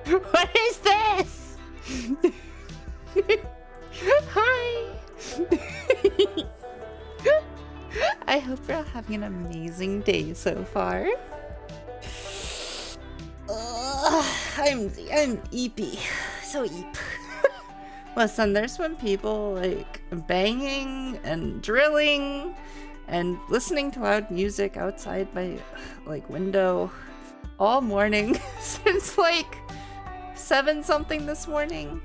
What is this? Hi. I hope you're having an amazing day so far. I'm eepy. So eep. Listen, there's when people like banging and drilling and listening to loud music outside my like window all morning since like 7 something this morning.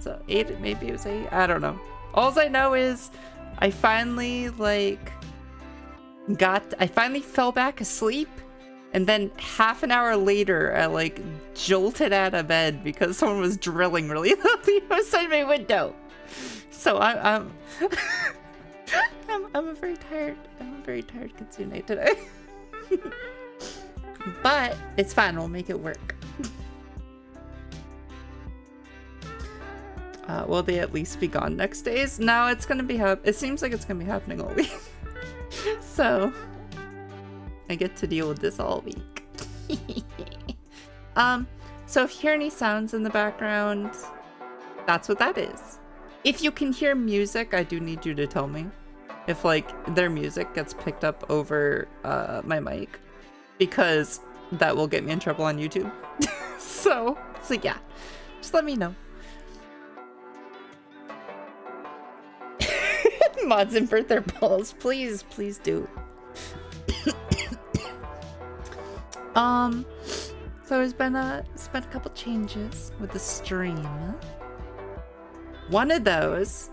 So 8, maybe it was 8, I don't know. All I know is I finally fell back asleep, and then half an hour later I like jolted out of bed because someone was drilling really loudly outside my window. So I'm I'm a very tired Kitsune today. But it's fine, we'll make it work. Will they at least be gone next days? No, it's gonna be it seems like it's gonna be happening all week. So I get to deal with this all week. So if you hear any sounds in the background, that's what that is. If you can hear music, I do need you to tell me if like their music gets picked up over my mic, because that will get me in trouble on YouTube. so yeah, just let me know. Mods invert their balls, please do. So there's been a couple changes with the stream. One of those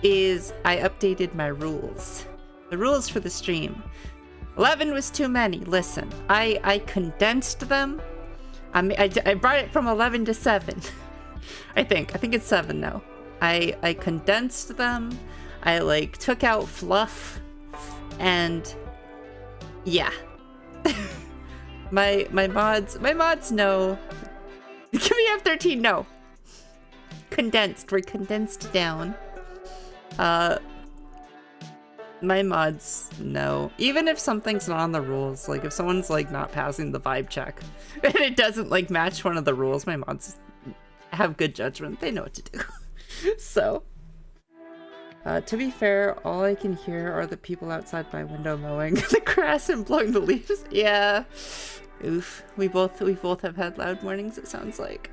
is I updated my rules. The rules for the stream. 11 was too many. Listen, I condensed them. I brought it from 11 to 7. I think it's 7 now. I condensed them. I like took out fluff, and yeah. my mods know. Give me F13, no. Condensed, we're condensed down. My mods know. Even if something's not on the rules, like if someone's like not passing the vibe check and it doesn't like match one of the rules, my mods have good judgment. They know what to do. So, to be fair, all I can hear are the people outside my window mowing the grass and blowing the leaves. Yeah. Oof. We both have had loud mornings, it sounds like.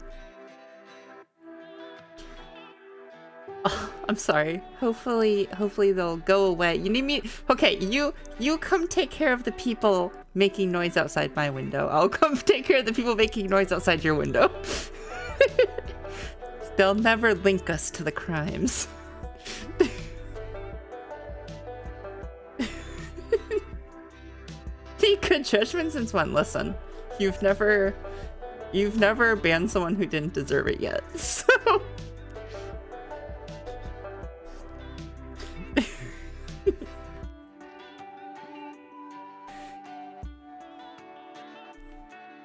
Oh, I'm sorry. Hopefully they'll go away. You need me. Okay, you come take care of the people making noise outside my window. I'll come take care of the people making noise outside your window. They'll never link us to the crimes. The good judgment since when? Listen, you've never banned someone who didn't deserve it yet. So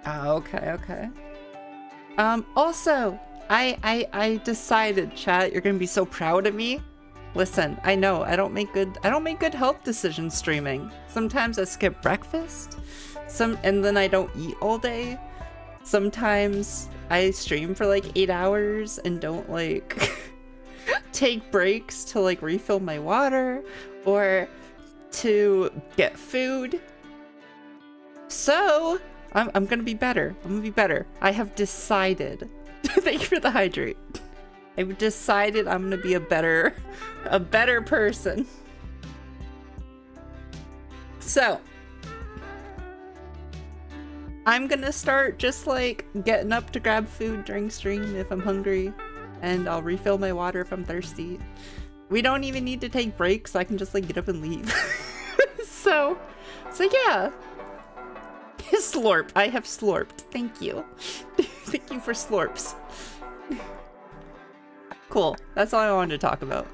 okay. Also, I decided, chat, you're gonna be so proud of me. Listen, I know I don't make good health decisions streaming. Sometimes I skip breakfast, and then I don't eat all day. Sometimes I stream for like 8 hours and don't like take breaks to like refill my water or to get food. So I'm gonna be better. I have decided. Thank you for the hydrate. I've decided I'm gonna be a better person. So I'm gonna start just like getting up to grab food during stream if I'm hungry, and I'll refill my water if I'm thirsty. We don't even need to take breaks. I can just like get up and leave. so yeah. Slurp. I have slurped. Thank you. Thank you for slurps. Cool. That's all I wanted to talk about.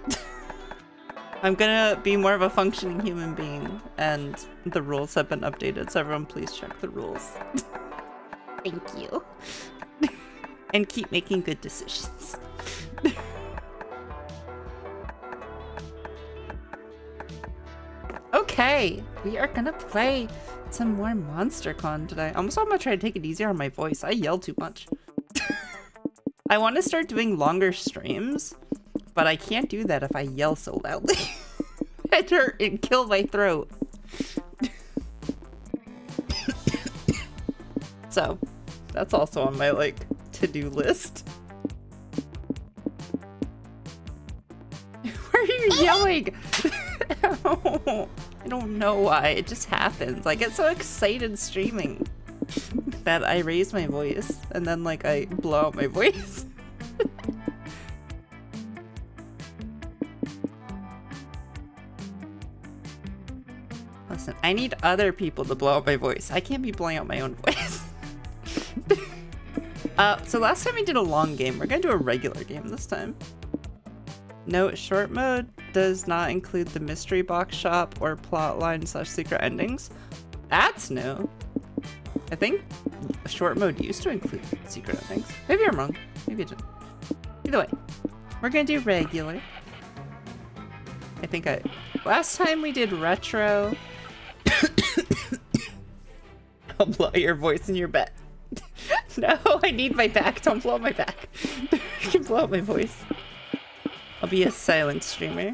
I'm gonna be more of a functioning human being, and the rules have been updated, so everyone please check the rules. Thank you. And keep making good decisions. Okay, we are gonna play some more MonsterCon today. I'm gonna try to take it easier on my voice. I yell too much. I want to start doing longer streams, but I can't do that if I yell so loudly. I'd hurt and kill my throat. So, that's also on my, like, to-do list. Why are you yelling? I don't know why. It just happens. I get so excited streaming that I raise my voice and then, like, I blow out my voice. Listen, I need other people to blow out my voice. I can't be blowing out my own voice. So last time we did a long game. We're gonna do a regular game this time. Note, short mode does not include the mystery box shop or plotline / secret endings. That's new. I think short mode used to include secret endings. Maybe I'm wrong. Maybe it didn't. Either way, we're gonna do regular. I think last time we did retro. I'll blow your voice in your bed. No, I need my back. Don't blow my back. You can blow out my voice. I'll be a silent streamer.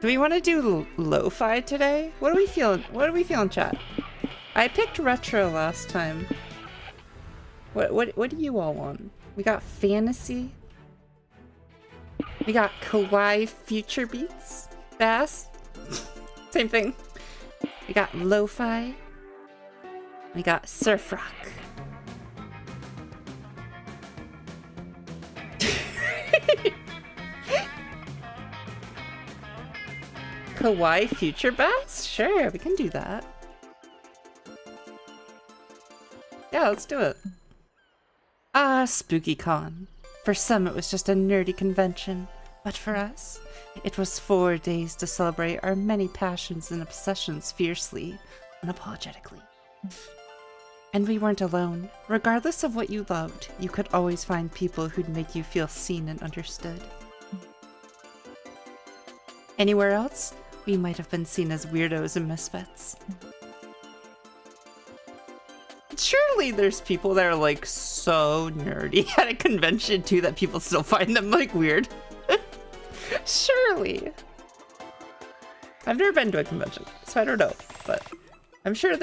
Do we want to do lo-fi today? What are we feeling? What are we feeling, chat? I picked retro last time. What do you all want? We got fantasy. We got kawaii future beats. Bass. Same thing. We got lo-fi. We got surf rock. Kawaii future bass? Sure, we can do that. Yeah, let's do it. Ah, SpookyCon. For some, it was just a nerdy convention, but for us, it was 4 days to celebrate our many passions and obsessions fiercely, unapologetically. And we weren't alone. Regardless of what you loved, you could always find people who'd make you feel seen and understood. Anywhere else, we might have been seen as weirdos and misfits. Surely there's people that are like so nerdy at a convention too that people still find them like weird. Surely. I've never been to a convention, so I don't know, but I'm sure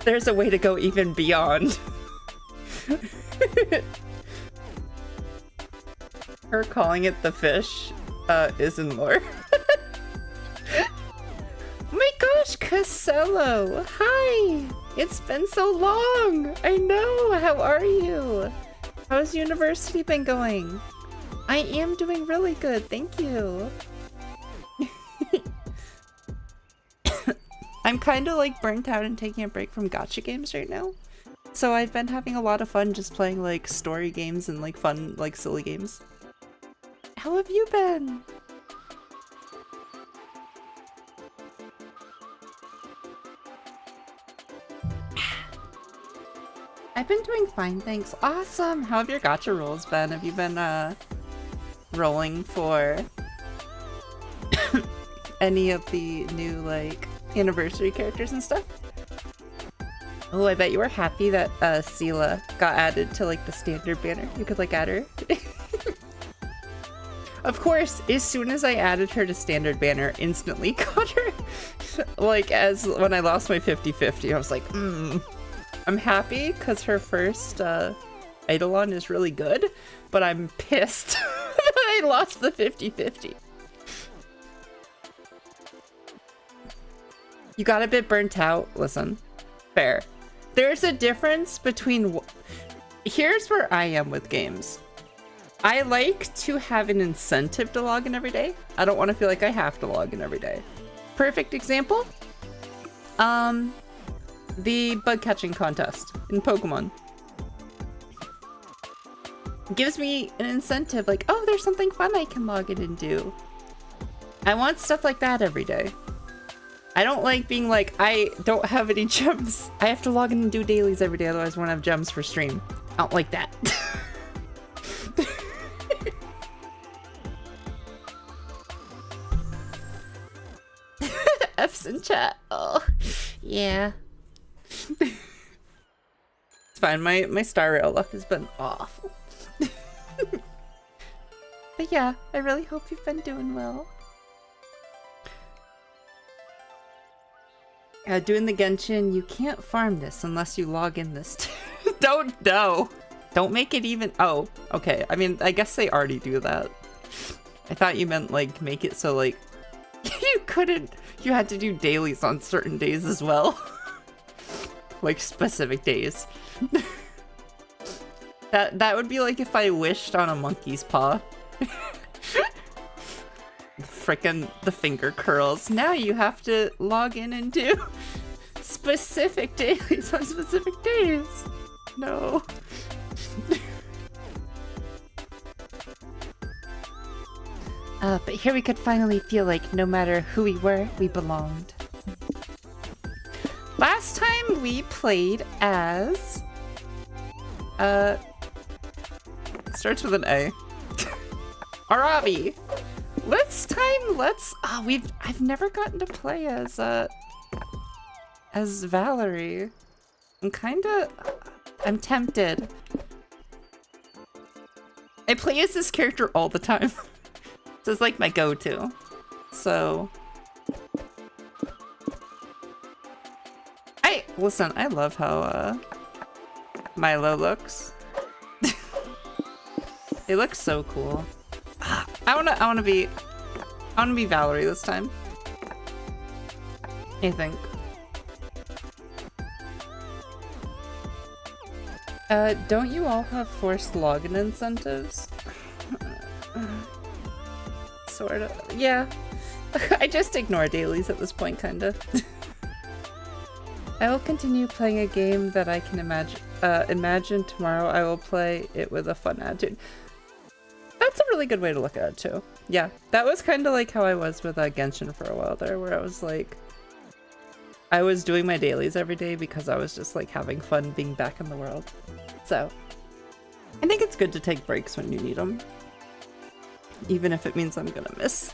there's a way to go even beyond. Her calling it the fish is in lore. Oh my gosh, Casello! Hi! It's been so long! I know! How are you? How's university been going? I am doing really good, thank you. I'm kind of like burnt out and taking a break from gacha games right now. So I've been having a lot of fun just playing like story games and like fun, like silly games. How have you been? I've been doing fine, thanks. Awesome! How have your gacha rolls been? Have you been rolling for any of the new like anniversary characters and stuff? Oh, I bet you were happy that Sela got added to like the standard banner. You could like add her. Of course, as soon as I added her to standard banner, instantly got her. Like as when I lost my 50-50, I was like, I'm happy because her first Eidolon is really good, but I'm pissed that I lost the 50-50. You got a bit burnt out. Listen, fair. There's a difference between... Here's where I am with games. I like to have an incentive to log in every day. I don't want to feel like I have to log in every day. Perfect example? The bug catching contest in Pokemon. It gives me an incentive like, oh, there's something fun I can log in and do. I want stuff like that every day. I don't like being like, I don't have any gems. I have to log in and do dailies every day, otherwise I won't have gems for stream. I don't like that. F's in chat. Oh, yeah. It's fine. My star rail luck has been awful. But yeah, I really hope you've been doing well. Doing the Genshin, you can't farm this unless you log in this. Don't make it even. Oh, okay. I mean, I guess they already do that. I thought you meant like make it so like you couldn't. You had to do dailies on certain days as well, like specific days. That would be like if I wished on a monkey's paw. Frickin' the finger curls. Now you have to log in and do specific dailies on specific days. No. But here we could finally feel like no matter who we were, we belonged. Last time we played as... starts with an A. Arabi! Let's... I've never gotten to play as Valerie. I'm tempted. I play as this character all the time. This is like my go-to. So... Listen, I love how, Milo looks. They look so cool. I wanna be Valerie this time. I think. Don't you all have forced login incentives? Sort of. Yeah. I just ignore dailies at this point, kinda. I will continue playing a game that I can imagine tomorrow I will play it with a fun attitude. That's a really good way to look at it too. Yeah, that was kind of like how I was with Genshin for a while there, where I was like, I was doing my dailies every day because I was just like having fun being back in the world. So, I think it's good to take breaks when you need them. Even if it means I'm gonna miss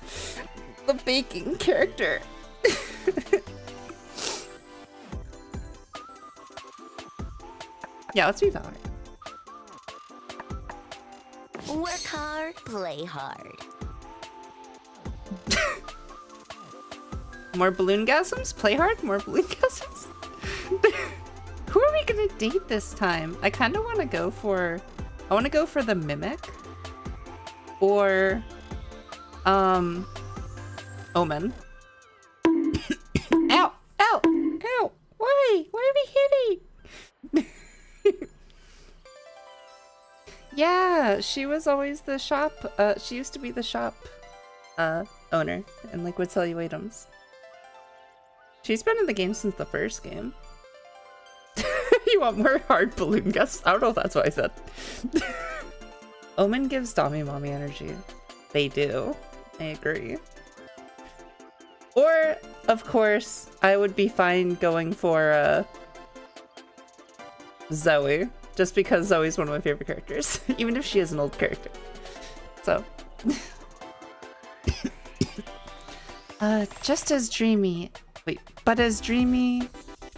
the baking character. Yeah, let's be Valerie. Work hard, play hard. More balloon-gasms? Play hard? More balloon-gasms? Who are we gonna date this time? I kind of want to go for... I want to go for the Mimic. Or... Omen. Ow! Ow! Ow! Why? Why are we hitting? Yeah, she was always the shop, she used to be the shop, owner, and, like, would sell you items. She's been in the game since the first game. You want more hard balloon gusts? I don't know if that's what I said. Omen gives Dami Mommy energy. They do. I agree. Or, of course, I would be fine going for, Zoe. Just because Zoe's one of my favorite characters, even if she is an old character. So. Just as dreamy. Wait, but as dreamy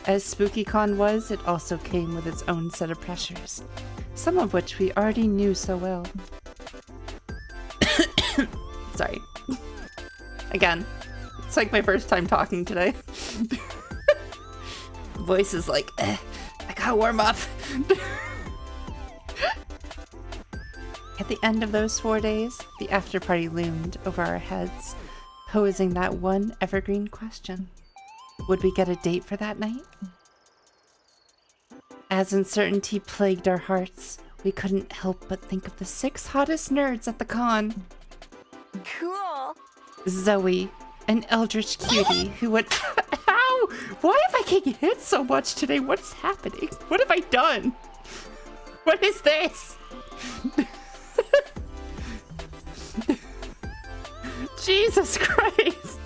as SpookyCon was, it also came with its own set of pressures. Some of which we already knew so well. Sorry. Again, it's like my first time talking today. Voice is like, I gotta warm up. At the end of those 4 days, the after party loomed over our heads, posing that one evergreen question. Would we get a date for that night? As uncertainty plagued our hearts, we couldn't help but think of the 6 hottest nerds at the con. Cool. Zoe, an eldritch cutie who would... Ow! Why am I getting hit so much today? What is happening? What have I done? What is this? Jesus Christ!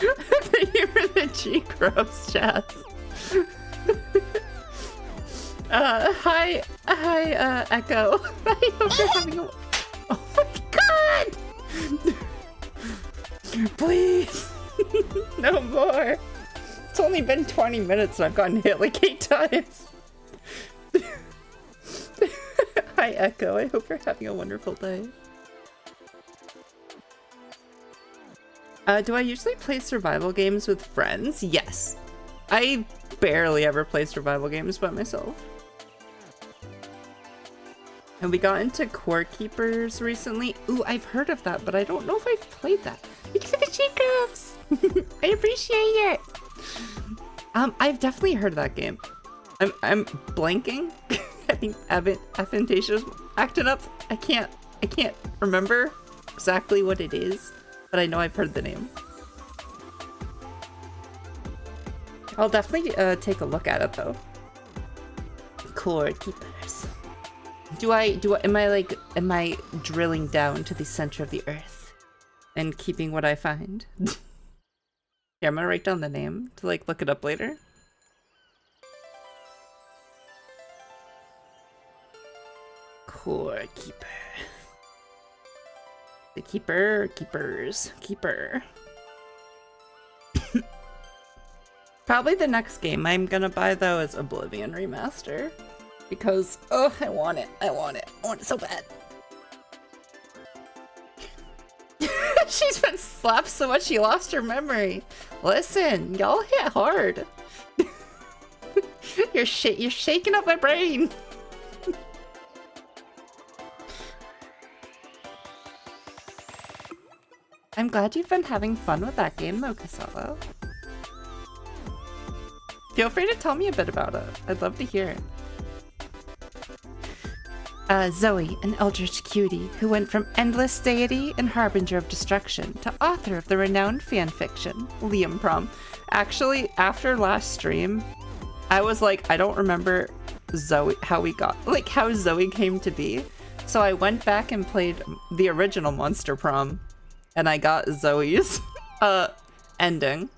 Thank you for the G-Gross chat. Hi, Echo. I hope you're having a... Oh my god! Please! No more! It's only been 20 minutes and I've gotten hit like 8 times. Hi Echo, I hope you're having a wonderful day. Do I usually play survival games with friends? Yes. I barely ever play survival games by myself. And we got into Core Keepers recently. Ooh, I've heard of that, but I don't know if I've played that. Thank you for the Jacobs! I appreciate it! I've definitely heard of that game. I'm blanking. I think Advantageous acted up. I can't remember exactly what it is, but I know I've heard the name. I'll definitely take a look at it though. Core Keepers. Am I drilling down to the center of the earth and keeping what I find? Yeah, I'm gonna write down the name to like look it up later. Core Keeper. The Keeper, Keepers, Keeper. Probably the next game I'm gonna buy though is Oblivion Remaster. Because, oh, I want it. I want it so bad. She's been slapped so much she lost her memory. Listen, y'all hit hard. You're shaking up my brain. I'm glad you've been having fun with that game though, Casella. Feel free to tell me a bit about it. I'd love to hear it. Zoe, an eldritch cutie who went from endless deity and harbinger of destruction to author of the renowned fanfiction, Liam Prom. Actually, after last stream, I was like, I don't remember Zoe, how Zoe came to be. So I went back and played the original Monster Prom, and I got Zoe's ending.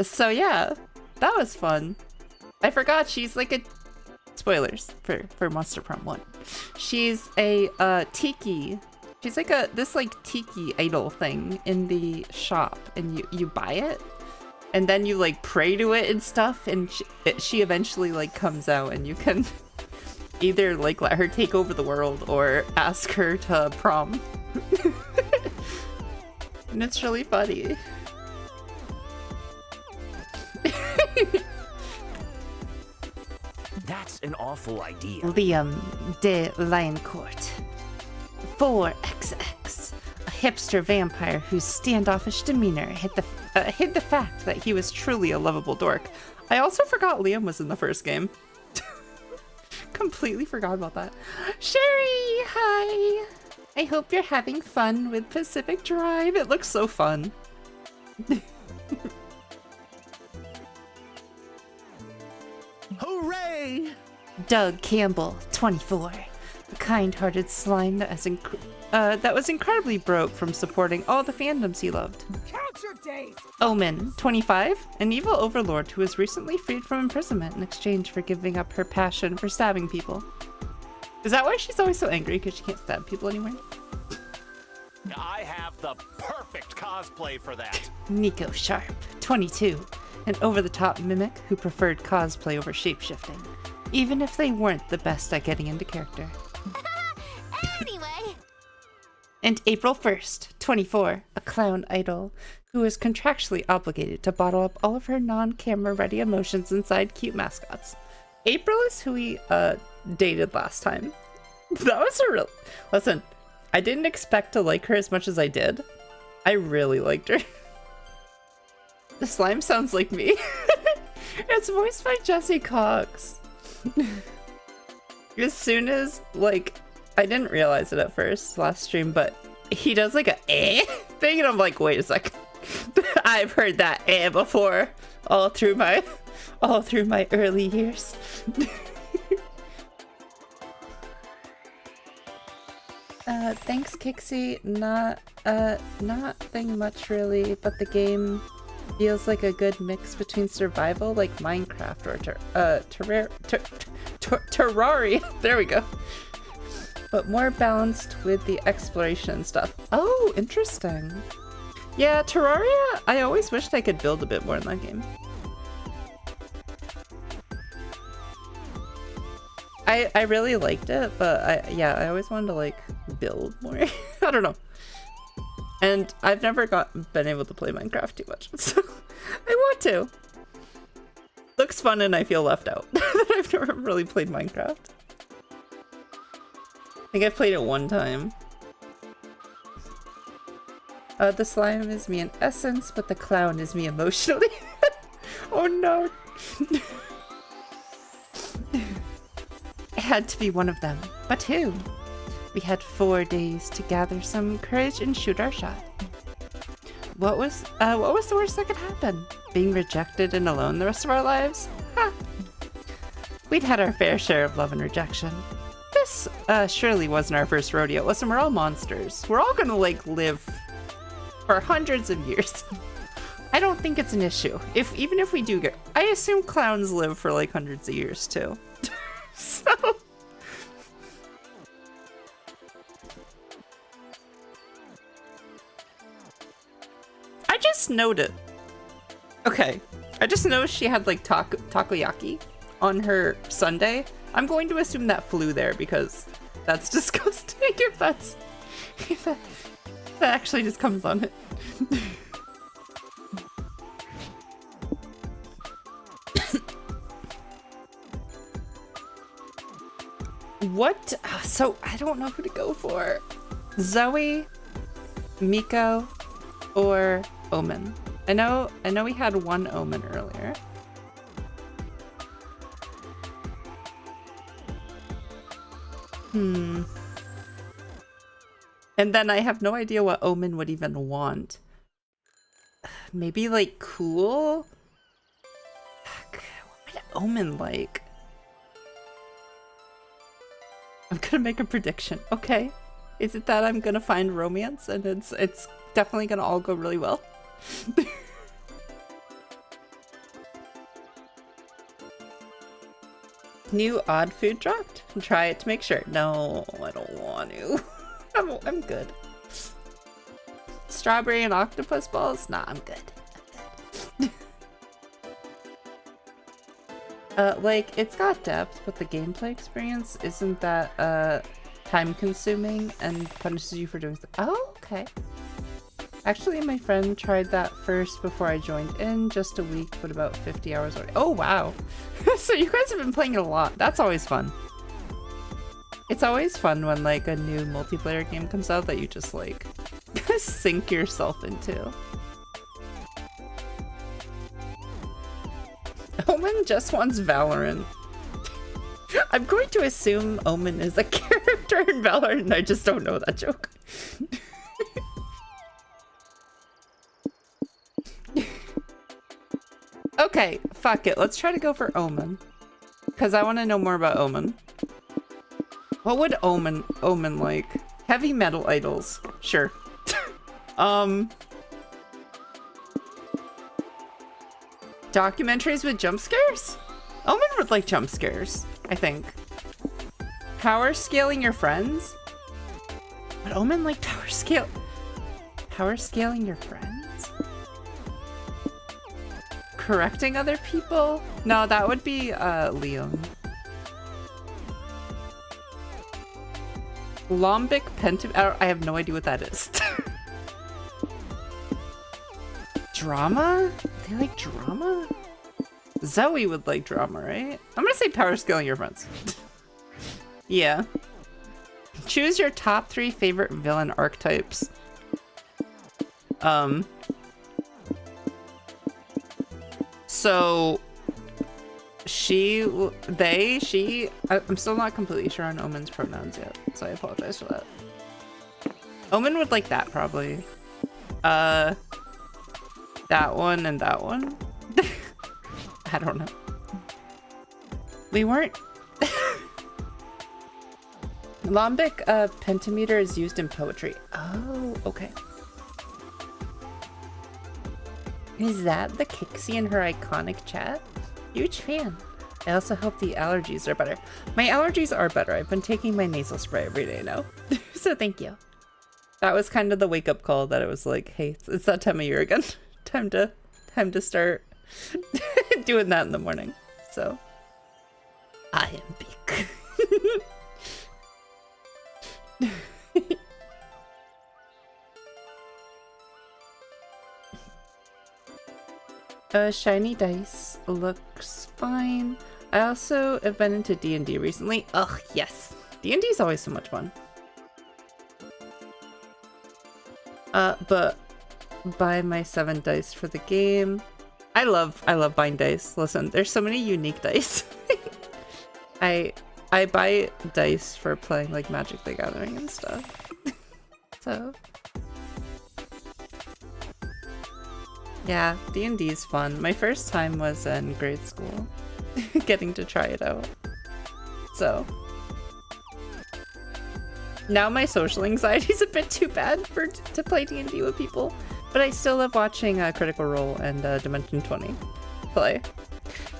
So yeah, that was fun. I forgot she's like a spoilers for Monster Prom 1. She's a tiki. She's like this tiki idol thing in the shop, and you buy it, and then you like pray to it and stuff, and she eventually like comes out, and you can either like let her take over the world or ask her to prom. And it's really funny. That's an awful idea. Liam de Lioncourt. 4XX. A hipster vampire whose standoffish demeanor hid the fact that he was truly a lovable dork. I also forgot Liam was in the first game. Completely forgot about that. Sherry, hi! I hope you're having fun with Pacific Drive. It looks so fun. Hooray! Doug Campbell, 24. A kind-hearted slime that was incredibly broke from supporting all the fandoms he loved. Count your days! Omen, 25. An evil overlord who was recently freed from imprisonment in exchange for giving up her passion for stabbing people. Is that why she's always so angry? Because she can't stab people anymore? I have the perfect cosplay for that. Nico Sharp, 22. An over-the-top mimic who preferred cosplay over shapeshifting, even if they weren't the best at getting into character. Anyway. And April 1st, 24, a clown idol who is contractually obligated to bottle up all of her non-camera ready emotions inside cute mascots. April is who we dated last time. That was a real... Listen, I didn't expect to like her as much as I did. I really liked her. The slime sounds like me. It's voiced by Jesse Cox. As soon as, like, I didn't realize it at first last stream, but he does like a thing, and I'm like, wait a sec. I've heard that before, all through my early years. Thanks, Kixie. Nothing much really, but the game feels like a good mix between survival, like Minecraft, or Terraria. There we go. but more balanced with the exploration stuff. Oh, interesting. Yeah, Terraria, I always wished I could build a bit more in that game. I really liked it, but I always wanted to like build more. I don't know. And I've never been able to play Minecraft too much, so I want to. Looks fun and I feel left out. I've never really played Minecraft. I think I've played it one time. The slime is me in essence, but the clown is me emotionally. Oh no. It had to be one of them. But who? We had 4 days to gather some courage and shoot our shot. What was the worst that could happen? Being rejected and alone the rest of our lives? Ha! We'd had our fair share of love and rejection. This surely wasn't our first rodeo. Listen, we're all monsters. We're all gonna like live for hundreds of years. I don't think it's an issue. Even if we do get, I assume clowns live for like hundreds of years too. So I just noted. Okay, I just noticed she had like takoyaki on her sundae. I'm going to assume that flew there because that's disgusting. If that actually just comes on it. What? So I don't know who to go for. Zoe, Miko, or Omen. I know we had one Omen earlier. And then I have no idea what Omen would even want. Maybe like cool? What would Omen like? I'm gonna make a prediction. Okay. Is it that I'm gonna find romance and it's definitely gonna all go really well? New odd food dropped? Try it to make sure. No, I don't want to. I'm good. Strawberry and octopus balls? Nah, I'm good. Like, it's got depth, but the gameplay experience isn't that, time consuming and punishes you for doing stuff. Oh, okay. Actually, my friend tried that first before I joined in, just a week, but about 50 hours already. Oh, wow. So you guys have been playing it a lot. That's always fun. It's always fun when, like, a new multiplayer game comes out that you just, like, sink yourself into. Omen just wants Valorant. I'm going to assume Omen is a character in Valorant, I just don't know that joke. Okay, fuck it. Let's try to go for Omen. Because I want to know more about Omen. What would Omen like? Heavy metal idols. Sure. Documentaries with jump scares? Omen would like jump scares, I think. Power scaling your friends? Would Omen like power scaling your friends? Correcting other people? No, that would be Liam. Lombic pentameter? I have no idea what that is. Drama? They like drama? Zoe would like drama, right? I'm gonna say power scaling your friends. Yeah. Choose your top 3 favorite villain archetypes. So I'm still not completely sure on Omen's pronouns yet, so I apologize for that. Omen would like that probably. That one and that one. I don't know. We weren't. Lombic pentameter is used in poetry. Oh, okay. Is that the Kixie in her iconic chat? Huge fan. I also hope the allergies are better. My allergies are better. I've been taking my nasal spray every day now. So thank you. That was kind of the wake-up call that it was like, hey, it's that time of year again. time to start doing that in the morning. So I am big. Shiny dice looks fine. I also have been into D&D recently. Ugh, yes. D&D is always so much fun. But buy my 7 dice for the game. I love buying dice. Listen, there's so many unique dice. I buy dice for playing like Magic the Gathering and stuff. So yeah, D&D is fun. My first time was in grade school, getting to try it out. So now my social anxiety is a bit too bad to play D&D with people, but I still love watching Critical Role and Dimension 20 play.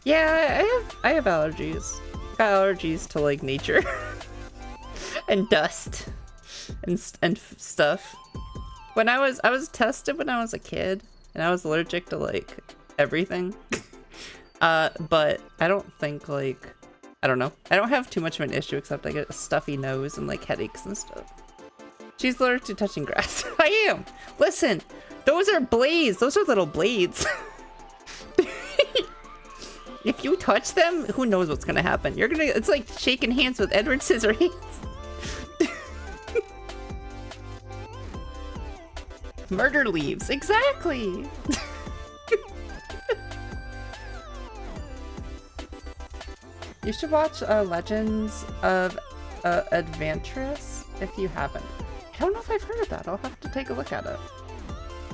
Yeah, I have allergies. Got allergies to like nature and dust and stuff. When I was tested when I was a kid, and I was allergic to like everything. But I don't think like, I don't know. I don't have too much of an issue except I get a stuffy nose and like headaches and stuff. She's allergic to touching grass. I am. Listen, those are blades. Those are little blades. If you touch them, who knows what's gonna happen? It's like shaking hands with Edward Scissorhands. Murder leaves, exactly. You should watch Legends of Adventurous if you haven't. I don't know if I've heard of that. I'll have to take a look at it.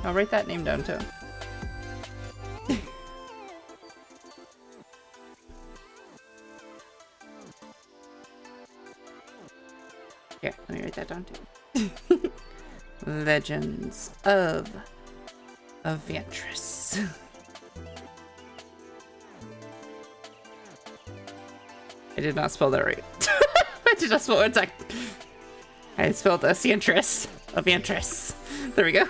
I'll write that name down too. Here, let me write that down too. Legends of Adventurous. I did not spell that right. I did not spell it. I spelled Adventurous. There we go.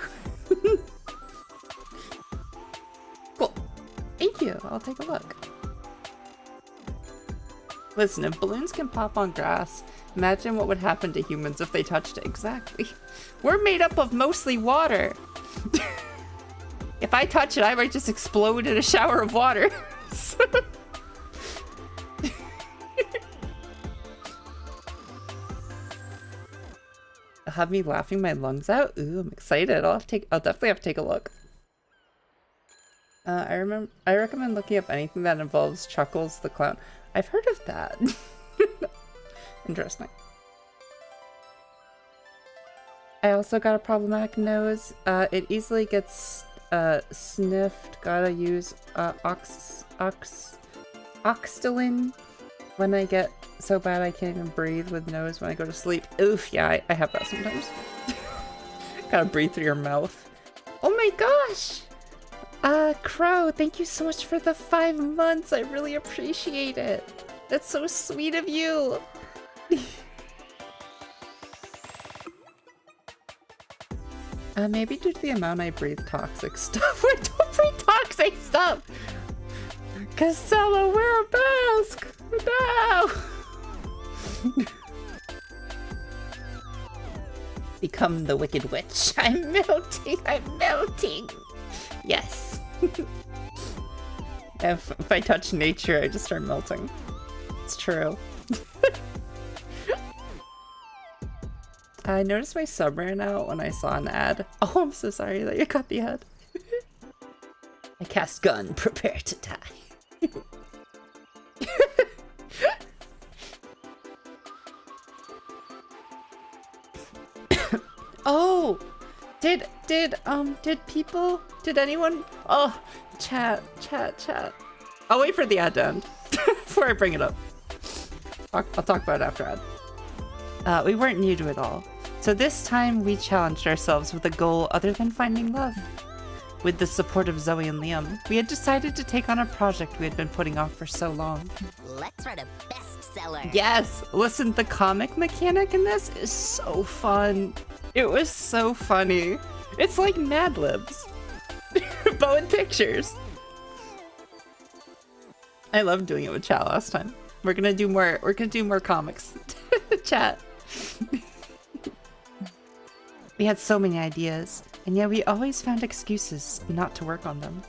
Cool. Thank you. I'll take a look. Listen, if balloons can pop on grass, imagine what would happen to humans if they touched it. Exactly. We're made up of mostly water. If I touch it, I might just explode in a shower of water. Have me laughing my lungs out. Ooh, I'm excited. I'll definitely have to take a look. I recommend looking up anything that involves Chuckles the Clown. I've heard of that. Interesting. I also got a problematic nose. It easily gets sniffed. Gotta use Oxtelin when I get so bad I can't even breathe with nose when I go to sleep. Oof, yeah, I have that sometimes. Gotta breathe through your mouth. Oh my gosh! Crow, thank you so much for the 5 months. I really appreciate it. That's so sweet of you. Maybe due to the amount I breathe toxic stuff. I don't breathe toxic stuff! Casella, wear a mask! No! Become the Wicked Witch. I'm melting! I'm melting! Yes. If I touch nature, I just start melting. It's true. I noticed my sub ran out when I saw an ad. Oh, I'm so sorry that you got the ad. I cast gun, prepare to die. Oh! Did anyone? Oh, chat. I'll wait for the ad to end before I bring it up. I'll talk about it after ad. We weren't new to it all. So this time we challenged ourselves with a goal other than finding love. With the support of Zoe and Liam, we had decided to take on a project we had been putting off for so long. Let's write a bestseller. Yes! Listen, the comic mechanic in this is so fun. It was so funny. It's like Mad Libs, but with pictures. I loved doing it with chat last time. We're gonna do more comics. Chat. We had so many ideas, and yet we always found excuses not to work on them.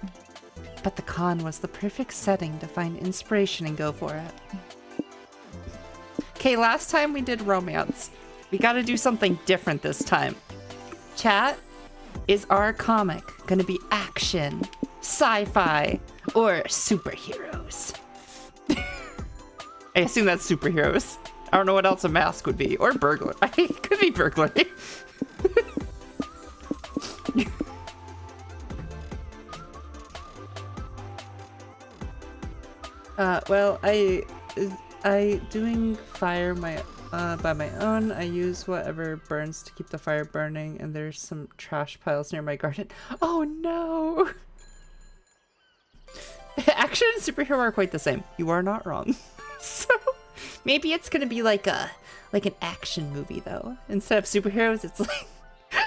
But the con was the perfect setting to find inspiration and go for it. Okay, last time we did romance. We gotta do something different this time. Chat, is our comic gonna be action, sci-fi, or superheroes? I assume that's superheroes. I don't know what else a mask would be. Or burglar. It could be burglary. Well, I doing fire by my own. I use whatever burns to keep the fire burning, and there's some trash piles near my garden. Oh no! Action and superhero are quite the same. You are not wrong. So maybe it's gonna be like an action movie though. Instead of superheroes, it's like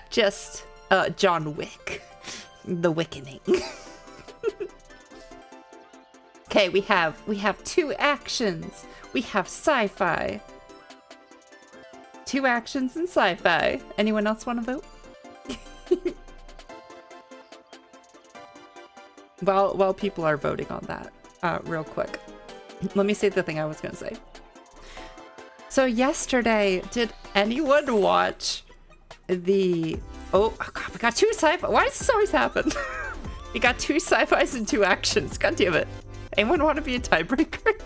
just John Wick, The Wickening. Okay, we have 2 actions. We have sci-fi. 2 actions and sci-fi. Anyone else want to vote? While people are voting on that, real quick, let me say the thing I was gonna say. So yesterday, did anyone watch the... Oh god, we got 2 sci-fi. Why does this always happen? We got 2 sci-fis and 2 actions. God damn it. Anyone want to be a tiebreaker?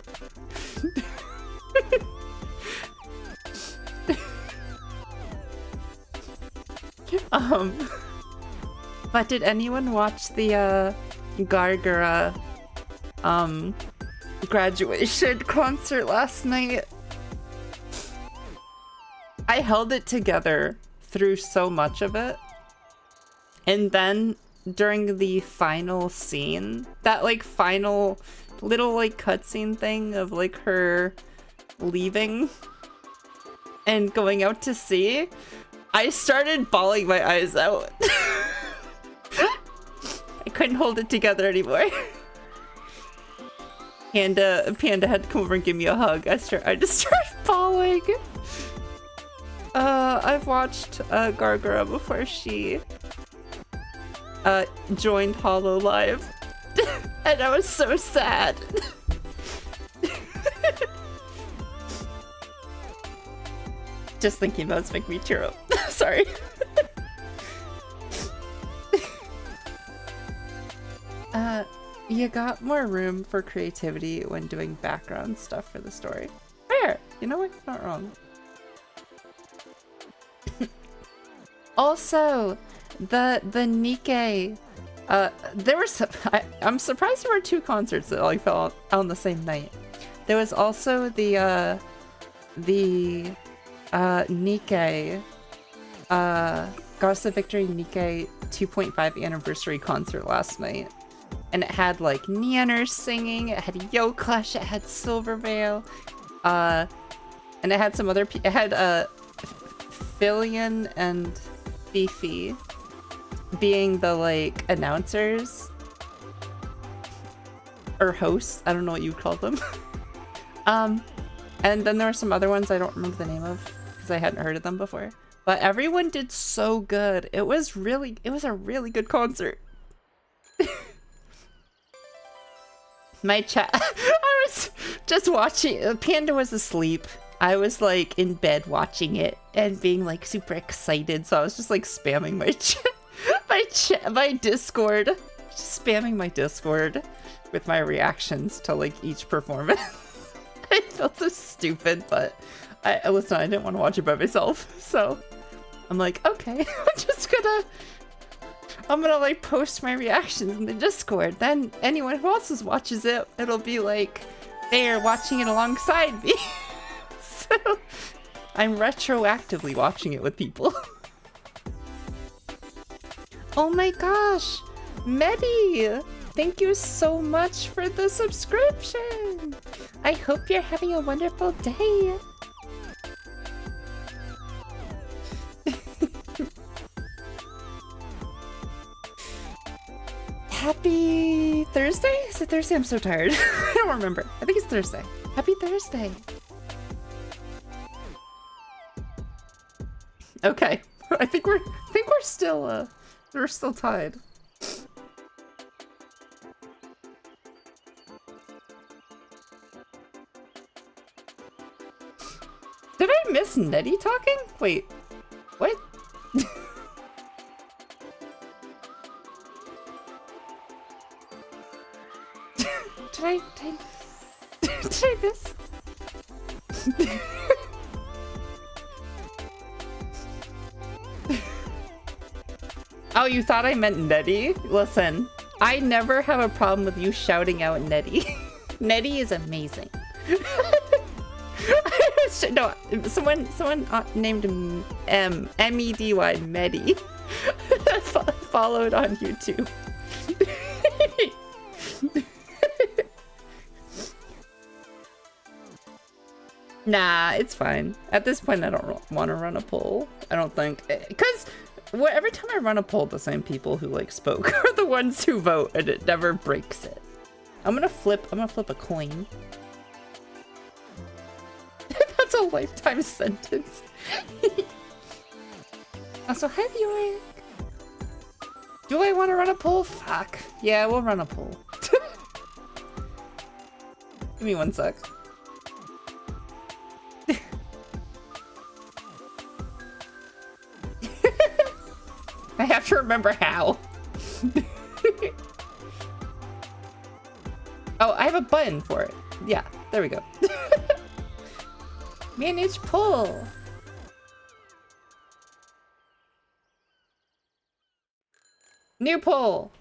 But did anyone watch the Gargara graduation concert last night? I held it together through so much of it, and then during the final scene, that like final little like cutscene thing of like her leaving and going out to sea, I started bawling my eyes out. I couldn't hold it together anymore. Panda had to come over and give me a hug. I just started bawling. I've watched Gargara before she joined Hollow Live, and I was so sad. Just thinking about it's making me tear up. Sorry. You got more room for creativity when doing background stuff for the story. Fair. You know what? Not wrong. Also, the Nikkei, there were some, I'm surprised there were 2 concerts that like fell out on the same night. There was also the Nikkei, Goddess of Victory Nikkei 2.5 anniversary concert last night. And it had like Neoners singing, it had Yo Clash, it had Silverveil, and it had some other it had Fillion and Beefy being the like announcers or hosts. I don't know what you would call them. And then there were some other ones I don't remember the name of because I hadn't heard of them before. But everyone did so good. It was a really good concert. My chat, I was just watching, Panda was asleep. I was like in bed watching it and being like super excited. So I was just like spamming my Discord, just spamming my Discord with my reactions to like each performance. I felt so stupid, but listen, I didn't want to watch it by myself. So I'm like, okay, I'm gonna like post my reactions in the Discord. Then anyone who else watches it, it'll be like they're watching it alongside me. So I'm retroactively watching it with people. Oh my gosh, Medi, thank you so much for the subscription. I hope you're having a wonderful day. Happy Thursday? Is it Thursday? I'm so tired. I don't remember. I think it's Thursday. Happy Thursday. Okay. I think we're still tied. Did I miss Nettie talking? Wait. What? Did I miss? Oh, you thought I meant Nettie? Listen, I never have a problem with you shouting out Nettie. Nettie is amazing. No, someone named M-E-D-Y, Medi, followed on YouTube. Nah, it's fine. At this point, I don't want to run a poll. I don't think, because every time I run a poll, the same people who like spoke are the ones who vote, and it never breaks it. I'm gonna flip a coin. That's a lifetime sentence. Also, hi Bjork. Do I want to run a poll? Fuck. Yeah, we'll run a poll. Give me 1 sec. I have to remember how. Oh, I have a button for it. Yeah, there we go. Manage poll. New poll.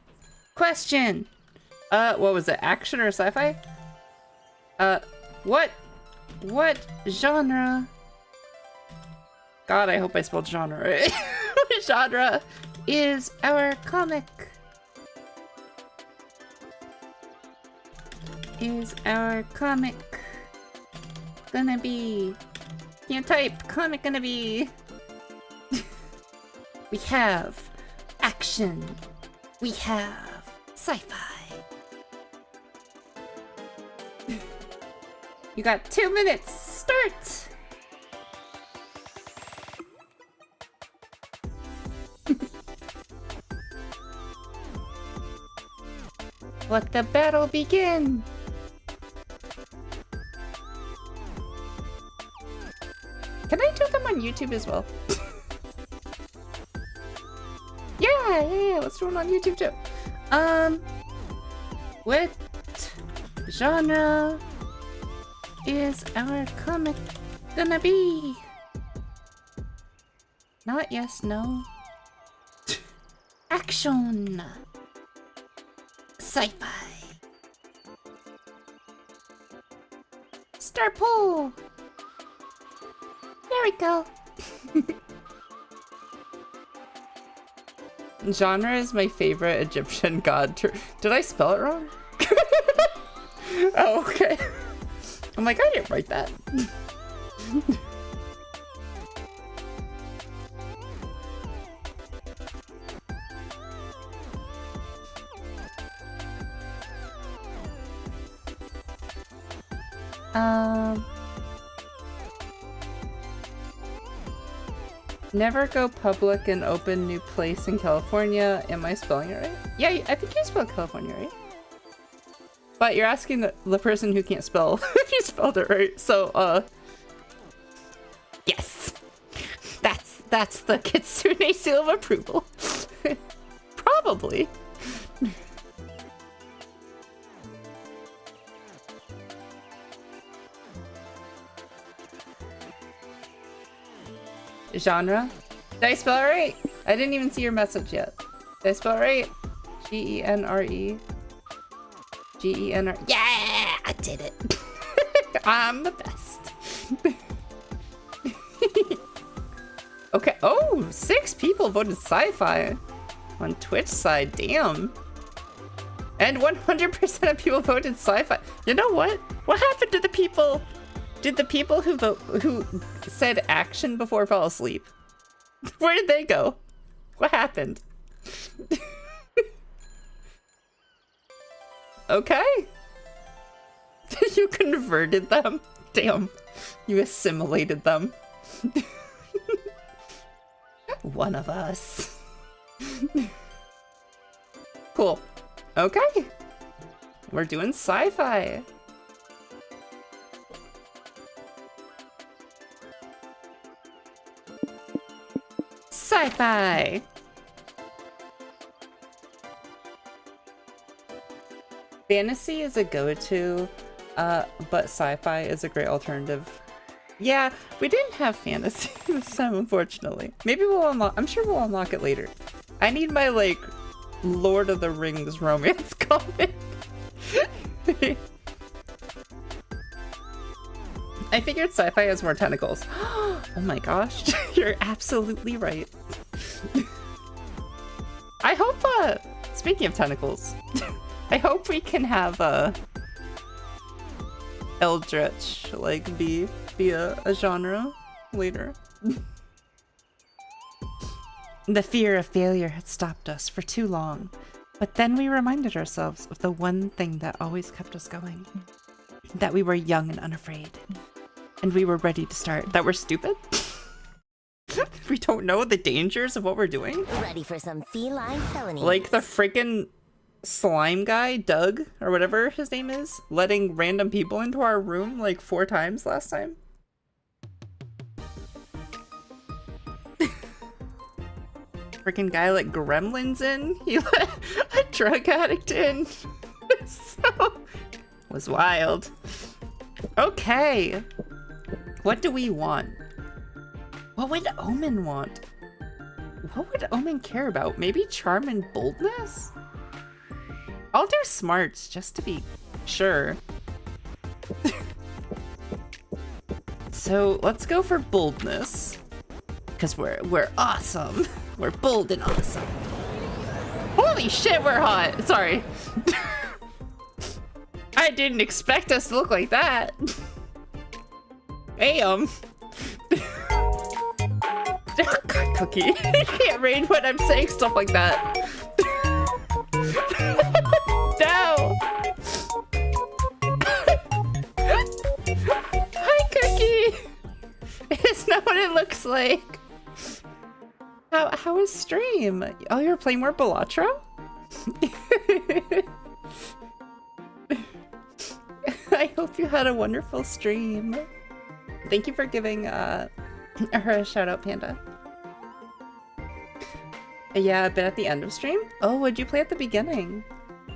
Question. What was it? Action or sci-fi? What genre? God, I hope I spelled genre right. What genre is our comic? Is our comic gonna be? Can't type. Comic gonna be? We have action. We have sci-fi. You got 2 minutes. Start. Let the battle begin. Can I do them on YouTube as well? Yeah, let's do it on YouTube too. What genre is our comic gonna be? Not yes, no. Action. Sci-fi. Start poll. There we go. Genre is my favorite Egyptian god. Did I spell it wrong? Oh, okay. I'm like, I didn't write that. Never go public and open new place in California. Am I spelling it right? Yeah, I think you spelled California right. But you're asking the person who can't spell if you spelled it right. So, yes. That's the Kitsune seal of approval. Probably. Genre? Did I spell it right? I didn't even see your message yet. Did I spell it right? G-E-N-R-E. G-E-N-R... Yeah! I did it. I'm the best. Okay. Oh, 6 people voted sci-fi on Twitch side. Damn. And 100% of people voted sci-fi. You know what? What happened to the people? Did the people who said action before fall asleep? Where did they go? What happened? Okay. You converted them? Damn. You assimilated them. One of us. Cool. Okay. We're doing sci-fi. Sci-fi. Fantasy is a go-to, but sci-fi is a great alternative. Yeah, we didn't have fantasy this time, unfortunately. Maybe we'll unlock. I'm sure we'll unlock it later. I need my like Lord of the Rings romance comic. I figured sci-fi has more tentacles. Oh my gosh, you're absolutely right. I hope, speaking of tentacles, I hope we can have Eldritch like be a genre later. The fear of failure had stopped us for too long, but then we reminded ourselves of the one thing that always kept us going. That we were young and unafraid. And we were ready to start. That we're stupid? We don't know the dangers of what we're doing? Ready for some feline felonies. Like the freaking slime guy, Doug, or whatever his name is, letting random people into our room like 4 times last time. Freaking guy let gremlins in. He let a drug addict in. So, was wild. Okay. What do we want? What would Omen want? What would Omen care about? Maybe charm and boldness? I'll do smarts just to be sure. So let's go for boldness. Because we're awesome. We're bold and awesome. Holy shit, we're hot. Sorry. I didn't expect us to look like that. Hey, God, Cookie. You can't read when I'm saying stuff like that. No. Hi, Cookie. It's not what it looks like. How is stream? Oh, you're playing more Balatro? I hope you had a wonderful stream. Thank you for giving her a shout out, Panda. Yeah, a bit at the end of stream. Oh, would you play at the beginning?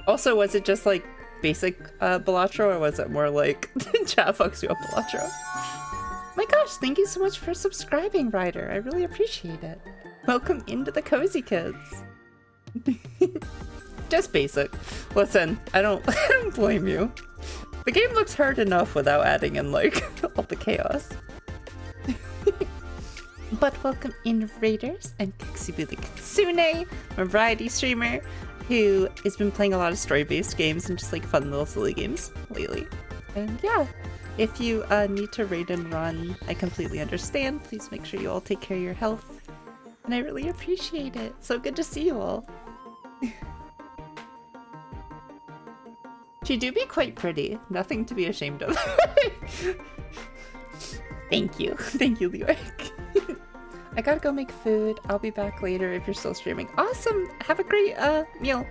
Also, was it just like basic Balatro, or was it more like chat fucks you up Balatro? My gosh, thank you so much for subscribing, Ryder. I really appreciate it. Welcome into the Cozy Kids. Just basic. Listen, I don't blame you. The game looks hard enough without adding in like all the chaos. But welcome in, Raiders. I'm Kitsune, a variety streamer who has been playing a lot of story-based games and just like fun little silly games lately. And yeah, if you need to raid and run, I completely understand. Please make sure you all take care of your health. And I really appreciate it. So good to see you all. She do be quite pretty. Nothing to be ashamed of. Thank you. Thank you, Leoric. I gotta go make food. I'll be back later if you're still streaming. Awesome! Have a great meal.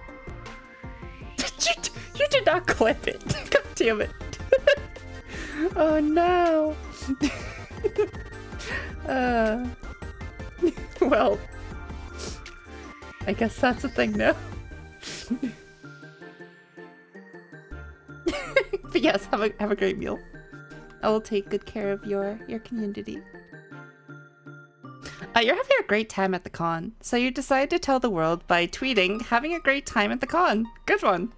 You did not clip it. God damn it. Oh no. Well, I guess that's a thing now. But yes, have a great meal. I will take good care of your community. You're having a great time at the con, so you decide to tell the world by tweeting, having a great time at the con. Good one.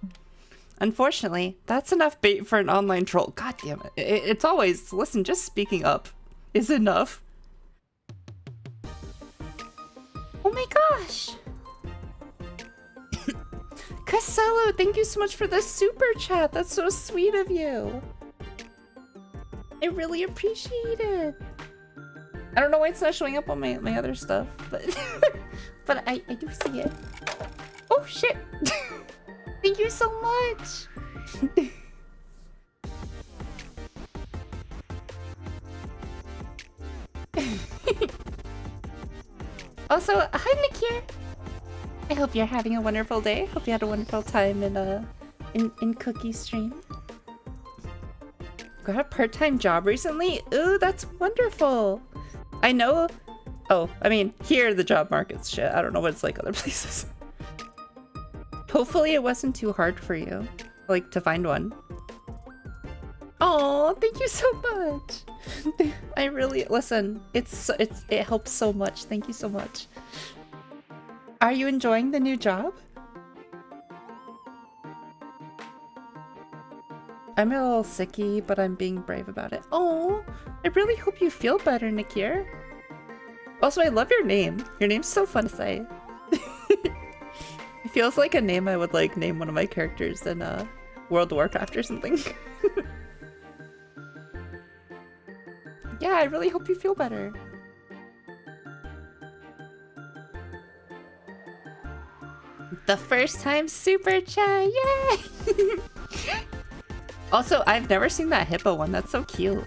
Unfortunately, that's enough bait for an online troll. God damn it. It's always, listen, just speaking up is enough. Oh my gosh. Casello, thank you so much for the super chat. That's so sweet of you. I really appreciate it. I don't know why it's not showing up on my other stuff, but but I do see it. Oh shit! Thank you so much. Also, hi Nick here. I hope you're having a wonderful day. Hope you had a wonderful time in Cookie stream. Got a part-time job recently? Ooh, that's wonderful. I know. Oh, I mean, here the job market's shit. I don't know what it's like other places. Hopefully it wasn't too hard for you, like, to find one. Oh, thank you so much. I really listen. It helps so much. Thank you so much. Are you enjoying the new job? I'm a little sicky, but I'm being brave about it. Oh, I really hope you feel better, Nikir. Also, I love your name. Your name's so fun to say. It feels like a name I would like name one of my characters in World of Warcraft or something. Yeah, I really hope you feel better. The first time super chat, yay! Also, I've never seen that hippo one. That's so cute.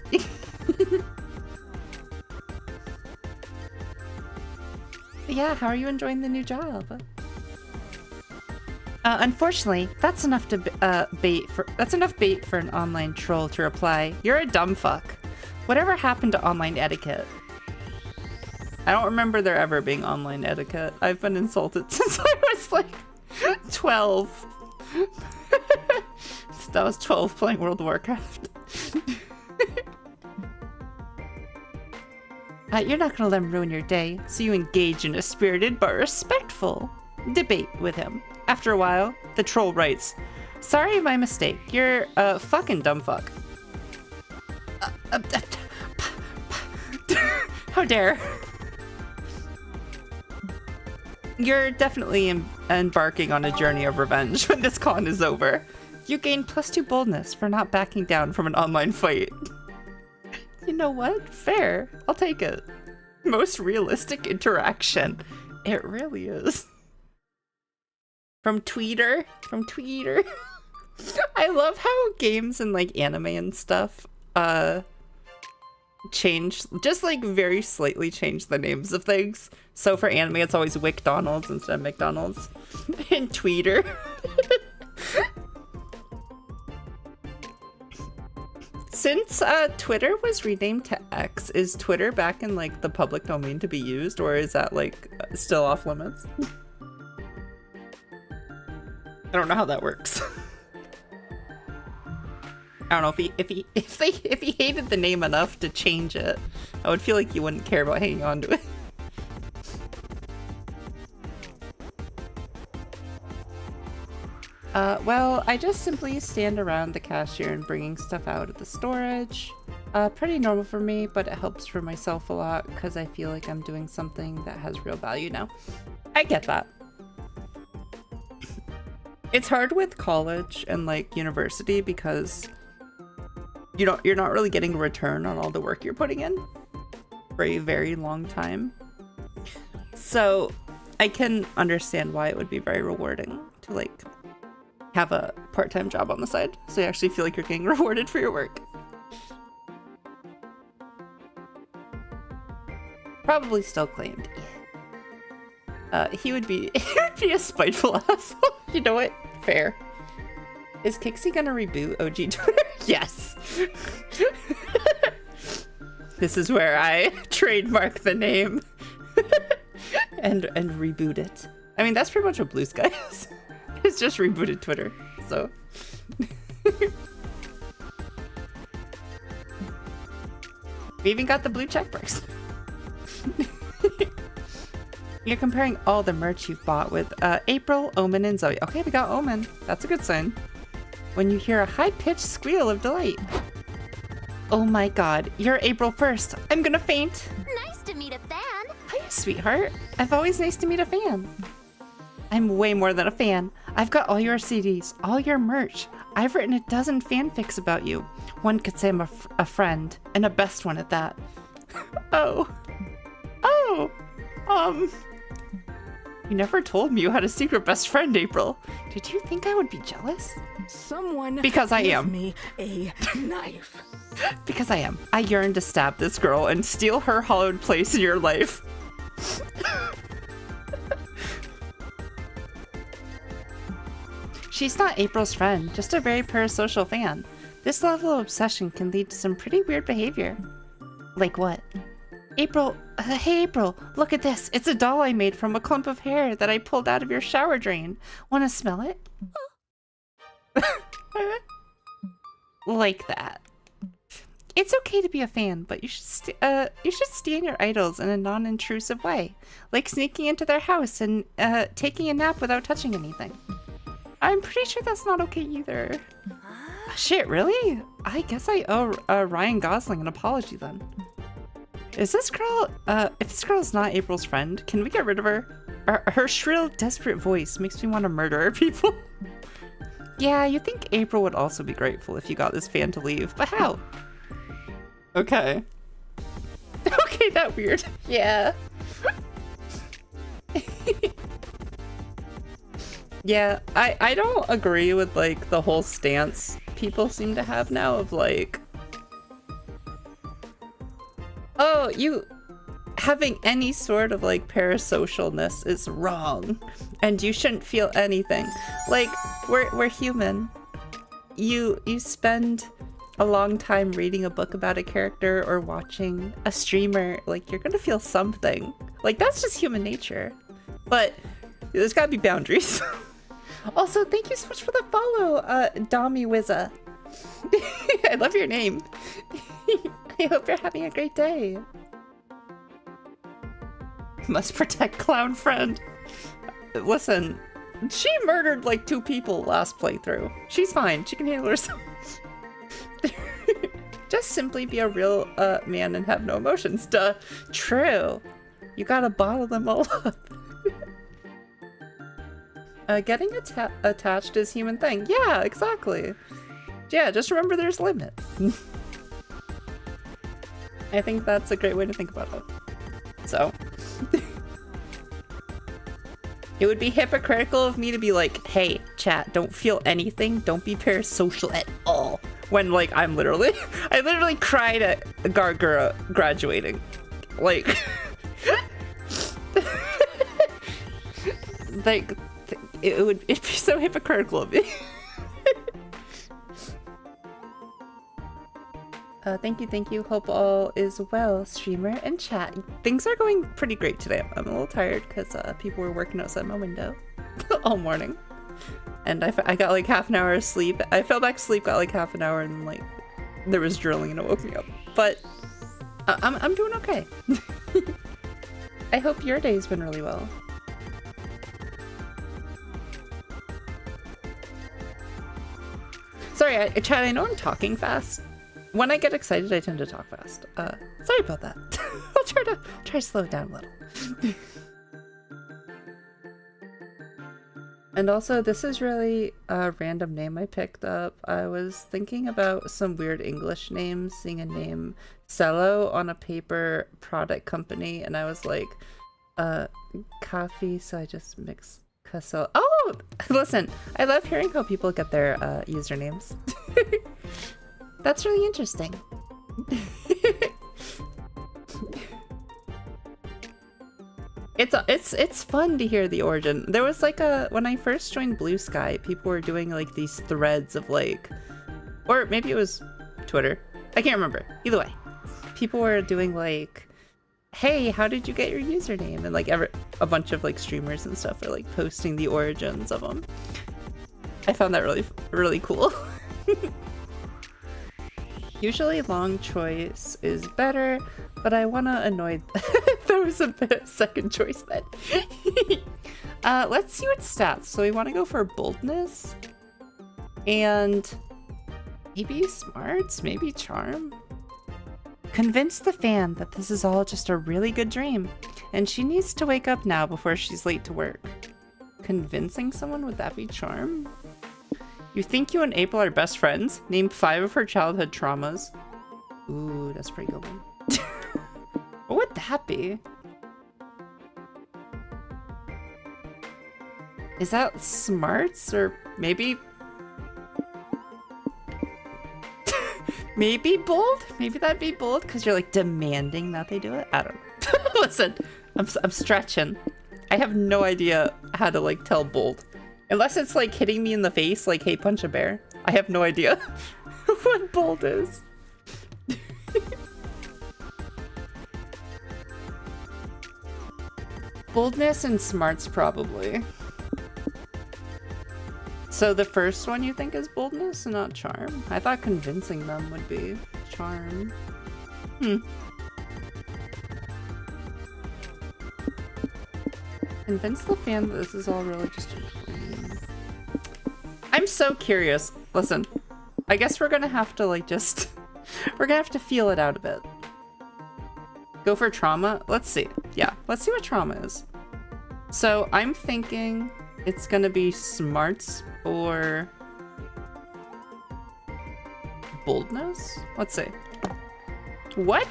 Yeah, how are you enjoying the new job? Unfortunately, that's enough bait for an online troll to reply, "You're a dumb fuck. Whatever happened to online etiquette?" I don't remember there ever being online etiquette. I've been insulted since I was like 12. Since I was 12 playing World of Warcraft. You're not gonna let him ruin your day, so you engage in a spirited but respectful debate with him. After a while, the troll writes, "Sorry, my mistake. You're a fucking dumb fuck." How dare. You're definitely embarking on a journey of revenge when this con is over. You gain +2 boldness for not backing down from an online fight. You know what? Fair. I'll take it. Most realistic interaction. It really is. From Tweeter. From Tweeter. I love how games and like anime and stuff change, just like very slightly change the names of things. So for anime it's always WickDonald's instead of McDonald's. And Tweeter. Since Twitter was renamed to X, is Twitter back in like the public domain to be used, or is that like still off limits? I don't know how that works. I don't know if he hated the name enough to change it. I would feel like you wouldn't care about hanging on to it. Well, I just simply stand around the cashier and bringing stuff out of the storage. Pretty normal for me, but it helps for myself a lot because I feel like I'm doing something that has real value now. I get that. It's hard with college and like university because you're not really getting a return on all the work you're putting in for a very long time. So I can understand why it would be very rewarding to like have a part-time job on the side, so you actually feel like you're getting rewarded for your work. Probably still claimed. He would be a spiteful asshole. You know what? Fair. Is Kixie gonna reboot OG Twitter? Yes. This is where I trademark the name and reboot it. I mean, that's pretty much what Blue Sky is. It's just rebooted Twitter, so. We even got the blue check marks. You're comparing all the merch you've bought with April, Omen, and Zoe. Okay, we got Omen. That's a good sign. When you hear a high-pitched squeal of delight. Oh my god, you're April 1st. I'm gonna faint. Nice to meet a fan. Hi, sweetheart. I've always nice to meet a fan. I'm way more than a fan. I've got all your CDs, all your merch. I've written a dozen fanfics about you. One could say I'm a friend, and a best one at that. Oh. You never told me you had a secret best friend, April. Did you think I would be jealous? Someone Because I am. give me a knife. Because I am. I yearn to stab this girl and steal her hollowed place in your life. She's not April's friend, just a very parasocial fan. This level of obsession can lead to some pretty weird behavior. Like what? April, hey April, look at this. It's a doll I made from a clump of hair that I pulled out of your shower drain. Wanna smell it? Like that. It's okay to be a fan, but you should stan your idols in a non-intrusive way, like sneaking into their house and taking a nap without touching anything. I'm pretty sure that's not okay either. Shit, really? I guess I owe Ryan Gosling an apology then. Is this girl, if this girl is not April's friend, can we get rid of her? Her shrill, desperate voice makes me want to murder people. Yeah, you think April would also be grateful if you got this fan to leave, but how? Okay. Okay, that weird. Yeah. Yeah, I don't agree with like the whole stance people seem to have now of like, oh, you having any sort of like parasocialness is wrong and you shouldn't feel anything. Like we're human. You spend a long time reading a book about a character or watching a streamer, like you're gonna feel something. Like that's just human nature. But there's gotta be boundaries. Also, thank you so much for the follow, Dami Wizza. I love your name. I hope you're having a great day. Must protect clown friend. Listen, she murdered like 2 people last playthrough. She's fine. She can handle herself. Just simply be a real man and have no emotions. Duh. True. You gotta bottle them all up. Getting attached is a human thing. Yeah, exactly. Yeah, just remember there's limits. I think that's a great way to think about it. So. It would be hypocritical of me to be like, hey, chat, don't feel anything. Don't be parasocial at all. When, like, I literally cried at Gargura graduating. Like. Like. It'd be so hypocritical of me. Thank you. Hope all is well, streamer and chat. Things are going pretty great today. I'm a little tired because people were working outside my window all morning. And I got like half an hour of sleep. I fell back to sleep, got like half an hour, and like there was drilling and it woke me up. But I'm doing okay. I hope your day's been really well. Sorry, chat, I know I'm talking fast. When I get excited, I tend to talk fast. Sorry about that. I'll try to slow it down a little. And also, this is really a random name I picked up. I was thinking about some weird English names, seeing a name Cello on a paper product company, and I was like, coffee, so I just mixed Casello. Oh, listen, I love hearing how people get their usernames. That's really interesting. It's fun to hear the origin. There was like when I first joined Blue Sky, people were doing like these threads of like, or maybe it was Twitter. I can't remember. Either way, people were doing like, hey, how did you get your username? And like a bunch of like streamers and stuff are like posting the origins of them. I found that really cool. Usually long choice is better, but I want to annoy those a bit second choice then. Let's see what stats. So we want to go for boldness and maybe smarts, maybe charm. Convince the fan that this is all just a really good dream and she needs to wake up now before she's late to work. Convincing someone, would that be charm? You think you and April are best friends? Name 5 of her childhood traumas. Ooh, that's a pretty good one. What would that be? Is that smarts or maybe... maybe bold? Maybe that'd be bold because you're like demanding that they do it? I don't know. Listen, I'm stretching. I have no idea how to like tell bold. Unless it's like hitting me in the face like, hey, punch a bear. I have no idea what bold is. Boldness and smarts probably. So the first one you think is boldness and not charm? I thought convincing them would be charm. Convince the fan that this is all really just a dream. I'm so curious. Listen, I guess we're gonna have to like just... we're gonna have to feel it out a bit. Go for trauma? Let's see. Yeah, let's see what trauma is. So I'm thinking it's gonna be smarts or boldness? Let's see. What?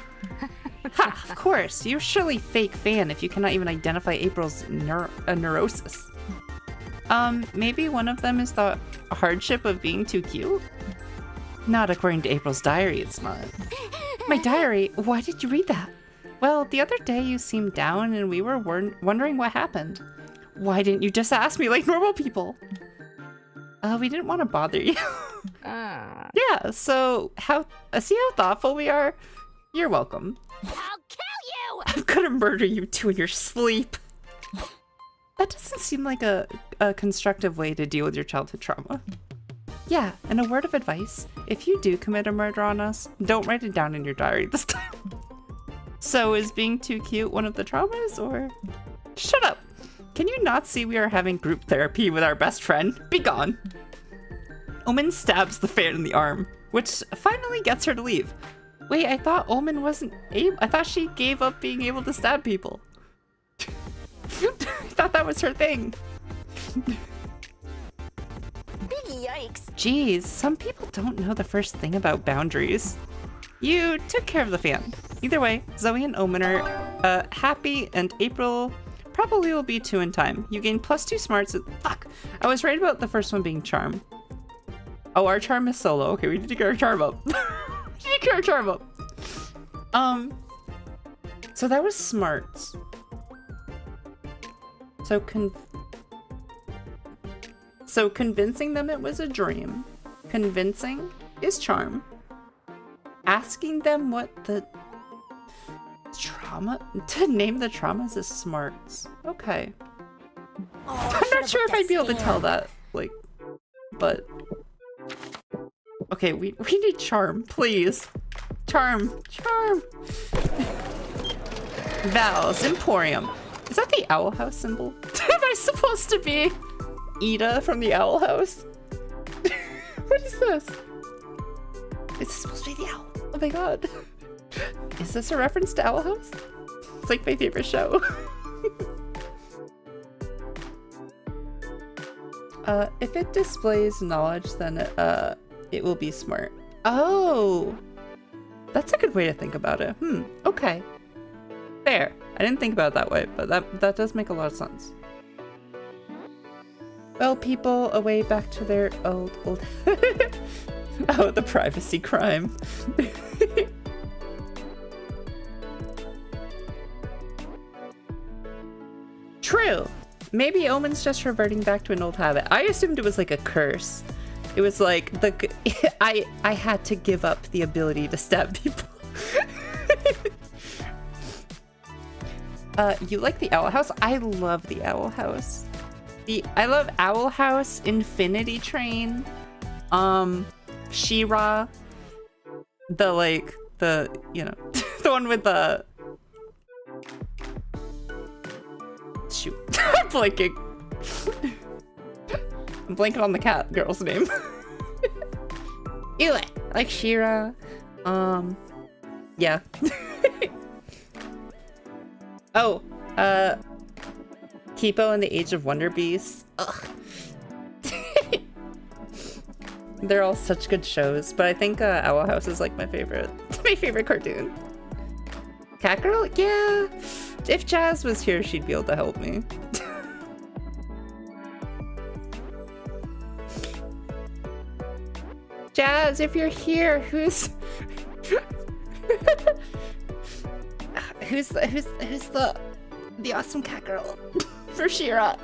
Ha, of course. You're surely fake fan if you cannot even identify April's neurosis. Maybe one of them is the hardship of being too cute? Not according to April's diary, it's not. My diary? Why did you read that? Well, the other day you seemed down and we were wondering what happened. Why didn't you just ask me like normal people? We didn't want to bother you. Yeah, so see how thoughtful we are? You're welcome. I'll kill you! I'm gonna murder you two in your sleep. That doesn't seem like a constructive way to deal with your childhood trauma. Yeah, and a word of advice. If you do commit a murder on us, don't write it down in your diary this time. So is being too cute one of the traumas, or? Shut up! Can you not see we are having group therapy with our best friend? Be gone! Omen stabs the fan in the arm, which finally gets her to leave. Wait, I thought Omen wasn't able- I thought she gave up being able to stab people. I thought that was her thing. Yikes. Jeez, some people don't know the first thing about boundaries. You took care of the fan. Either way, Zoe and Omen are happy, and April probably will be too in time. You gain +2 smarts. Fuck! I was right about the first one being charm. Oh, our charm is solo. Okay, we need to get our charm up. We need to get our charm up. So that was smarts. So convincing them it was a dream. Convincing is charm. Asking them what the trauma to name the traumas is smarts. Okay. Oh, I'm not sure if I'd be able to tell that, like, but okay, we need charm, please. Charm. Val's Emporium. Is that the Owl House symbol? Am I supposed to be Ida from the Owl House? What is this? Is this supposed to be the owl? Oh my god. Is this a reference to Owl House? It's like my favorite show. If it displays knowledge, then it will be smart. Oh! That's a good way to think about it. Okay. Fair. I didn't think about it that way, but that does make a lot of sense. Well, people, away back to their old... Oh, the privacy crime. True. Maybe Omen's just reverting back to an old habit. I assumed it was like a curse. It was like I had to give up the ability to stab people. You like the Owl House? I love the Owl House. I love Owl House, Infinity Train, She-Ra, the one with the... Shoot, I'm blanking. I'm blanking on the cat girl's name. Anyway, I like She-Ra. Yeah. Oh, Kipo and the Age of Wonder Beasts. Ugh. They're all such good shows, but I think Owl House is like my favorite. My favorite cartoon. Cat Girl? Yeah. If Jazz was here, she'd be able to help me. Jazz, if you're here, who's the awesome cat girl for Shira?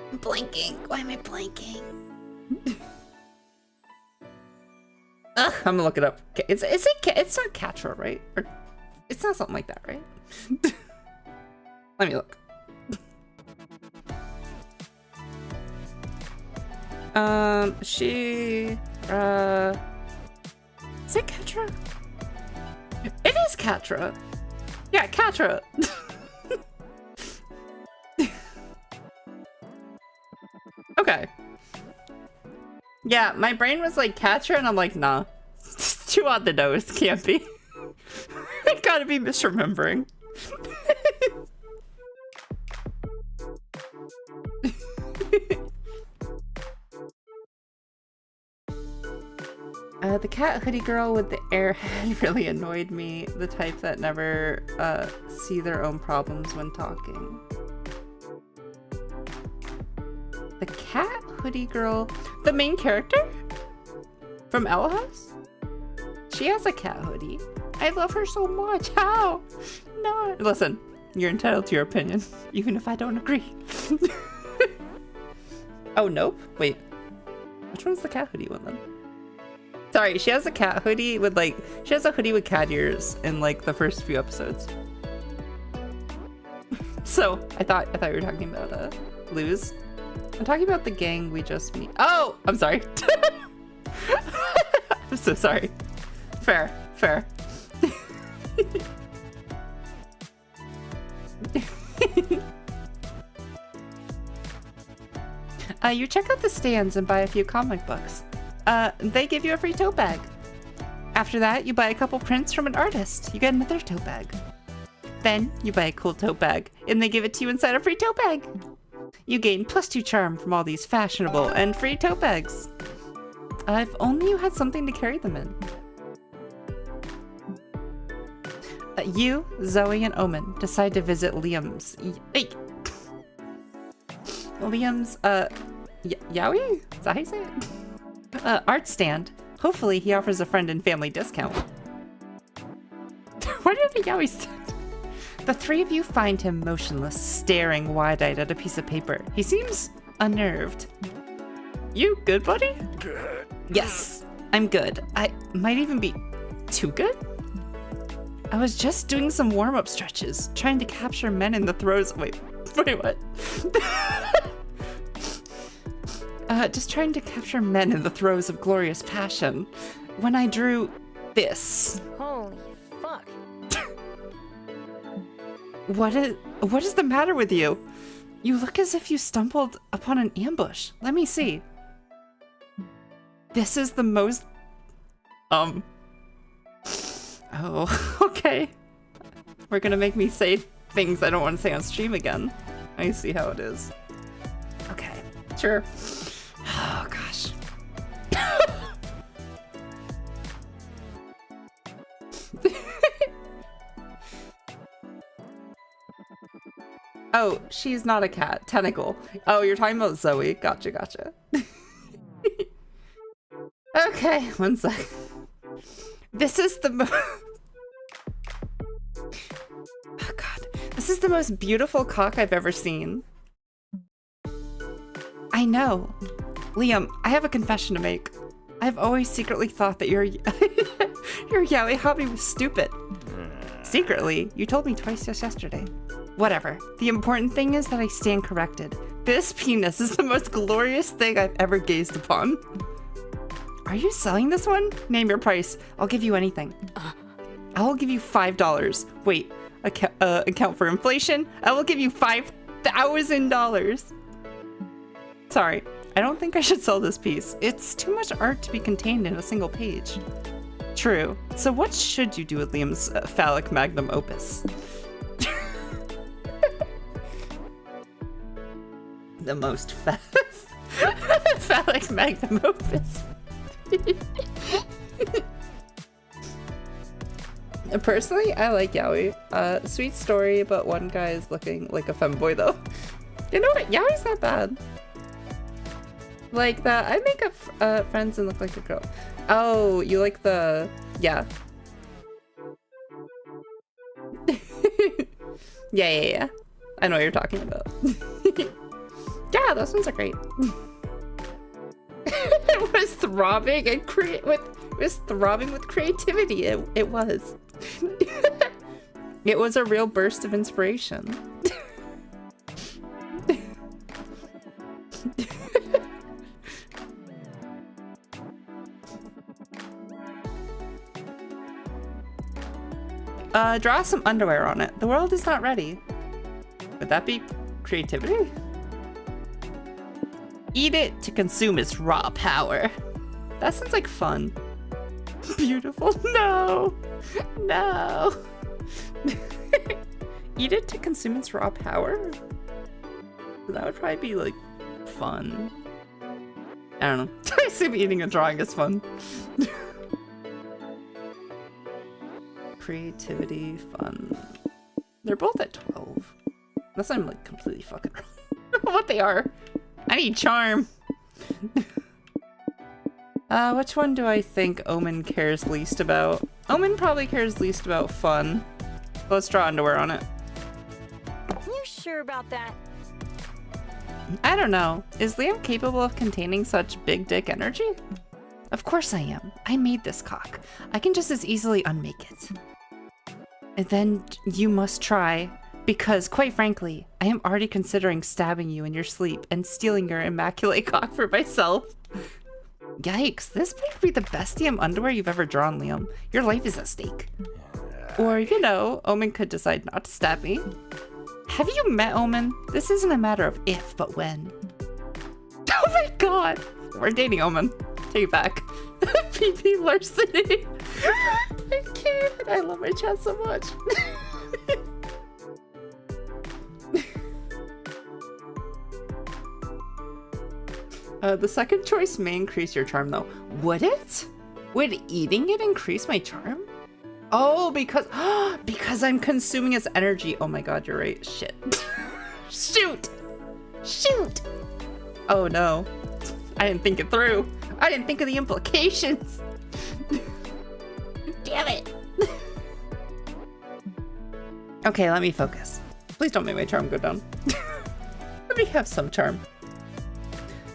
I'm blanking. Why am I blanking? Ugh, I'm gonna look it up. It's not Catra, right? Or it's not something like that, right? Let me look. Is it Catra? It is Catra. Yeah, Catra. Okay. Yeah, my brain was like Catra, and I'm like, nah. It's too on the nose. Can't be. I gotta be misremembering. The cat hoodie girl with the airhead really annoyed me. The type that never see their own problems when talking. The cat hoodie girl, the main character from Owl House? She has a cat hoodie. I love her so much. How? No. Listen, you're entitled to your opinion, even if I don't agree. Oh, nope. Wait. Which one's the cat hoodie one then? Sorry, she has a cat hoodie with like, she has a hoodie with cat ears in like the first few episodes. So, I thought you were talking about Luz. I'm talking about the gang we just meet. Oh, I'm sorry. I'm so sorry. Fair. You check out the stands and buy a few comic books. They give you a free tote bag. After that, you buy a couple prints from an artist. You get another tote bag. Then, you buy a cool tote bag, and they give it to you inside a free tote bag. You gain +2 charm from all these fashionable and free tote bags. If only you had something to carry them in. You, Zoe, and Omen decide to visit Liam's... Liam's, Yowie? Is that how you say it? Art stand. Hopefully he offers a friend and family discount. Why do you have a Yowie stand? The three of you find him motionless, staring wide-eyed at a piece of paper. He seems unnerved. You good, buddy? Good. Yes, I'm good. I might even be too good? I was just doing some warm-up stretches, trying to capture men in the throes... Wait, what? Just trying to capture men in the throes of glorious passion. When I drew this. Holy fuck. What is the matter with you? You look as if you stumbled upon an ambush. Let me see. This is the most... Oh, okay. We're gonna make me say things I don't want to say on stream again. I see how it is. Okay, sure. Oh, gosh. Oh, she's not a cat. Tentacle. Oh, you're talking about Zoe. Gotcha. Okay, one sec. This is the Oh god. This is the most beautiful cock I've ever seen. I know. Liam, I have a confession to make. I've always secretly thought that your yaoi hobby was stupid. Secretly, you told me twice just yesterday. Whatever. The important thing is that I stand corrected. This penis is the most glorious thing I've ever gazed upon. Are you selling this one? Name your price. I'll give you anything. I will give you $5. Wait, account for inflation. I will give you $5,000. Sorry, I don't think I should sell this piece. It's too much art to be contained in a single page. True. So what should you do with Liam's phallic magnum opus? The most phallic magnum opus. Personally, I like Yaoi. Sweet story, but one guy is looking like a femboy though. You know what? Yaoi's not bad. Like that, I make up friends and look like a girl. Oh, you like the... yeah. Yeah. I know what you're talking about. Yeah, those ones are great. It was throbbing and throbbing with creativity. It was. It was a real burst of inspiration. Draw some underwear on it. The world is not ready. Would that be creativity? Eat it to consume its raw power. That sounds like fun. Beautiful. No. No. Eat it to consume its raw power? That would probably be like fun. I don't know. I assume eating a drawing is fun. Creativity, fun. They're both at 12. Unless I'm like completely fucking wrong. What they are. I need charm. Which one do I think Omen cares least about? Omen probably cares least about fun. Let's draw underwear on it. You sure about that? I don't know. Is Liam capable of containing such big dick energy? Of course I am. I made this cock. I can just as easily unmake it. And then you must try, because quite frankly, I am already considering stabbing you in your sleep and stealing your immaculate cock for myself. Yikes, this better be the best damn underwear you've ever drawn, Liam. Your life is at stake. Or, you know, Omen could decide not to stab me. Have you met Omen? This isn't a matter of if, but when. Oh my god! We're dating, Omen. Take it back. PP larceny. I can't. I love my chat so much. The second choice may increase your charm though. Would it? Would eating it increase my charm? Oh, because I'm consuming its energy. Oh my god, you're right. Shit. Shoot! Shoot! Oh no. I didn't think it through. I didn't think of the implications. Damn it. Okay, let me focus. Please don't make my charm go down. Let me have some charm.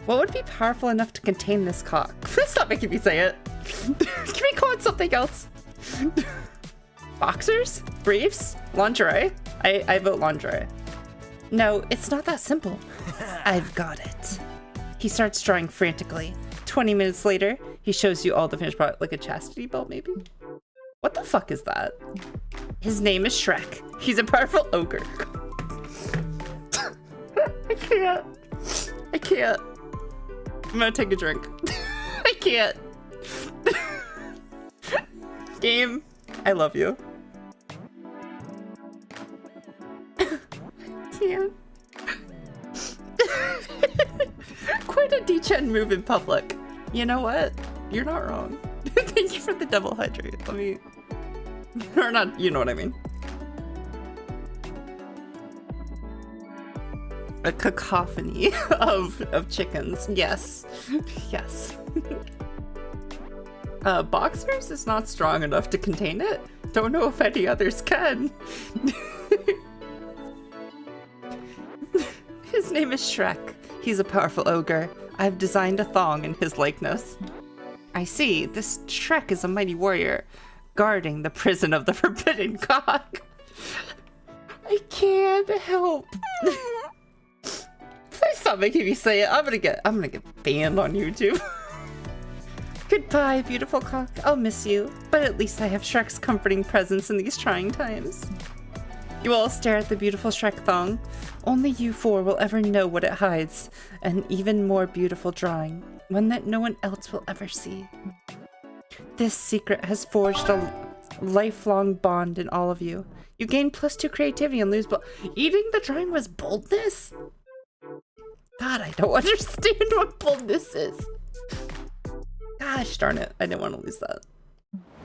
What would be powerful enough to contain this cock? Stop making me say it. Can we call it something else? Boxers? Briefs? Lingerie? I vote lingerie. No, it's not that simple. I've got it. He starts drawing frantically. 20 minutes later, he shows you all the finished product, like a chastity belt, maybe? What the fuck is that? His name is Shrek. He's a powerful ogre. I can't. I can't. I'm gonna take a drink. I can't. Game, I love you. I can't. Quite a D-Chen move in public. You know what? You're not wrong. Thank you for the double hydrate. Let me... Or not, you know what I mean. A cacophony of chickens. Yes. Yes. Boxers is not strong enough to contain it. Don't know if any others can. His name is Shrek. He's a powerful ogre. I've designed a thong in his likeness. I see. This Shrek is a mighty warrior, guarding the prison of the forbidden cock. I can't help. Please stop making me say it. I'm gonna get banned on YouTube. Goodbye, beautiful cock. I'll miss you, but at least I have Shrek's comforting presence in these trying times. You all stare at the beautiful Shrek thong. Only you four will ever know what it hides. An even more beautiful drawing, one that no one else will ever see. This secret has forged a lifelong bond in all of you. You gain +2 creativity and lose eating the drawing was boldness? God, I don't understand what boldness is. Gosh darn it, I didn't want to lose that.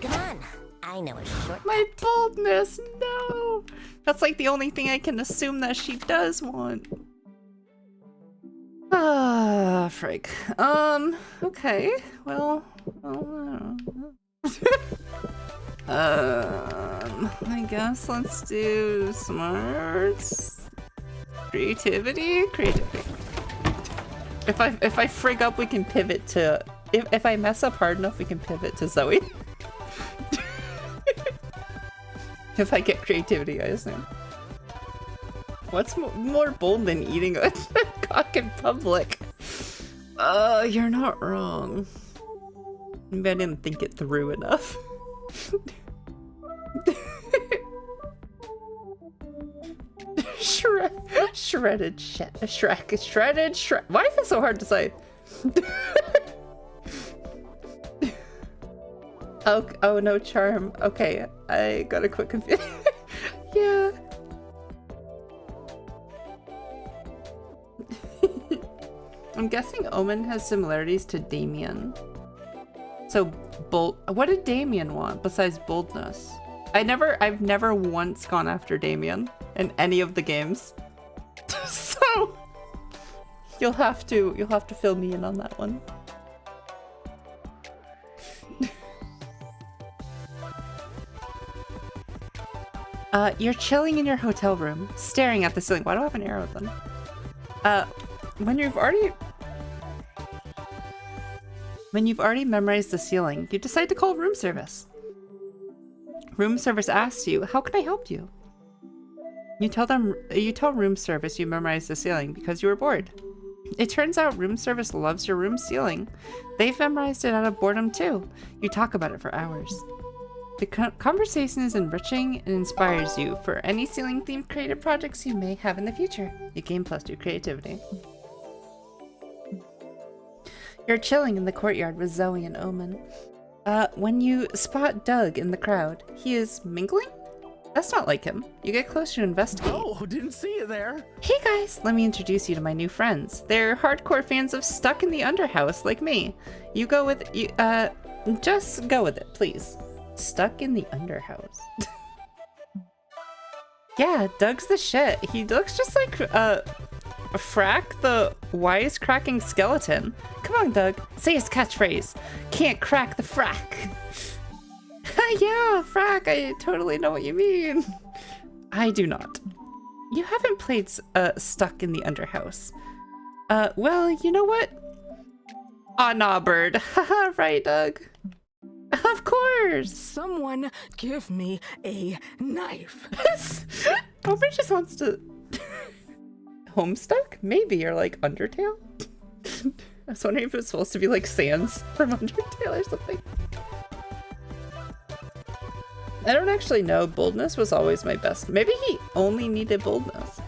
Come on, I know a short. My boldness, no! That's like the only thing I can assume that she does want. Ah, frig. Okay, well, I don't know. I guess let's do smarts. Creativity? Creativity. If I frig up, we can pivot to... If I mess up hard enough, we can pivot to Zoe. If I get creativity, I assume. What's more bold than eating a cock in public? You're not wrong. Maybe I didn't think it through enough. Shredded Shrek. Why is it so hard to say? Oh no, charm. Okay, I gotta quit confusing. Yeah. I'm guessing Omen has similarities to Damien. So bold. What did Damien want besides boldness? I've never once gone after Damien in any of the games. So you'll have to fill me in on that one. You're chilling in your hotel room, staring at the ceiling. Why do I have an arrow then? When you've already memorized the ceiling, you decide to call room service. Room service asks you, "How can I help you?" You tell room service you memorized the ceiling because you were bored. It turns out room service loves your room ceiling. They've memorized it out of boredom too. You talk about it for hours. The conversation is enriching and inspires you for any ceiling-themed creative projects you may have in the future. You gain +2 creativity. You're chilling in the courtyard with Zoe and Omen. When you spot Doug in the crowd, he is mingling? That's not like him. You get closer to investigate. Oh, didn't see you there. Hey guys, let me introduce you to my new friends. They're hardcore fans of Stuck in the Underhouse like me. Just go with it, please. Stuck in the Underhouse. Yeah, Doug's the shit. He looks just like Frack, the wisecracking skeleton. Come on, Doug, say his catchphrase. Can't crack the frack. Yeah, Frack, I totally know what you mean. I do not. You haven't played Stuck in the Underhouse. Well, you know what? Aw, nah, bird. Haha, right, Doug? Of course! Someone give me a knife. Omen just wants to... Homestuck? Maybe, or like Undertale? I was wondering if it was supposed to be like Sans from Undertale or something. I don't actually know. Boldness was always my best. Maybe he only needed boldness.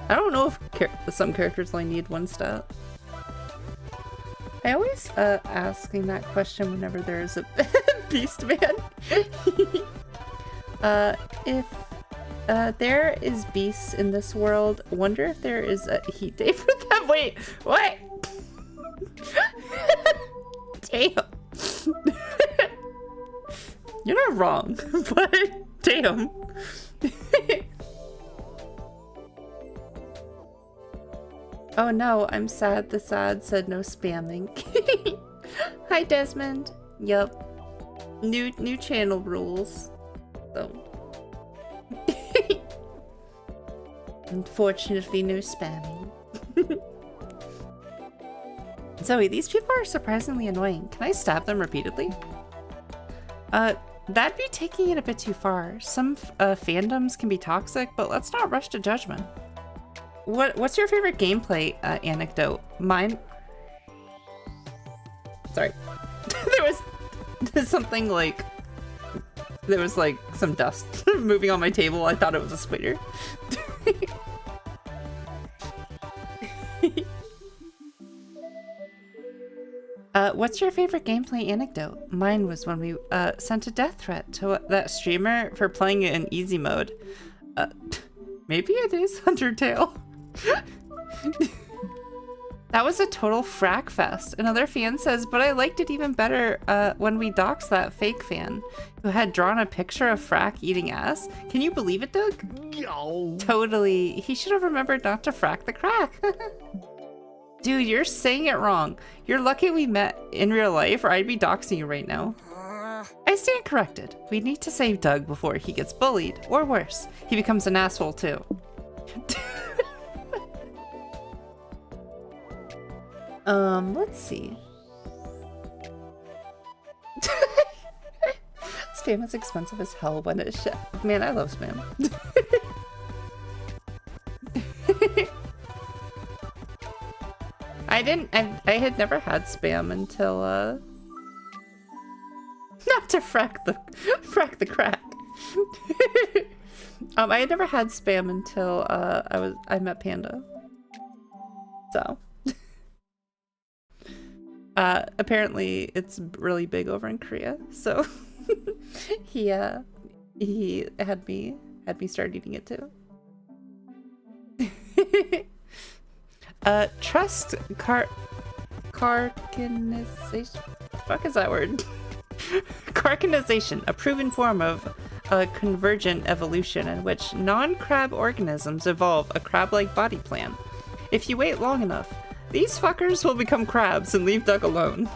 I don't know if some characters only need one stat. I always asking that question whenever there's a beast man. If there is beasts in this world, wonder if there is a heat day for them. Wait, what? Damn. You're not wrong, but damn. Oh no, I'm sad. The sad said no spamming. Hi Desmond. Yup. New channel rules. So. Unfortunately, no spamming. Zoe, these people are surprisingly annoying. Can I stab them repeatedly? That'd be taking it a bit too far. Some fandoms can be toxic, but let's not rush to judgment. What's your favorite gameplay anecdote? Mine... Sorry. There's something like... There was like some dust moving on my table. I thought it was a spider. What's your favorite gameplay anecdote? Mine was when we sent a death threat to that streamer for playing it in easy mode. Maybe it is Undertale. That was a total frack fest. Another fan says, but I liked it even better when we doxed that fake fan who had drawn a picture of Frack eating ass. Can you believe it, Doug? Yo. Totally. He should have remembered not to frack the crack. Dude, you're saying it wrong. You're lucky we met in real life or I'd be doxing you right now. I stand corrected. We need to save Doug before he gets bullied, or worse, he becomes an asshole too. Let's see. Spam is expensive as hell when it's shit. Man, I love spam. I had never had spam until not to frack the crack. I had never had spam until I met Panda. So apparently it's really big over in Korea, so he had me start eating it too. Trust carcinization. Fuck is that word? Carcinization, a proven form of convergent evolution in which non-crab organisms evolve a crab-like body plan. If you wait long enough, these fuckers will become crabs and leave Doug alone.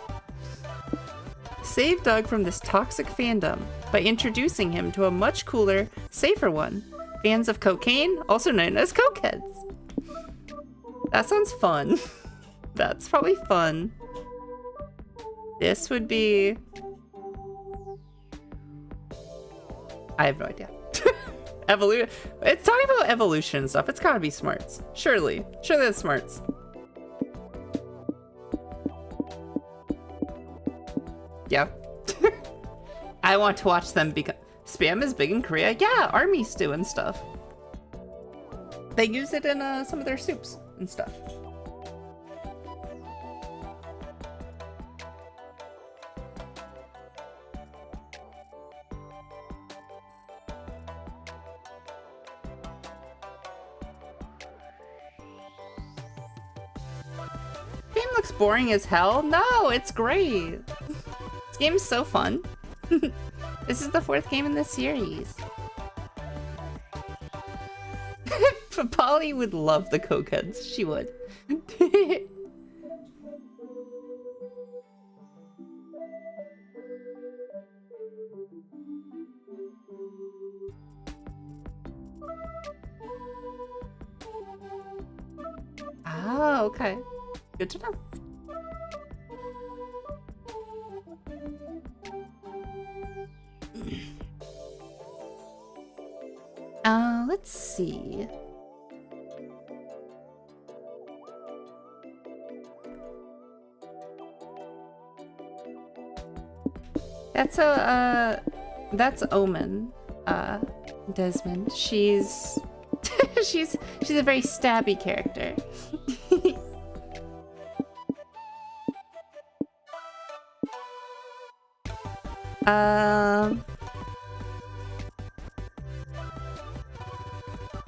Save Doug from this toxic fandom by introducing him to a much cooler, safer one. Fans of cocaine, also known as cokeheads. That sounds fun. That's probably fun. This would be... I have no idea. Evolution. It's talking about evolution and stuff. It's gotta be smarts. Surely. Surely that's smarts. Yeah. I want to watch them become... Spam is big in Korea? Yeah, armies do and stuff. They use it in some of their soups and stuff. Game looks boring as hell. No, it's great. This game is so fun. This is the 4th game in this series. Polly would love the cokeheads. She would. Oh, okay. Good to know. Let's see. That's Omen, Desmond. She's she's a very stabby character.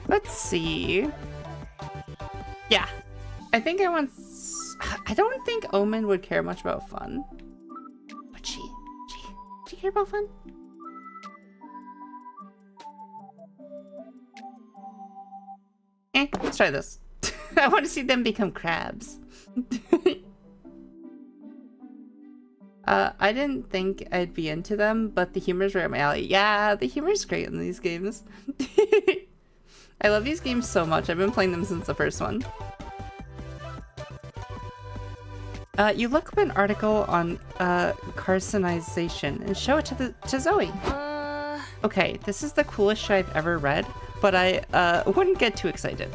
Let's see. Yeah, I think I don't think Omen would care much about fun. But she care about fun? Let's try this. I want to see them become crabs. I didn't think I'd be into them, but the humor's right up my alley. Yeah, the humor's great in these games. I love these games so much. I've been playing them since the first one. You look up an article on carcinization and show it to Zoe. Okay, this is the coolest shit I've ever read, but I wouldn't get too excited.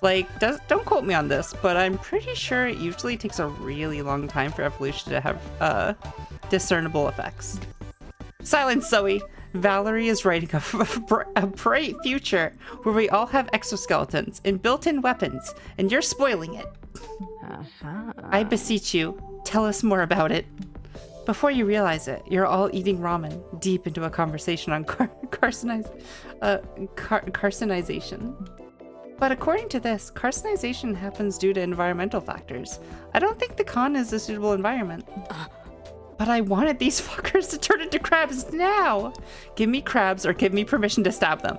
Like, don't quote me on this, but I'm pretty sure it usually takes a really long time for evolution to have discernible effects. Silence, Zoe! Valerie is writing a bright future where we all have exoskeletons and built-in weapons, and you're spoiling it. I beseech you, tell us more about it. Before you realize it, you're all eating ramen deep into a conversation on carcinization. But according to this, carcinization happens due to environmental factors. I don't think the con is a suitable environment. But I wanted these fuckers to turn into crabs now! Give me crabs or give me permission to stab them.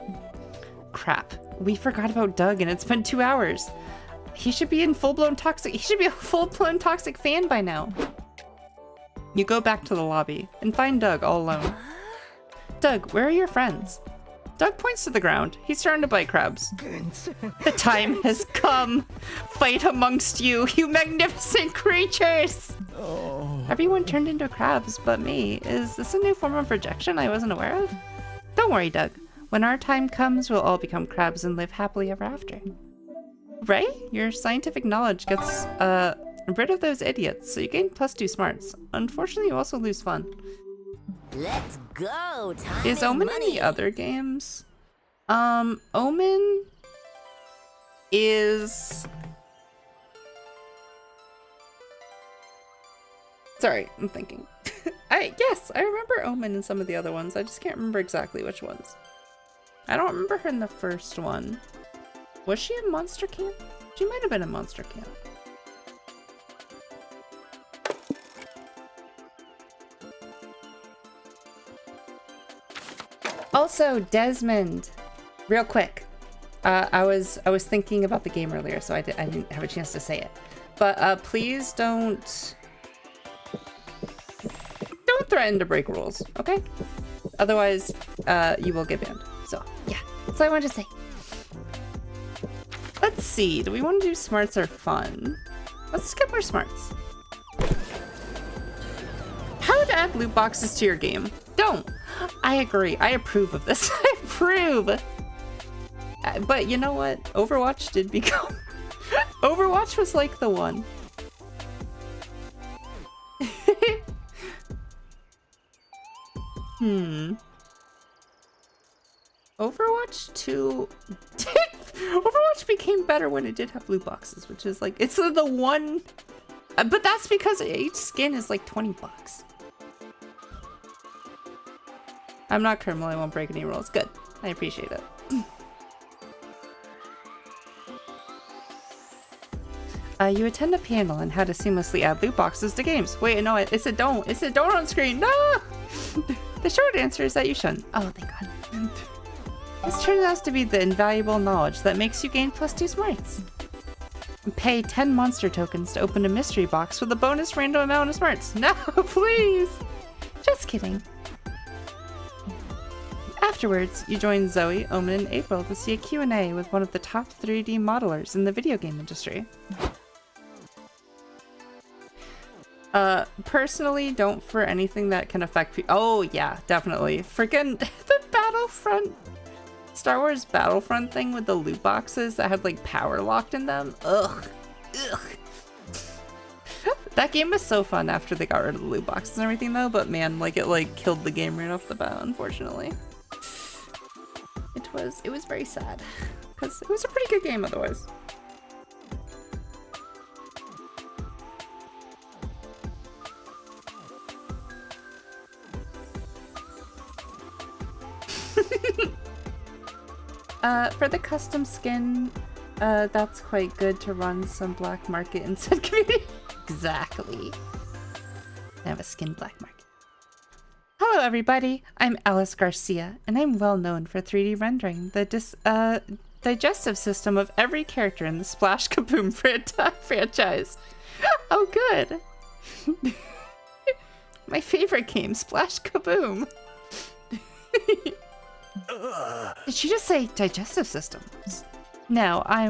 Crap. We forgot about Doug and it's been 2 hours. He should be in full-blown toxic. He should be a full-blown toxic fan by now. You go back to the lobby and find Doug all alone. Doug, where are your friends? Doug points to the ground. He's starting to bite crabs. The time has come. Fight amongst you, you magnificent creatures. Everyone turned into crabs but me. Is this a new form of rejection I wasn't aware of? Don't worry, Doug. When our time comes, we'll all become crabs and live happily ever after. Right? Your scientific knowledge gets rid of those idiots, so you gain +2 smarts. Unfortunately, you also lose fun. Let's go. Time Is Omen in the other games? Omen is... Sorry, I'm thinking. Yes, I remember Omen in some of the other ones. I just can't remember exactly which ones. I don't remember her in the first one. Was she in Monster Camp? She might have been in Monster Camp. Also, Desmond, real quick. I was thinking about the game earlier, so I didn't have a chance to say it. But please don't threaten to break rules, okay? Otherwise, you will get banned. So yeah, that's all I wanted to say. Let's see. Do we want to do smarts or fun? Let's skip our smarts. How to add loot boxes to your game? Don't. I agree. I approve of this. I approve. But you know what? Overwatch did become... Overwatch was like the one. Overwatch 2... Overwatch became better when it did have loot boxes, which is like... It's the one... But that's because each skin is like 20 bucks. I'm not criminal, I won't break any rules. Good. I appreciate it. You attend a panel on how to seamlessly add loot boxes to games. Wait, no, it said don't. It said don't on screen. No! The short answer is that you shouldn't. Oh, thank God. This turns out to be the invaluable knowledge that makes you gain +2 smarts. Pay 10 monster tokens to open a mystery box with a bonus random amount of smarts. No, please! Just kidding. Afterwards, you join Zoe, Omen, and April to see a Q&A with one of the top 3D modelers in the video game industry. Personally, don't for anything that can affect people. Oh, yeah, definitely. Freaking the Battlefront, Star Wars Battlefront thing with the loot boxes that had like power locked in them. Ugh. Ugh. That game was so fun after they got rid of the loot boxes and everything though, but man, like it like killed the game right off the bat, unfortunately. It was very sad because it was a pretty good game otherwise. For the custom skin, that's quite good to run some black market in said community. Exactly. I have a skin black market. Hello everybody, I'm Alice Garcia, and I'm well known for 3D rendering the digestive system of every character in the Splash Kaboom franchise. Oh good! My favorite game, Splash Kaboom. Did she just say digestive systems? Now, I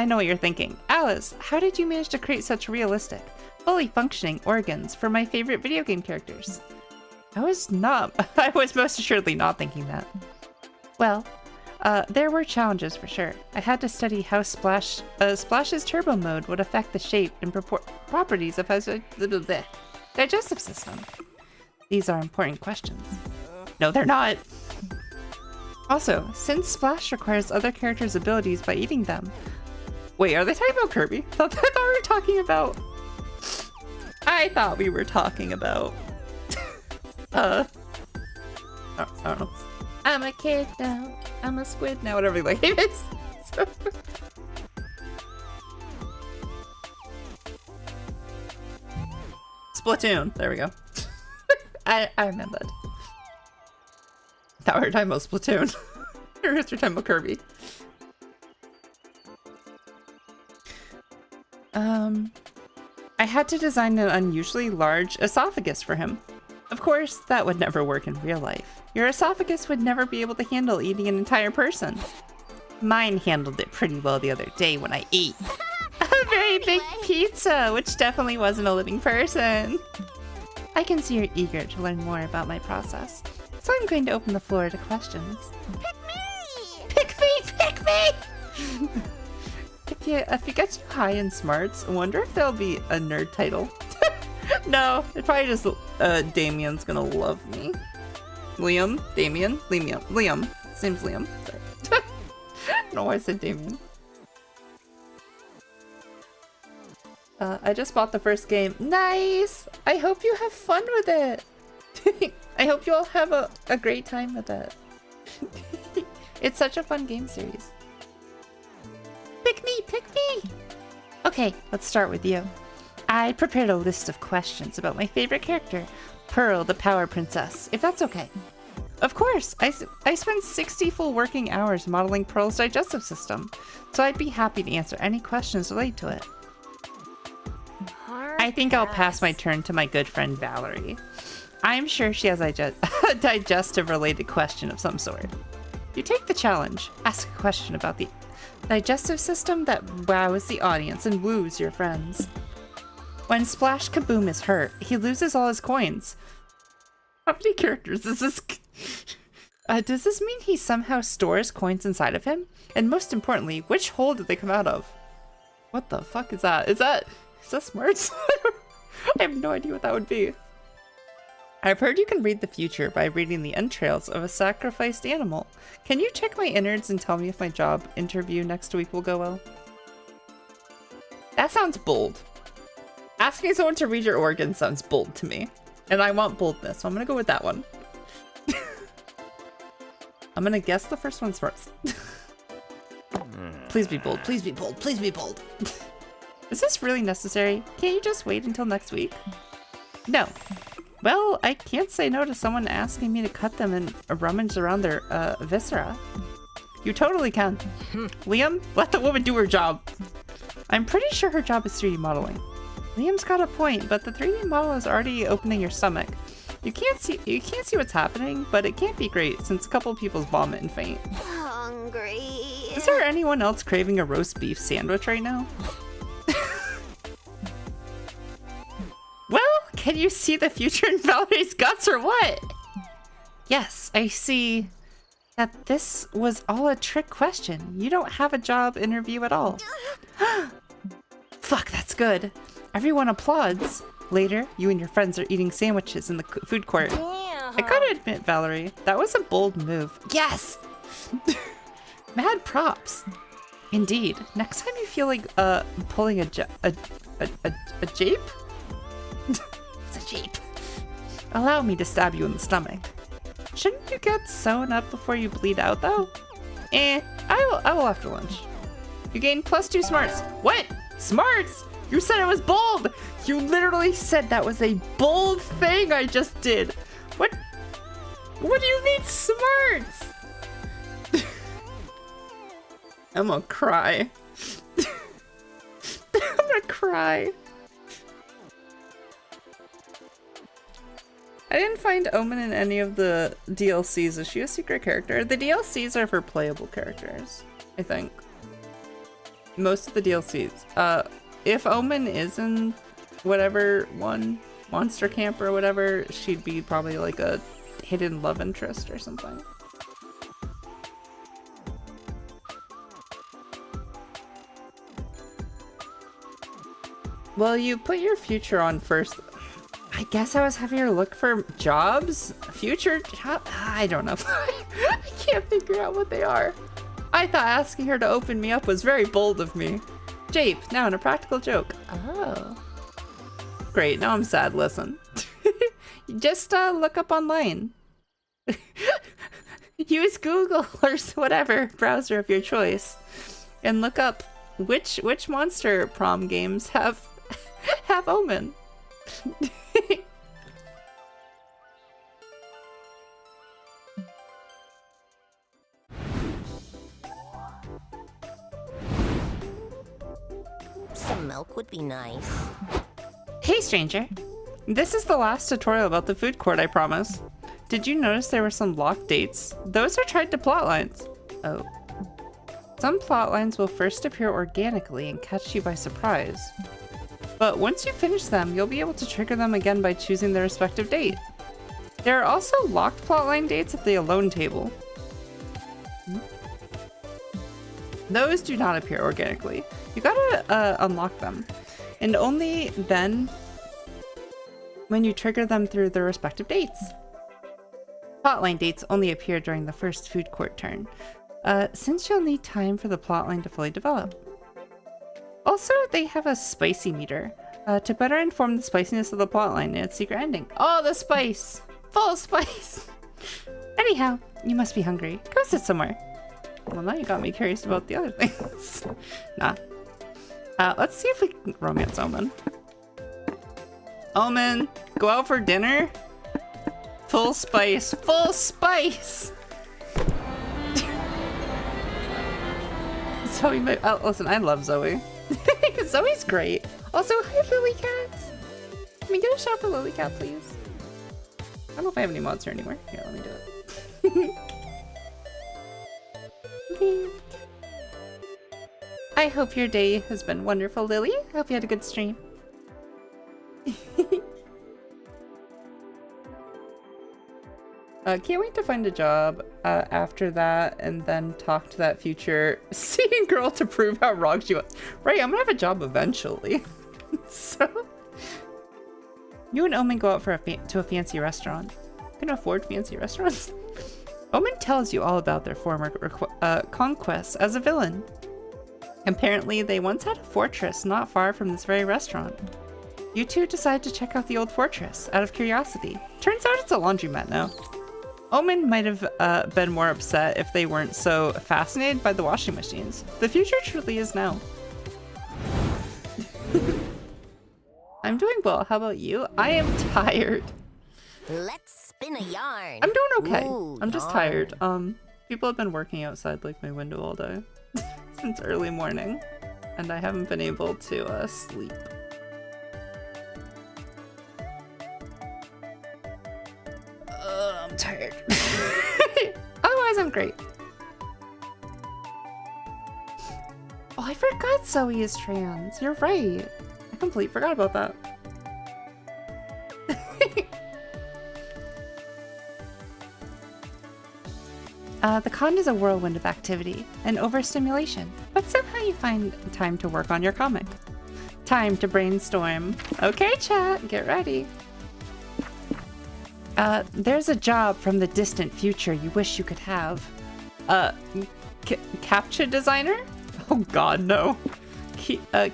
know what you're thinking. Alice, how did you manage to create such realistic, fully functioning organs for my favorite video game characters? I was most assuredly not thinking that. Well, there were challenges for sure. I had to study how Splash's turbo mode would affect the shape and properties of the digestive system. These are important questions. No, they're not. Also, since Splash requires other characters' abilities by eating them, Wait, are they talking about Kirby? I thought we were talking about... I thought we were talking about... I don't know. I'm a kid now. I'm a squid now. Whatever the game is. Splatoon. There we go. I remembered. Thought we were talking about Splatoon. Or we're talking about Kirby. I had to design an unusually large esophagus for him. Of course, that would never work in real life. Your esophagus would never be able to handle eating an entire person. Mine handled it pretty well the other day when I ate a very big pizza, which definitely wasn't a living person. I can see you're eager to learn more about my process, so I'm going to open the floor to questions. Pick me! Pick me! If you get too high in smarts, I wonder if there'll be a nerd title. No, it's probably just Damien's gonna love me. Liam? Damien? Liam. Seems Liam. Sorry. I don't know why I said Damien. I just bought the first game. Nice! I hope you have fun with it. I hope you all have a great time with it. It's such a fun game series. Pick me! Pick me! Okay, let's start with you. I prepared a list of questions about my favorite character, Pearl the Power Princess, if that's okay. Of course, I spent 60 full working hours modeling Pearl's digestive system, so I'd be happy to answer any questions related to it. I think I'll pass my turn to my good friend Valerie. I'm sure she has a digestive related question of some sort. You take the challenge, ask a question about the digestive system that wows the audience and woos your friends. When Splash Kaboom is hurt, he loses all his coins. How many characters is this? Does this mean he somehow stores coins inside of him? And most importantly, which hole did they come out of? What the fuck is that? Is that smarts? I have no idea what that would be. I've heard you can read the future by reading the entrails of a sacrificed animal. Can you check my innards and tell me if my job interview next week will go well? That sounds bold. Asking someone to read your organs sounds bold to me. And I want boldness, so I'm gonna go with that one. I'm gonna guess the first one's first. Please be bold, please be bold, please be bold. Is this really necessary? Can't you just wait until next week? No. Well, I can't say no to someone asking me to cut them and rummage around their viscera. You totally can. Liam, let the woman do her job. I'm pretty sure her job is 3D modeling. Liam's got a point, but the 3D model is already opening your stomach. You can't see what's happening, but it can't be great since a couple of people's vomit and faint. Hungry. Is there anyone else craving a roast beef sandwich right now? Well, can you see the future in Valerie's guts or what? Yes, I see that this was all a trick question. You don't have a job interview at all. Fuck, that's good. Everyone applauds. Later, you and your friends are eating sandwiches in the food court. Yeah. I gotta admit, Valerie, that was a bold move. Yes! Mad props. Indeed. Next time you feel like pulling a jape? It's a jape. Allow me to stab you in the stomach. Shouldn't you get sewn up before you bleed out, though? I will after lunch. You gain +2 smarts. What? Smarts? You said it was bold! You literally said that was a bold thing I just did. What do you mean smarts? I'm gonna cry. I'm gonna cry. I didn't find Omen in any of the DLCs. Is she a secret character? The DLCs are for playable characters, I think. Most of the DLCs. If Omen is in whatever one, Monster Camp or whatever, she'd be probably like a hidden love interest or something. Well, you put your future on first. I guess I was having her look for jobs? Future job? I don't know. I can't figure out what they are. I thought asking her to open me up was very bold of me. Jape, now in a practical joke. Oh. Great, now I'm sad, listen. Just look up online. Use Google or whatever browser of your choice and look up which monster prom games have Omen. Some milk would be nice. Hey stranger, this is the last tutorial about the food court, I promise. Did you notice there were some locked dates? Those are tied to plotlines. Oh. Some plotlines will first appear organically and catch you by surprise. But once you finish them, you'll be able to trigger them again by choosing their respective date. There are also locked plotline dates at the alone table. Those do not appear organically. You gotta unlock them. And only then when you trigger them through their respective dates. Plotline dates only appear during the first food court turn, since you'll need time for the plotline to fully develop. Also, they have a spicy meter, to better inform the spiciness of the plotline and its secret ending. Oh, the spice! Full spice! Anyhow, you must be hungry. Go sit somewhere. Well, now you got me curious about the other things. Nah. Let's see if we can romance Omen. Omen, go out for dinner? Full spice, full spice! Zoe, listen, I love Zoe. Zoe's great. Also, hi Lilycat! Can we get a shot for Lilycat, please? I don't know if I have any mods here anymore. Here, let me do it. I hope your day has been wonderful, Lily. I hope you had a good stream. Can't wait to find a job after that and then talk to that future seeing girl to prove how wrong she was. Right, I'm gonna have a job eventually. So, you and Omen go out for to a fancy restaurant. You can afford fancy restaurants. Omen tells you all about their former conquests as a villain. Apparently, they once had a fortress not far from this very restaurant. You two decide to check out the old fortress out of curiosity. Turns out it's a laundromat now. Omen might have been more upset if they weren't so fascinated by the washing machines. The future truly is now. I'm doing well. How about you? I am tired. Let's spin a yarn. I'm doing okay. Ooh, I'm just yarn. tired. People have been working outside like my window all day since early morning, and I haven't been able to sleep. I'm tired. Otherwise, I'm great. Oh, I forgot Zoe is trans. You're right. I completely forgot about that. The con is a whirlwind of activity and overstimulation, but somehow you find time to work on your comic. Time to brainstorm. Okay, chat, get ready. There's a job from the distant future you wish you could have. Captcha designer? Oh god, no.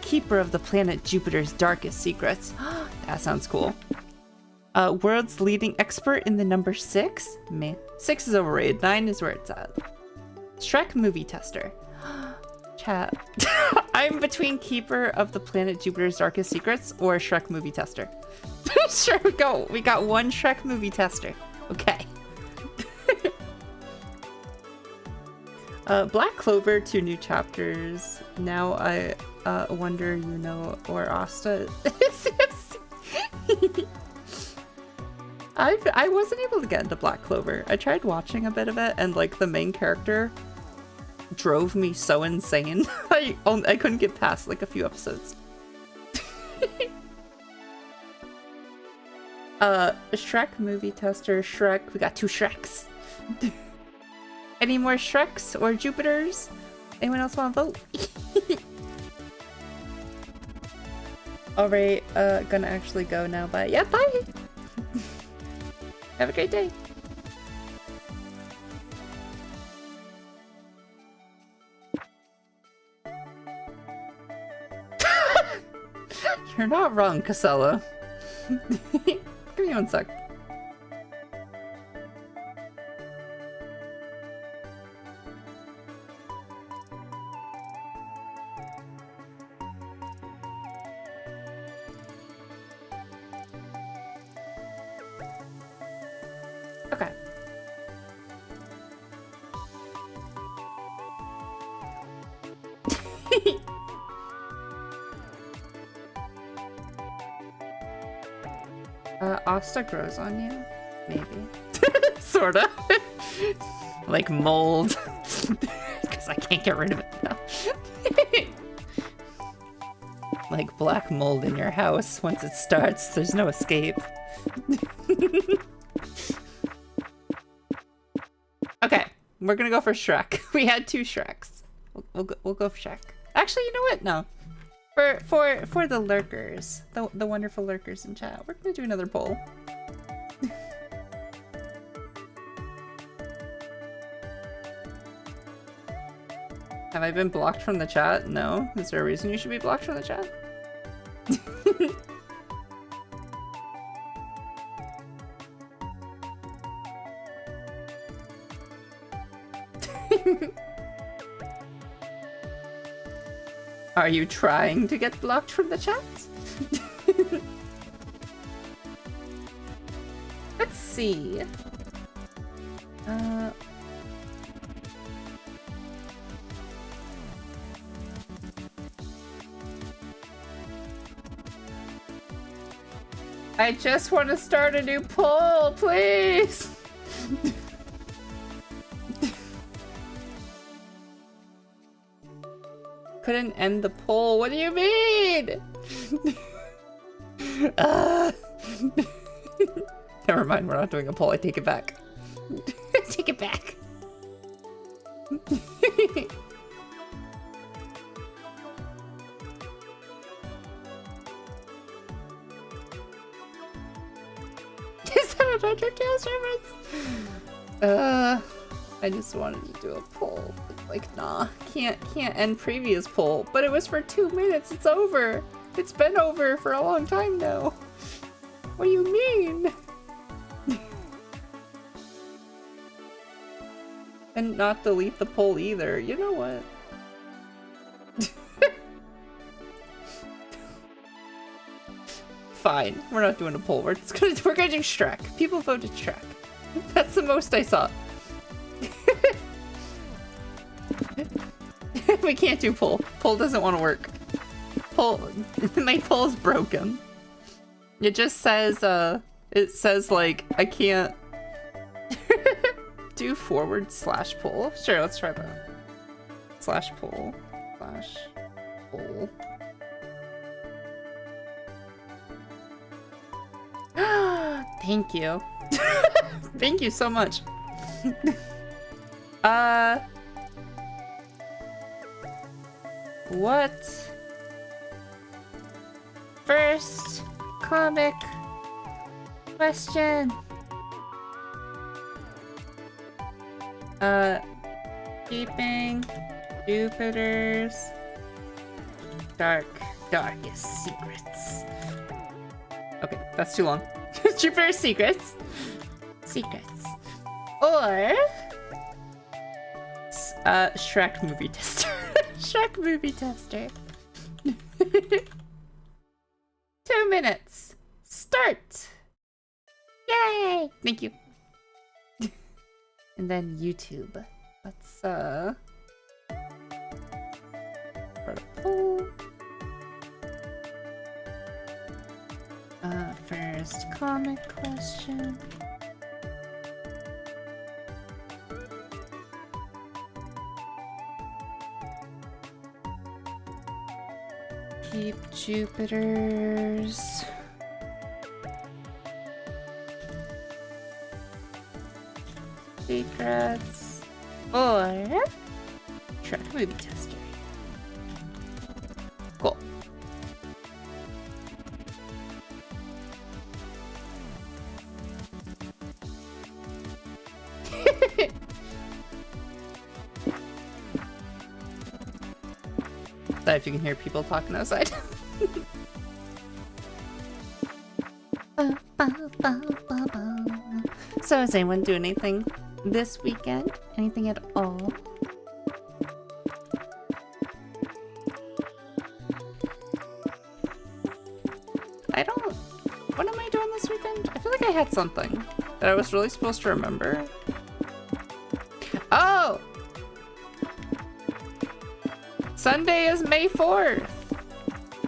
Keeper of the planet Jupiter's darkest secrets. That sounds cool. World's leading expert in the number 6? Meh. 6 is overrated, 9 is where it's at. Shrek movie tester. Chat. I'm between Keeper of the planet Jupiter's darkest secrets or Shrek movie tester. Sure, we got one Shrek movie tester. Okay. Black Clover, 2 new chapters. Now I wonder, you know, or Asta is. I wasn't able to get into Black Clover. I tried watching a bit of it, and like the main character drove me so insane. I couldn't get past like a few episodes. Shrek movie tester, Shrek. We got 2 Shreks. Any more Shreks or Jupiters? Anyone else want to vote? Alright, gonna actually go now. Bye. Yeah, bye! Have a great day. You're not wrong, Casella. Give me one sec. Okay. Asta grows on you? Maybe. Sorta. Like mold. Because I can't get rid of it now. Like black mold in your house. Once it starts, there's no escape. Okay, we're gonna go for Shrek. We had 2 Shreks. We'll go for Shrek. Actually, you know what? No. For the lurkers, the wonderful lurkers in chat, we're gonna do another poll. Have I been blocked from the chat? No. Is there a reason you should be blocked from the chat? Are you trying to get blocked from the chat? Let's see. I just want to start a new poll, please. Couldn't end the poll. What do you mean? Never mind, we're not doing a poll. I take it back. Take it back. Is that a Tales reference? I just wanted to do a poll. Like, nah, can't end previous poll. But it was for 2 minutes. It's over. It's been over for a long time now. What do you mean? And not delete the poll either. You know what? Fine. We're not doing a poll. We're gonna do Shrek. People voted Shrek. That's the most I saw. We can't do poll. Poll doesn't want to work. Poll. My poll is broken. It just says, it says like, I can't do /poll. Sure, let's try that. /poll. /poll. Thank you. Thank you so much. What? First comic question. Keeping Jupiter's darkest secrets. Okay, that's too long. Jupiter's secrets. Or Shrek movie tester. Shrek movie tester. 2 minutes. Start. Yay! Thank you. And then YouTube. Let's start a poll. First comic question. Keep Jupiter's secrets or Shrek movie tester. Cool. Sorry if you can hear people talking outside. So is anyone doing anything this weekend? Anything at all? I don't... What am I doing this weekend? I feel like I had something that I was really supposed to remember. Oh! Sunday is May 4th,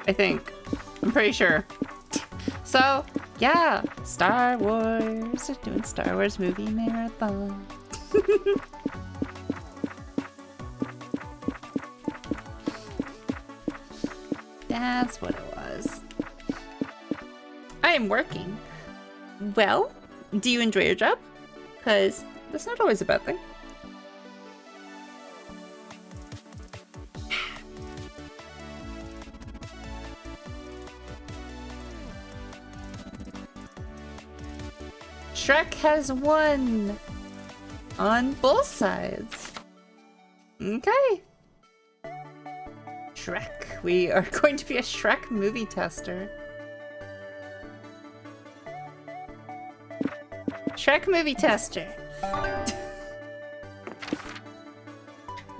I think. I'm pretty sure. So, yeah, Star Wars. We're doing Star Wars movie marathon. That's what it was. I am working. Well, do you enjoy your job? Because that's not always a bad thing. Shrek has won on both sides. Okay. Shrek. We are going to be a Shrek movie tester. Shrek movie tester.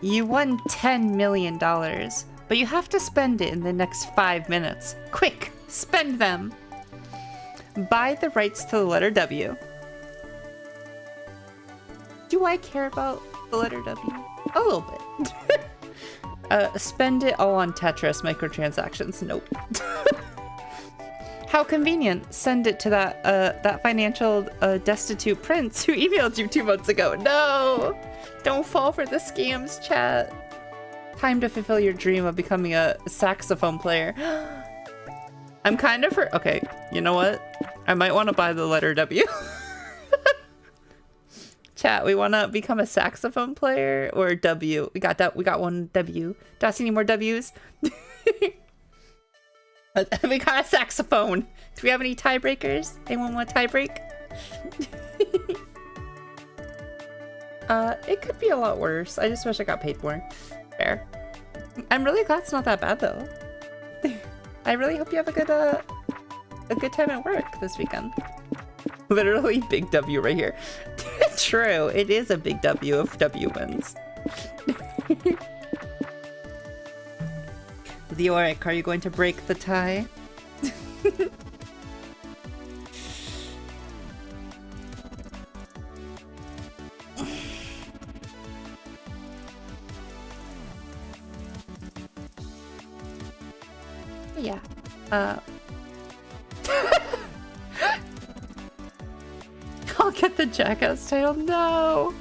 You won $10 million, but you have to spend it in the next 5 minutes. Quick, spend them. Buy the rights to the letter W. Do I care about the letter W? A little bit. Spend it all on Tetris microtransactions. Nope. How convenient. Send it to that financial destitute prince who emailed you 2 months ago. No! Don't fall for the scams, chat. Time to fulfill your dream of becoming a saxophone player. I'm kind of okay, you know what? I might want to buy the letter W. Chat, we want to become a saxophone player or W? We got one W. Do I see any more W's? We got a saxophone. Do we have any tiebreakers? Anyone want a tiebreak? It could be a lot worse. I just wish I got paid more. Fair. I'm really glad it's not that bad though. I really hope you have a good time at work this weekend. Literally big W right here. True, it is a big W if W wins. Leoric, are you going to break the tie? Yeah. I'll get the Jackass title. No.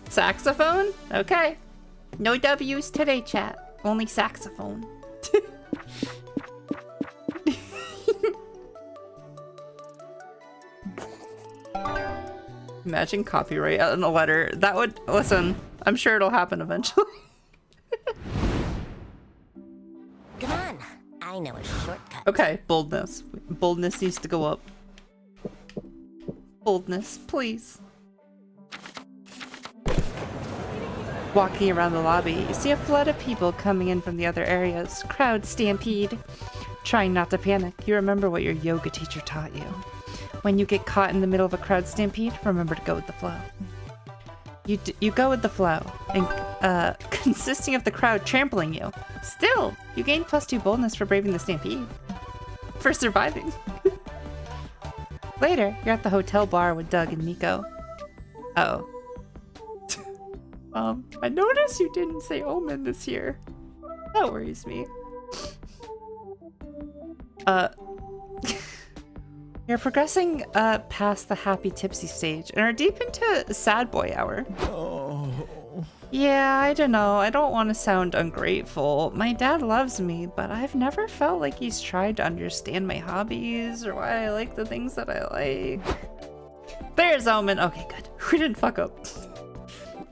Saxophone? Okay. No W's today, chat. Only saxophone. Imagine copyright on a letter. That would... Listen, I'm sure it'll happen eventually. Come on, I know a shortcut. Okay, boldness. Boldness needs to go up. Boldness, please. Walking around the lobby, you see a flood of people coming in from the other areas. Crowd stampede. Trying not to panic, you remember what your yoga teacher taught you. When you get caught in the middle of a crowd stampede, remember to go with the flow. You go with the flow, and consisting of the crowd trampling you. Still, you gain +2 boldness for braving the stampede. For surviving. Later, you're at the hotel bar with Doug and Miko. Uh-oh. I noticed you didn't say Omen this year. That worries me. You're progressing past the happy tipsy stage and are deep into sad boy hour. Oh. Yeah, I don't know. I don't want to sound ungrateful. My dad loves me, but I've never felt like he's tried to understand my hobbies or why I like the things that I like. There's Omen. Okay, good. We didn't fuck up.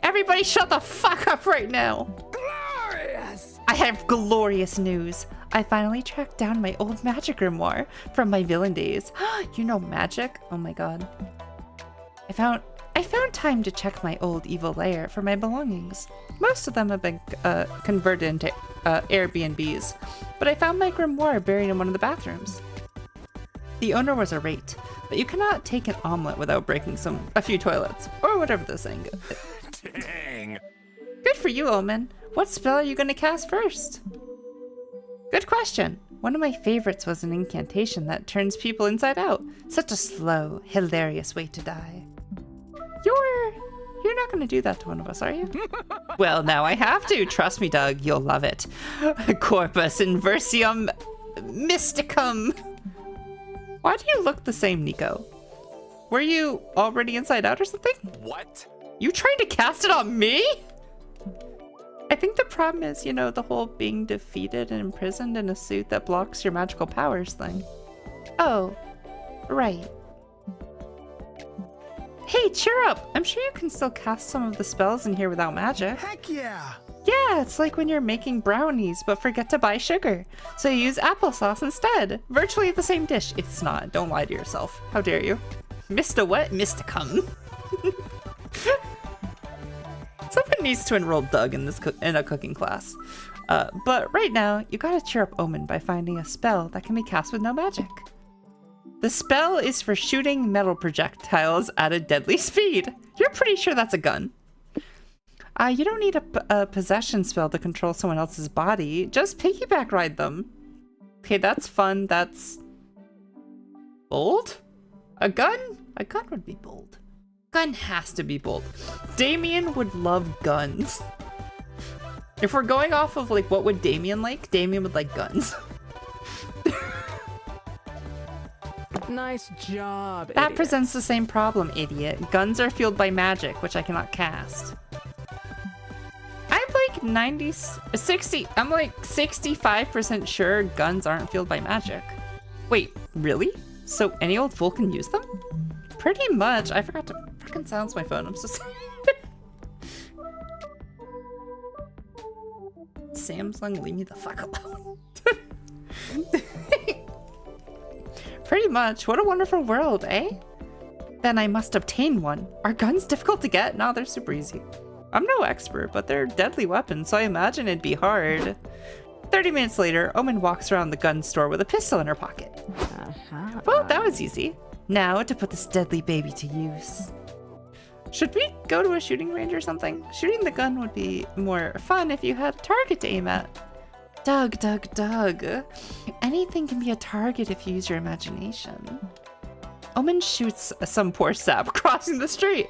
Everybody shut the fuck up right now. Glorious! I have glorious news. I finally tracked down my old magic grimoire from my villain days. You know magic? Oh my god. I found time to check my old evil lair for my belongings. Most of them have been converted into Airbnbs, but I found my grimoire buried in one of the bathrooms. The owner was irate, But you cannot take an omelet without breaking a few toilets, or whatever the saying goes. Dang. Good for you, Omen. What spell are you going to cast first? Good question. One of my favorites was an incantation that turns people inside out. Such a slow, hilarious way to die. You're not going to do that to one of us, are you? Well, now I have to. Trust me, Doug. You'll love it. Corpus inversium mysticum. Why do you look the same, Nico? Were you already inside out or something? What? You tried to cast it on me? I think the problem is, you know, the whole being defeated and imprisoned in a suit that blocks your magical powers thing. Oh, right. Hey, cheer up! I'm sure you can still cast some of the spells in here without magic. Heck yeah! Yeah, it's like when you're making brownies but forget to buy sugar. So you use applesauce instead. Virtually the same dish. It's not. Don't lie to yourself. How dare you? Mr. what? Mysticum. Someone needs to enroll Doug in a cooking class. But right now, you gotta cheer up Omen by finding a spell that can be cast with no magic. The spell is for shooting metal projectiles at a deadly speed. You're pretty sure that's a gun. You don't need a possession spell to control someone else's body. Just piggyback ride them. Okay, that's fun. That's bold? A gun? A gun would be bold. Gun has to be bold. Damien would love guns. If we're going off of like what would Damien like, Damien would like guns. Nice job, That idiot. presents the same problem, idiot. Guns are fueled by magic, which I cannot cast. I'm like 65% sure guns aren't fueled by magic. Wait, really? So any old fool can use them? Pretty much. I forgot to fucking silence my phone. I'm so sorry. Samsung, leave me the fuck alone. Pretty much. What a wonderful world, eh? Then I must obtain one. Are guns difficult to get? No, they're super easy. I'm no expert, but they're deadly weapons, so I imagine it'd be hard. 30 minutes later, Omen walks around the gun store with a pistol in her pocket. Well, that was easy. Now to put this deadly baby to use. Should we go to a shooting range or something? Shooting the gun would be more fun if you had a target to aim at. Doug. Anything can be a target if you use your imagination. Omen shoots some poor sap crossing the street.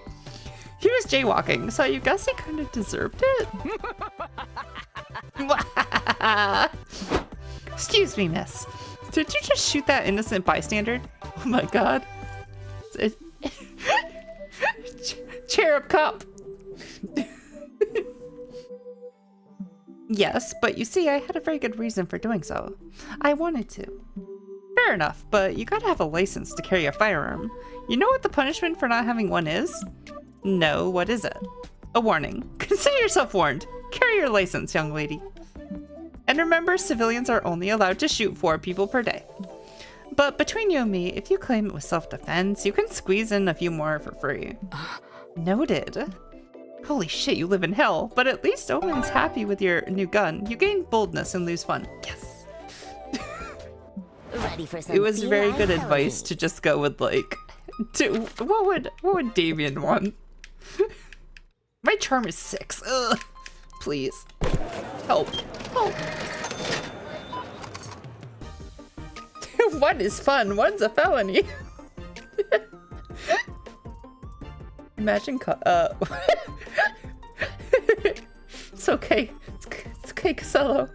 He was jaywalking, so you guess he kind of deserved it? Excuse me, miss. Did you just shoot that innocent bystander? Oh my god. Cheer up, cop. Yes, but you see, I had a very good reason for doing so. I wanted to. Fair enough, but you gotta have a license to carry a firearm. You know what the punishment for not having one is? No, what is it? A warning. Consider yourself warned. Carry your license, young lady. And remember, civilians are only allowed to shoot 4 people per day. But between you and me, if you claim it was self-defense, you can squeeze in a few more for free. Noted. Holy shit, you live in hell. But at least Omen's happy with your new gun. You gain boldness and lose fun. Yes. Ready for some It was very good feline advice to just go with like, what would Damien want? My charm is 6. Ugh. Please. Help. Help. 1 is fun. 1's a felony. Imagine it's okay. It's okay, Casello.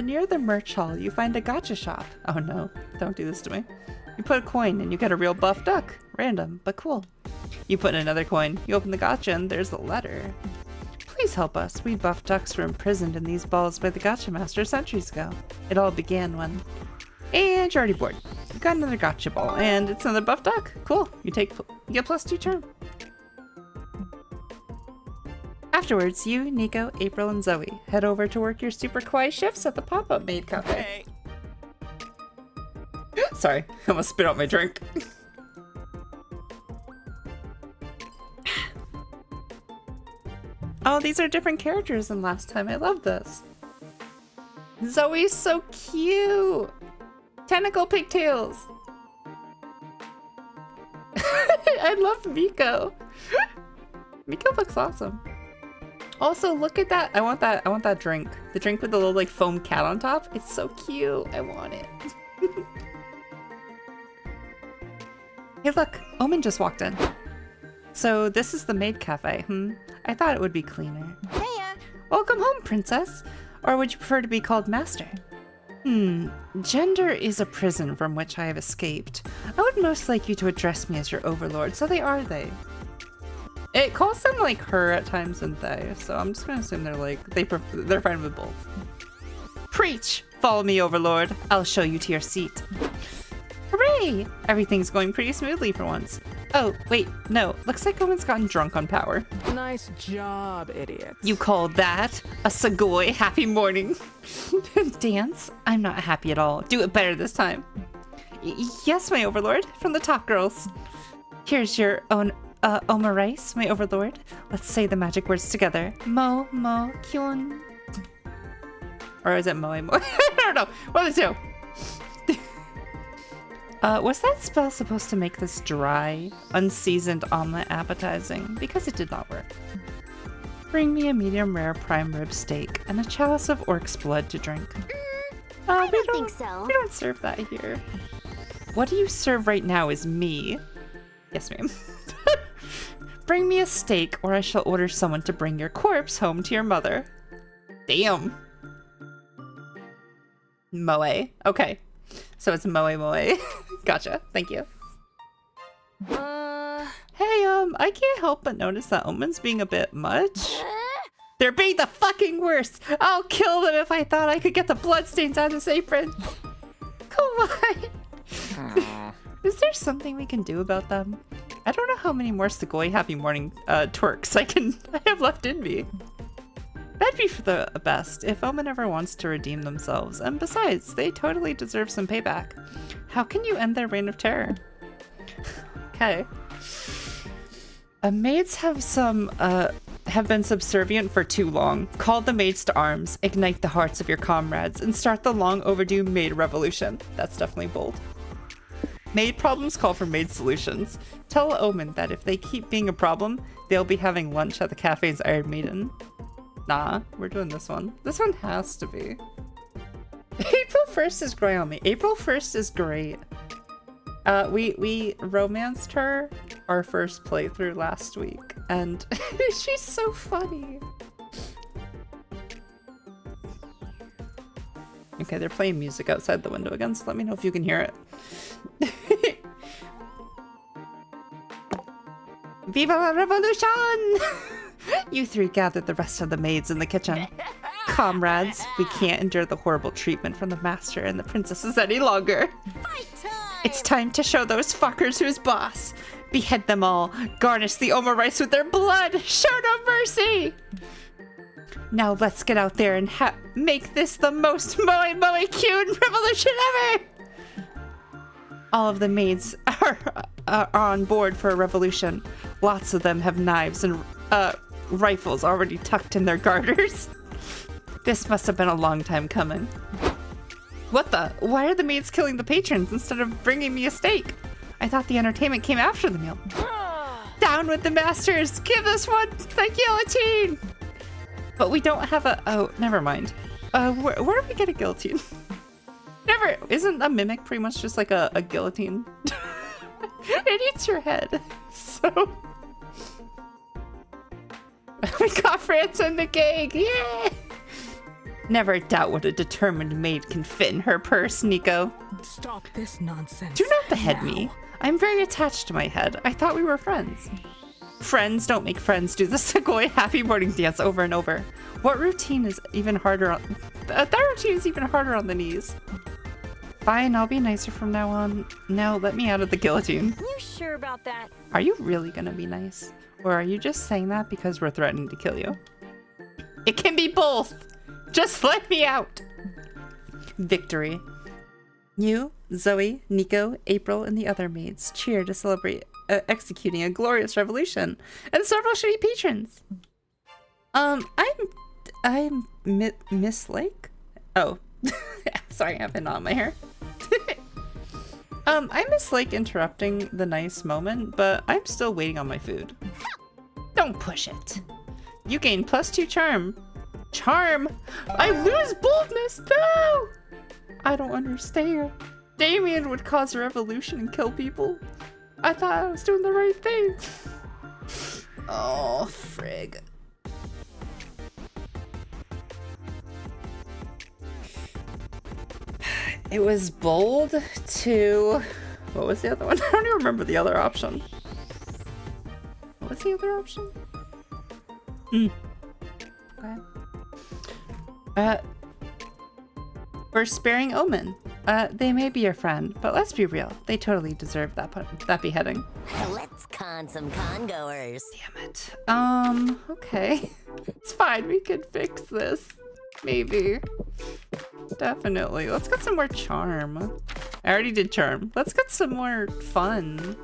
Near the merch hall, you find a gacha shop. Oh no, don't do this to me. You put a coin and you get a real buff duck. Random, but cool. You put in another coin, you open the gacha and there's a letter. Please help us. We buff ducks were imprisoned in these balls by the gacha master centuries ago. It all began when... And you're already bored. You got another gacha ball, and it's another buff duck. Cool. You get +2 charm. Afterwards, you, Nico, April, and Zoe head over to work your super kawaii shifts at the pop-up Maid cafe. Hey. Sorry, I almost spit out my drink. Oh, these are different characters than last time. I love this. Zoe's so cute. Tentacle pigtails. I love Miko. Miko looks awesome. Also, look at that. I want that drink. The drink with the little like foam cat on top. It's so cute. I want it. Hey, look. Omen just walked in. So this is the Maid Cafe. I thought it would be cleaner. Hiya. Welcome home, princess. Or would you prefer to be called master? Gender is a prison from which I have escaped. I would most like you to address me as your overlord. So they are they. It calls them like her at times and they. So I'm just gonna assume they're like they're fine with both. Preach! Follow me, overlord. I'll show you to your seat. Hooray! Everything's going pretty smoothly for once. Oh, wait, no. Looks like Owen's gotten drunk on power. Nice job, idiot. You called that a Sugoi happy morning? Dance? I'm not happy at all. Do it better this time. Yes, my overlord. From the top girls. Here's your own Oma rice, my overlord. Let's say the magic words together. Mo, kyun. Or is it moe, mo? I don't know. One of the two. Was that spell supposed to make this dry, unseasoned omelet appetizing? Because it did not work. Bring me a medium rare prime rib steak and a chalice of orc's blood to drink. I don't think so. We don't serve that here. What do you serve right now is me. Yes, ma'am. Bring me a steak or I shall order someone to bring your corpse home to your mother. Damn. Moe. Okay. So it's moe. Gotcha. Thank you. Hey, I can't help but notice that Omen's being a bit much. They're being the fucking worst. I'll kill them if I thought I could get the bloodstains out of this apron. Come on. Is there something we can do about them? I don't know how many more Sugoi happy morning twerks I have left in me. That'd be for the best if Omen ever wants to redeem themselves. And besides, they totally deserve some payback. How can you end their reign of terror? Okay. Maids have been subservient for too long. Call the maids to arms, ignite the hearts of your comrades, and start the long overdue maid revolution. That's definitely bold. Maid problems call for maid solutions. Tell Omen that if they keep being a problem, they'll be having lunch at the cafe's Iron Maiden. Nah, we're doing this one. This one has to be. April 1st is great on me. April 1st is great. We romanced her our first playthrough last week, and she's so funny. Okay, they're playing music outside the window again, so let me know if you can hear it. Viva la revolution! You three gathered the rest of the maids in the kitchen. Comrades, we can't endure the horrible treatment from the master and the princesses any longer. It's time to show those fuckers who's boss. Behead them all. Garnish the Oma rice with their blood. Show no mercy. Now let's get out there and make this the most moe cute revolution ever. All of the maids are on board for a revolution. Lots of them have knives and rifles already tucked in their garters. This must have been a long time coming. What the? Why are the maids killing the patrons instead of bringing me a steak? I thought the entertainment came after the meal. Down with the masters! Give this one the guillotine! But we don't have a... Oh, never mind. Where do we get a guillotine? Never... Isn't a mimic pretty much just like a guillotine? It eats your head. So... We got France in the gang! Yeah! Never doubt what a determined maid can fit in her purse, Nico. Stop this nonsense. Do not behead me. I'm very attached to my head. I thought we were friends. Friends don't make friends do the Sugoi happy morning dance over and over. What routine is even harder on... That routine is even harder on the knees. Fine, I'll be nicer from now on. Now let me out of the guillotine. You sure about that? Are you really gonna be nice? Or are you just saying that because we're threatening to kill you? It can be both! Just let me out! Victory. You, Zoe, Nico, April, and the other maids cheer to celebrate executing a glorious revolution and several shitty patrons. I'm Miss Lake? Oh. Sorry, I have a knot in my hair. I miss like interrupting the nice moment, but I'm still waiting on my food. Don't push it. You gain +2 charm. Charm? I lose boldness? No! I don't understand. Damien would cause a revolution and kill people. I thought I was doing the right thing. Oh, frig. It was bold to... What was the other one? I don't even remember the other option. What was the other option? Okay. For sparing Omen. They may be your friend, but let's be real. They totally deserve that beheading. Let's con some con-goers. Damn it. Okay. It's fine. We can fix this. Maybe. Definitely. Let's get some more charm. I already did charm. Let's get some more fun.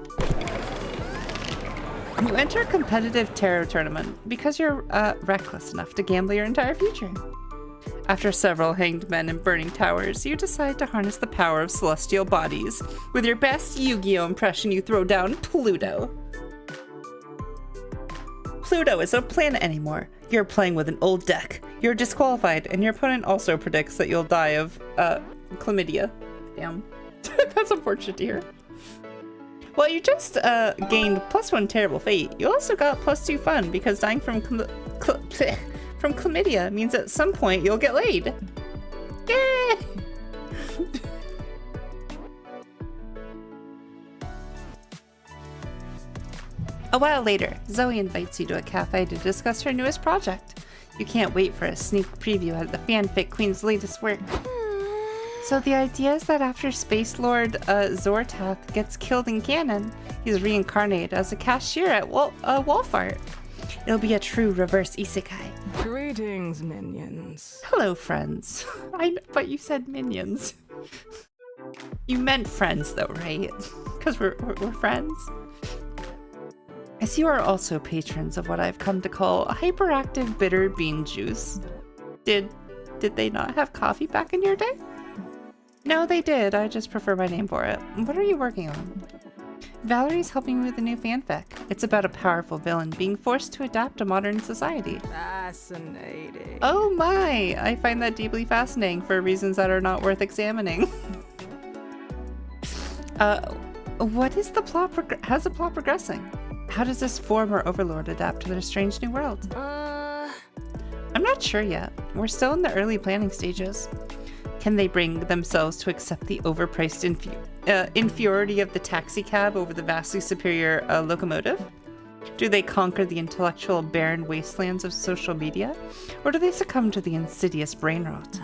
You enter a competitive tarot tournament because you're reckless enough to gamble your entire future. After several hanged men and burning towers, you decide to harness the power of celestial bodies. With your best Yu-Gi-Oh impression, you throw down Pluto. Pluto isn't a planet anymore. You're playing with an old deck. You're disqualified, and your opponent also predicts that you'll die of chlamydia. Damn. That's unfortunate to hear. Well, you just gained +1 terrible fate. You also got +2 fun because dying from chlamydia means at some point you'll get laid. Yay! A while later, Zoe invites you to a cafe to discuss her newest project. You can't wait for a sneak preview at the fanfic queen's latest work. So the idea is that after Space Lord Zortath gets killed in canon, he's reincarnated as a cashier at Wolfart. It'll be a true reverse isekai. Greetings, minions. Hello, friends. But you said minions. You meant friends, though, right? Because we're friends. As you are also patrons of what I've come to call a hyperactive bitter bean juice. Did they not have coffee back in your day? No, they did. I just prefer my name for it. What are you working on? Valerie's helping me with a new fanfic. It's about a powerful villain being forced to adapt to modern society. Fascinating. Oh my! I find that deeply fascinating for reasons that are not worth examining. What is the plot how's the plot progressing? How does this former overlord adapt to their strange new world? I'm not sure yet. We're still in the early planning stages. Can they bring themselves to accept the overpriced inferiority of the taxi cab over the vastly superior locomotive? Do they conquer the intellectual barren wastelands of social media? Or do they succumb to the insidious brain rot?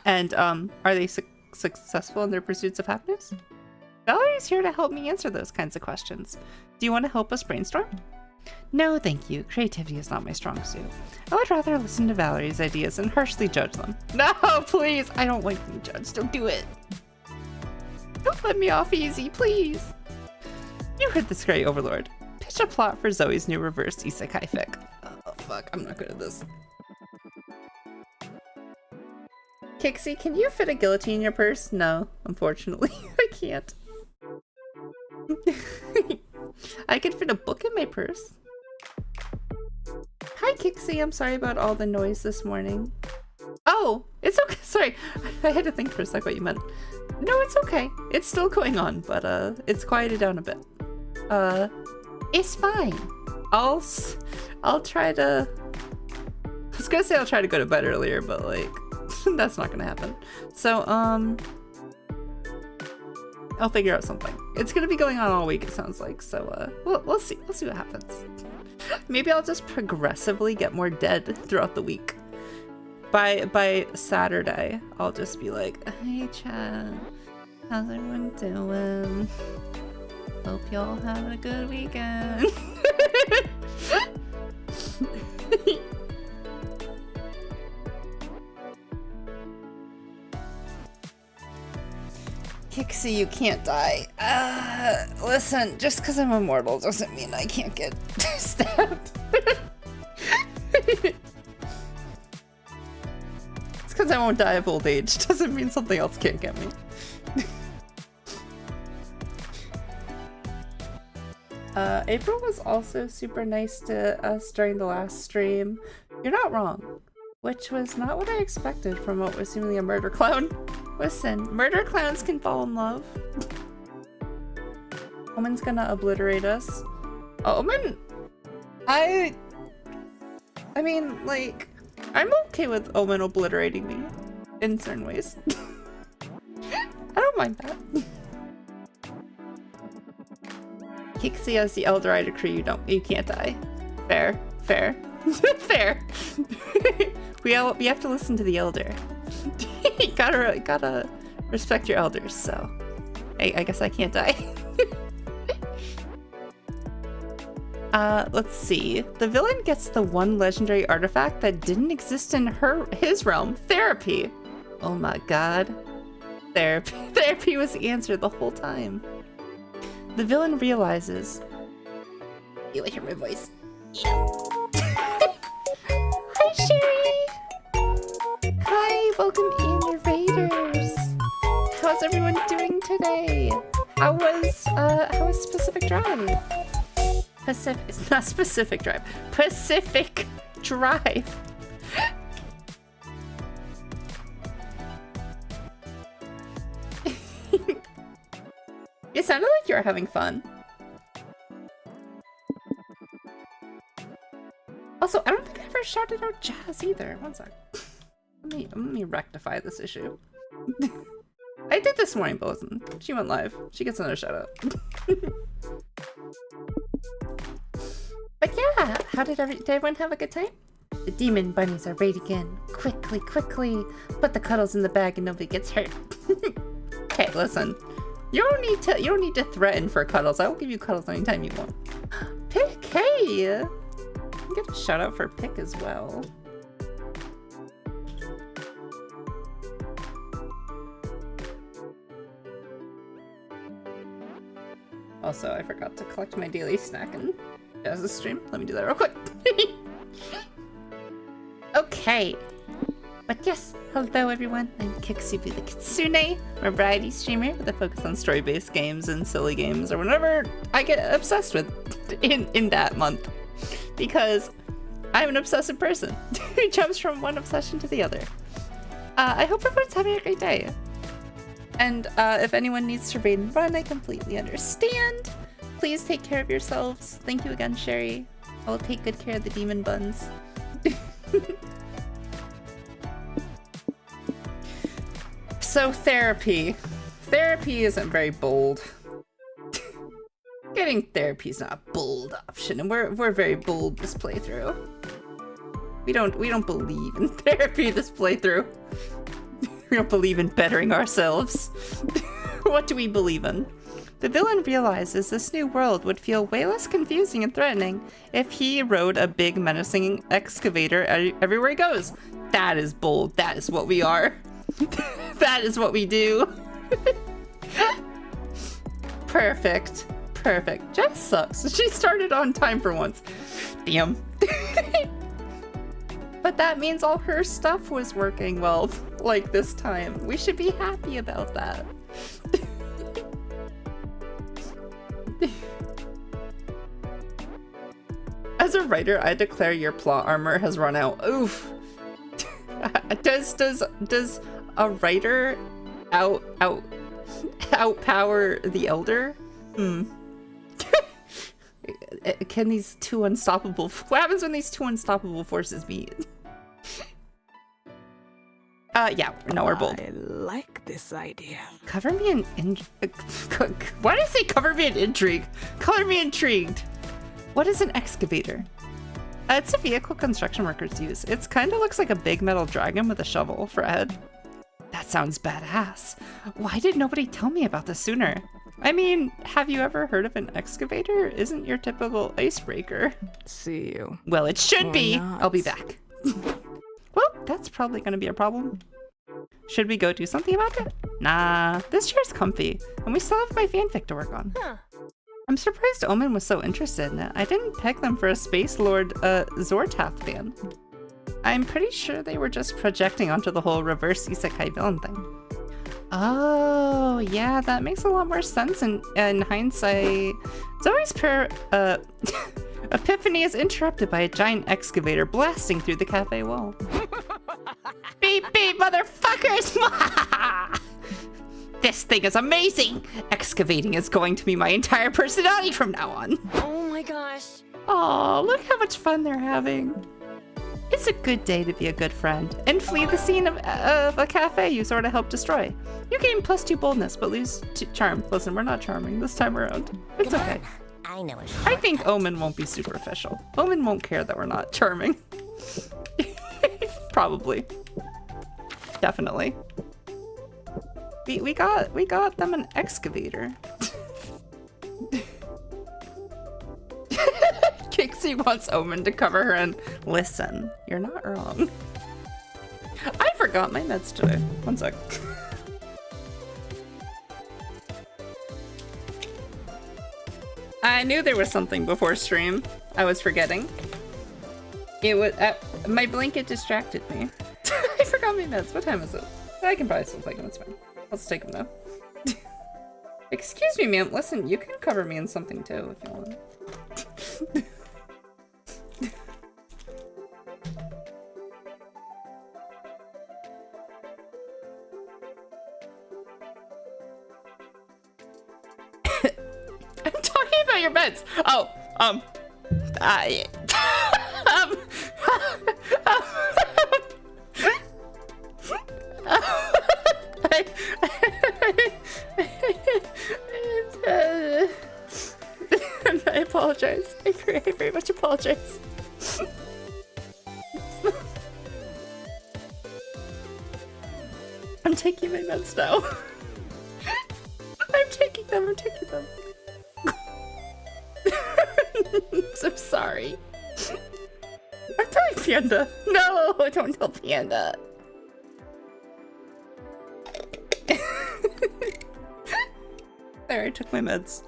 And are they successful in their pursuits of happiness? Valerie's here to help me answer those kinds of questions. Do you want to help us brainstorm? No, thank you. Creativity is not my strong suit. I would rather listen to Valerie's ideas and harshly judge them. No, please! I don't like being judged. Don't do it. Don't let me off easy, please. You heard this great overlord. Pitch a plot for Zoe's new reverse isekai fic. Oh, fuck. I'm not good at this. Kixie, can you fit a guillotine in your purse? No, unfortunately. I can't. I could fit a book in my purse. Hi, Kixie. I'm sorry about all the noise this morning. Oh, it's okay. Sorry. I had to think for a sec what you meant. No, it's okay. It's still going on, but it's quieted down a bit. It's fine. I'll try to... I was gonna say I'll try to go to bed earlier, but like, that's not gonna happen. So, I'll figure out something. It's gonna be going on all week, it sounds like. So, we'll see. We'll see what happens. Maybe I'll just progressively get more dead throughout the week. By Saturday, I'll just be like, hey chat, how's everyone doing? Hope y'all having a good weekend. Kixie, you can't die. Listen, just because I'm immortal doesn't mean I can't get stabbed. It's because I won't die of old age doesn't mean something else can't get me. April was also super nice to us during the last stream. You're not wrong. Which was not what I expected from what was seemingly a murder clown. Listen, murder clowns can fall in love. Omen's gonna obliterate us. Oh, Omen... I mean, like, I'm okay with Omen obliterating me in certain ways. I don't mind that. Kixie as the Elder, I decree you can't die. Fair. Fair. Fair. we have to listen to the Elder. You gotta respect your elders, so I guess I can't die. Let's see. The villain gets the one legendary artifact that didn't exist in his realm. Therapy. Oh my god. Therapy. Therapy was the answer the whole time. The villain realizes... You hear my voice. Hi, Sherry! Hi, welcome in, Raiders! How's everyone doing today? How was Pacific Drive? It's not Pacific Drive. Pacific Drive! It sounded like you were having fun. Also, I don't think I ever shouted out Jazz either. One sec. Let me rectify this issue. I did this morning, but listen, she went live. She gets another shout out. But yeah, did everyone have a good time? The demon bunnies are raid again. Quickly, quickly, put the cuddles in the bag and nobody gets hurt. Hey, listen. You don't need to threaten for cuddles. I will give you cuddles anytime you want. Pick, hey! Get a shout out for Pick as well. Also, I forgot to collect my daily snack and Jazz's stream. Let me do that real quick. Okay. But yes, hello everyone, I'm Kitsune the Kitsune. I'm a variety streamer with a focus on story-based games and silly games or whatever I get obsessed with in that month. Because I'm an obsessive person who jumps from one obsession to the other. I hope everyone's having a great day. And if anyone needs to raid and run, I completely understand. Please take care of yourselves. Thank you again, Sherry. I will take good care of the demon buns. So therapy. Therapy isn't very bold. Getting therapy is not a bold option, and we're very bold this playthrough. We don't believe in therapy this playthrough. We don't believe in bettering ourselves. What do we believe in? The villain realizes this new world would feel way less confusing and threatening if he rode a big menacing excavator everywhere he goes. That is bold. That is what we are. That is what we do. Perfect. Perfect. Jess sucks. She started on time for once. Damn. But that means all her stuff was working well, like this time. We should be happy about that. As a writer, I declare your plot armor has run out. Oof. Does a writer outpower the elder? Can these two unstoppable... What happens when these two unstoppable forces meet? Yeah, no, we're bold. I like this idea. Cover me in... Why did I say cover me in intrigue? Color me intrigued. What is an excavator? It's a vehicle construction workers use. It kind of looks like a big metal dragon with a shovel for a head. That sounds badass. Why did nobody tell me about this sooner? I mean, have you ever heard of an excavator? Isn't your typical icebreaker. See you. Well, it should Or be. not. I'll be back. Well, that's probably going to be a problem. Should we go do something about it? Nah, this chair's comfy, and we still have my fanfic to work on. Huh. I'm surprised Omen was so interested in it. I didn't peg them for a Space Lord Zortath fan. I'm pretty sure they were just projecting onto the whole reverse isekai villain thing. Oh, yeah, that makes a lot more sense in hindsight. Zoe's epiphany is interrupted by a giant excavator blasting through the cafe wall. Beep beep, motherfuckers! This thing is amazing! Excavating is going to be my entire personality from now on. Oh my gosh. Oh, look how much fun they're having. It's a good day to be a good friend and flee the scene of a cafe you sort of helped destroy. You gain +2 boldness, but lose charm. Listen, we're not charming this time around. It's Come okay. on. I know a I think Omen won't be superficial. Omen won't care that we're not charming. Probably. Definitely. We got them an excavator. Kixie wants Omen to cover her and listen, you're not wrong. I forgot my meds today. One sec. I knew there was something before stream. I was forgetting. It was my blanket distracted me. I forgot my meds. What time is it? I can probably still take them. It's fine. I'll just take them now. Excuse me, ma'am. Listen, you can cover me in something too if you want. I'm talking about your beds. Oh, I apologize. I very much apologize. I'm taking my meds now. I'm taking them. So sorry. I'm telling Panda. No, don't tell Panda. There, I took my meds.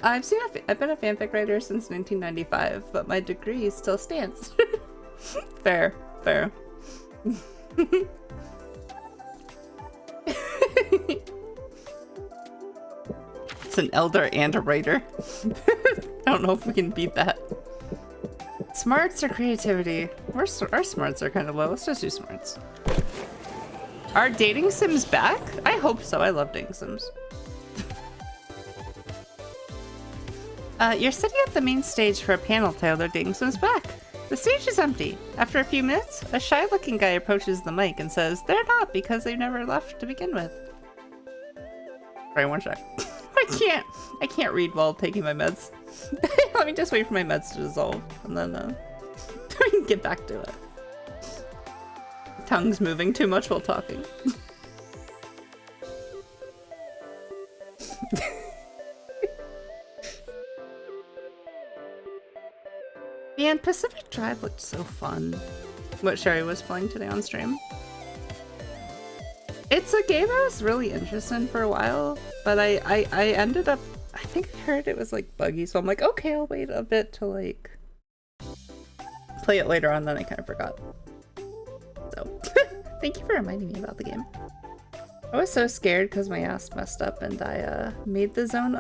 I've been a fanfic writer since 1995, but my degree still stands. Fair. It's an elder and a writer. I don't know if we can beat that. Smarts or creativity? Our smarts are kind of low. Let's just do smarts. Are dating sims back? I hope so. I love dating sims. You're sitting at the main stage for a panel titled Dating Sims Back. The stage is empty. After a few minutes, a shy-looking guy approaches the mic and says, "They're not because they never left to begin with." Sorry, one sec. I can't read while taking my meds. Let me just wait for my meds to dissolve, and then we can get back to it. Tongue's moving too much while talking. Man, Pacific Drive looked so fun. What Sherry was playing today on stream. It's a game I was really interested in for a while, but I ended up, I think I heard it was like buggy, so I'm like, okay, I'll wait a bit to like play it later on, then I kind of forgot. So, thank you for reminding me about the game. I was so scared because my ass messed up and I made the zone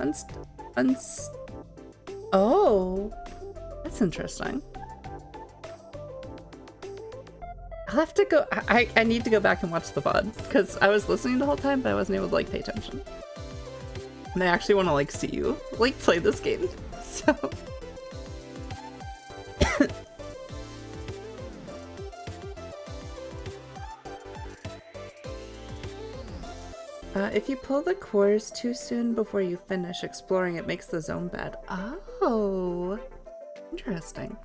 Oh, that's interesting. I'll have to go. I need to go back and watch the VOD because I was listening the whole time, but I wasn't able to like pay attention. And I actually want to like see you like play this game. So if you pull the cores too soon before you finish exploring, it makes the zone bad. Oh, interesting.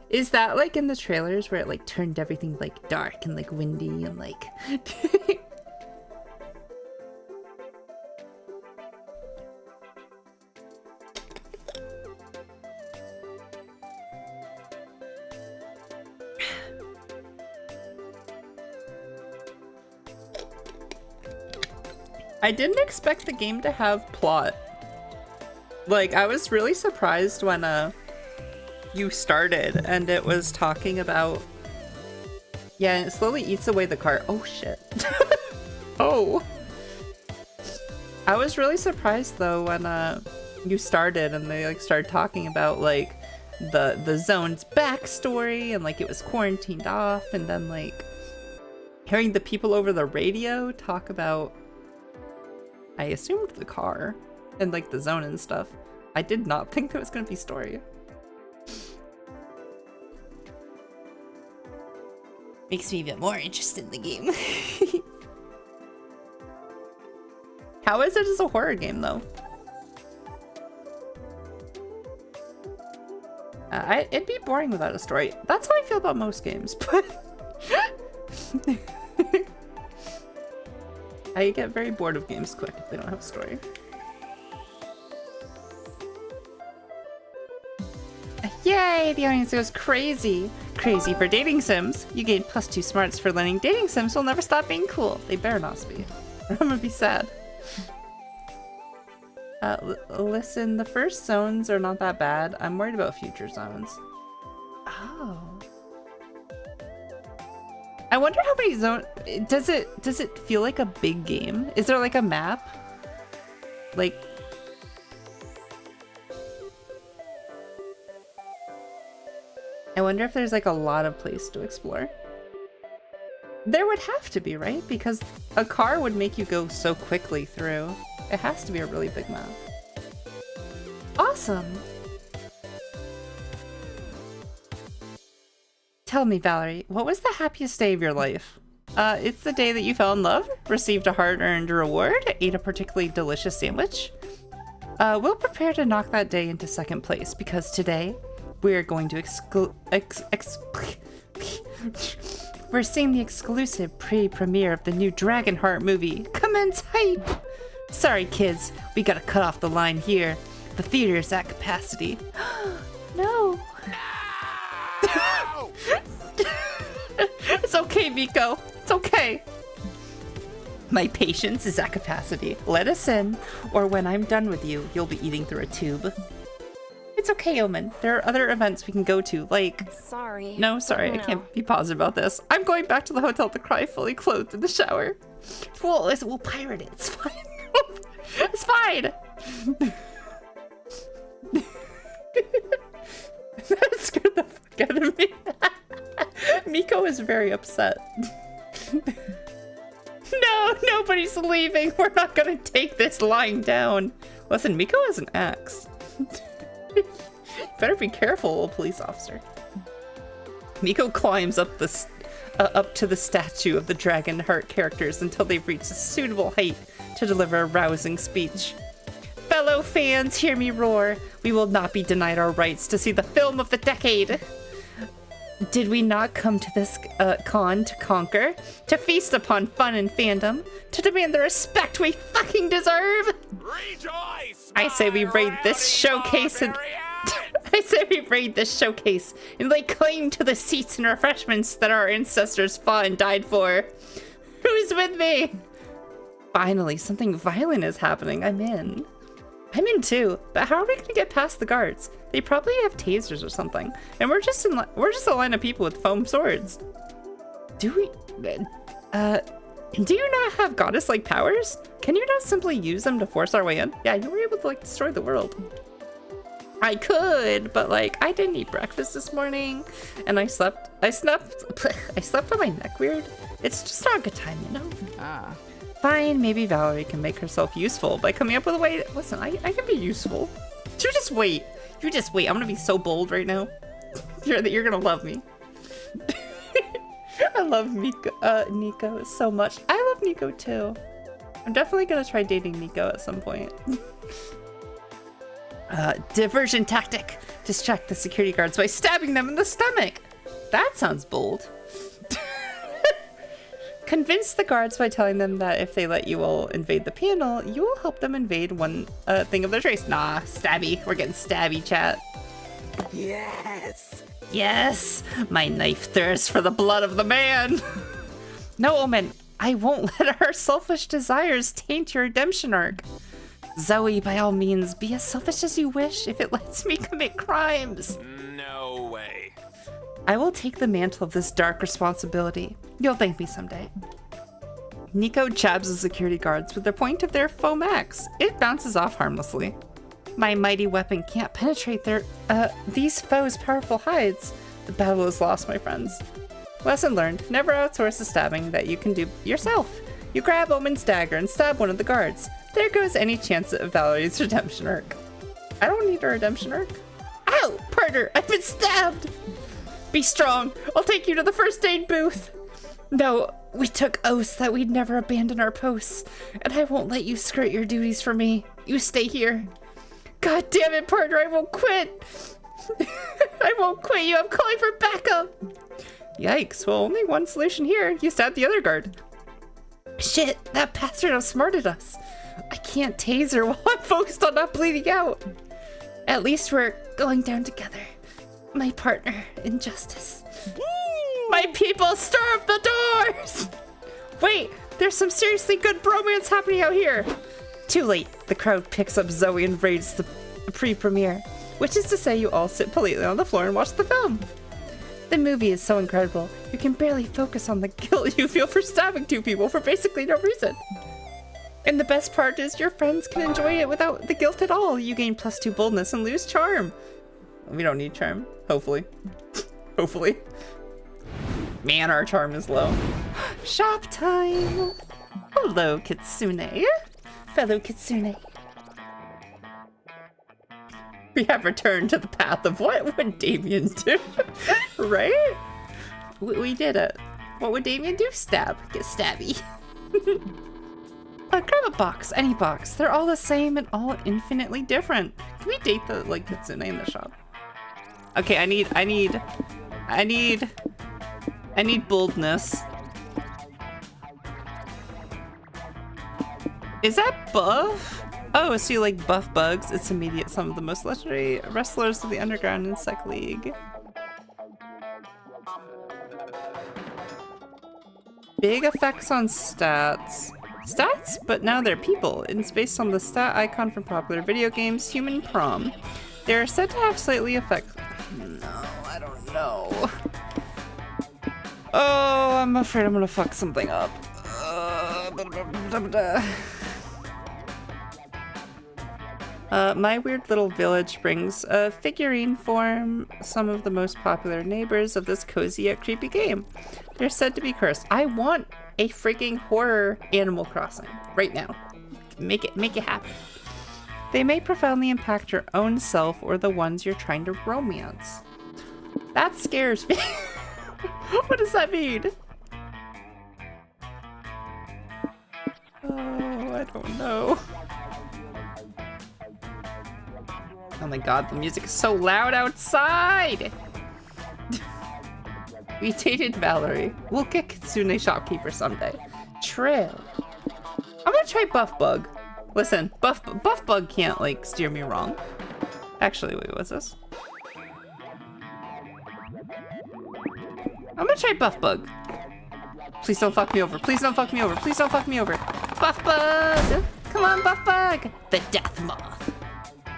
Is that like in the trailers where it like turned everything like dark and like windy and like I didn't expect the game to have plot. Like, I was really surprised when you started and it was talking about Yeah, and it slowly eats away the cart. Oh shit. Oh. I was really surprised though when you started and they like started talking about like the zone's backstory and like it was quarantined off, and then like hearing the people over the radio talk about, I assumed the car and like the zone and stuff. I did not think there was gonna be story. Makes me even more interested in the game. How is it as a horror game though? It'd be boring without a story. That's how I feel about most games, but I get very bored of games quick if they don't have a story. Yay! The audience goes crazy. Crazy for dating sims. You gain +2 smarts for learning dating sims will never stop being cool. They better not be. I'm gonna be sad. Listen, the first zones are not that bad. I'm worried about future zones. Oh. I wonder how many zones... Does it feel like a big game? Is there like a map? Like... I wonder if there's like a lot of place to explore. There would have to be, right? Because a car would make you go so quickly through. It has to be a really big map. Awesome! Tell me, Valerie, what was the happiest day of your life? It's the day that you fell in love, received a hard-earned reward, ate a particularly delicious sandwich. We'll prepare to knock that day into second place, because today we're going to we're seeing the exclusive pre-premiere of the new Dragonheart movie. Commence hype! Sorry, kids, we gotta cut off the line here. The theater is at capacity. No! No! It's okay, Miko. It's okay. My patience is at capacity. Let us in, or when I'm done with you, you'll be eating through a tube. It's okay, Omen. There are other events we can go to, like... Sorry. No, sorry, I can't be positive about this. I'm going back to the hotel to cry fully clothed in the shower. We'll pirate it. It's fine. It's fine. That scared the fuck out of me. Miko is very upset. No, nobody's leaving. We're not gonna take this lying down. Listen, Miko has an axe. Better be careful, police officer. Miko climbs up to the statue of the Dragonheart characters until they've reached a suitable height to deliver a rousing speech. Fellow fans, hear me roar. We will not be denied our rights to see the film of the decade. Did we not come to this con to conquer? To feast upon fun and fandom? To demand the respect we fucking deserve? Rejoice! I say we raid this showcase and... I say we raid this showcase and lay claim to the seats and refreshments that our ancestors fought and died for. Who's with me? Finally, something violent is happening. I'm in. I'm in too, but how are we gonna get past the guards? They probably have tasers or something, and we're just a line of people with foam swords. Do we? Do you not have goddess-like powers? Can you not simply use them to force our way in? Yeah, you were able to like destroy the world. I could, but like I didn't eat breakfast this morning, and I slept on my neck weird. It's just not a good time, you know? Ah. Fine, maybe Valerie can make herself useful by coming up with a way. Listen, I can be useful. You just wait. You just wait. I'm gonna be so bold right now. You're gonna love me. I love Nico so much. I love Nico too. I'm definitely gonna try dating Nico at some point. Diversion tactic. Distract the security guards by stabbing them in the stomach. That sounds bold. Convince the guards by telling them that if they let you all invade the panel, you will help them invade one thing of their choice. Nah, stabby. We're getting stabby, chat. Yes. Yes, my knife thirsts for the blood of the man. No, Omen, I won't let our selfish desires taint your redemption arc. Zoe, by all means, be as selfish as you wish if it lets me commit crimes. No way. I will take the mantle of this dark responsibility. You'll thank me someday. Nico jabs the security guards with the point of their faux axe. It bounces off harmlessly. My mighty weapon can't penetrate these foes' powerful hides. The battle is lost, my friends. Lesson learned, never outsource the stabbing that you can do yourself. You grab Omen's dagger and stab one of the guards. There goes any chance of Valerie's redemption arc. I don't need a redemption arc. Ow! Partner, I've been stabbed! Be strong. I'll take you to the first aid booth. No, we took oaths that we'd never abandon our posts, and I won't let you skirt your duties for me. You stay here. God damn it, partner, I won't quit. I won't quit you. I'm calling for backup. Yikes. Well, only one solution here. You stab the other guard. Shit, that bastard outsmarted us. I can't tase her while I'm focused on not bleeding out. At least we're going down together. My partner in justice. My people, storm the doors! Wait, there's some seriously good bromance happening out here. Too late. The crowd picks up Zoe and raids the pre-premiere, which is to say you all sit politely on the floor and watch the film. The movie is so incredible, you can barely focus on the guilt you feel for stabbing two people for basically no reason. And the best part is your friends can enjoy it without the guilt at all. You gain +2 boldness and lose charm. We don't need charm, hopefully. Hopefully. Man, our charm is low. Shop time! Hello, Kitsune. Fellow Kitsune. We have returned to the path of what would Damien do? Right? We did it. What would Damien do? Stab. Get stabby. Grab a box. Any box. They're all the same and all infinitely different. Can we date the, like, Kitsune in the shop? Okay, I need boldness. Is that buff? Oh, so you like buff bugs? It's immediate. Some of the most legendary wrestlers of the Underground Insect League. Big effects on stats. Stats? But now they're people. It's based on the stat icon from popular video games, Human Prom. They're said to have slightly effect. No, I don't know. Oh, I'm afraid I'm gonna fuck something up. My weird little village brings a figurine form some of the most popular neighbors of this cozy yet creepy game. They're said to be cursed. I want a freaking horror Animal Crossing right now. Make it happen. They may profoundly impact your own self or the ones you're trying to romance. That scares me. What does that mean? Oh, I don't know. Oh my god, the music is so loud outside! We dated Valerie. We'll get Kitsune shopkeeper someday. Trail. I'm gonna try Buff Bug. Listen, Buff Bug can't, like, steer me wrong. Actually, wait, what's this? I'm gonna try Buff Bug. Please don't fuck me over. Please don't fuck me over. Please don't fuck me over. Buff Bug! Come on, Buff Bug! The Death Moth.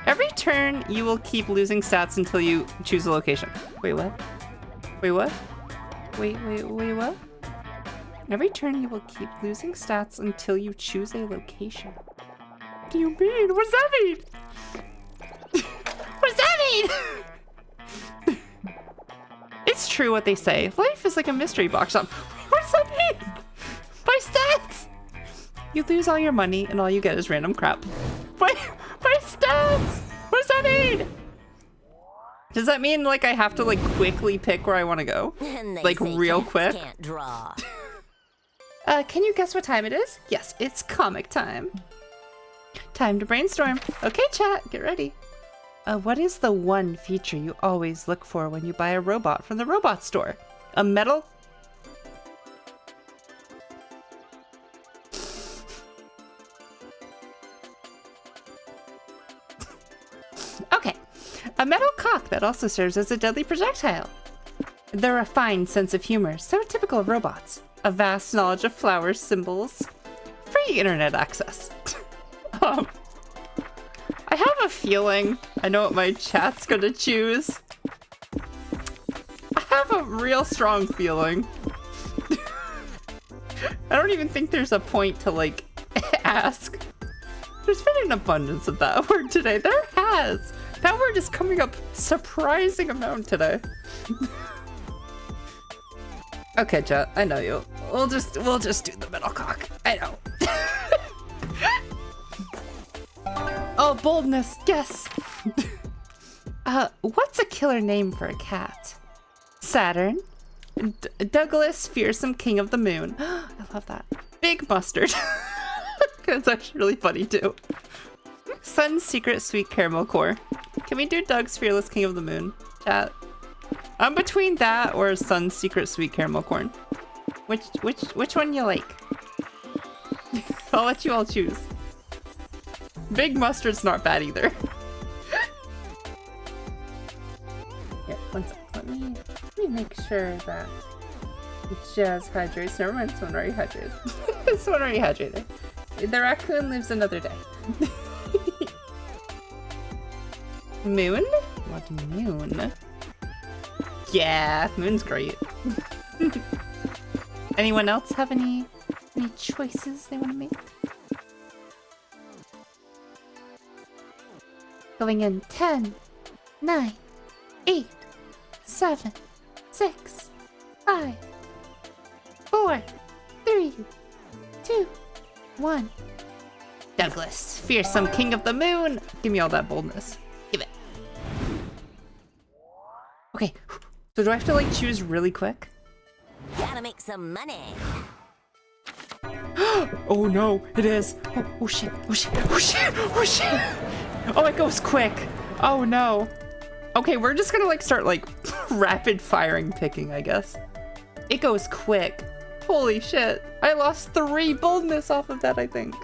Every turn, you will keep losing stats until you choose a location. Wait, what? Wait, what? Wait, what? Every turn, you will keep losing stats until you choose a location. What do you mean? What does that mean? What does that mean? It's true what they say. Life is like a mystery box shop. What does that mean? My stats! You lose all your money and all you get is random crap. My stats! What does that mean? Does that mean, like, I have to, like, quickly pick where I want to go? Like, real quick? Can't draw. Can you guess what time it is? Yes, it's comic time. Time to brainstorm. Okay, chat, get ready. What is the one feature you always look for when you buy a robot from the robot store? A metal? Okay. A metal cock that also serves as a deadly projectile. The refined sense of humor, so typical of robots. A vast knowledge of flowers, symbols. Free internet access. I have a feeling I know what my chat's gonna choose. I have a real strong feeling. I don't even think there's a point to, like, ask. There's been an abundance of that word today. There has. That word is coming up surprising amount today. Okay, chat, I know you. We'll just do the middle cock. I know. Oh, boldness, yes. What's a killer name for a cat? Saturn. Douglas, fearsome king of the moon. I love that. Big mustard. That's actually really funny too. Sun's secret sweet caramel core. Can we do Doug's fearless king of the moon? Chat. I'm between that or Sun's secret sweet caramel corn. Which one you like? I'll let you all choose. Big mustard's not bad either. Yeah, one sec. Let me make sure that Jazz hydrates. Never mind, someone already hydrated. Someone already hydrated. The raccoon lives another day. Moon? What moon? Yeah, moon's great. Anyone else have any choices they want to make? Going in 10, 9, 8, 7, 6, 5, 4, 3, 2, 1. Douglas, fearsome king of the moon. Give me all that boldness. Give it. Okay, so do I have to like choose really quick? Gotta make some money. Oh no, it is. Oh shit, oh shit, oh shit, oh shit. Oh, it goes quick. Oh no. Okay, we're just gonna like start like rapid firing picking, I guess. It goes quick. Holy shit. I lost 3 boldness off of that, I think.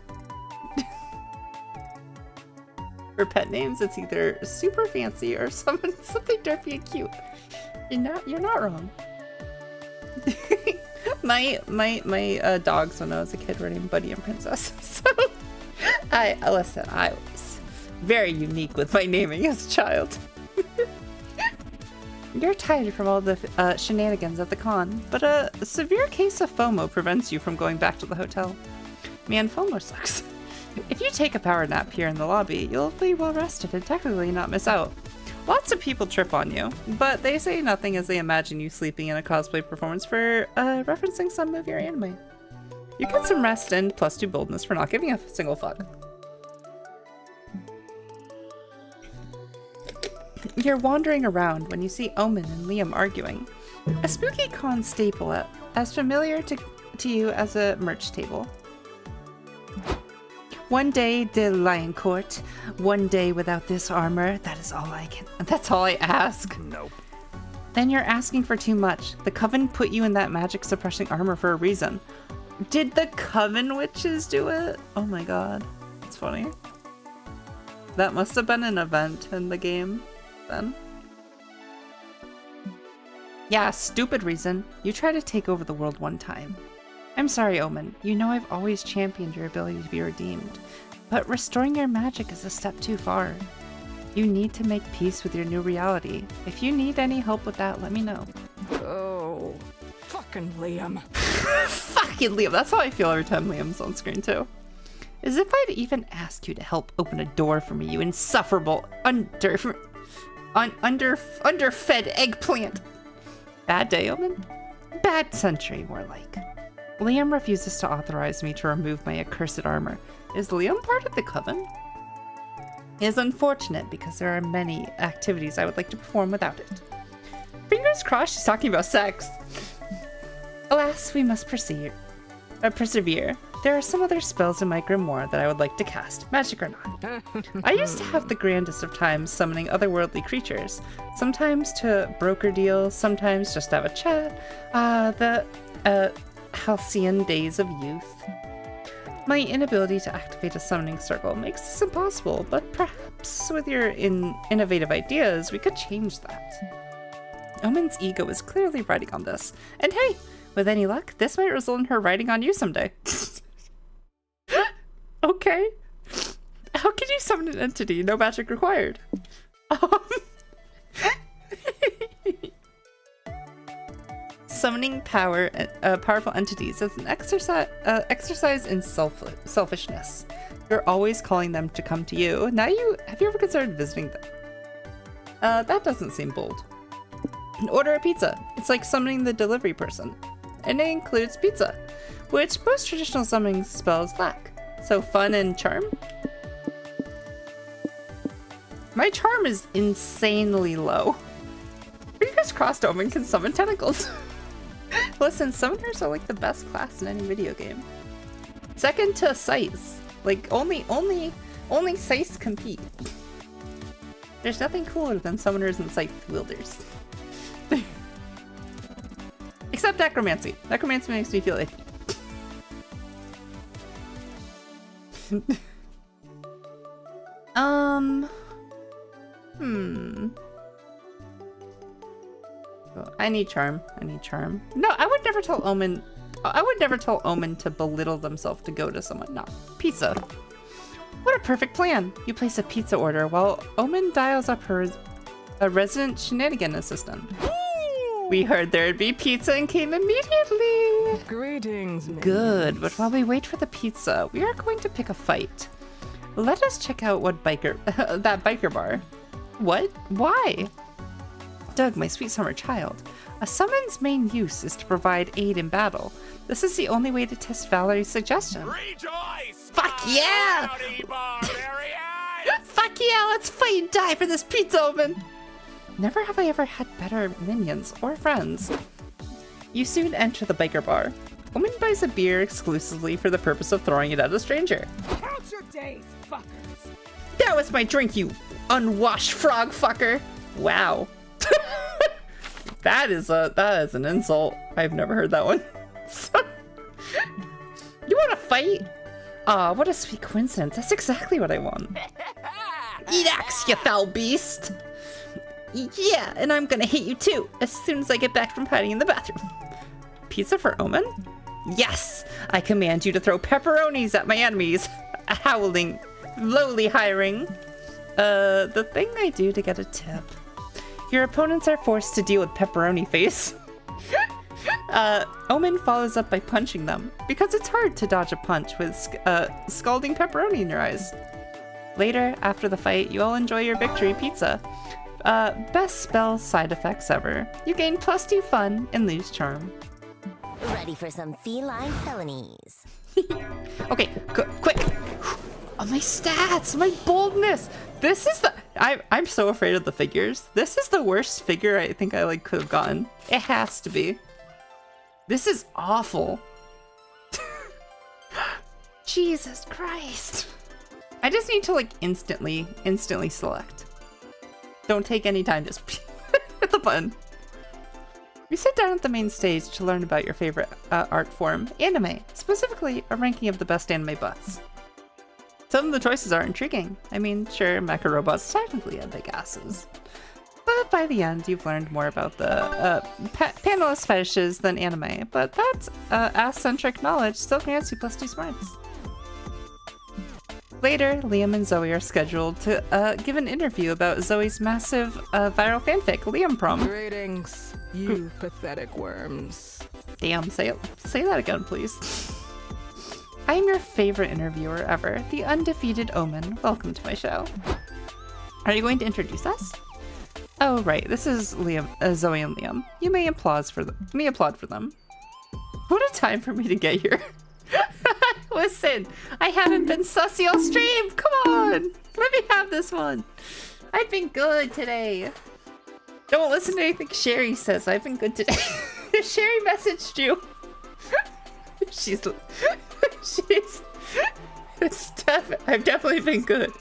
For pet names, it's either super fancy or something derpy and cute. You're not wrong. my dogs when I was a kid were named Buddy and Princess. So I was very unique with my naming as a child. You're tired from all the shenanigans at the con, but a severe case of FOMO prevents you from going back to the hotel. Man, FOMO sucks. If you take a power nap here in the lobby, you'll be well rested and technically not miss out. Lots of people trip on you, but they say nothing as they imagine you sleeping in a cosplay performance for referencing some movie or anime. You get some rest and +2 boldness for not giving a single fuck. You're wandering around when you see Omen and Liam arguing. A spooky con staple as familiar to you as a merch table. One day de Lion Court, one day without this armor, that's all I ask. Nope. Then you're asking for too much. The Coven put you in that magic suppressing armor for a reason. Did the Coven witches do it? Oh my god. That's funny. That must have been an event in the game then. Yeah, stupid reason. You try to take over the world one time. I'm sorry, Omen. You know I've always championed your ability to be redeemed, but restoring your magic is a step too far. You need to make peace with your new reality. If you need any help with that, let me know. Oh, fucking Liam. Fucking Liam. That's how I feel every time Liam's on screen too. As if I'd even ask you to help open a door for me, you insufferable underfed eggplant. Bad day, Omen? Bad century, more like. Liam refuses to authorize me to remove my accursed armor. Is Liam part of the Coven? It is unfortunate because there are many activities I would like to perform without it. Fingers crossed she's talking about sex. Alas, we must persevere. There are some other spells in my grimoire that I would like to cast, magic or not. I used to have the grandest of times summoning otherworldly creatures. Sometimes to broker deals, sometimes just have a chat. The halcyon days of youth. My inability to activate a summoning circle makes this impossible, but perhaps with your innovative ideas, we could change that. Omen's ego is clearly riding on this. And hey, with any luck, this might result in her riding on you someday. Okay. How can you summon an entity? No magic required. Summoning powerful entities is an exercise in selfishness. You're always calling them to come to you. Have you ever considered visiting them? That doesn't seem bold. Order a pizza. It's like summoning the delivery person. And it includes pizza, which most traditional summoning spells lack. So fun and charm? My charm is insanely low. Fingers crossed Omen can summon tentacles. Listen, summoners are like the best class in any video game. Second to Scythes. Like only Scythes compete. There's nothing cooler than summoners and Scythe wielders. Except necromancy. Necromancy makes me feel icky. I need charm. No, I would never tell Omen to belittle themselves to go to someone. No. Pizza. What a perfect plan. You place a pizza order while Omen dials up a resident shenanigan assistant. We heard there'd be pizza and came immediately. Greetings, minions. Good, but while we wait for the pizza, we are going to pick a fight. Let us check out what that biker bar. What? Why? Doug, my sweet summer child. A summon's main use is to provide aid in battle. This is the only way to test Valerie's suggestion. Rejoice! Fuck yeah! Howdy, barbarian! Fuck yeah, let's fight and die for this pizza, Omen! Never have I ever had better minions or friends. You soon enter the biker bar. Omen buys a beer exclusively for the purpose of throwing it at a stranger. Count your days, fuckers. That was my drink, you unwashed frog fucker! Wow. That is an insult. I've never heard that one. You want to fight? Aw, what a sweet coincidence. That's exactly what I want. Eat axe, you foul beast! Yeah, and I'm gonna hate you too, as soon as I get back from hiding in the bathroom. Pizza for Omen? Yes! I command you to throw pepperonis at my enemies. A howling, lowly hiring. The thing I do to get a tip. Your opponents are forced to deal with pepperoni face. Omen follows up by punching them, because it's hard to dodge a punch with scalding pepperoni in your eyes. Later, after the fight, you all enjoy your victory pizza. Best spell side effects ever. You gain +2 fun and lose charm. Ready for some feline felonies. Okay, quick. Oh, my stats, my boldness. This is I'm so afraid of the figures. This is the worst figure I think I could have gotten. It has to be. This is awful. Jesus Christ. I just need to instantly select. Don't take any time, just hit the button. You sit down at the main stage to learn about your favorite art form, anime, specifically a ranking of the best anime butts. Some of the choices are intriguing. I mean, sure, mecha robots technically have big asses. But by the end, you've learned more about the panelist fetishes than anime, but that ass-centric knowledge still grants you +2 smarts. Later, Liam and Zoe are scheduled to give an interview about Zoe's massive viral fanfic, Liam Prom. Greetings, you pathetic worms. Damn, say that again, please. I am your favorite interviewer ever, the undefeated Omen. Welcome to my show. Are you going to introduce us? Oh, right, this is Liam, Zoe and Liam. You may applaud for them. What a time for me to get here. Listen, I haven't been sussy all stream. Come on, let me have this one. I've been good today. Don't listen to anything Sherry says. I've been good today. Sherry messaged you. I've definitely been good.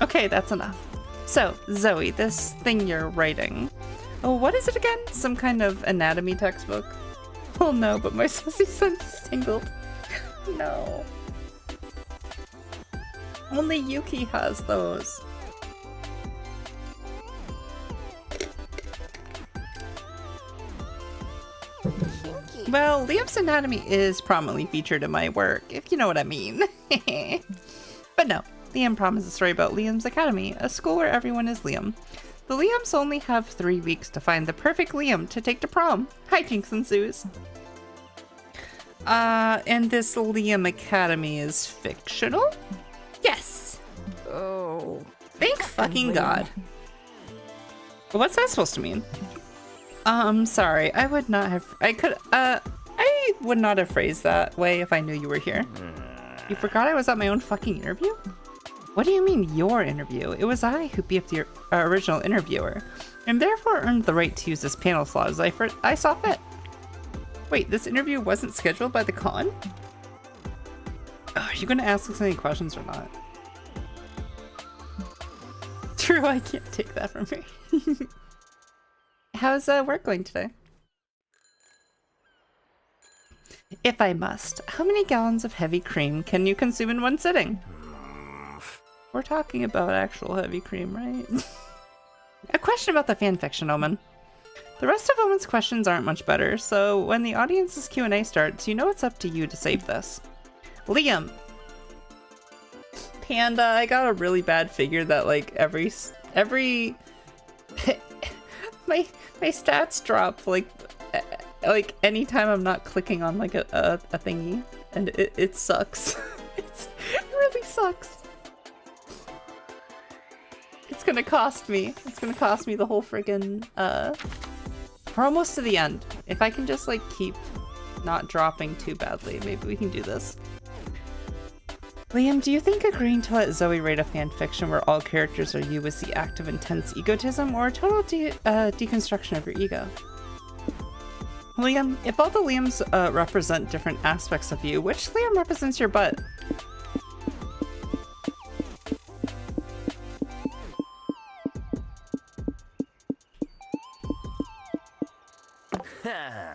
Okay, that's enough. So, Zoe, this thing you're writing. Oh, what is it again? Some kind of anatomy textbook? Oh no, but my sussy sense is tingled. No. Only Yuki has those. Well, Liam's anatomy is prominently featured in my work, if you know what I mean. But no, Liam Prom is a story about Liam's Academy, a school where everyone is Liam. The Liams only have 3 weeks to find the perfect Liam to take to prom. Hijinks ensues. And this Liam Academy is fictional? Yes. Oh. Thank fucking God. What's that supposed to mean? Sorry, I would not have, I would not have phrased that way if I knew you were here. You forgot I was at my own fucking interview? What do you mean, your interview? It was I who beefed the original interviewer, and therefore earned the right to use this panel slot as I saw fit. Wait, this interview wasn't scheduled by the con? Are you gonna ask us any questions or not? True, I can't take that from me. How's work going today? If I must, how many gallons of heavy cream can you consume in one sitting? We're talking about actual heavy cream, right? A question about the fanfiction, Omen. The rest of Omen's questions aren't much better, so when the audience's Q&A starts, you know it's up to you to save this. Liam. Panda, I got a really bad figure that like every my stats drop like anytime I'm not clicking on like a thingy, and it sucks. It really sucks. It's gonna cost me. It's gonna cost me the whole friggin' we're almost to the end. If I can just like keep not dropping too badly, maybe we can do this. Liam, do you think agreeing to let Zoe write a fanfiction where all characters are you is the act of intense egotism or a total deconstruction of your ego? Liam, if all the Liams represent different aspects of you, which Liam represents your butt?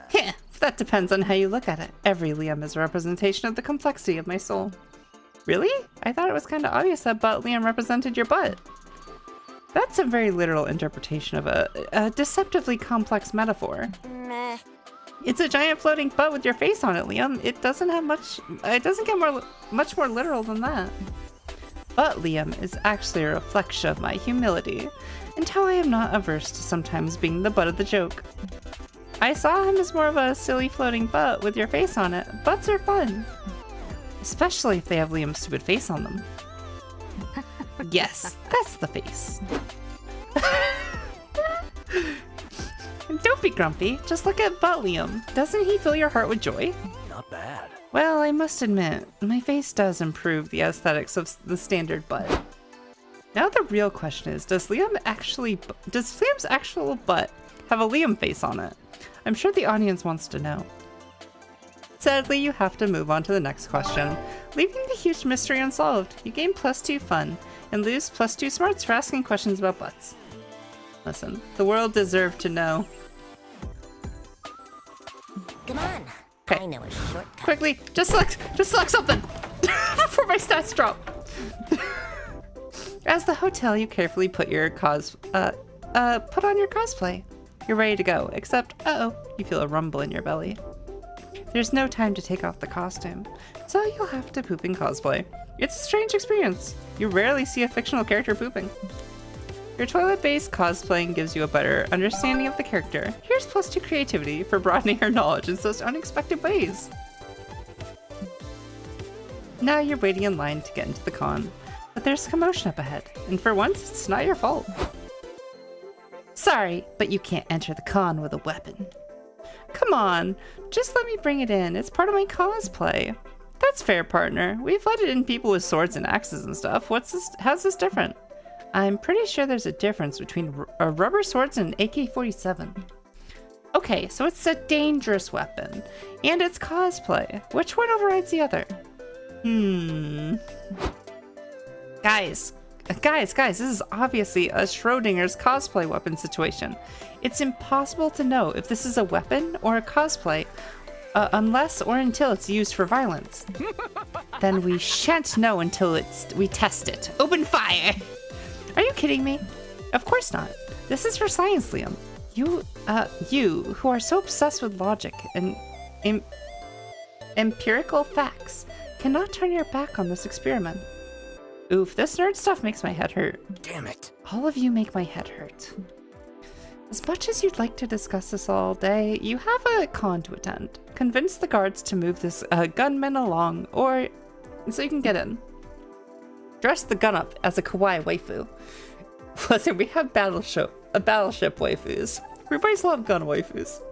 Heh, that depends on how you look at it. Every Liam is a representation of the complexity of my soul. Really? I thought it was kind of obvious that butt Liam represented your butt. That's a very literal interpretation of a deceptively complex metaphor. Meh. It's a giant floating butt with your face on it, Liam. It doesn't have much. It doesn't get much more literal than that. But Liam is actually a reflection of my humility, and how I am not averse to sometimes being the butt of the joke. I saw him as more of a silly floating butt with your face on it. Butts are fun. Especially if they have Liam's stupid face on them. Yes, that's the face. Don't be grumpy, just look at butt Liam. Doesn't he fill your heart with joy? Not bad. Well, I must admit, my face does improve the aesthetics of the standard butt. Now the real question is, does Liam's actual butt have a Liam face on it? I'm sure the audience wants to know. Sadly, you have to move on to the next question. Leaving the huge mystery unsolved, you gain +2 fun, and lose +2 smarts for asking questions about butts. Listen, the world deserved to know. Come on. Okay. I know a shortcut. Quickly, just select something before my stats drop. As the hotel, you carefully put your put on your cosplay. You're ready to go, except, you feel a rumble in your belly. There's no time to take off the costume, so you'll have to poop in cosplay. It's a strange experience. You rarely see a fictional character pooping. Your toilet-based cosplaying gives you a better understanding of the character. Here's +2 creativity for broadening your knowledge in such unexpected ways. Now you're waiting in line to get into the con, but there's commotion up ahead, and for once, it's not your fault. Sorry, but you can't enter the con with a weapon. Come on, just let me bring it in. It's part of my cosplay. That's fair, partner. We've let it in people with swords and axes and stuff. How's this different? I'm pretty sure there's a difference between rubber swords and an AK-47. Okay, so it's a dangerous weapon, and it's cosplay. Which one overrides the other? Guys, this is obviously a Schrodinger's cosplay weapon situation. It's impossible to know if this is a weapon or a cosplay unless or until it's used for violence. Then we shan't know until we test it. Open fire! Are you kidding me? Of course not. This is for science, Liam. You who are so obsessed with logic and empirical facts, cannot turn your back on this experiment. Oof, this nerd stuff makes my head hurt. Damn it. All of you make my head hurt. As much as you'd like to discuss this all day, you have a con to attend. Convince the guards to move this gunman along, or so you can get in. Dress the gun up as a kawaii waifu. Listen, we have battleship waifus. We boys love gun waifus.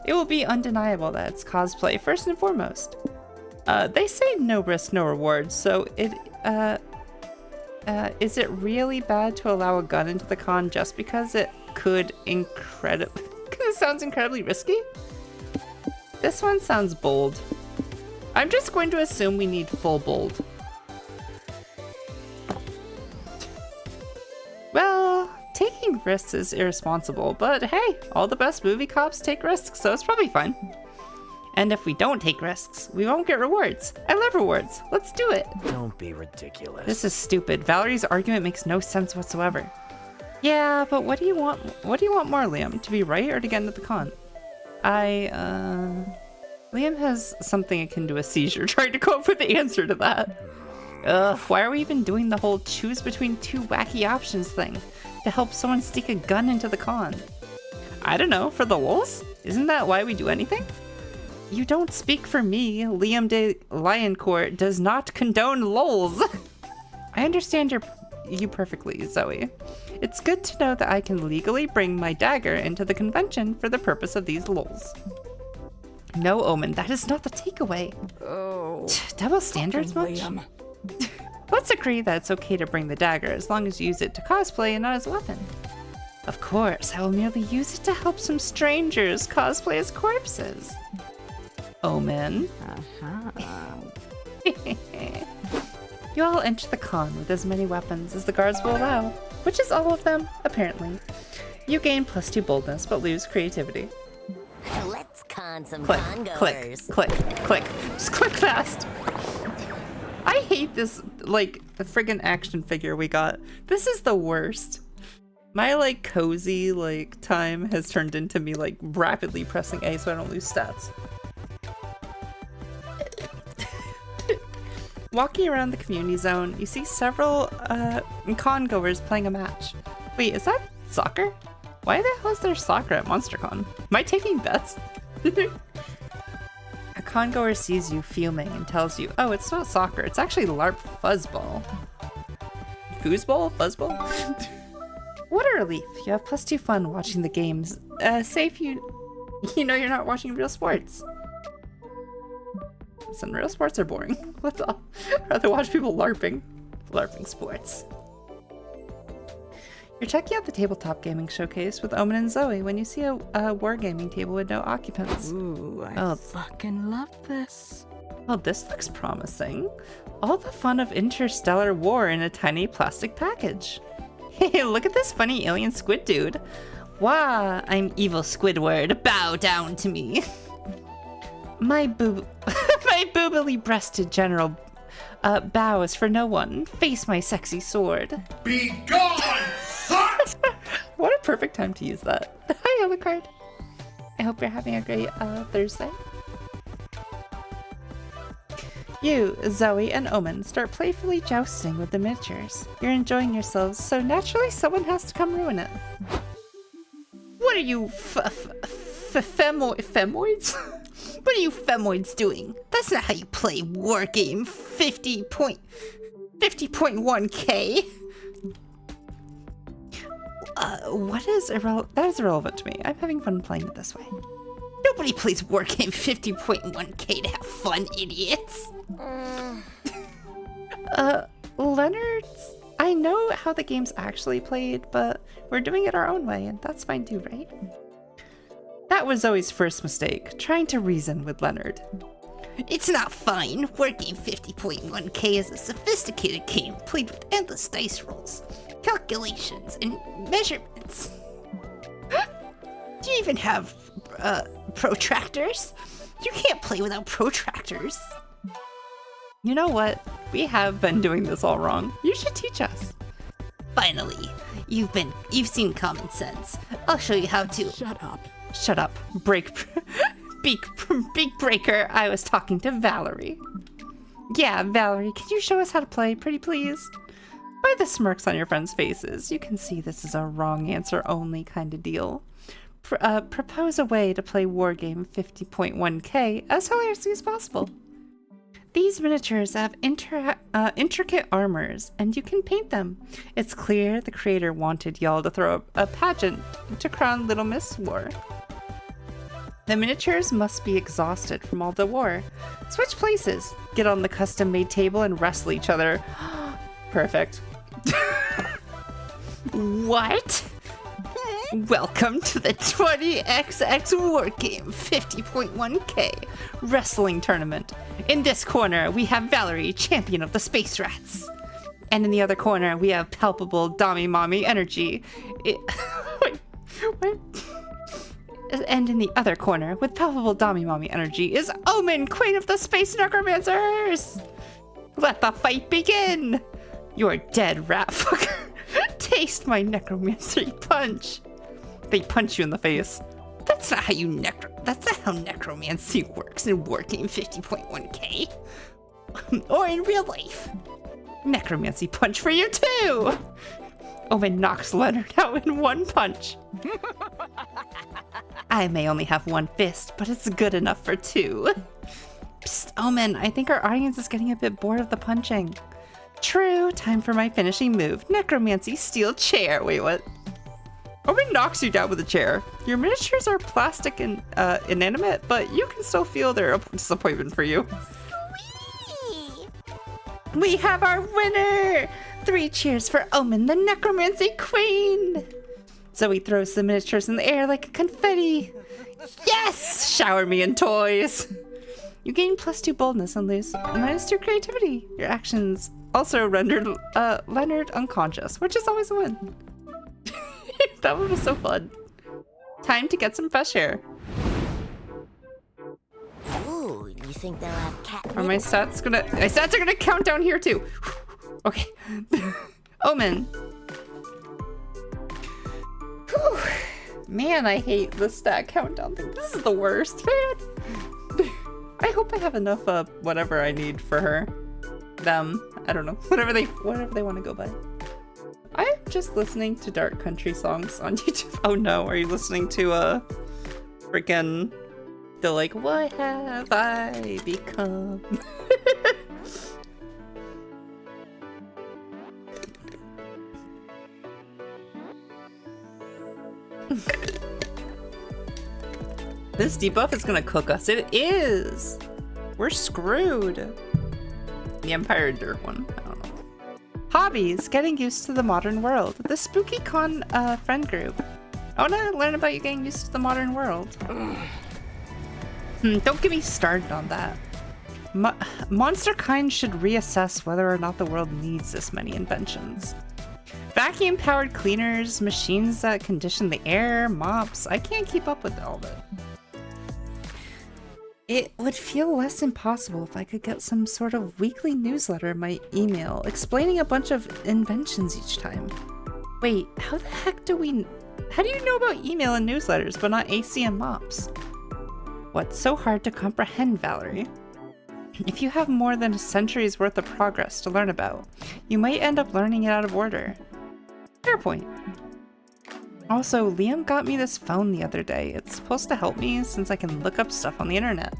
It will be undeniable that it's cosplay first and foremost. They say no risk, no reward, so is it really bad to allow a gun into the con just because it could it sounds incredibly risky? This one sounds bold. I'm just going to assume we need full bold. Well, taking risks is irresponsible, but hey, all the best movie cops take risks, so it's probably fine. And if we don't take risks, we won't get rewards. I love rewards. Let's do it. Don't be ridiculous. This is stupid. Valorie's argument makes no sense whatsoever. Yeah, but what do you want? What do you want more, Liam? To be right or to get into the con? Liam has something akin to a seizure trying to come up with the answer to that. Ugh, why are we even doing the whole choose between two wacky options thing? To help someone stick a gun into the con? I don't know, for the lulz? Isn't that why we do anything? You don't speak for me. Liam de Lioncourt does not condone lulz. I understand you perfectly, Zoe. It's good to know that I can legally bring my dagger into the convention for the purpose of these lulz. No, Omen, that is not the takeaway. Oh. Double standards much? Liam. Let's agree that it's okay to bring the dagger as long as you use it to cosplay and not as a weapon. Of course, I will merely use it to help some strangers cosplay as corpses. Omen. You all enter the con with as many weapons as the guards will allow, which is all of them, apparently. You gain +2 boldness, but lose creativity. Let's con some Click, con-goers. click, click, click. Just click fast. I hate this, like, the friggin' action figure we got. This is the worst. My, like, cozy, like, time has turned into me, like, rapidly pressing A so I don't lose stats. Walking around the community zone, you see several con goers playing a match. Wait, is that soccer? Why the hell is there soccer at MonsterCon? Am I taking bets? A con goer sees you fuming and tells you, oh, it's not soccer, it's actually LARP fuzzball. Foosball? Fuzzball? What a relief. You have +2 fun watching the games. Say if you know you're not watching real sports. Listen, real sports are boring. Let's all rather watch people LARPing sports. You're checking out the tabletop gaming showcase with Omen and Zoe when you see a wargaming table with no occupants. Ooh, I fucking love this. Oh, this looks promising. All the fun of interstellar war in a tiny plastic package. Hey, look at this funny alien squid dude. Wah, I'm evil Squidward. Bow down to me. My boobily breasted general bows for no one. Face my sexy sword. Be gone, slut! What a perfect time to use that. Hi, Alucard. I hope you're having a great Thursday. You, Zoe, and Omen start playfully jousting with the miniatures. You're enjoying yourselves, so naturally someone has to come ruin it. What are you femoids? What are you femoids doing? That's not how you play Wargame 50.1k. That is irrelevant to me. I'm having fun playing it this way. Nobody plays Wargame 50.1k to have fun, idiots. Leonard, I know how the game's actually played, but we're doing it our own way, and that's fine too, right? That was Zoe's first mistake, trying to reason with Leonard. It's not fine. Wargame 50.1k is a sophisticated game played with endless dice rolls, calculations, and measurements. Do you even have protractors? You can't play without protractors. You know what? We have been doing this all wrong. You should teach us. Finally, you've seen common sense. I'll show you how to. Shut up. Beak breaker. I was talking to Valerie. Yeah, Valerie, can you show us how to play, pretty please? By the smirks on your friends' faces, you can see this is a wrong answer only kind of deal. Propose a way to play Wargame 50.1k as hilariously as possible. These miniatures have intricate armors, and you can paint them. It's clear the creator wanted y'all to throw a pageant to crown Little Miss War. The miniatures must be exhausted from all the war. Switch places, get on the custom-made table and wrestle each other. Perfect. What? Welcome to the 20XX Wargame 50.1k wrestling tournament. In this corner, we have Valerie, champion of the Space Rats. And in the other corner, we have palpable Dommy Mommy energy. Wait, what? And in the other corner, with palpable Dommy Mommy energy, is Omen, queen of the Space Necromancers! Let the fight begin! You're dead, rat fucker. Taste my necromancy punch. They punch you in the face. That's not how necromancy works in Wargame 50.1k. Or in real life. Necromancy punch for you too! Omen knocks Leonard out in one punch. I may only have one fist, but it's good enough for two. Psst, Omen, I think our audience is getting a bit bored of the punching. True, time for my finishing move. Necromancy steel chair. Wait, what? Omen knocks you down with a chair. Your miniatures are plastic and inanimate, but you can still feel their disappointment for you. Whee! We have our winner! 3 cheers for Omen, the necromancy queen! Zoe throws the miniatures in the air like confetti. Yes! Shower me in toys! You gain +2 boldness and lose -2 creativity. Your actions also rendered Leonard unconscious, which is always a win. That one was so fun. Time to get some fresh air. Ooh, you think they'll have cat? Are my stats are gonna count down here too. Okay. Omen. Whew. Man, I hate the stat countdown thing. This is the worst, man. I hope I have enough whatever I need for her. Them. I don't know. Whatever they want to go by. I'm just listening to dark country songs on YouTube. Oh no, are you listening to freaking the like what have I become? This debuff is gonna cook us. It is! We're screwed. The Empire Dirt one. I don't know. Hobbies. Getting used to the modern world. The Spooky Con friend group. I wanna learn about you getting used to the modern world. Don't get me started on that. Monster kind should reassess whether or not the world needs this many inventions. Vacuum-powered cleaners, machines that condition the air, mops. I can't keep up with all of it. It would feel less impossible if I could get some sort of weekly newsletter in my email explaining a bunch of inventions each time. Wait, how the heck do you know about email and newsletters but not AC and mops? What's so hard to comprehend, Valerie? If you have more than a century's worth of progress to learn about, you might end up learning it out of order. Fair point. Also, Liam got me this phone the other day. It's supposed to help me since I can look up stuff on the internet.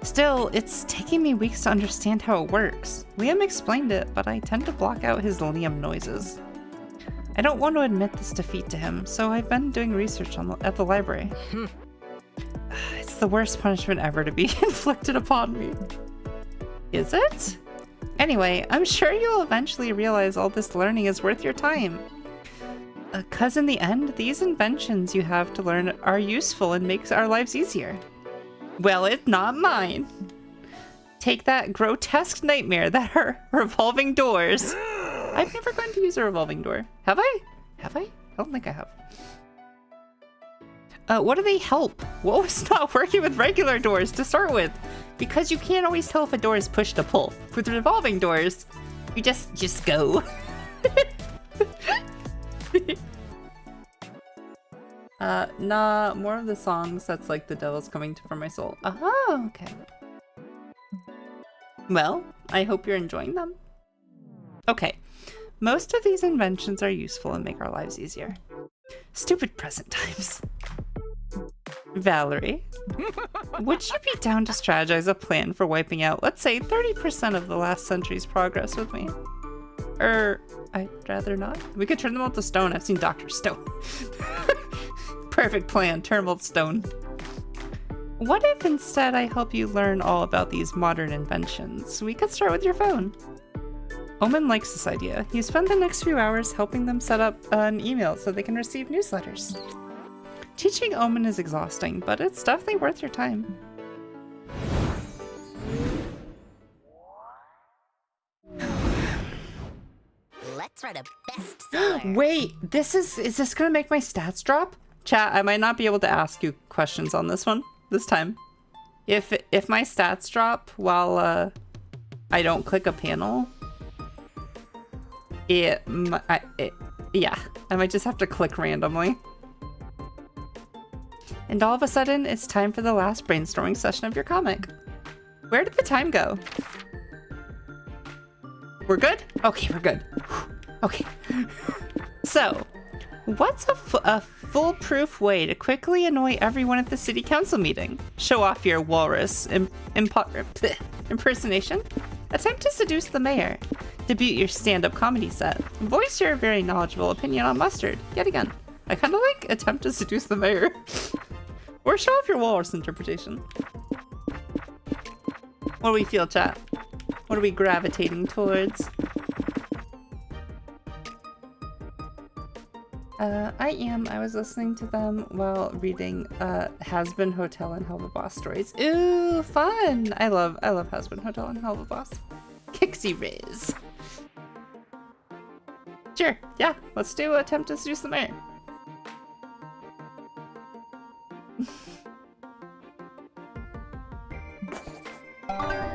Still, it's taking me weeks to understand how it works. Liam explained it, but I tend to block out his Liam noises. I don't want to admit this defeat to him, so I've been doing research at the library. It's the worst punishment ever to be inflicted upon me. Is it? Anyway, I'm sure you'll eventually realize all this learning is worth your time. 'Cause in the end, these inventions you have to learn are useful and makes our lives easier. Well, it's not mine. Take that grotesque nightmare that are revolving doors. I've never gone to use a revolving door. Have I? Have I? I don't think I have. What do they help? What was not working with regular doors to start with? Because you can't always tell if a door is push to pull. With revolving doors, you just go. Nah, more of the songs that's like the devil's coming for my soul. Oh, okay. Well, I hope you're enjoying them. Okay, most of these inventions are useful and make our lives easier. Stupid present times. Valerie, would you be down to strategize a plan for wiping out, let's say, 30% of the last century's progress with me? I'd rather not. We could turn them all to stone. I've seen Dr. Stone. Perfect plan, turn them all to stone. What if instead I help you learn all about these modern inventions? We could start with your phone. Omen likes this idea. You spend the next few hours helping them set up an email so they can receive newsletters. Teaching Omen is exhausting, but it's definitely worth your time. Let's write a bestseller. Wait, is this gonna make my stats drop? Chat, I might not be able to ask you questions on this one this time. If my stats drop while I don't click a panel, yeah, I might just have to click randomly. And all of a sudden, it's time for the last brainstorming session of your comic. Where did the time go? We're good? Okay, we're good. Okay. So, what's a foolproof way to quickly annoy everyone at the city council meeting? Show off your walrus impersonation? Attempt to seduce the mayor. Debut your stand-up comedy set. Voice your very knowledgeable opinion on mustard. Yet again, I kind of like attempt to seduce the mayor. Or show off your walrus interpretation. What do we feel, chat? What are we gravitating towards? I was listening to them while reading Has Been Hotel and Helva Boss stories. Ooh, fun! I love Has Been Hotel and Helva Boss. Kixie Riz. Sure, yeah, let's do attempt to seduce the mayor.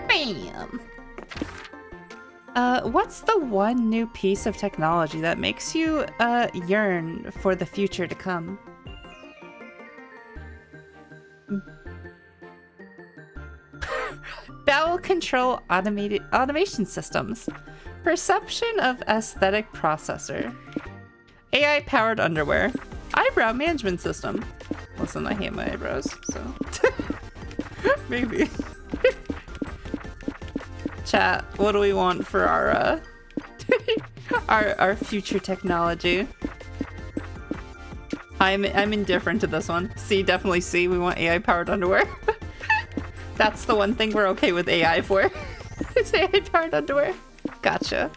Bam! What's the one new piece of technology that makes you yearn for the future to come? Bowel control automation systems. Perception of aesthetic processor. AI powered underwear. Eyebrow management system. Listen, I hate my eyebrows, so maybe. Chat, what do we want for our our future technology? I'm indifferent to this one. C, definitely C. We want AI powered underwear. That's the one thing we're okay with AI for. It's AI powered underwear. Gotcha.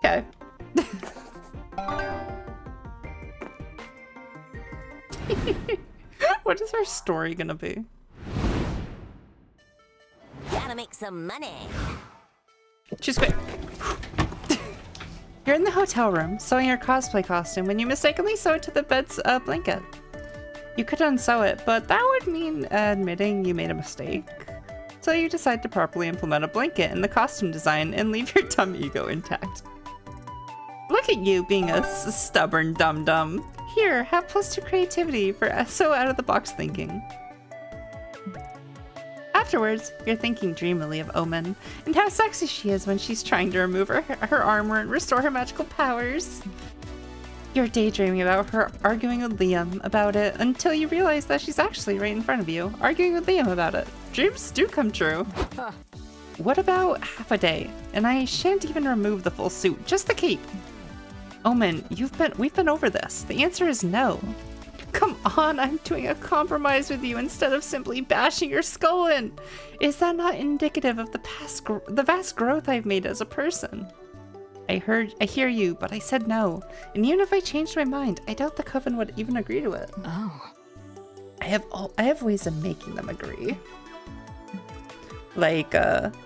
Okay. What is our story gonna be? Gotta make some money. Choose quick. You're in the hotel room, sewing your cosplay costume when you mistakenly sew it to the bed's blanket. You could unsew it, but that would mean admitting you made a mistake. So you decide to properly implement a blanket in the costume design and leave your dumb ego intact. Look at you being a stubborn dum-dum. Here, have +2 creativity for so out-of-the-box thinking. Afterwards, you're thinking dreamily of Omen and how sexy she is when she's trying to remove her armor and restore her magical powers. You're daydreaming about her arguing with Liam about it until you realize that she's actually right in front of you, arguing with Liam about it. Dreams do come true. What about half a day, and I shan't even remove the full suit, just the cape? Omen, we've been over this. The answer is no. Come on, I'm doing a compromise with you instead of simply bashing your skull in. Is that not indicative of the vast growth I've made as a person? I hear you, but I said no. And even if I changed my mind, I doubt the coven would even agree to it. Oh. I have ways of making them agree. Like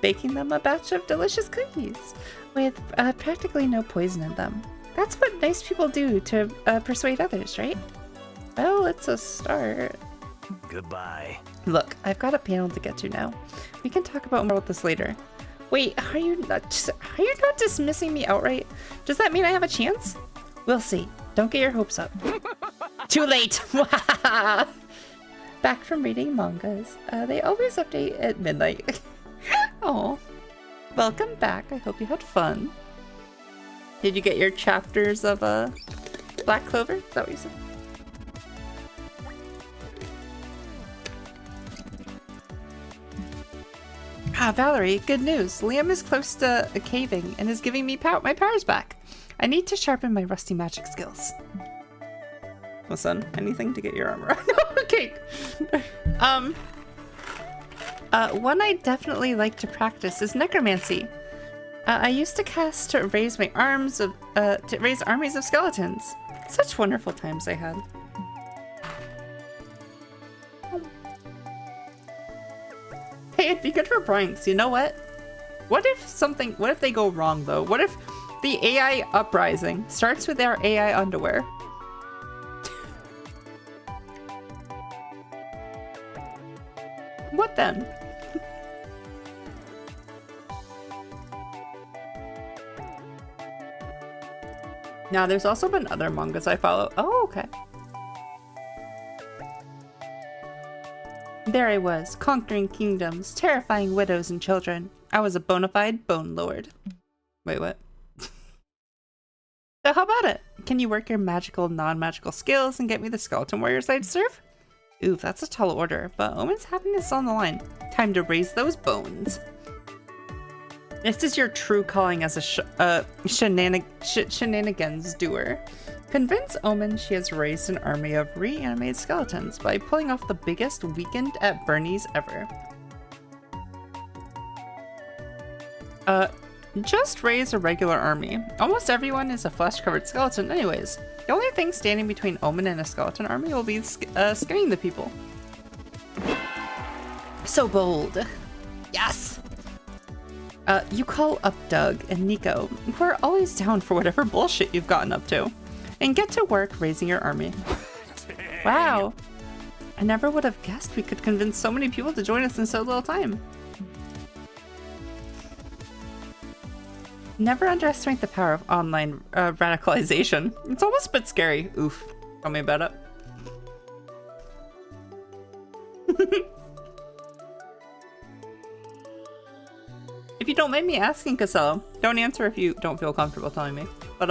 baking them a batch of delicious cookies with practically no poison in them. That's what nice people do to persuade others, right? Well, it's a start. Goodbye. Look, I've got a panel to get to now. We can talk more about this later. Wait, are you not dismissing me outright? Does that mean I have a chance? We'll see. Don't get your hopes up. Too late. Back from reading mangas. They always update at midnight. Oh, welcome back. I hope you had fun. Did you get your chapters of Black Clover? Is that what you said? Ah, Valerie, good news. Liam is close to caving and is giving me my powers back. I need to sharpen my rusty magic skills. Listen, anything to get your armor on. Okay. One I definitely like to practice is necromancy. I used to cast to raise my arms of to raise armies of skeletons. Such wonderful times I had. Hey, it'd be good for pranks. You know what? What if they go wrong though? What if the AI uprising starts with our AI underwear? What then? Now, there's also been other mangas I follow. Oh, okay. There I was, conquering kingdoms, terrifying widows and children. I was a bona fide bone lord. Wait, what? So how about it? Can you work your magical, non-magical skills and get me the skeleton warriors I'd serve? Ooh, that's a tall order, but Omen's happiness is on the line. Time to raise those bones. This is your true calling as a shenanigans doer. Convince Omen she has raised an army of reanimated skeletons by pulling off the biggest weekend at Bernie's ever. Just raise a regular army. Almost everyone is a flesh-covered skeleton anyways. The only thing standing between Omen and a skeleton army will be skinning the people. So bold. Yes! You call up Doug and Nico, who are always down for whatever bullshit you've gotten up to, and get to work raising your army. Wow. I never would have guessed we could convince so many people to join us in so little time. Never underestimate the power of online radicalization. It's almost a bit scary. Oof. Tell me about it. If you don't mind me asking, Casella, don't answer if you don't feel comfortable telling me. But,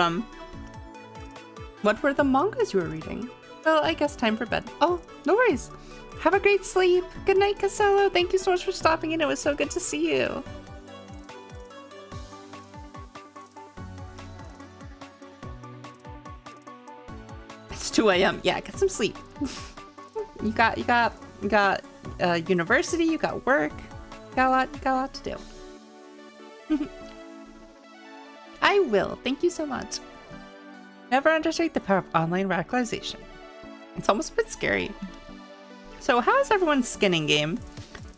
what were the mangas you were reading? Well, I guess time for bed. Oh, no worries. Have a great sleep. Good night, Casella. Thank you so much for stopping in. It was so good to see you. It's 2 a.m. Yeah, get some sleep. You got university, you got work. You got a lot to do. I will. Thank you so much. Never underestimate the power of online radicalization. It's almost a bit scary. So how is everyone's skinning game?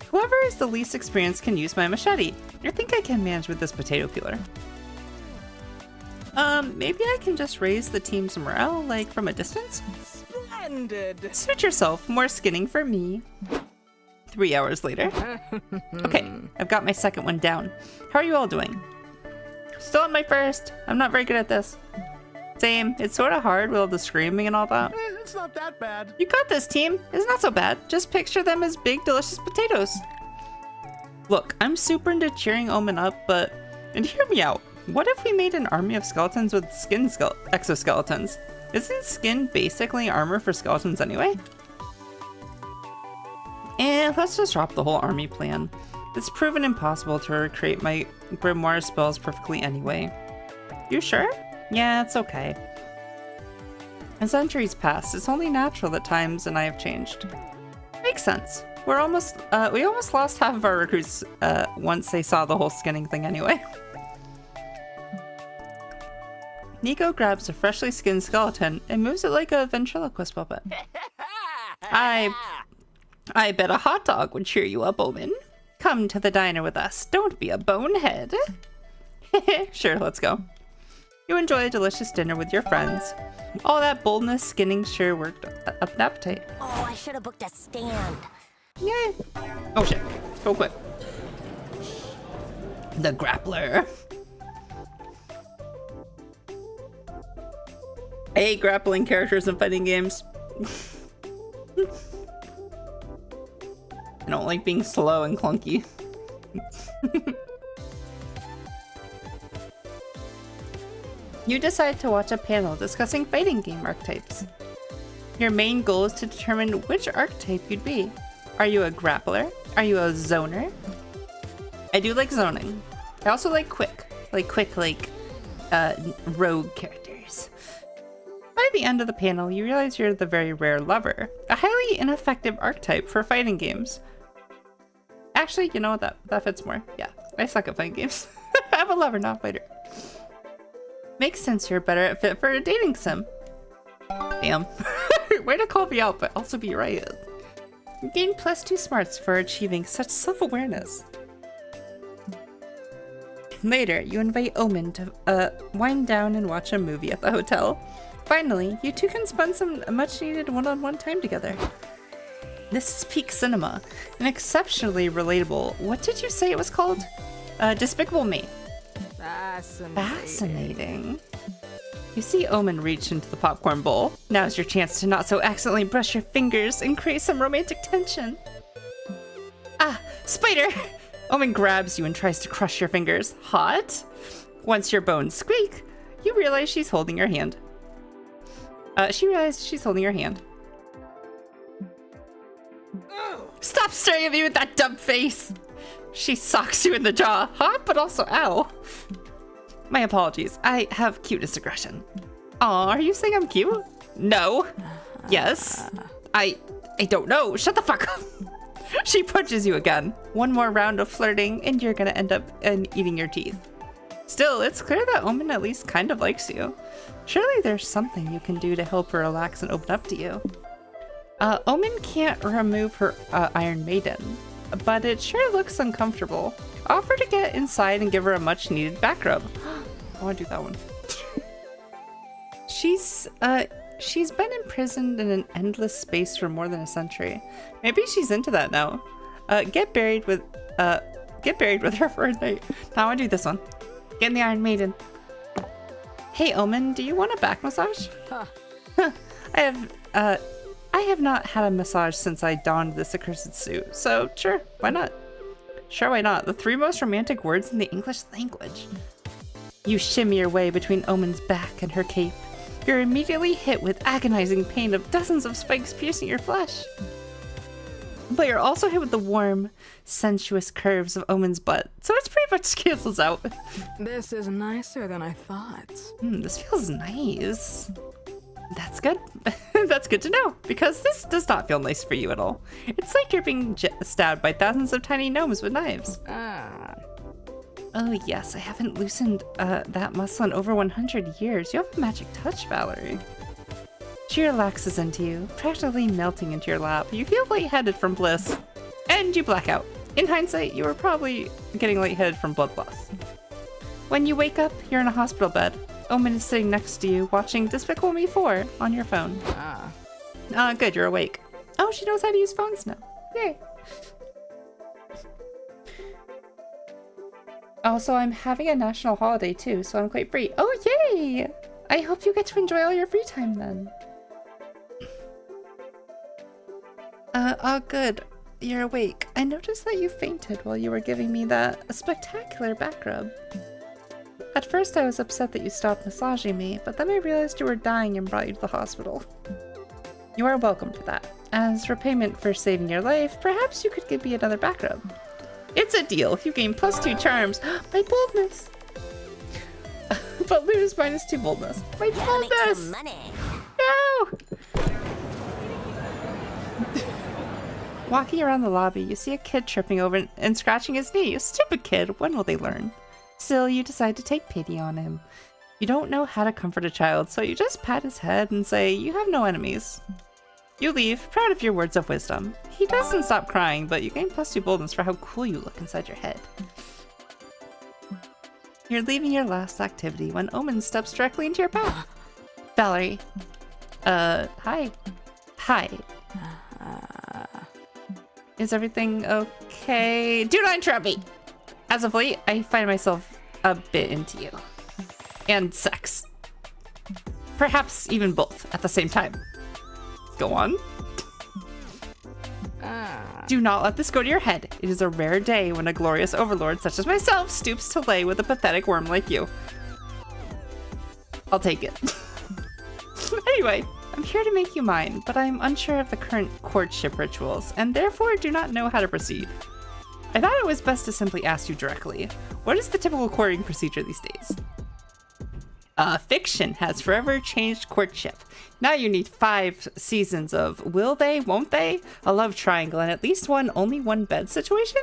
Whoever is the least experienced can use my machete. I think I can manage with this potato peeler. Maybe I can just raise the team's morale, like, from a distance? Splendid! Suit yourself. More skinning for me. 3 hours later. Okay, I've got my second one down. How are you all doing? Still on my first. I'm not very good at this. Same. It's sort of hard with all the screaming and all that. It's not that bad. You got this, team. It's not so bad. Just picture them as big, delicious potatoes. Look, I'm super into cheering Omen up, but... And hear me out. What if we made an army of skeletons with skin exoskeletons? Isn't skin basically armor for skeletons anyway? And let's just drop the whole army plan. It's proven impossible to recreate my grimoire spells perfectly anyway. You sure? Yeah, it's okay. As centuries pass, it's only natural that times and I have changed. Makes sense. We almost lost half of our recruits once they saw the whole skinning thing anyway. Nico grabs a freshly skinned skeleton and moves it like a ventriloquist puppet. I bet a hot dog would cheer you up, Omen. Come to the diner with us. Don't be a bonehead. Sure, let's go. You enjoy a delicious dinner with your friends. All that boldness skinning sure worked up an appetite. Oh, I should have booked a stand. Yay. Oh shit. Go quick. The grappler. I hate grappling characters in fighting games. I don't like being slow and clunky. You decide to watch a panel discussing fighting game archetypes. Your main goal is to determine which archetype you'd be. Are you a grappler? Are you a zoner? I do like zoning. I also like quick rogue characters. By the end of the panel, you realize you're the very rare lover, a highly ineffective archetype for fighting games. Actually, you know what? That fits more. Yeah, I suck at fighting games. I'm a lover, not a fighter. Makes sense you're better at fit for a dating sim. Damn. Way to call me out, but also be right. You gain +2 smarts for achieving such self-awareness. Later, you invite Omen to wind down and watch a movie at the hotel. Finally, you two can spend some much-needed one-on-one time together. This is peak cinema, and exceptionally relatable. What did you say it was called? Despicable Me. Fascinating. You see Omen reach into the popcorn bowl. Now's your chance to not so accidentally brush your fingers and create some romantic tension. Ah, spider! Omen grabs you and tries to crush your fingers. Hot? Once your bones squeak, you realize she's holding your hand. She realizes she's holding your hand. Stop staring at me with that dumb face! She socks you in the jaw. Hot, but also ow. My apologies. I have cuteness aggression. Aw, are you saying I'm cute? No. Yes. I don't know. Shut the fuck up. She punches you again. One more round of flirting and you're gonna end up eating your teeth. Still, it's clear that Omen at least kind of likes you. Surely there's something you can do to help her relax and open up to you. Omen can't remove her Iron Maiden, but it sure looks uncomfortable. Offer to get inside and give her a much needed back rub. I want to do that one. She's been imprisoned in an endless space for more than a century. Maybe she's into that now. Get buried with her for a night. Now I want to do this one. Get in the Iron Maiden. Hey Omen, do you want a back massage? I have not had a massage since I donned this accursed suit, so sure, why not? Sure, why not? The 3 most romantic words in the English language. You shimmy your way between Omen's back and her cape. You're immediately hit with agonizing pain of dozens of spikes piercing your flesh. But you're also hit with the warm, sensuous curves of Omen's butt, so it's pretty much cancels out. This is nicer than I thought. This feels nice. That's good. That's good to know, because this does not feel nice for you at all. It's like you're being stabbed by thousands of tiny gnomes with knives. Oh yes, I haven't loosened that muscle in over 100 years. You have a magic touch, Valerie. She relaxes into you, practically melting into your lap. You feel lightheaded from bliss, and you black out. In hindsight, you were probably getting lightheaded from blood loss. When you wake up, you're in a hospital bed. Omen is sitting next to you, watching Despicable Me 4 on your phone. Good, you're awake. Oh, she knows how to use phones now. Yay. Also, I'm having a national holiday too, so I'm quite free. Oh, yay! I hope you get to enjoy all your free time then. Good. You're awake. I noticed that you fainted while you were giving me that spectacular back rub. At first I was upset that you stopped massaging me, but then I realized you were dying and brought you to the hospital. You are welcome for that. As repayment for saving your life, perhaps you could give me another back rub. It's a deal. You gain +2 charms. My boldness. But lose -2 boldness. My boldness. Some money. No. Walking around the lobby, you see a kid tripping over and scratching his knee. A stupid kid. When will they learn? Still, you decide to take pity on him. You don't know how to comfort a child, so you just pat his head and say, you have no enemies. You leave, proud of your words of wisdom. He doesn't stop crying, but you gain +2 boldness for how cool you look inside your head. You're leaving your last activity when Omen steps directly into your path. Valerie. Hi. Hi. Is everything okay? Do not interrupt me! As of late, I find myself a bit into you. And sex. Perhaps even both at the same time. Go on. Do not let this go to your head. It is a rare day when a glorious overlord such as myself stoops to lay with a pathetic worm like you. I'll take it. Anyway, I'm here to make you mine, but I'm unsure of the current courtship rituals, and therefore do not know how to proceed. I thought it was best to simply ask you directly. What is the typical courting procedure these days? Fiction has forever changed courtship. Now you need 5 seasons of will they, won't they, a love triangle, and at least one only one bed situation?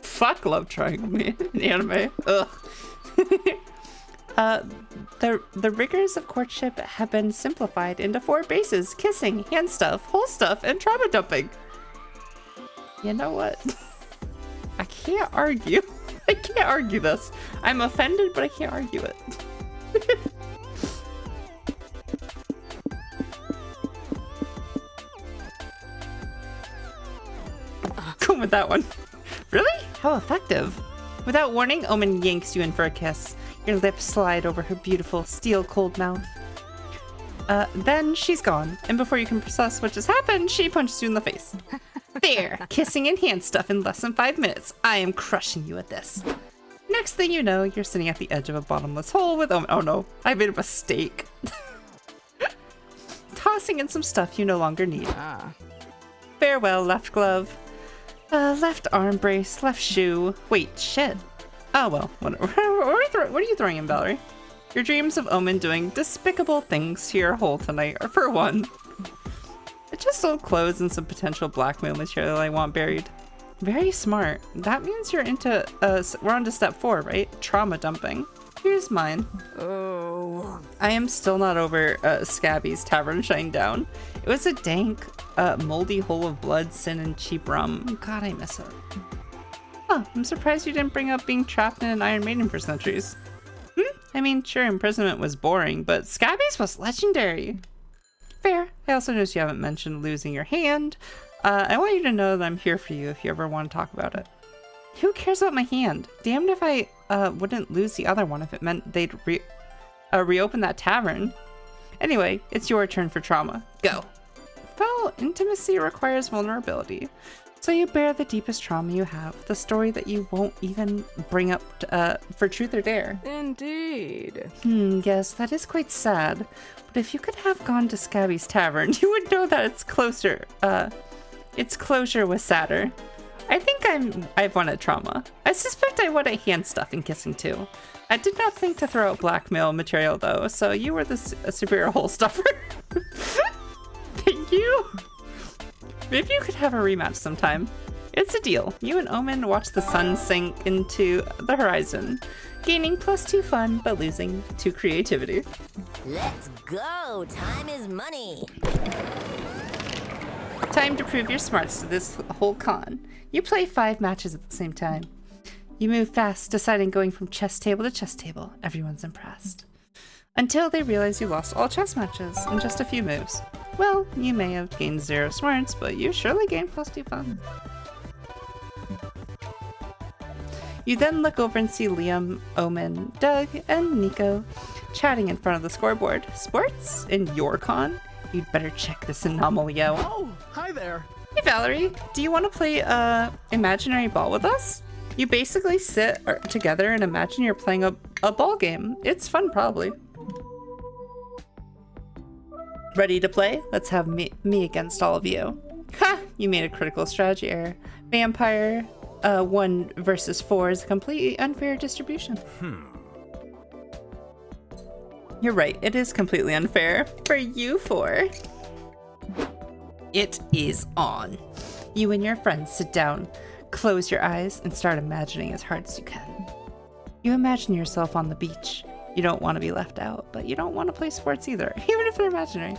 Fuck love triangle, man, in anime. Ugh. The rigors of courtship have been simplified into 4 bases: kissing, hand stuff, whole stuff, and trauma dumping. You know what? I can't argue. I can't argue this. I'm offended, but I can't argue it. Go with that one. Really? How effective. Without warning, Omen yanks you in for a kiss. Your lips slide over her beautiful, steel-cold mouth. Then she's gone, and before you can process what just happened, she punches you in the face. There! Kissing and hand stuff in less than 5 minutes. I am crushing you at this. Next thing you know, you're sitting at the edge of a bottomless hole with oh no, I made a mistake. Tossing in some stuff you no longer need. Farewell, left glove. Left arm brace, left shoe. Wait, shit. Oh well, whatever. What are you throwing in, Valerie? Your dreams of Omen doing despicable things to your hole tonight are for one. It's just old clothes and some potential blackmail material I want buried. Very smart. That means you're into, we're on to step 4, right? Trauma dumping. Here's mine. Oh. I am still not over Scabby's Tavern Shinedown. It was a dank, moldy hole of blood, sin, and cheap rum. God, I miss it. Huh, I'm surprised you didn't bring up being trapped in an Iron Maiden for centuries. I mean, sure, imprisonment was boring, but Scabby's was legendary. Fair. I also noticed you haven't mentioned losing your hand. I want you to know that I'm here for you if you ever want to talk about it. Who cares about my hand? Damned if I wouldn't lose the other one if it meant they'd reopen that tavern. Anyway, it's your turn for trauma. Go. Well, intimacy requires vulnerability. So you bear the deepest trauma you have, the story that you won't even bring up for truth or dare. Indeed. Yes, that is quite sad. But if you could have gone to Scabby's Tavern, you would know that its closure was sadder. I think I've won at trauma. I suspect I won at hand stuff and kissing too. I did not think to throw out blackmail material though, so you were the superior hole stuffer. Thank you. Maybe you could have a rematch sometime. It's a deal. You and Omen watch the sun sink into the horizon, gaining +2 fun, but losing 2 creativity. Let's go! Time is money! Time to prove your smarts to this whole con. You play 5 matches at the same time. You move fast, deciding going from chess table to chess table. Everyone's impressed. Until they realize you lost all chess matches in just a few moves. Well, you may have gained 0 smarts, but you surely gained +2 fun. You then look over and see Liam, Omen, Doug, and Nico chatting in front of the scoreboard. Sports? In your con? You'd better check this anomaly out. Oh, hi there. Hey Valerie, do you want to play imaginary ball with us? You basically sit together and imagine you're playing a ball game. It's fun, probably. Ready to play? Let's have me against all of you. Ha! You made a critical strategy error. Vampire 1 versus 4 is a completely unfair distribution. You're right, it is completely unfair. For you 4. It is on. You and your friends sit down, close your eyes, and start imagining as hard as you can. You imagine yourself on the beach. You don't want to be left out, but you don't want to play sports either, even if they're imaginary.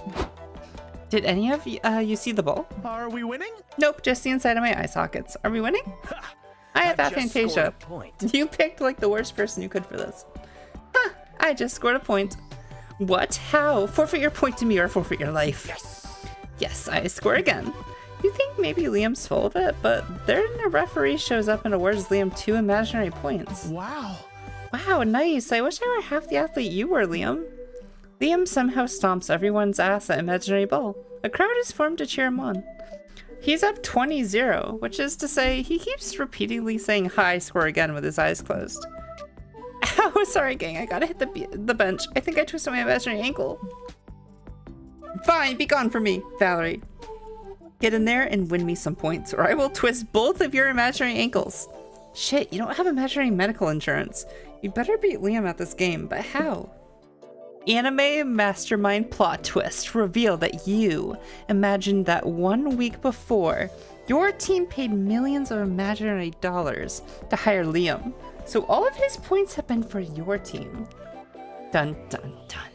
Did any of you see the ball? Are we winning? Nope, just the inside of my eye sockets. Are we winning? I have that Fantasia. You picked like the worst person you could for this. Huh, I just scored a point. What? How? Forfeit your point to me or forfeit your life. Yes, I score again. You think maybe Liam's full of it, but then a referee shows up and awards Liam 2 imaginary points. Wow. Wow, nice. I wish I were half the athlete you were, Liam. Liam somehow stomps everyone's ass at Imaginary Ball. A crowd is formed to cheer him on. He's up 20-0, which is to say he keeps repeatedly saying high score again with his eyes closed. Ow, sorry gang, I gotta hit the bench. I think I twisted my imaginary ankle. Fine, be gone from me, Valerie. Get in there and win me some points, or I will twist both of your imaginary ankles. Shit, you don't have imaginary medical insurance. You better beat Liam at this game, but how? Anime mastermind plot twist reveal that you imagined that 1 week before, your team paid millions of imaginary dollars to hire Liam. So all of his points have been for your team. Dun dun dun.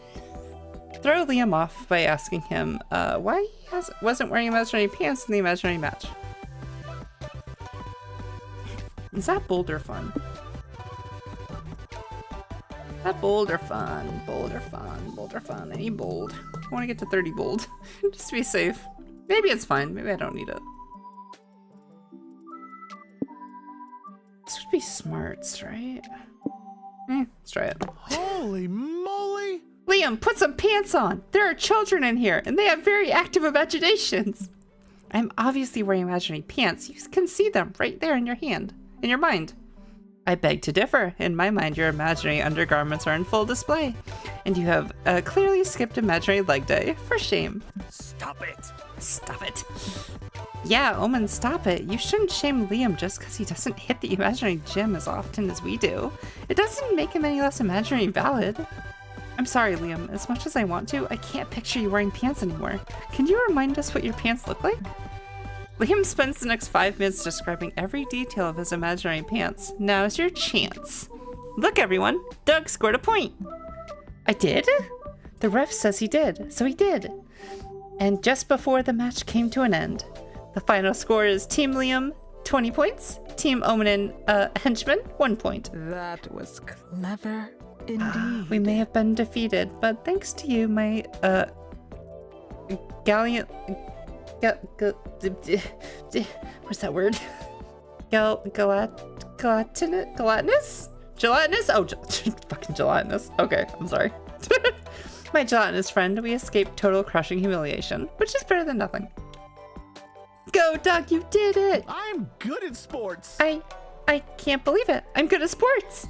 Throw Liam off by asking him why he wasn't wearing imaginary pants in the imaginary match. Is that boulder fun? That boulder fun, boulder fun, boulder fun. I need bold. I want to get to 30 bold. Just to be safe. Maybe it's fine. Maybe I don't need it. This would be smarts, right? Let's try it. Holy moly! Liam, put some pants on! There are children in here, and they have very active imaginations! I'm obviously wearing imaginary pants. You can see them right there in your hand, in your mind. I beg to differ. In my mind, your imaginary undergarments are in full display. And you have clearly skipped imaginary leg day. For shame. Stop it. Stop it. Yeah, Omen, stop it. You shouldn't shame Liam just because he doesn't hit the imaginary gym as often as we do. It doesn't make him any less imaginary valid. I'm sorry, Liam. As much as I want to, I can't picture you wearing pants anymore. Can you remind us what your pants look like? Liam spends the next 5 minutes describing every detail of his imaginary pants. Now's your chance. Look, everyone. Doug scored a point. I did? The ref says he did, so he did. And just before the match came to an end, the final score is Team Liam, 20 points. Team Omen and Henchman, 1 point. That was clever indeed. We may have been defeated, but thanks to you, my gallant... what's that word? Gelatinous? Gelatinous? Oh, fucking gelatinous. Okay, I'm sorry. My gelatinous friend, we escaped total crushing humiliation, which is better than nothing. Go, Doug, you did it! I'm good at sports. I can't believe it. I'm good at sports.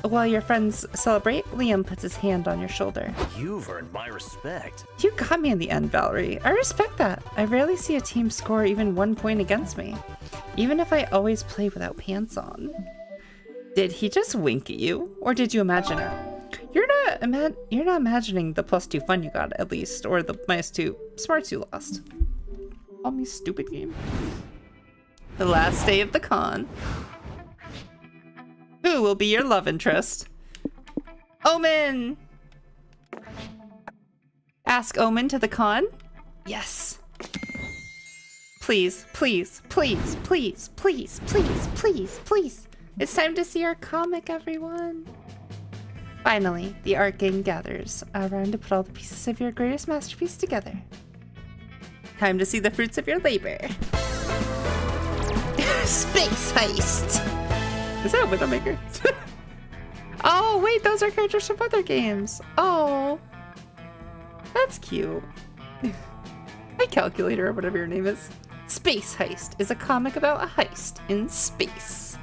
While your friends celebrate, Liam puts his hand on your shoulder. You've earned my respect. You got me in the end, Valerie. I respect that. I rarely see a team score even 1 point against me, even if I always play without pants on. Did he just wink at you, or did you imagine it? You're not imagining the +2 fun you got, at least, or the -2 smarts you lost. Call me stupid game. The last day of the con. Who will be your love interest? Omen! Ask Omen to the con? Yes. Please, please, please, please, please, please, please, please. It's time to see our comic, everyone. Finally, the art gang gathers around to put all the pieces of your greatest masterpiece together. Time to see the fruits of your labor. Space heist! Is that a Widowmaker? Oh, wait, those are characters from other games. Oh, that's cute. My calculator, or whatever your name is. Space Heist is a comic about a heist in space.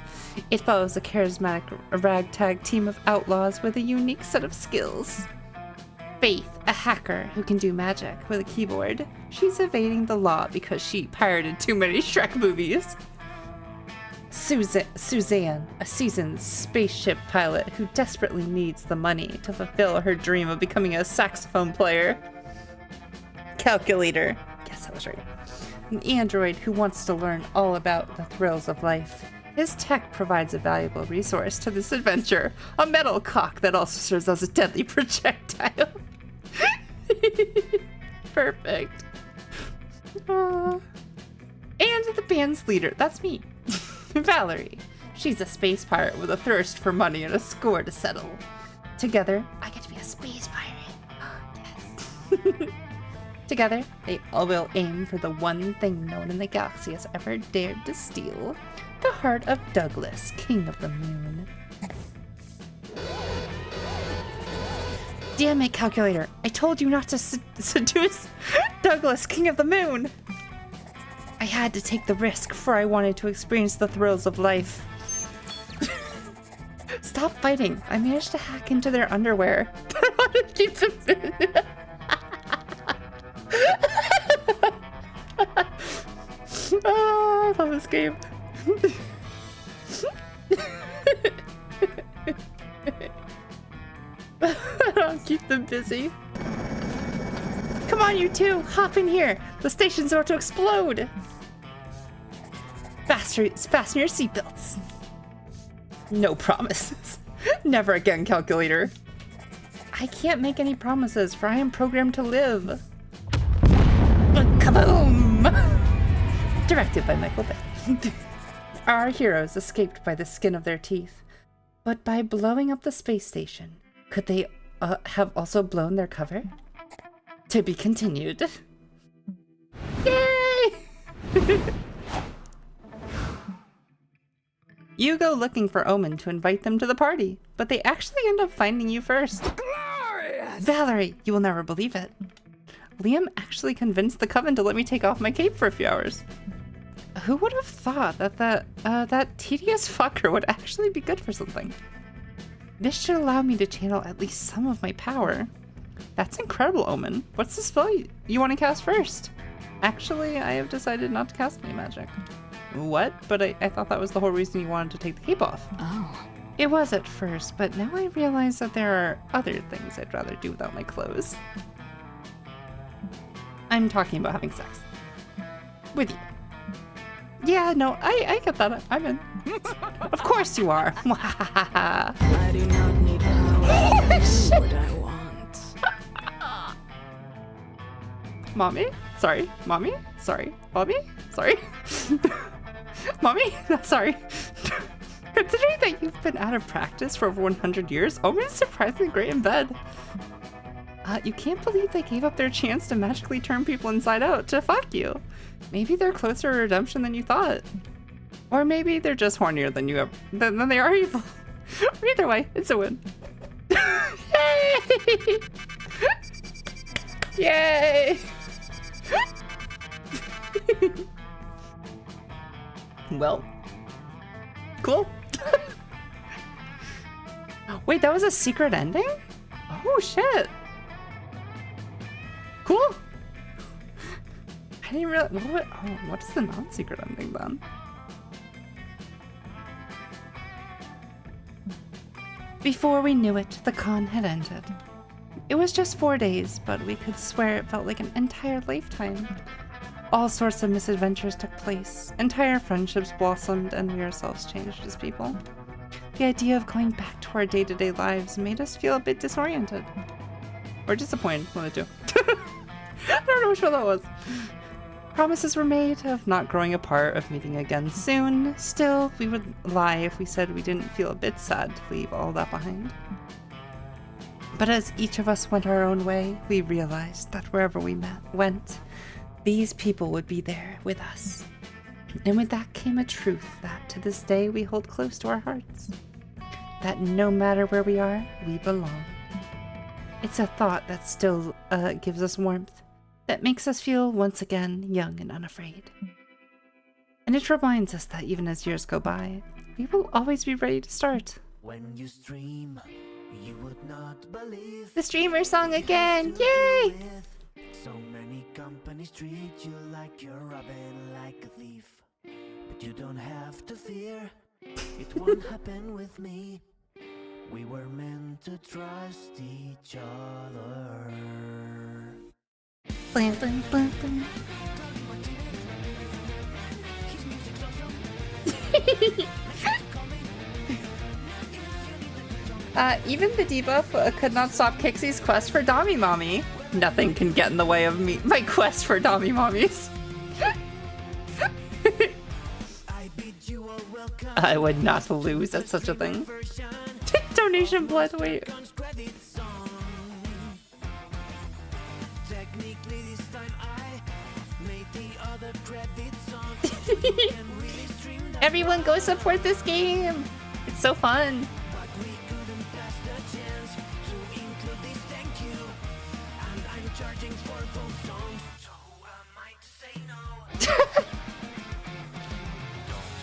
It follows a charismatic ragtag team of outlaws with a unique set of skills. Faith, a hacker who can do magic with a keyboard. She's evading the law because she pirated too many Shrek movies. Suzanne, a seasoned spaceship pilot who desperately needs the money to fulfill her dream of becoming a saxophone player. Calculator, yes, I was right. An android who wants to learn all about the thrills of life. His tech provides a valuable resource to this adventure, a metal cock that also serves as a deadly projectile. Perfect. And the band's leader, that's me. Valerie. She's a space pirate with a thirst for money and a score to settle. Together, I get to be a space pirate. Yes. Together, they all will aim for the one thing no one in the galaxy has ever dared to steal. The heart of Douglas, King of the Moon. Damn it, calculator. I told you not to seduce Douglas, King of the Moon. I had to take the risk, for I wanted to experience the thrills of life. Stop fighting. I managed to hack into their underwear. I want to keep them Oh, I love this game. I'll keep them busy. Come on, you two, hop in here. The station's about to explode. Fasten your seatbelts. No promises. Never again, calculator. I can't make any promises, for I am programmed to live. Kaboom! Directed by Michael Bay. Our heroes escaped by the skin of their teeth, but by blowing up the space station, could they have also blown their cover? To be continued. Yay! You go looking for Omen to invite them to the party, but they actually end up finding you first. Glorious! Valerie, you will never believe it. Liam actually convinced the coven to let me take off my cape for a few hours. Who would have thought that that tedious fucker would actually be good for something? This should allow me to channel at least some of my power. That's incredible, Omen. What's the spell you want to cast first? Actually, I have decided not to cast any magic. What? But I thought that was the whole reason you wanted to take the cape off. Oh. It was at first, but now I realize that there are other things I'd rather do without my clothes. I'm talking about having sex. With you. Yeah, no, I get that. I'm in. Of course you are. I do not need power. What I want. Mommy? Sorry. Mommy? Sorry. Mommy? Sorry. Mommy? Sorry. Considering that you've been out of practice for over 100 years, Omen is surprisingly great in bed. You can't believe they gave up their chance to magically turn people inside out to fuck you. Maybe they're closer to redemption than you thought. Or maybe they're just hornier than than they are evil. Either way, it's a win. Yay! Yay! Well, cool. Wait, that was a secret ending? Oh shit. Cool. I didn't realize. What is the non-secret ending then? Before we knew it, the con had ended. It was just 4 days, but we could swear it felt like an entire lifetime. All sorts of misadventures took place, entire friendships blossomed, and we ourselves changed as people. The idea of going back to our day-to-day lives made us feel a bit disoriented. Or disappointed, one of the two. I don't know which one that was. Promises were made of not growing apart, of meeting again soon. Still, we would lie if we said we didn't feel a bit sad to leave all that behind. But as each of us went our own way, we realized that wherever we went, these people would be there with us. And with that came a truth that to this day we hold close to our hearts. That no matter where we are, we belong. It's a thought that still gives us warmth, that makes us feel once again young and unafraid. And it reminds us that even as years go by, we will always be ready to start. When you stream, you would not believe the streamer song again! Yay! So many companies treat you like you're robbing like a thief. But you don't have to fear, it won't happen with me. We were meant to trust each other. Blam, blam, blam, blam. Even the debuff could not stop Kixie's quest for Dommy Mommy. Nothing can get in the way of my quest for Dommy Mommies. I would not lose at such a thing. Donation blood, wait. Everyone go support this game! It's so fun!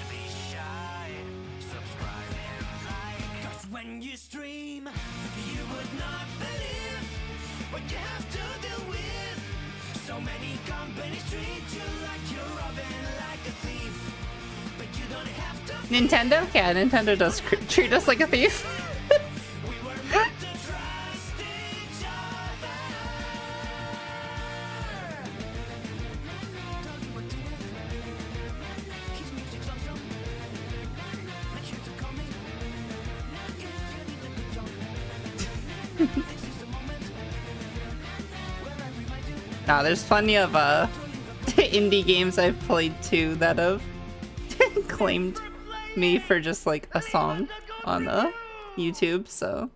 be shy. Subscribe and like. 'Cause when you stream, you would not believe what you have to deal with. So many companies treat you like you're robbing like a thief. But you don't have to. Nintendo? Yeah, Nintendo does treat us like a thief. We were meant to trust each other. Tell you what to do. His music's awesome. Make sure to call me if you need a good song. This is the moment where I remind you. Nah, there's plenty of indie games I've played too that have claimed me for just like a song on YouTube, so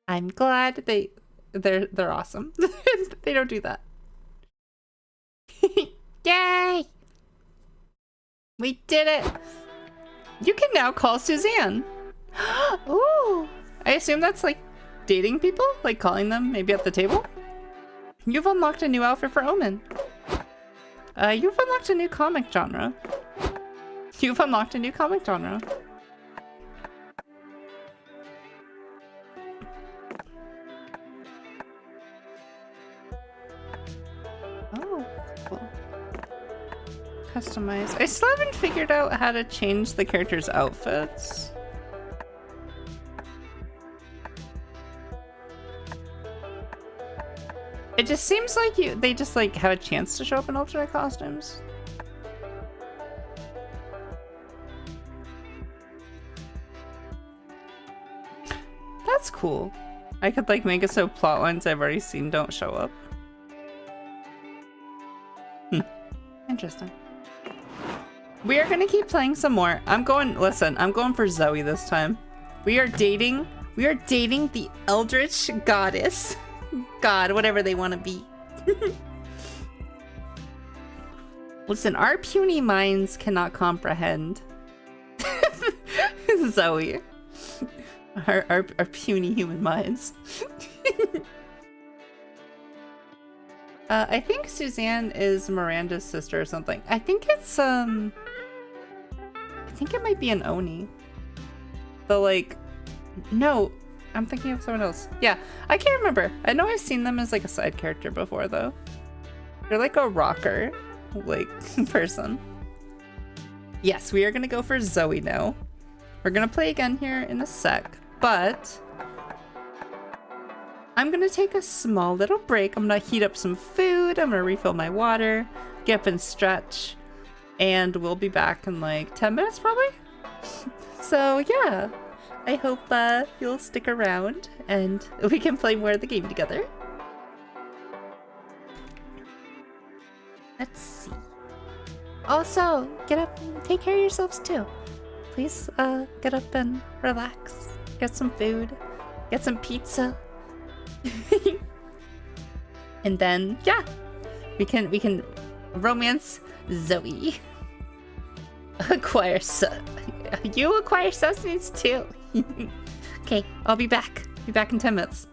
I'm glad they're awesome. They don't do that. Yay! We did it! You can now call Suzanne. Ooh! I assume that's like dating people? Like calling them maybe at the table? You've unlocked a new outfit for Omen. You've unlocked a new comic genre. You've unlocked a new comic genre. Oh, cool. Customize. I still haven't figured out how to change the characters' outfits. It just seems like they just like have a chance to show up in alternate costumes. That's cool. I could like make it so plot lines I've already seen don't show up. Interesting. We are gonna keep playing some more. I'm going for Zoe this time. We are dating the Eldritch Goddess. God, whatever they want to be. Listen, our puny minds cannot comprehend Zoe. Our puny human minds. I think Suzanne is Miranda's sister or something. I think it's I think it might be an Oni. But like, no, I'm thinking of someone else. Yeah, I can't remember. I know I've seen them as like a side character before though. They're like a rocker, like, person. Yes, we are gonna go for Zoe now. We're gonna play again here in a sec, but I'm gonna take a small little break. I'm gonna heat up some food. I'm gonna refill my water, get up and stretch, and we'll be back in like 10 minutes probably. So yeah, I hope you'll stick around and we can play more of the game together. Let's see. Also, get up and take care of yourselves too. Please get up and relax. Get some food. Get some pizza. And then yeah, we can romance Zoe. You acquire sustenance too. Okay, I'll be back. Be back in 10 minutes.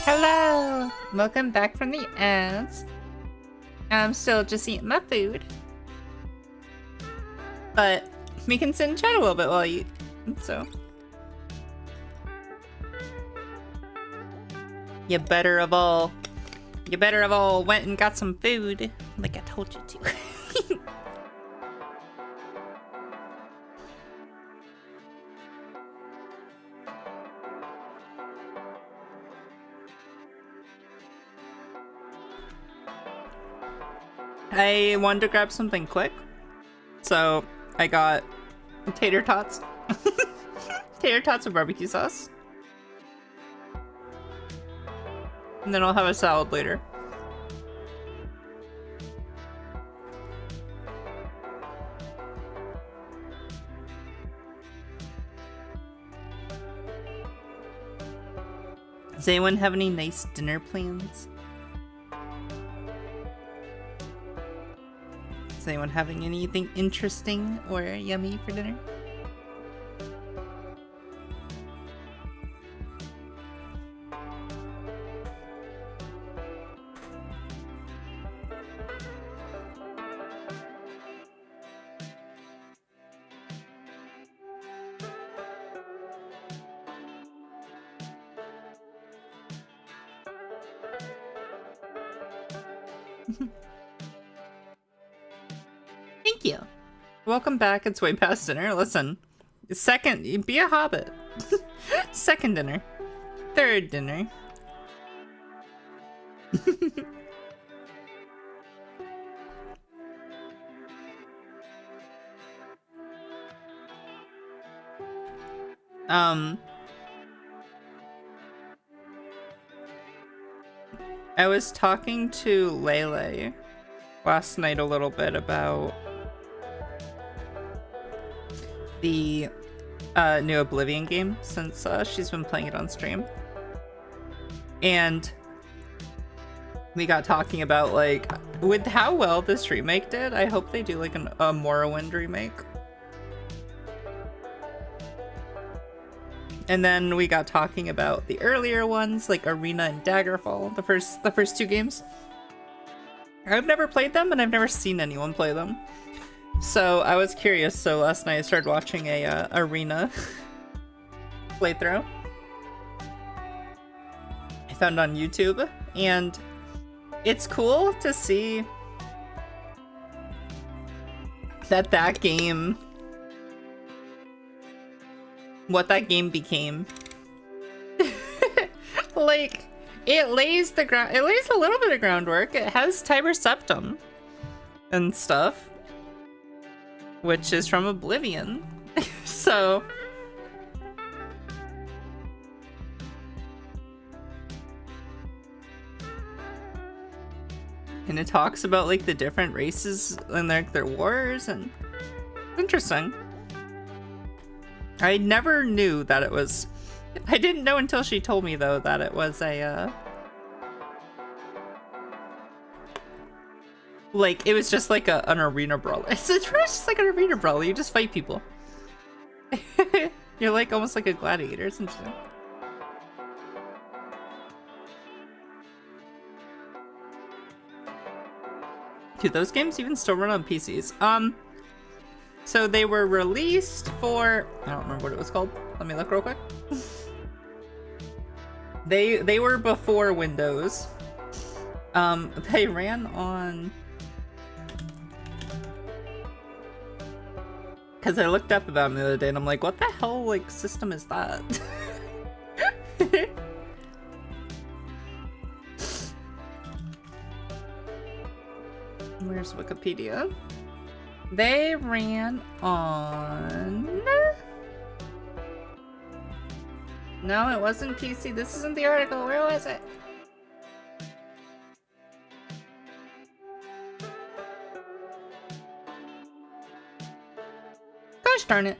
Hello! Welcome back from the ads. I'm still just eating my food. But we can sit and chat a little bit while I eat. So. You better of all went and got some food. Like I told you to. I wanted to grab something quick, so I got tater tots. Tater tots with barbecue sauce. And then I'll have a salad later. Does anyone have any nice dinner plans? Is anyone having anything interesting or yummy for dinner? Thank you. Welcome back. It's way past dinner. Listen, second, be a hobbit. Second dinner. Third dinner. I was talking to Lele last night a little bit about the new Oblivion game, since she's been playing it on stream. And we got talking about, like, with how well this remake did, I hope they do like a Morrowind remake. And then we got talking about the earlier ones, like Arena and Daggerfall, the first two games. I've never played them, and I've never seen anyone play them. So I was curious, so last night I started watching a Arena playthrough I found on YouTube, and it's cool to see that game, what that game became. Like, it lays a little bit of groundwork. It has Tiber Septum and stuff, which is from Oblivion. So and it talks about like the different races and their wars, and interesting. I never knew that it was, I didn't know until she told me though that it was a like, it was just like an arena brawler. It's just like an arena brawler. You just fight people. You're like almost like a gladiator. It's interesting. Dude, those games even still run on PCs. So they were released for, I don't remember what it was called. Let me look real quick. They were before Windows. They ran on, because I looked up about them the other day and I'm like, what the hell like system is that? Where's Wikipedia? They ran on... No, it wasn't PC. This isn't the article. Where was it? Gosh darn it.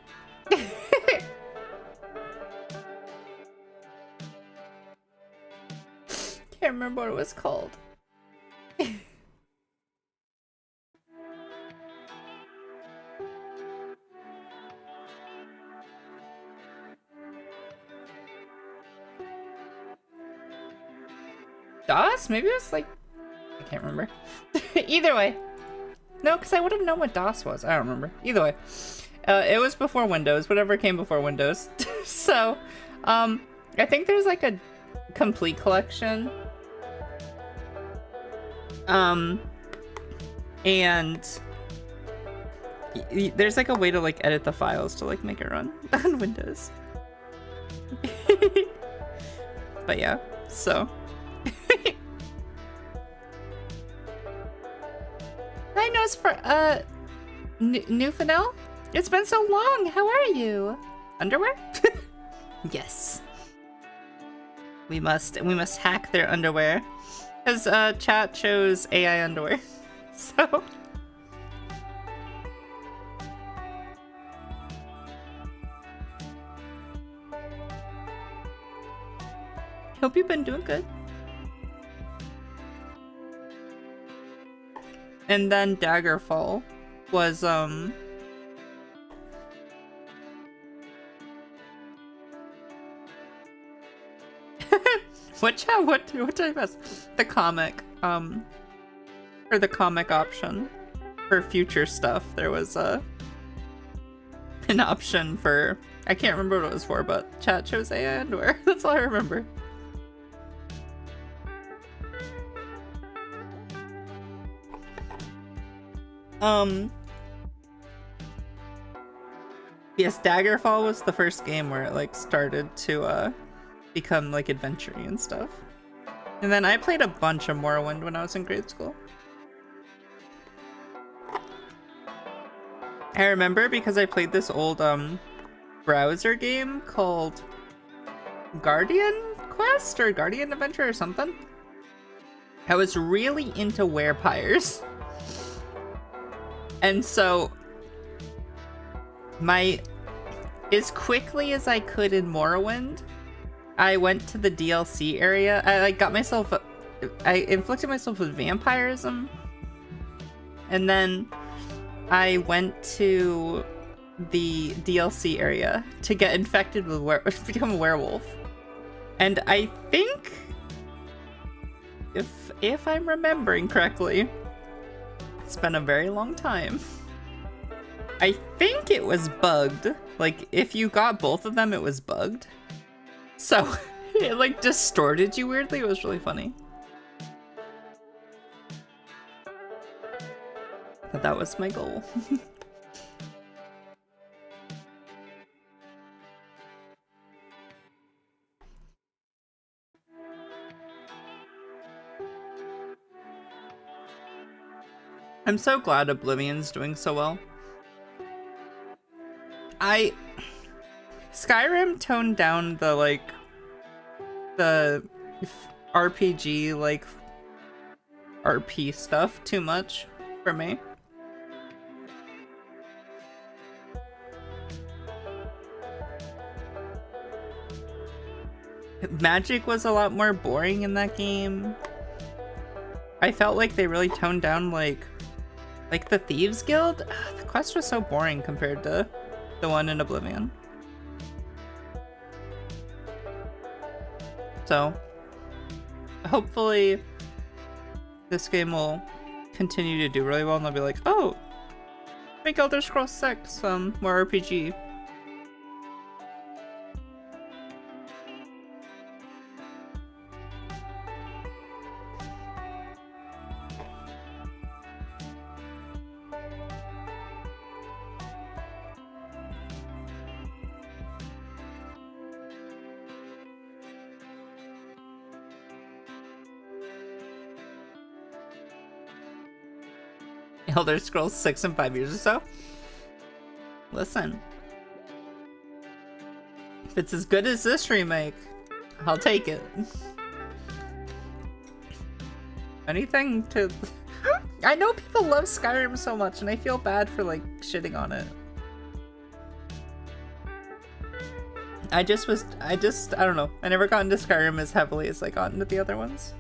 Can't remember what it was called. DOS? Maybe it was like, I can't remember. Either way. No, because I would have known what DOS was. I don't remember. Either way. It was before Windows, whatever came before Windows. So, I think there's like a complete collection. And there's like a way to like edit the files to like make it run on Windows. But yeah, so. Hi, Nose for Newfanel. It's been so long. How are you? Underwear? Yes. We must hack their underwear, because chat chose AI underwear. So. Hope you've been doing good. And then Daggerfall was what did I miss? The comic, or the comic option for future stuff. There was an option for, I can't remember what it was for, but chat chose AI underwear. That's all I remember. Yes, Daggerfall was the first game where it like started to become like adventure-y and stuff. And then I played a bunch of Morrowind when I was in grade school. I remember because I played this old browser game called Guardian Quest or Guardian Adventure or something. I was really into werepires. And so as quickly as I could in Morrowind, I went to the DLC area. I inflicted myself with vampirism. And then I went to the DLC area to get infected with become a werewolf. And I think, if I'm remembering correctly, it's been a very long time, I think it was bugged. Like, if you got both of them, it was bugged. So, it like distorted you weirdly. It was really funny. But that was my goal. I'm so glad Oblivion's doing so well. Skyrim toned down the RPG, RP stuff too much for me. Magic was a lot more boring in that game. I felt like they really toned down like the Thieves Guild. The quest was so boring compared to the one in Oblivion. So hopefully this game will continue to do really well and they'll be like, oh, make Elder Scrolls 6 more RPG. Elder Scrolls 6 in 5 years or so? Listen. If it's as good as this remake, I'll take it. Anything to... I know people love Skyrim so much and I feel bad for shitting on it. I don't know. I never got into Skyrim as heavily as I got into the other ones.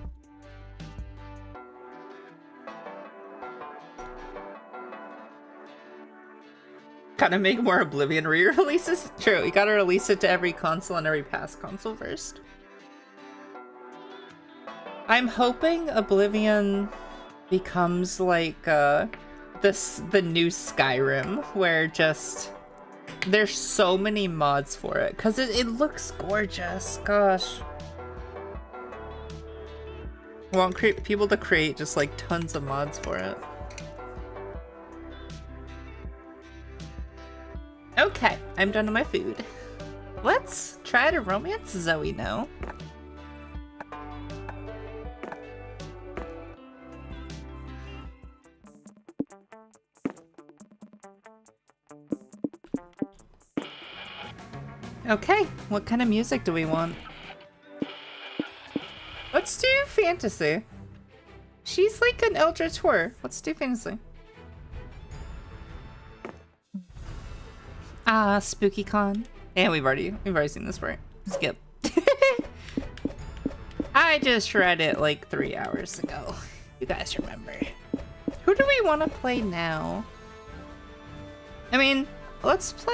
Gotta make more Oblivion re-releases? True, you gotta release it to every console and every past console first. I'm hoping Oblivion becomes like the new Skyrim, where just there's so many mods for it, because it looks gorgeous. Gosh. I want people to create just tons of mods for it. Okay, I'm done with my food. Let's try to romance Zoe now. Okay, what kind of music do we want? Let's do fantasy. She's like an Eldritch Horror. Let's do fantasy. Ah, Spooky Con. Yeah, we've already seen this part. Skip. I just read it 3 hours ago. You guys remember. Who do we want to play now? I mean, let's play,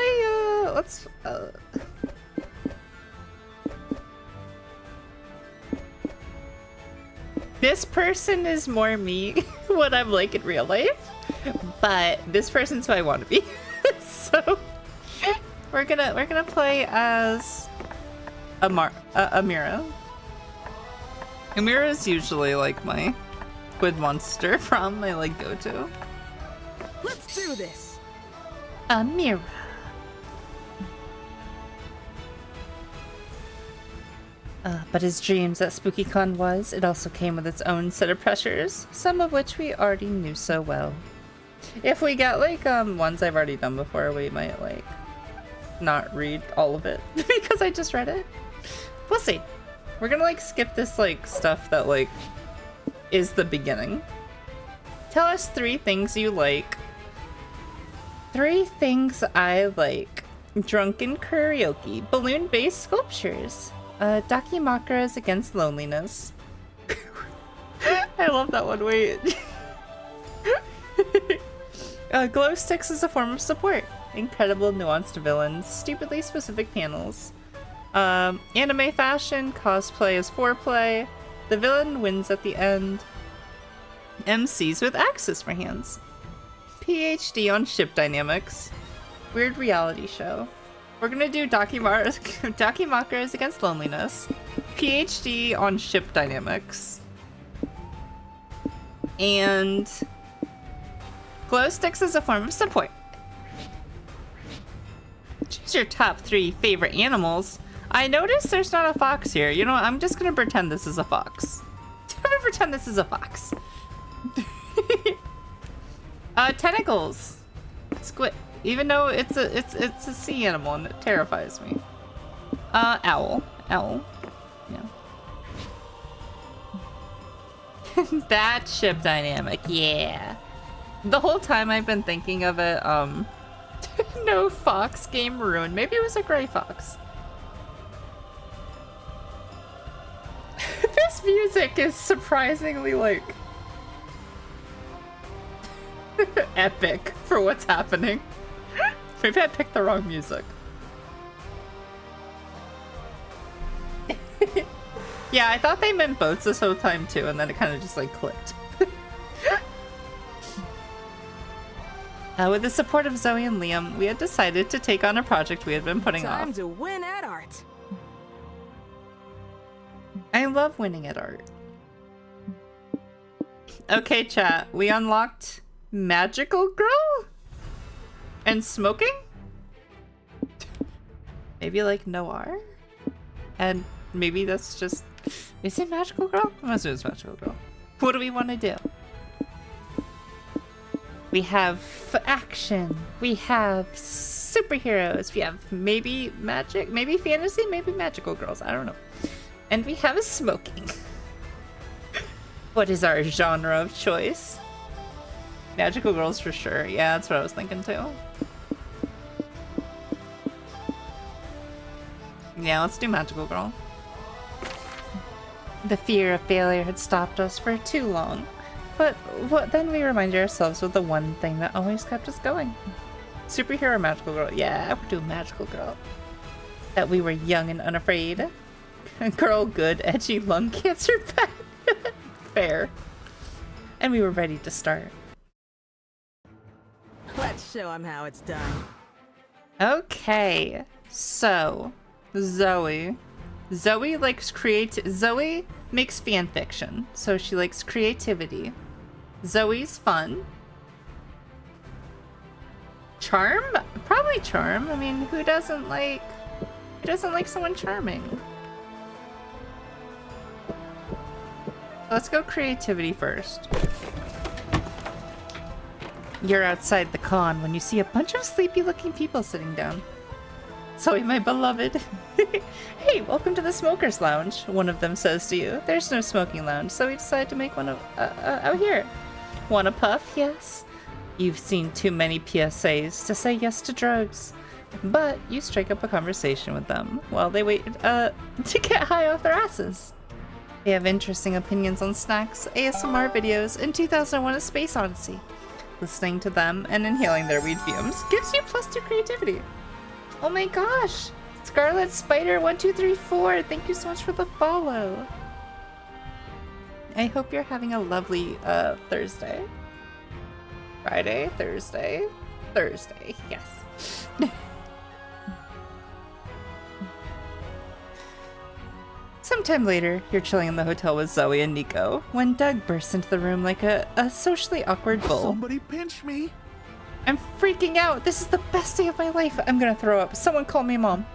this person is more me, what I'm like in real life, but this person's who I want to be. So we're gonna play as Amira. Amira is usually my squid monster from my go-to. Let's do this. Amira. But as dreams that SpookyCon was, it also came with its own set of pressures, some of which we already knew so well. If we get ones I've already done before, we might not read all of it because I just read it. We'll see. We're gonna skip this stuff that is the beginning. Tell us 3 things you like. 3 things I like. Drunken karaoke, balloon-based sculptures, dakimakuras against loneliness. I love that one, wait. Glow sticks as a form of support. Incredible nuanced villains, stupidly specific panels. Anime fashion, cosplay as foreplay. The villain wins at the end. MCs with axes for hands. PhD on ship dynamics. Weird reality show. We're gonna do dakimakuras against loneliness. PhD on ship dynamics. And glow sticks as a form of support. Choose your top 3 favorite animals. I noticed there's not a fox here. You know what? I'm just gonna pretend this is a fox. I'm gonna pretend this is a fox. Tentacles. Squid. Even though it's a sea animal and it terrifies me. Owl. Owl. Yeah. That ship dynamic, yeah. The whole time I've been thinking of it, no fox game ruined. Maybe it was a gray fox. This music is surprisingly, like, epic for what's happening. Maybe I picked the wrong music. Yeah, I thought they meant boats this whole time too, and then it kind of just like clicked. With the support of Zoe and Liam, we had decided to take on a project we had been putting off. Time to win at art. I love winning at art. Okay, chat. We unlocked Magical Girl? And smoking? Maybe like Noir? And maybe that's just... Is it Magical Girl? I'm assuming it's Magical Girl. What do we want to do? We have action. We have superheroes. We have maybe magic, maybe fantasy, maybe magical girls. I don't know. And we have a smoking. What is our genre of choice? Magical girls for sure. Yeah, that's what I was thinking too. Yeah, let's do magical girl. The fear of failure had stopped us for too long. But then we reminded ourselves of the one thing that always kept us going. Superhero magical girl. Yeah, we're doing magical girl. That we were young and unafraid. Girl good, edgy lung cancer pet. Fair. And we were ready to start. Let's show him how it's done. Okay. So, Zoe likes Zoe makes fan fiction. So she likes creativity. Zoe's fun. Charm? Probably charm. I mean, who doesn't like someone charming? Let's go creativity first. You're outside the con when you see a bunch of sleepy-looking people sitting down. Zoe, my beloved. Hey, welcome to the Smoker's Lounge, one of them says to you. There's no smoking lounge, so we decided to make one out here. Want a puff? Yes. You've seen too many PSAs to say yes to drugs. But you strike up a conversation with them while they wait to get high off their asses. They have interesting opinions on snacks, ASMR videos, and 2001: A Space Odyssey. Listening to them and inhaling their weed fumes gives you +2 creativity. Oh my gosh! Scarlet Spider 1234, thank you so much for the follow. I hope you're having a lovely Thursday. Friday, Thursday, yes. Sometime later, you're chilling in the hotel with Zoe and Nico when Doug bursts into the room like a socially awkward bull. Somebody pinch me. I'm freaking out. This is the best day of my life. I'm gonna throw up. Someone call me mom.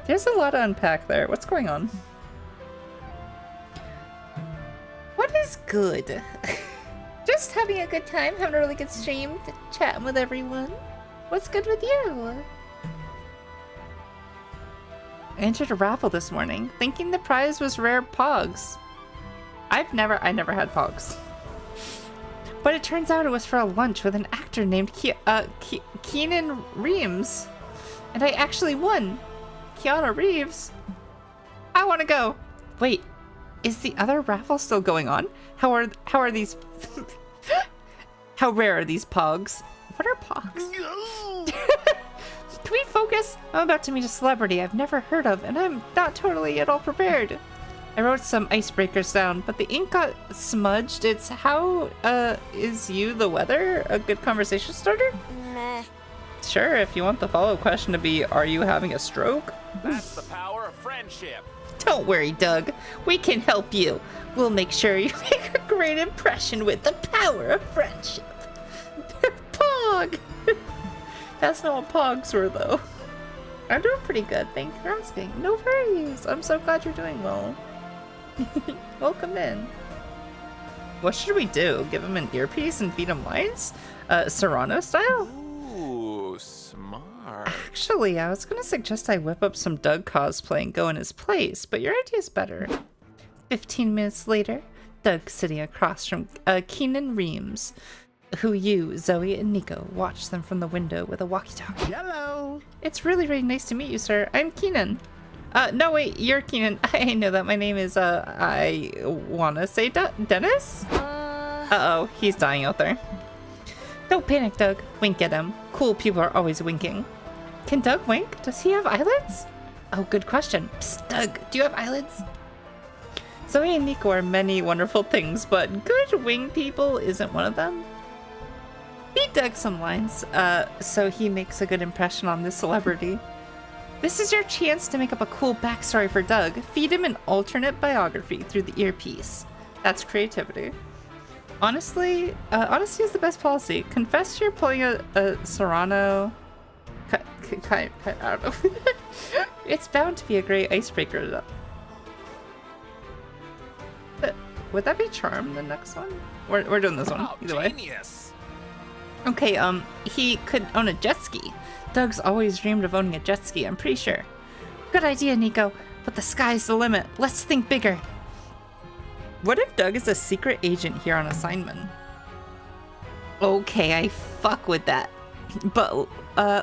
There's a lot to unpack there. What's going on? What is good? Just having a good time, having a really good stream, chatting with everyone. What's good with you? I entered a raffle this morning, thinking the prize was rare pogs. I never had pogs. But it turns out it was for a lunch with an actor named Keanu Reeves. And I actually won. Keanu Reeves. I want to go. Wait, is the other raffle still going on? How are these... How rare are these pogs? What are pogs? Can we focus? I'm about to meet a celebrity I've never heard of, and I'm not totally at all prepared. I wrote some icebreakers down, but the ink got smudged. It's how, is you the weather? A good conversation starter? Meh. Sure, if you want the follow-up question to be, are you having a stroke? That's the power of friendship. Don't worry, Doug. We can help you. We'll make sure you make a great impression with the power of friendship. Pog! That's not what pogs were, though. I'm doing pretty good, thanks for asking. No worries. I'm so glad you're doing well. Welcome in. What should we do? Give him an earpiece and feed him lines? Serrano style? Ooh, smart. Actually, I was gonna suggest I whip up some Doug cosplay and go in his place, but your idea's better. 15 minutes later, Doug's sitting across from Keanu Reeves, who you, Zoe, and Nico watch them from the window with a walkie-talkie. Hello. It's really, really nice to meet you, sir. I'm Keenan. No, wait, you're Keenan. I know that. My name is, I wanna say Dennis? Uh-oh, he's dying out there. Don't panic, Doug. Wink at him. Cool people are always winking. Can Doug wink? Does he have eyelids? Oh, good question. Psst, Doug, do you have eyelids? Zoe and Nico are many wonderful things, but good wing people isn't one of them. Feed Doug some lines, so he makes a good impression on this celebrity. This is your chance to make up a cool backstory for Doug. Feed him an alternate biography through the earpiece. That's creativity. Honestly, honesty is the best policy. Confess you're pulling a Serrano... I don't know. It's bound to be a great icebreaker, though. Would that be Charm, the next one? We're doing this one, either way. Genius. Okay, he could own a jet ski. Doug's always dreamed of owning a jet ski, I'm pretty sure. Good idea, Nico, but the sky's the limit. Let's think bigger. What if Doug is a secret agent here on assignment? Okay, I fuck with that. But,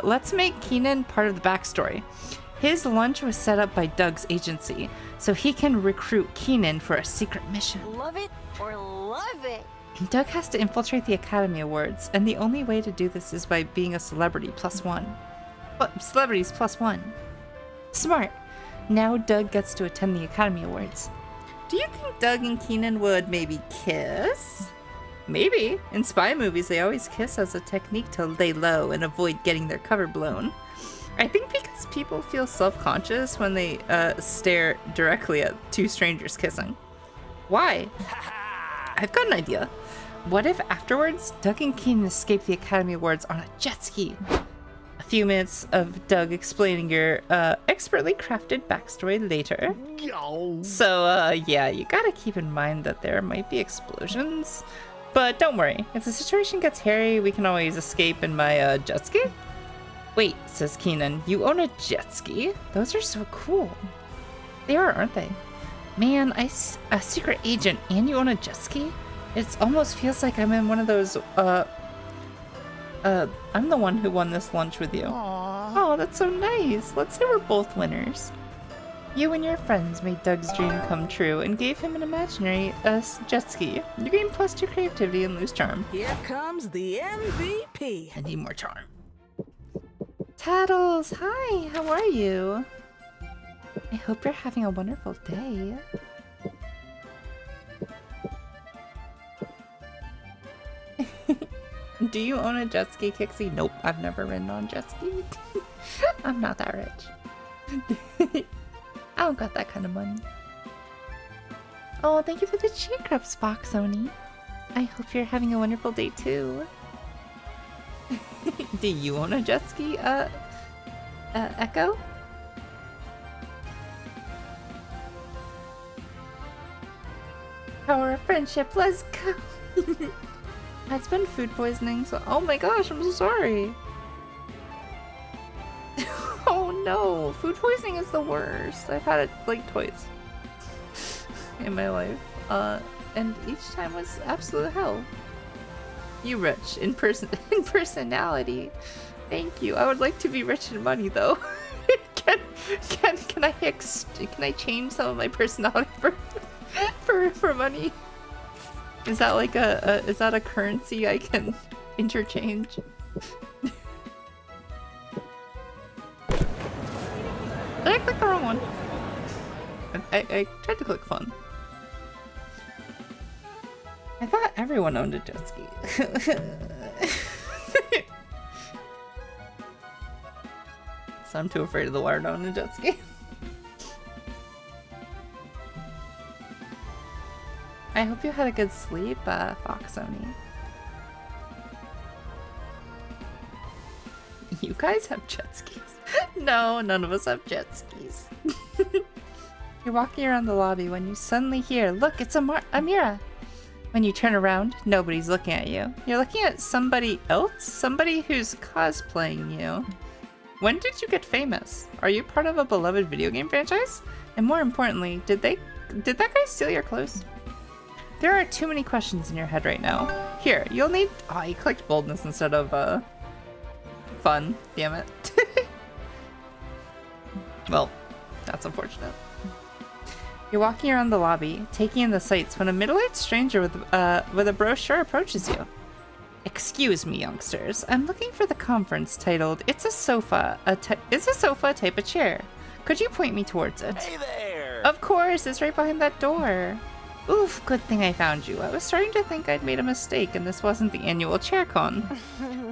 let's make Keenan part of the backstory. His lunch was set up by Doug's agency, so he can recruit Keenan for a secret mission. Love it or love it. Doug has to infiltrate the Academy Awards, and the only way to do this is by being a celebrity +1. Celebrities +1. Smart. Now Doug gets to attend the Academy Awards. Do you think Doug and Keenan would maybe kiss? Maybe. In spy movies, they always kiss as a technique to lay low and avoid getting their cover blown. I think because people feel self-conscious when they stare directly at two strangers kissing. Why? I've got an idea. What if afterwards, Doug and Keenan escape the Academy Awards on a jet ski? A few minutes of Doug explaining your expertly crafted backstory later. So, yeah, you gotta keep in mind that there might be explosions. But don't worry, if the situation gets hairy, we can always escape in my jet ski. Wait, says Keenan, you own a jet ski? Those are so cool. They are, aren't they? Man, a secret agent and you own a jet ski? It almost feels like I'm in one of those, I'm the one who won this lunch with you. Aww. Oh, that's so nice. Let's say we're both winners. You and your friends made Doug's dream come true and gave him an imaginary jet ski. You gain +2 creativity and lose charm. Here comes the MVP. I need more charm. Tattles, hi, how are you? I hope you're having a wonderful day. Do you own a jet ski, Kixie? Nope, I've never ridden on a jet ski. I'm not that rich. I don't got that kind of money. Oh, thank you for the cheer grubs box, Oni. I hope you're having a wonderful day too. Do you own a jet ski, Echo? Power of friendship, let's go! It's been food poisoning, so oh my gosh, I'm so sorry. Oh no, food poisoning is the worst. I've had it like twice. in my life, and each time was absolute hell. You rich in personality. Thank you. I would like to be rich in money though. Can I change some of my personality for money? Is that like is that a currency I can interchange? Did I click the wrong one? I tried to click fun. I thought everyone owned a jet ski. So I'm too afraid of the water to own a jet ski. I hope you had a good sleep, Foxoni. You guys have jet skis? No, none of us have jet skis. You're walking around the lobby when you suddenly hear, look, it's Amira. When you turn around, nobody's looking at you. You're looking at somebody else? Somebody who's cosplaying you. When did you get famous? Are you part of a beloved video game franchise? And more importantly, did that guy steal your clothes? There are too many questions in your head right now. Here, you'll need... Oh, you clicked boldness instead of, fun. Damn it. Well, that's unfortunate. You're walking around the lobby, taking in the sights, when a middle-aged stranger with a brochure approaches you. Excuse me, youngsters. I'm looking for the conference titled "It's a Sofa, type of chair. Could you point me towards it?" Hey there! Of course, it's right behind that door. Oof, good thing I found you. I was starting to think I'd made a mistake and this wasn't the annual ChairCon.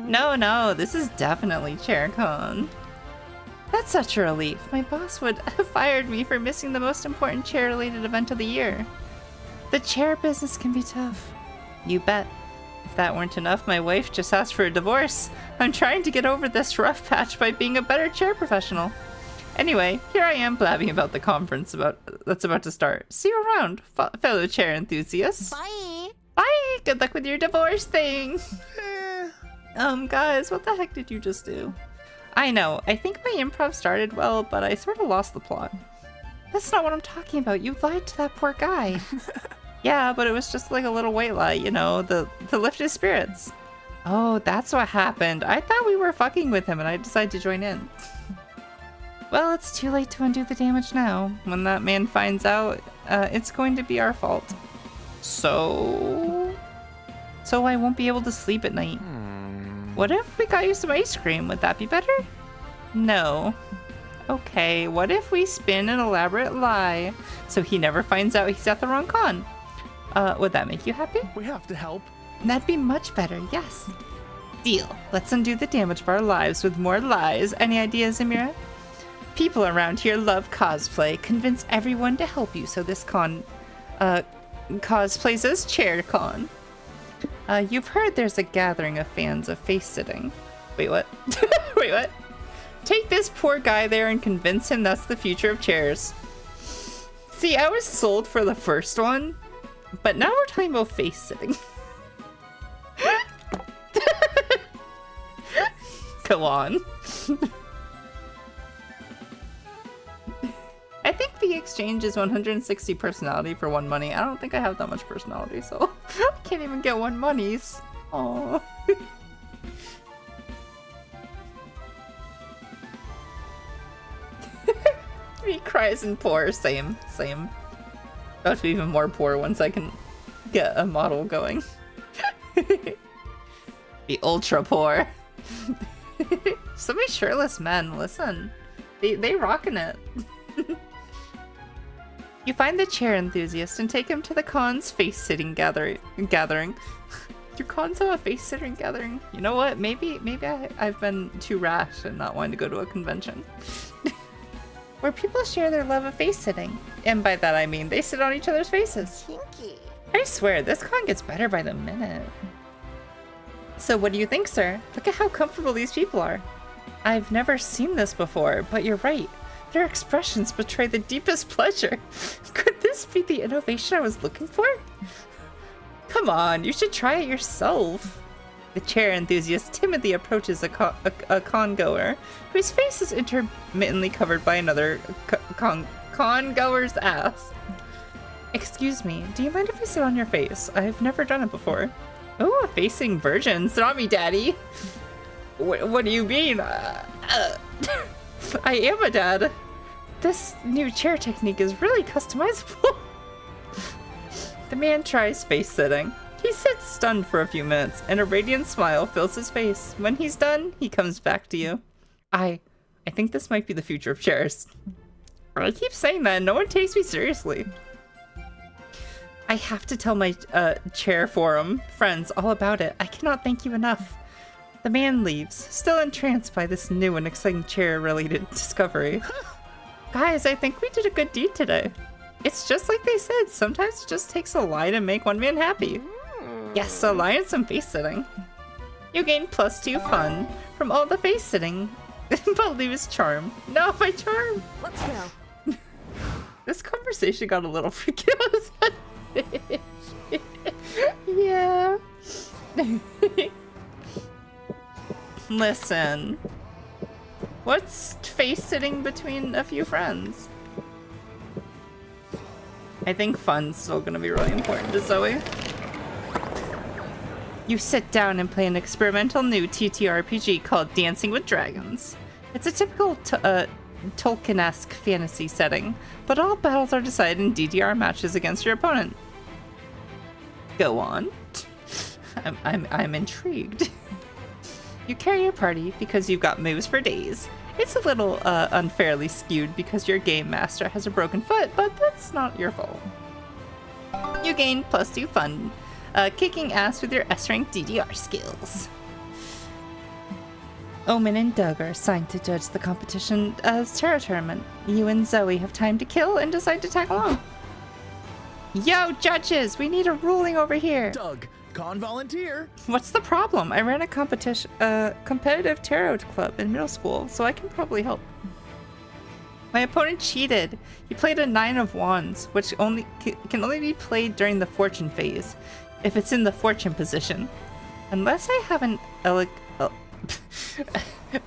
No, this is definitely ChairCon. That's such a relief. My boss would have fired me for missing the most important chair-related event of the year. The chair business can be tough. You bet. If that weren't enough, my wife just asked for a divorce. I'm trying to get over this rough patch by being a better chair professional. Anyway, here I am blabbing about the conference that's about to start. See you around, fellow chair enthusiasts. Bye. Bye! Good luck with your divorce thing! Guys, what the heck did you just do? I know, I think my improv started well, but I sort of lost the plot. That's not what I'm talking about. You lied to that poor guy. Yeah, but it was just like a little white lie, you know, to lift his spirits. Oh, that's what happened. I thought we were fucking with him and I decided to join in. Well, it's too late to undo the damage now. When that man finds out, it's going to be our fault. So I won't be able to sleep at night. What if we got you some ice cream? Would that be better? No. Okay, what if we spin an elaborate lie so he never finds out he's at the wrong con? Would that make you happy? We have to help. That'd be much better, yes. Deal. Let's undo the damage of our lives with more lies. Any ideas, Amira? People around here love cosplay. Convince everyone to help you so this con cosplays as ChairCon. You've heard there's a gathering of fans of face-sitting. Wait, what? Wait, what? Take this poor guy there and convince him that's the future of chairs. See, I was sold for the first one, but now we're talking about face-sitting. Go on. I think the exchange is 160 personality for 1 money. I don't think I have that much personality, so I can't even get 1 monies. Aww. He cries and poor. Same. About to be even more poor once I can get a model going. Be ultra poor. So many shirtless men. Listen, they rocking it. You find the chair enthusiast and take him to the con's face-sitting gathering. Your cons have a face-sitting gathering? You know what? Maybe I've been too rash and not wanting to go to a convention. Where people share their love of face-sitting. And by that I mean they sit on each other's faces. Kinky. I swear, this con gets better by the minute. So what do you think, sir? Look at how comfortable these people are. I've never seen this before, but you're right. Their expressions betray the deepest pleasure. Could this be the innovation I was looking for? Come on, you should try it yourself. The chair enthusiast timidly approaches a con-goer, whose face is intermittently covered by another con-goer's ass. Excuse me, do you mind if I sit on your face? I've never done it before. Oh, a facing virgin. Sit on me, daddy. What do you mean? I am a dad. This new chair technique is really customizable. The man tries face sitting. He sits stunned for a few minutes, and a radiant smile fills his face. When he's done, he comes back to you. I think this might be the future of chairs. I keep saying that, and no one takes me seriously. I have to tell my chair forum friends all about it. I cannot thank you enough. The man leaves, still entranced by this new and exciting chair-related discovery. Guys, I think we did a good deed today. It's just like they said, sometimes it just takes a lie to make one man happy. Yes, a lie and some face-sitting. You gain +2 fun from all the face-sitting, but lose charm. No, my charm! Let's go. This conversation got a little ridiculous. Yeah. Listen. What's face-sitting between a few friends? I think fun's still gonna be really important to Zoe. You sit down and play an experimental new TTRPG called Dancing with Dragons. It's a typical Tolkien-esque fantasy setting, but all battles are decided in DDR matches against your opponent. Go on. I'm intrigued. You carry your party because you've got moves for days. It's a little unfairly skewed because your game master has a broken foot, but that's not your fault. You gain +2 fun, kicking ass with your S-rank DDR skills. Omen and Doug are assigned to judge the competition as Tarot Tournament. You and Zoe have time to kill and decide to tag along. Yo, judges! We need a ruling over here! Doug, con volunteer. What's the problem? I ran a competitive tarot club in middle school, so I can probably help. My opponent cheated. He played a 9 of Wands, which can only be played during the fortune phase, if it's in the fortune position. Unless I have an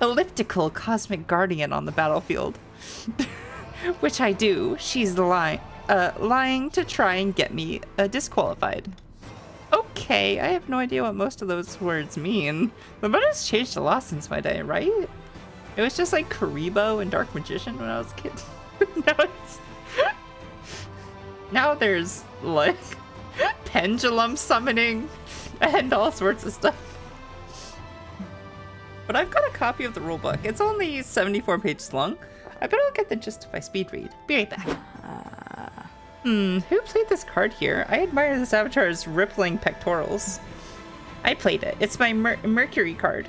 elliptical cosmic guardian on the battlefield. Which I do. She's lying to try and get me disqualified. Okay, I have no idea what most of those words mean. The meta's changed a lot since my day, right? It was just like Karibo and Dark Magician when I was a kid. Now there's like pendulum summoning and all sorts of stuff. But I've got a copy of the rulebook. It's only 74 pages long. I bet I'll get the gist if I speed read. Be right back. Who played this card here? I admire this avatar's rippling pectorals. I played it. It's my Mercury card.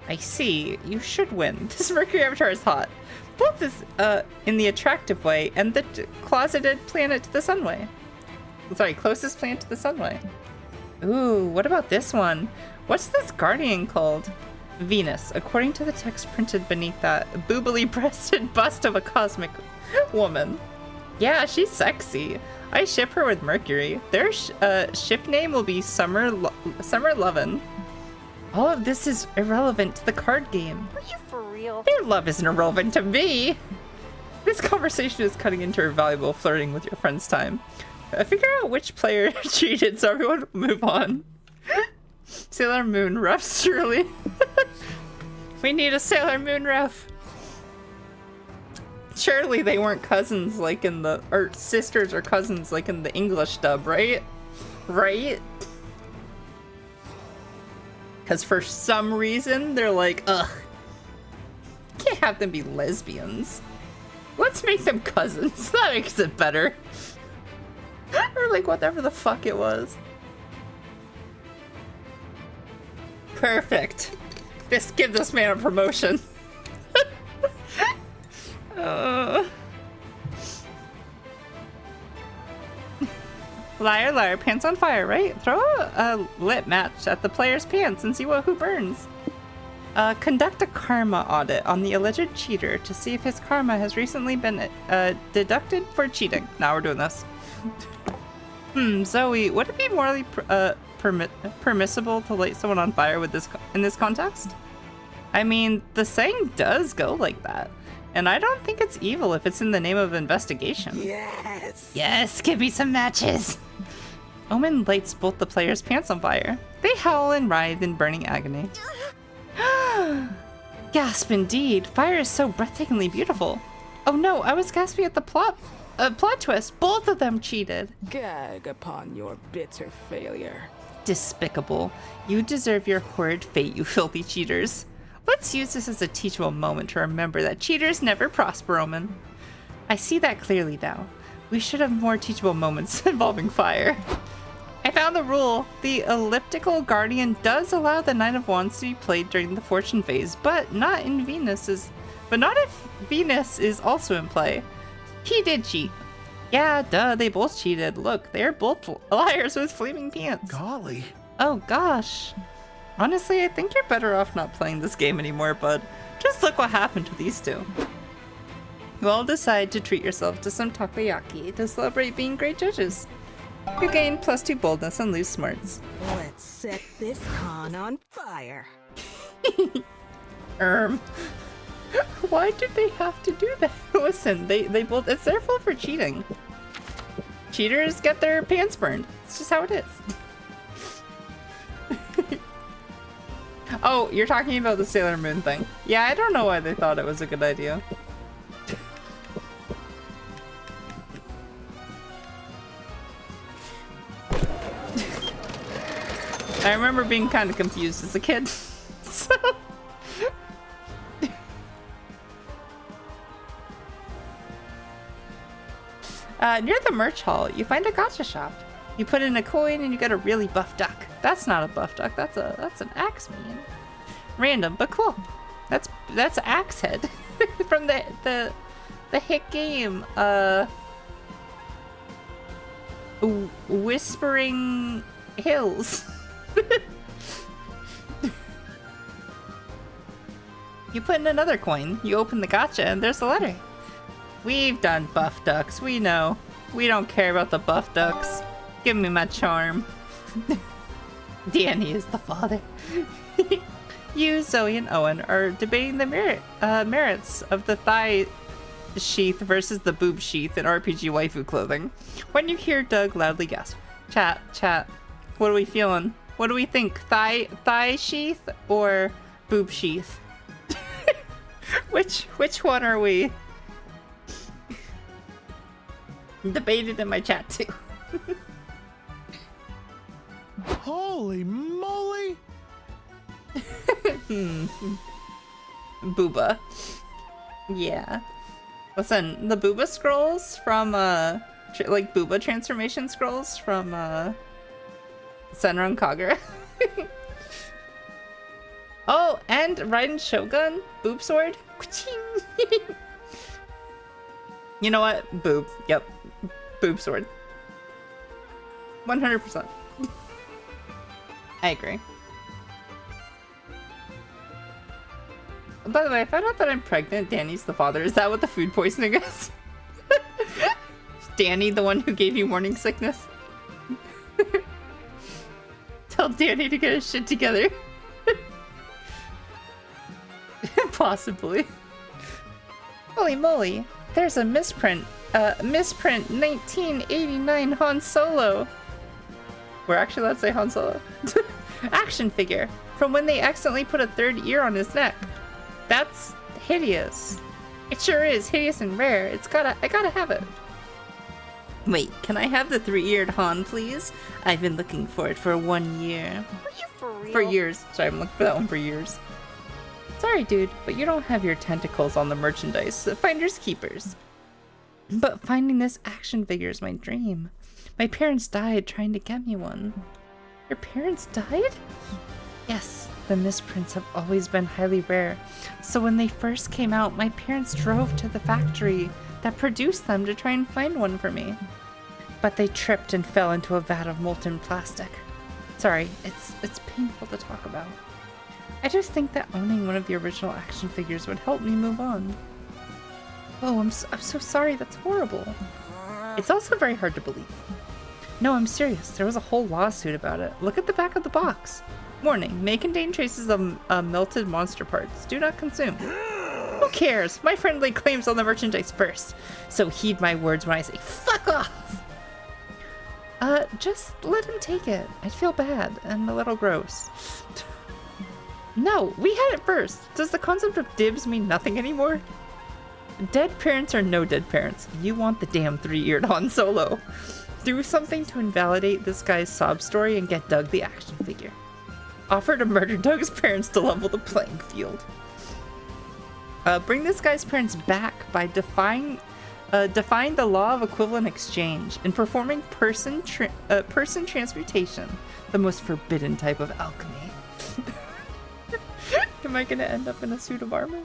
I see. You should win. This Mercury avatar is hot. Both is in the attractive way and the closeted planet to the sun way. Sorry, closest planet to the sun way. Ooh, what about this one? What's this guardian called? Venus, according to the text printed beneath that boobily breasted bust of a cosmic woman. Yeah, she's sexy. I ship her with Mercury. Their ship name will be Summer Lovin'. All of this is irrelevant to the card game. Are you for real? Their love isn't irrelevant to me. This conversation is cutting into valuable flirting with your friend's time. Figure out which player cheated so everyone will move on. Sailor Moon ref, surely. We need a Sailor Moon ref. Surely they weren't cousins like in the, or sisters or cousins like in the English dub, right? Right? Because for some reason they're like, ugh, can't have them be lesbians. Let's make them cousins. That makes it better. Or like whatever the fuck it was. Perfect. Give this man a promotion. Liar, liar, pants on fire, right? Throw a lit match at the player's pants and see who burns. Conduct a karma audit on the alleged cheater to see if his karma has recently been deducted for cheating. Now we're doing this. Zoe, would it be morally permissible to light someone on fire with in this context? I mean, the saying does go like that. And I don't think it's evil if it's in the name of investigation. Yes! Yes, give me some matches! Omen lights both the players' pants on fire. They howl and writhe in burning agony. Gasp indeed. Fire is so breathtakingly beautiful. Oh no, I was gasping at the plot twist. Both of them cheated. Gag upon your bitter failure. Despicable. You deserve your horrid fate, you filthy cheaters. Let's use this as a teachable moment to remember that cheaters never prosper, Omen. I see that clearly now. We should have more teachable moments involving fire. I found the rule. The elliptical guardian does allow the Knight of Wands to be played during the fortune phase, but not if Venus is also in play. He did cheat. Yeah, duh, they both cheated. Look, they're both liars with flaming pants. Golly. Oh gosh. Honestly, I think you're better off not playing this game anymore, bud. Just look what happened to these two. You all decide to treat yourself to some takoyaki to celebrate being great judges. You gain +2 boldness and lose smarts. Let's set this con on fire. Why did they have to do that? Listen, they both, it's their fault for cheating. Cheaters get their pants burned. It's just how it is. Oh, you're talking about the Sailor Moon thing. Yeah, I don't know why they thought it was a good idea. I remember being kind of confused as a kid. So... near the merch hall, you find a gacha shop. You put in a coin and you get a really buff duck. That's not a buff duck. That's an axe man. Random, but cool. That's Axe Head from the hit game. Whispering Hills. You put in another coin. You open the gacha and there's a letter. We've done buff ducks. We know. We don't care about the buff ducks. Give me my charm. Danny is the father. You, Zoe, and Owen are debating the merits of the thigh sheath versus the boob sheath in RPG waifu clothing. When you hear Doug loudly gasp, Chat. What are we feeling? What do we think? Thigh sheath or boob sheath? Which one are we? Debated in my chat too. Holy moly! Booba. Yeah. Listen, the Booba scrolls from like Booba transformation scrolls from Senran Kagura. Oh, and Raiden Shogun boob sword. You know what? Boob. Yep. Boob sword. 100%. I agree. By the way, I found out that I'm pregnant. Danny's the father. Is that what the food poisoning is? Danny, the one who gave you morning sickness? Tell Danny to get his shit together. Possibly. Holy moly. There's a misprint. Misprint 1989 Han Solo. Or actually, let's say Han Solo. Action figure. From when they accidentally put a third ear on his neck. That's hideous. It sure is hideous and rare. I gotta have it. Wait, can I have the 3-eared Han, please? I've been looking for it for 1 year. Are you for real? For years. Sorry, I've been looking for that one for years. Sorry, dude, but you don't have your tentacles on the merchandise. Finders keepers. But finding this action figure is my dream. My parents died trying to get me one. Your parents died? Yes, the misprints have always been highly rare. So when they first came out, my parents drove to the factory that produced them to try and find one for me. But they tripped and fell into a vat of molten plastic. Sorry, it's painful to talk about. I just think that owning one of the original action figures would help me move on. Oh, I'm so sorry, that's horrible. It's also very hard to believe. No, I'm serious, there was a whole lawsuit about it. Look at the back of the box. Warning, may contain traces of melted monster parts. Do not consume. Who cares? My friend laid claims on the merchandise first. So heed my words when I say fuck off. Just let him take it. I'd feel bad and a little gross. No, we had it first. Does the concept of dibs mean nothing anymore? Dead parents or no dead parents, you want the damn 3-eared Han Solo. Do something to invalidate this guy's sob story and get Doug the action figure. Offer to murder Doug's parents to level the playing field. Bring this guy's parents back by defying the law of equivalent exchange and performing person transmutation, the most forbidden type of alchemy. Am I gonna end up in a suit of armor?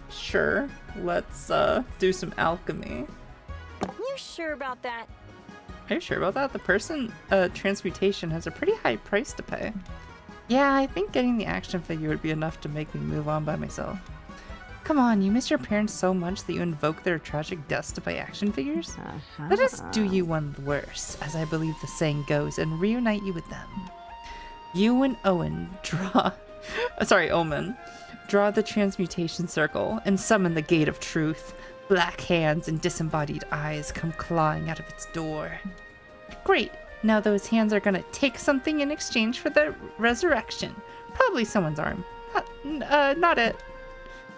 Sure. Let's do some alchemy. You sure about that? Are you sure about that? The person transmutation has a pretty high price to pay. Yeah, I think getting the action figure would be enough to make me move on by myself. Come on, you miss your parents so much that you invoke their tragic deaths to buy action figures? Let us do you one worse, as I believe the saying goes, and reunite you with them. You and Omen draw the transmutation circle and summon the gate of truth. Black hands and disembodied eyes come clawing out of its door. Great. Now those hands are gonna take something in exchange for the resurrection. Probably someone's arm. Not it.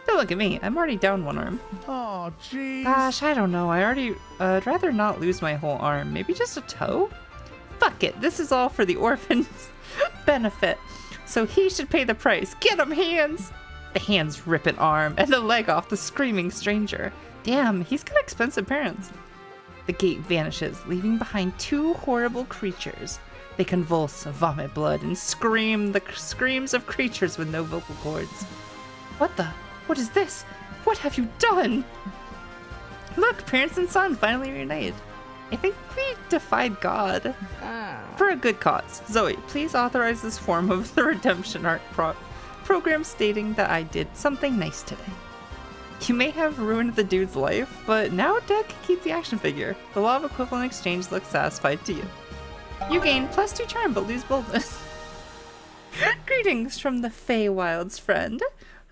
Don't look at me. I'm already down one arm. Oh, jeez. Gosh, I don't know. I'd rather not lose my whole arm. Maybe just a toe? Fuck it. This is all for the orphan's benefit. So he should pay the price. Get him, hands! The hands rip an arm and the leg off the screaming stranger. Damn, he's got expensive parents. The gate vanishes, leaving behind 2 horrible creatures. They convulse, vomit blood, and scream the screams of creatures with no vocal cords. What the? What is this? What have you done? Look, parents and son finally reunited. I think we defied God. For a good cause. Zoe, please authorize this form of the redemption art program stating that I did something nice today. You may have ruined the dude's life, but now Doug can keep the action figure. The law of equivalent exchange looks satisfied to you. You gain +2 charm, but lose boldness. Greetings from the Feywild's friend.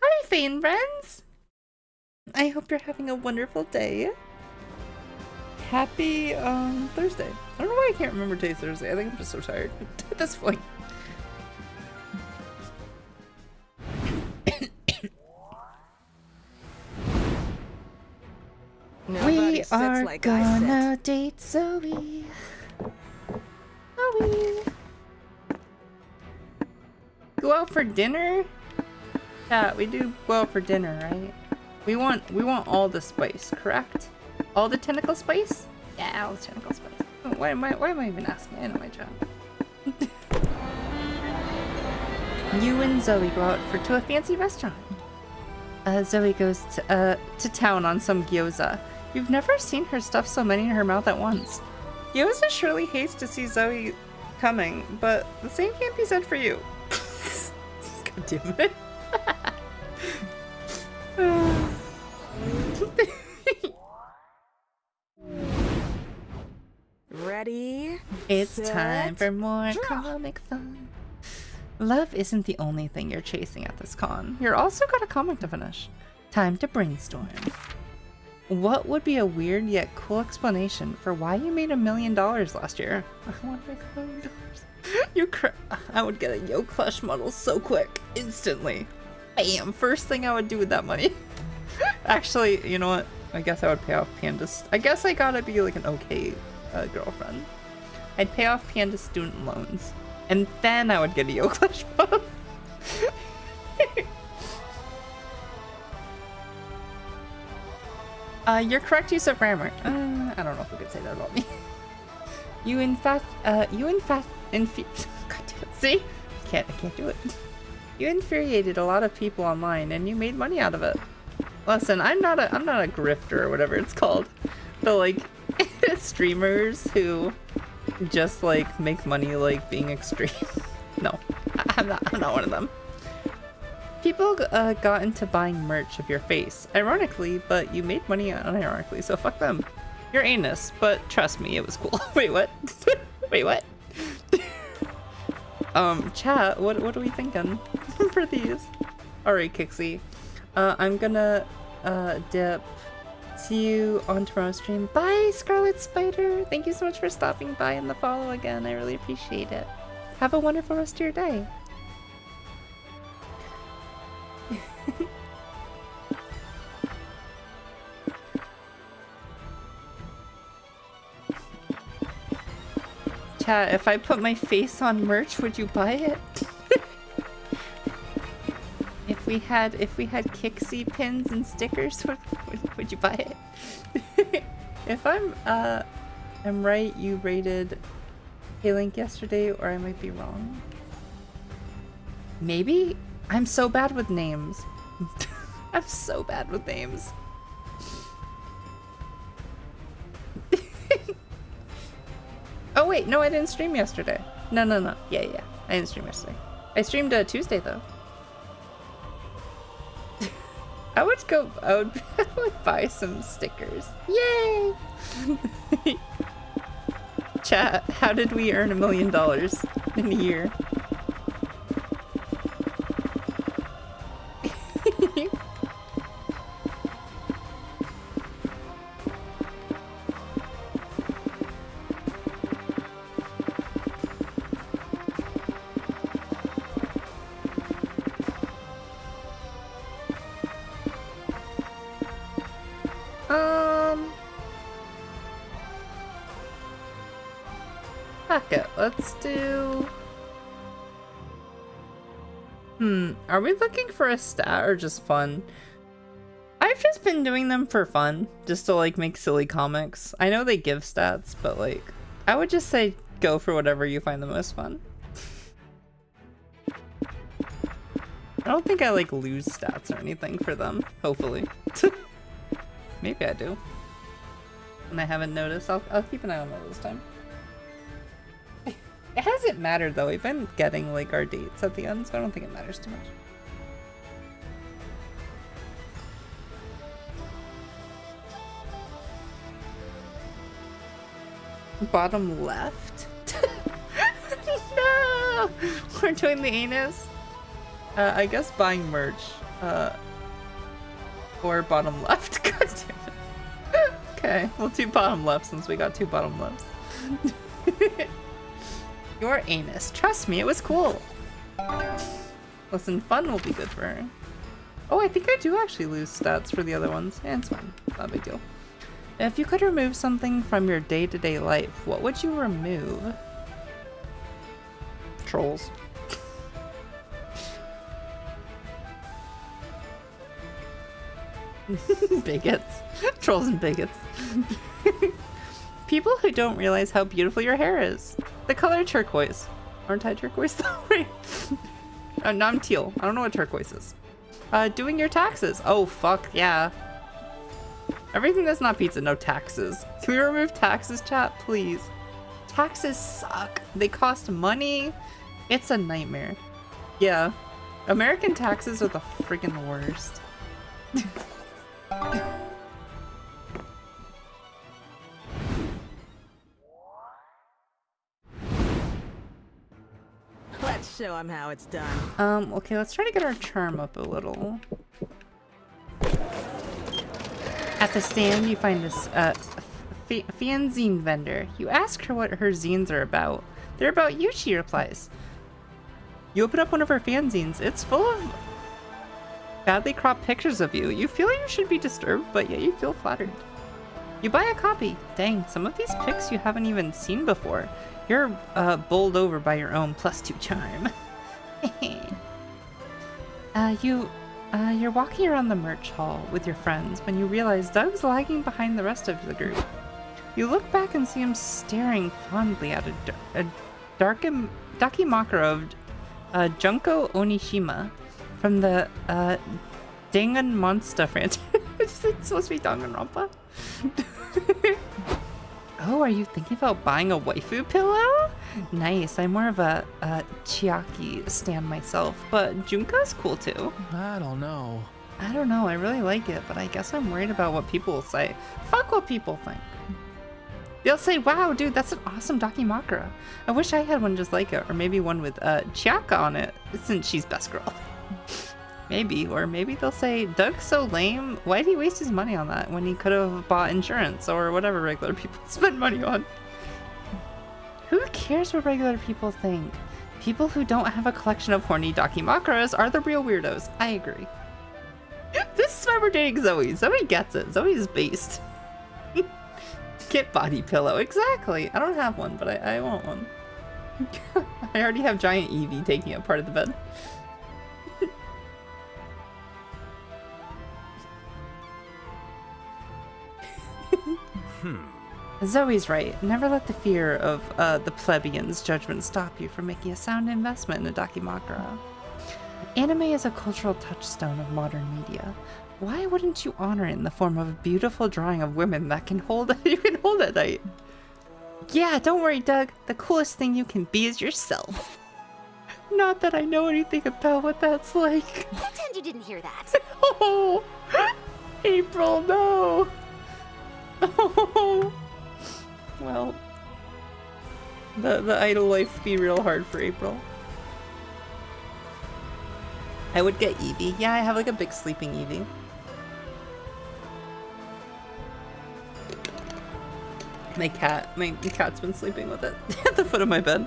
Hi, Fane friends! I hope you're having a wonderful day. Happy Thursday. I don't know why I can't remember today's Thursday. I think I'm just so tired at this point. Nobody We sits are like I gonna sit. date Zoe. Zoe. Go out for dinner? Yeah, we do go out for dinner, right? We want all the spice, correct? All the tentacle spice? Yeah, all the tentacle spice. Why am I even asking? I know my job. You and Zoe go out to a fancy restaurant. Zoe goes to town on some gyoza. You've never seen her stuff so many in her mouth at once. Gyoza surely hates to see Zoe coming, but the same can't be said for you. God damn it. Ready? It's set, time for more draw. comic fun. Love isn't the only thing you're chasing at this con. You're also got a comic to finish. Time to brainstorm. What would be a weird yet cool explanation for why you made $1 million last year? I want to make $1 million. I would get a Yo Clutch model so quick, instantly. Bam! First thing I would do with that money. Actually, you know what? I guess I would pay off Panda's. I guess I gotta be like an okay girlfriend. I'd pay off Panda's student loans, and then I would get a Yo Clutch model. Your correct use of grammar. I don't know if we could say that about me. God damn it, see? I can't do it. You infuriated a lot of people online and you made money out of it. Listen, I'm not a grifter or whatever it's called. The like streamers who just like make money like being extreme. No, I'm not one of them. People got into buying merch of your face, ironically, but you made money unironically, so fuck them. You're anus, but trust me, it was cool. Wait, what? Wait, what? Chat, what are we thinking for these? Alright, Kixie. I'm gonna dip. See you on tomorrow's stream. Bye, Scarlet Spider! Thank you so much for stopping by and the follow again. I really appreciate it. Have a wonderful rest of your day. Chat, if I put my face on merch, would you buy it? If we had Kixie pins and stickers, would you buy it? If I'm right, you rated K-Link yesterday, or I might be wrong. Maybe? I'm so bad with names. I'm so bad with names. Oh wait, no, I didn't stream yesterday. No. Yeah. I didn't stream yesterday. I streamed Tuesday though. I would buy some stickers. Yay! Chat, how did we earn $1 million in a year? Fuck it, let's do... Are we looking for a stat or just fun? I've just been doing them for fun, just to like make silly comics. I know they give stats, but like, I would just say go for whatever you find the most fun. I don't think I like lose stats or anything for them, hopefully. Maybe I do. And I haven't noticed. I'll keep an eye on that this time. It hasn't mattered though. We've been getting like our dates at the end, so I don't think it matters too much. Bottom left? No! We're doing the anus? I guess buying merch. Or bottom left. God damn it. Okay, we'll do bottom left since we got 2 bottom lefts. Your anus. Trust me, it was cool. Listen, fun will be good for her. Oh, I think I do actually lose stats for the other ones. Yeah, it's fine. Not a big deal. If you could remove something from your day-to-day life, what would you remove? Trolls. Bigots. Trolls and bigots. People who don't realize how beautiful your hair is. The color turquoise. Aren't I turquoise though? Right. No, I'm teal. I don't know what turquoise is. Doing your taxes. Oh, fuck, yeah. Everything that's not pizza, no taxes. Can we remove taxes, chat? Please. Taxes suck. They cost money. It's a nightmare. Yeah. American taxes are the freaking worst. Let's show him how it's done. Okay, let's try to get our charm up a little. At the stand, you find this fanzine vendor. You ask her what her zines are about. They're about you, she replies. You open up one of her fanzines. It's full of badly cropped pictures of you. You feel you should be disturbed, but yet you feel flattered. You buy a copy. Dang, some of these pics you haven't even seen before. You're bowled over by your own +2 charm. You're walking around the merch hall with your friends when you realize Doug's lagging behind the rest of the group. You look back and see him staring fondly at a Dakimakura of Junko Onishima from the Danganronpa franchise. It's supposed to be Danganronpa. Oh, are you thinking about buying a waifu pillow? Nice. I'm more of a Chiaki stan myself, but Junko's cool too. I don't know. I don't know. I really like it, but I guess I'm worried about what people will say. Fuck what people think. They'll say, wow, dude, that's an awesome Dakimakura. I wish I had one just like it, or maybe one with Chiaka on it, since she's best girl. Maybe, or maybe they'll say, Doug's so lame, why'd he waste his money on that when he could have bought insurance or whatever regular people spend money on? Who cares what regular people think? People who don't have a collection of horny Dakimakuras are the real weirdos. I agree. This is why we're dating Zoe. Zoe gets it. Zoe is based. Get body pillow. Exactly. I don't have one, but I want one. I already have giant Eevee taking up part of the bed. Zoe's right. Never let the fear of the plebeian's judgment stop you from making a sound investment in a Dakimakura. Anime is a cultural touchstone of modern media. Why wouldn't you honor it in the form of a beautiful drawing of women that you can hold at night? Yeah, don't worry, Doug. The coolest thing you can be is yourself. Not that I know anything about what that's like. Pretend you didn't hear that. Oh, April, no. Oh. Well, the idle life would be real hard for April. I would get Eevee. Yeah, I have like a big sleeping Eevee. My cat's been sleeping with it at the foot of my bed.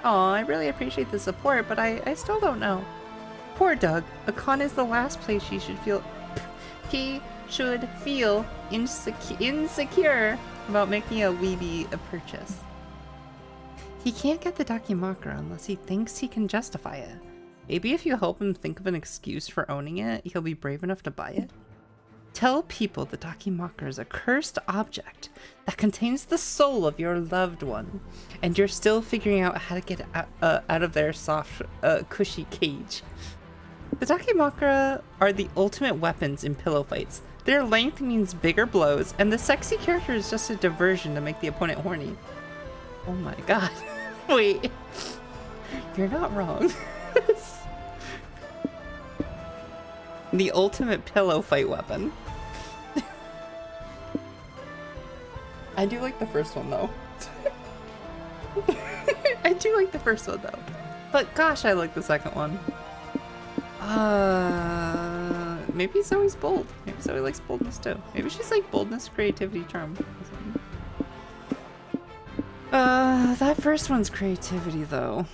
Aw, I really appreciate the support, but I still don't know. Poor Doug. A con is the last place he should feel insecure about making a weebie a purchase. He can't get the Dakimakura unless he thinks he can justify it. Maybe if you help him think of an excuse for owning it, he'll be brave enough to buy it. Tell people the Dakimakura is a cursed object that contains the soul of your loved one, and you're still figuring out how to get it out of their soft, cushy cage. The Dakimakura are the ultimate weapons in pillow fights. Their length means bigger blows, and the sexy character is just a diversion to make the opponent horny. Oh my god. Wait. You're not wrong. The ultimate pillow fight weapon. I do like the first one though. I do like the first one though. But gosh, I like the second one. Maybe Zoe's bold. Maybe Zoe likes boldness too. Maybe she's like boldness, creativity, charm. That first one's creativity though.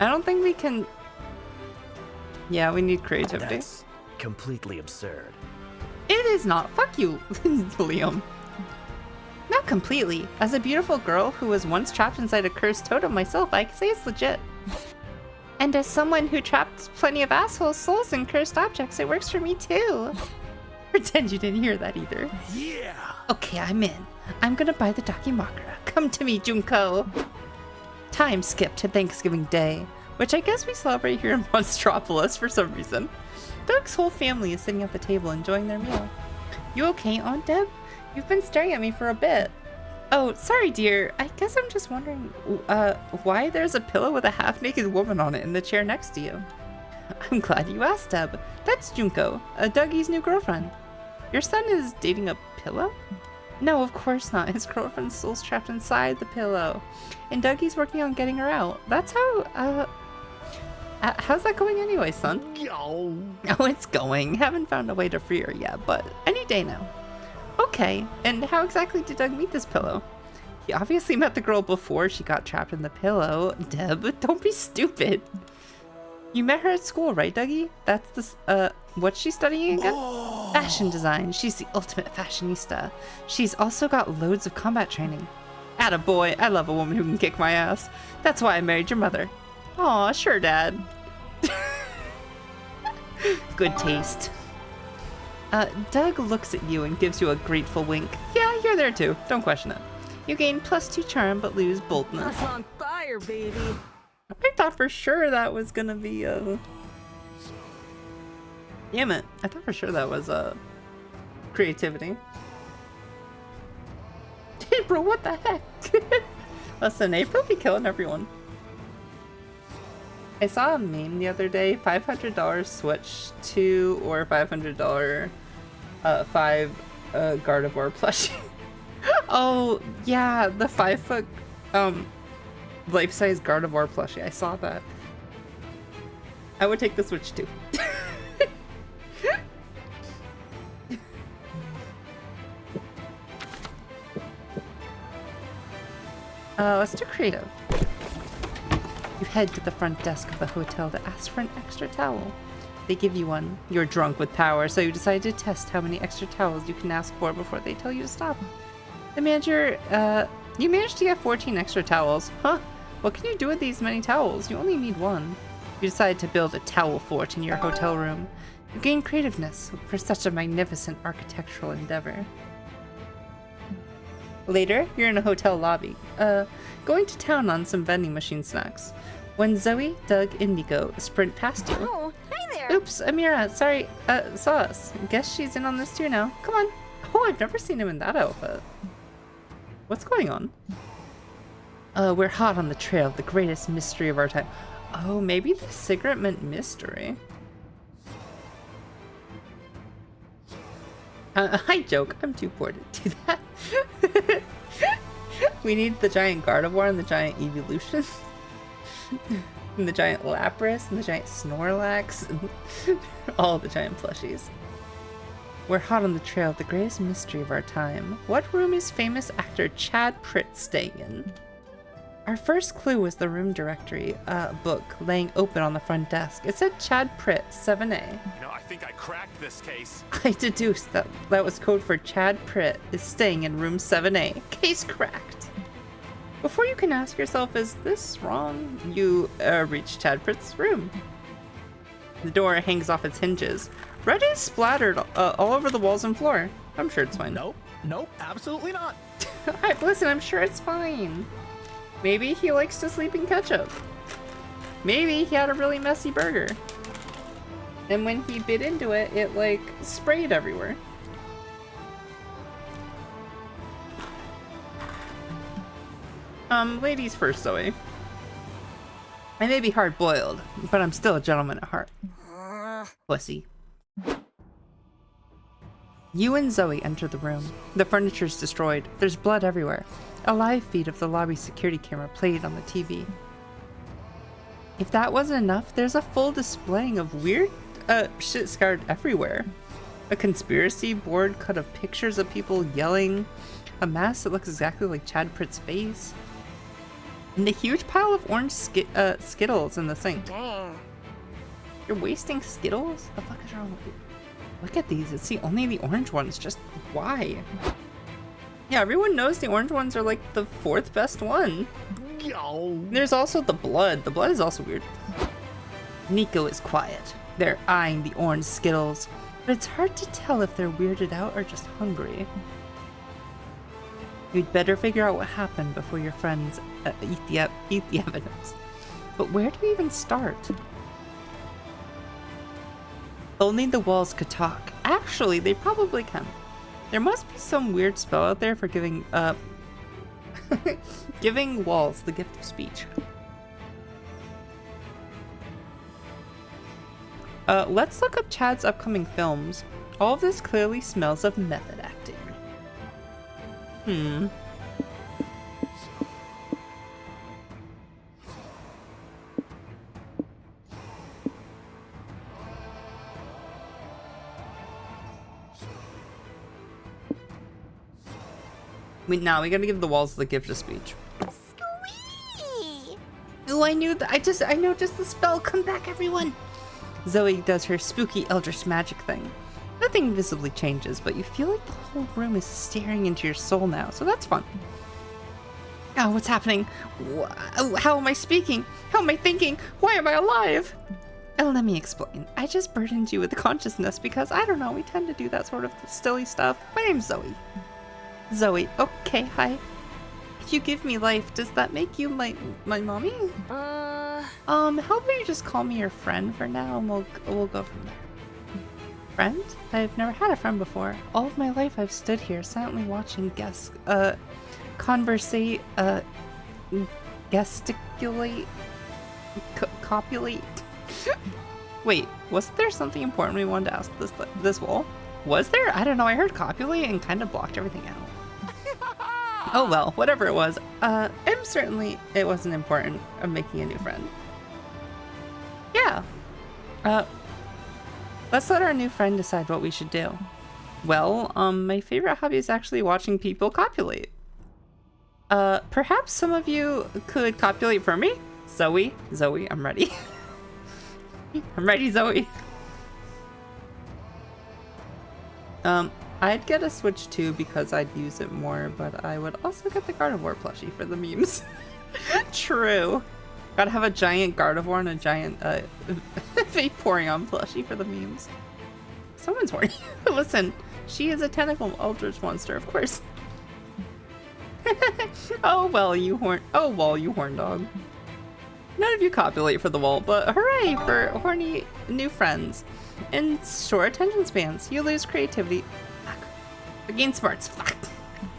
I don't think we can... Yeah, we need creativity. That's completely absurd. It is not. Fuck you, Liam. Not completely. As a beautiful girl who was once trapped inside a cursed totem myself, I can say it's legit. And as someone who trapped plenty of asshole souls in cursed objects, it works for me too. Pretend you didn't hear that either. Yeah! Okay, I'm in. I'm gonna buy the Dakimakura. Come to me, Junko. Time skip to Thanksgiving Day, which I guess we celebrate here in Monstropolis for some reason. Doug's whole family is sitting at the table enjoying their meal. You okay, Aunt Deb? You've been staring at me for a bit. Oh, sorry, dear. I guess I'm just wondering, why there's a pillow with a half-naked woman on it in the chair next to you. I'm glad you asked, Deb. That's Junko, Dougie's new girlfriend. Your son is dating a pillow? No, of course not. His girlfriend's soul's trapped inside the pillow, and Dougie's working on getting her out. That's how, how's that going anyway, son? Oh, it's going. Haven't found a way to free her yet, but any day now. Okay, and how exactly did Doug meet this pillow? He obviously met the girl before she got trapped in the pillow. Deb, don't be stupid. You met her at school, right, Dougie? That's the, what's she studying again? Oh. Fashion design. She's the ultimate fashionista. She's also got loads of combat training. Attaboy, I love a woman who can kick my ass. That's why I married your mother. Aw, sure, Dad. Good taste. Doug looks at you and gives you a grateful wink. Yeah, you're there too. Don't question it. You gain +2 charm, but lose boldness. That's on fire, baby. I thought for sure that was gonna be, Damn it. I thought for sure that was, creativity. April, what the heck? Listen, April be killing everyone. I saw a meme the other day, $500 Switch 2 or $500 5 Gardevoir plushie. Oh, yeah, the 5 foot, life-size Gardevoir plushie. I saw that. I would take the Switch too. Let's do creative. You head to the front desk of the hotel to ask for an extra towel. They give you one. You're drunk with power, so you decide to test how many extra towels you can ask for before they tell you to stop. The manager, you managed to get 14 extra towels. Huh? What can you do with these many towels? You only need one. You decide to build a towel fort in your hotel room. You gain creativeness for such a magnificent architectural endeavor. Later, you're in a hotel lobby, going to town on some vending machine snacks, when Zoe, Doug, and Nico sprint past you. Oh, hi there. Oops, Amira, sorry, saw us. Guess she's in on this too now. Come on. Oh, I've never seen him in that outfit. What's going on? We're hot on the trail of the greatest mystery of our time. Oh, maybe the cigarette meant mystery. I joke, I'm too poor to do that. We need the giant Gardevoir and the giant Evolution. And the giant Lapras and the giant Snorlax. And all the giant plushies. We're hot on the trail of the greatest mystery of our time. What room is famous actor Chad Pritt staying in? Our first clue was the room directory book laying open on the front desk. It said Chad Pritt, 7A. You know, I think I cracked this case. I deduced that was code for Chad Pritt is staying in room 7A. Case cracked. Before you can ask yourself, is this wrong? You reach Chad Pritt's room. The door hangs off its hinges. Red is splattered all over the walls and floor. I'm sure it's fine. Nope, nope, absolutely not. Listen, I'm sure it's fine. Maybe he likes to sleep in ketchup. Maybe he had a really messy burger. And when he bit into it, it like sprayed everywhere. Ladies first, Zoe. I may be hard-boiled, but I'm still a gentleman at heart. Pussy. You and Zoe enter the room. The furniture's destroyed. There's blood everywhere. A live feed of the lobby security camera played on the TV. If that wasn't enough, there's a full displaying of weird shit scarred everywhere. A conspiracy board cut of pictures of people yelling. A mask that looks exactly like Chad Pritt's face. And a huge pile of orange Skittles in the sink. Dang. You're wasting Skittles? The fuck is wrong with you? Look at these. It's only the orange ones. Just why? Yeah, everyone knows the orange ones are like the 4th best one. There's also the blood. The blood is also weird. Nico is quiet. They're eyeing the orange Skittles, but it's hard to tell if they're weirded out or just hungry. You'd better figure out what happened before your friends eat the evidence. But where do we even start? Only the walls could talk. Actually, they probably can. There must be some weird spell out there for giving giving walls the gift of speech. Let's look up Chad's upcoming films. All of this clearly smells of method acting. Now we gotta give the walls the gift of speech. Squee! Oh, I knew that. I noticed the spell. Come back, everyone. Zoe does her spooky eldritch magic thing. Nothing visibly changes, but you feel like the whole room is staring into your soul now, so that's fun. Oh, what's happening? How am I speaking? How am I thinking? Why am I alive? Oh, let me explain. I just burdened you with consciousness because, I don't know, we tend to do that sort of silly stuff. My name's Zoe. Zoe, okay, hi. If you give me life, does that make you my mommy? How about you just call me your friend for now, and we'll go from there. Friend? I've never had a friend before. All of my life I've stood here silently watching guests, conversate, gesticulate, copulate. Wait, wasn't there something important we wanted to ask this wall? Was there? I don't know, I heard copulate and kind of blocked everything out. Oh well, whatever it was. It wasn't important of making a new friend. Yeah. Let's let our new friend decide what we should do. Well, my favorite hobby is actually watching people copulate. Perhaps some of you could copulate for me? Zoe, I'm ready. I'm ready, Zoe. I'd get a Switch too because I'd use it more, but I would also get the Gardevoir plushie for the memes. True. Gotta have a giant Gardevoir and a giant Vaporeon plushie for the memes. Someone's horny. Listen, she is a tentacle eldritch monster, of course. Oh well, you horn dog. None of you copulate for the wall, but hooray for horny new friends. In short attention spans, you lose creativity. Fuck. Gain smarts. Fuck.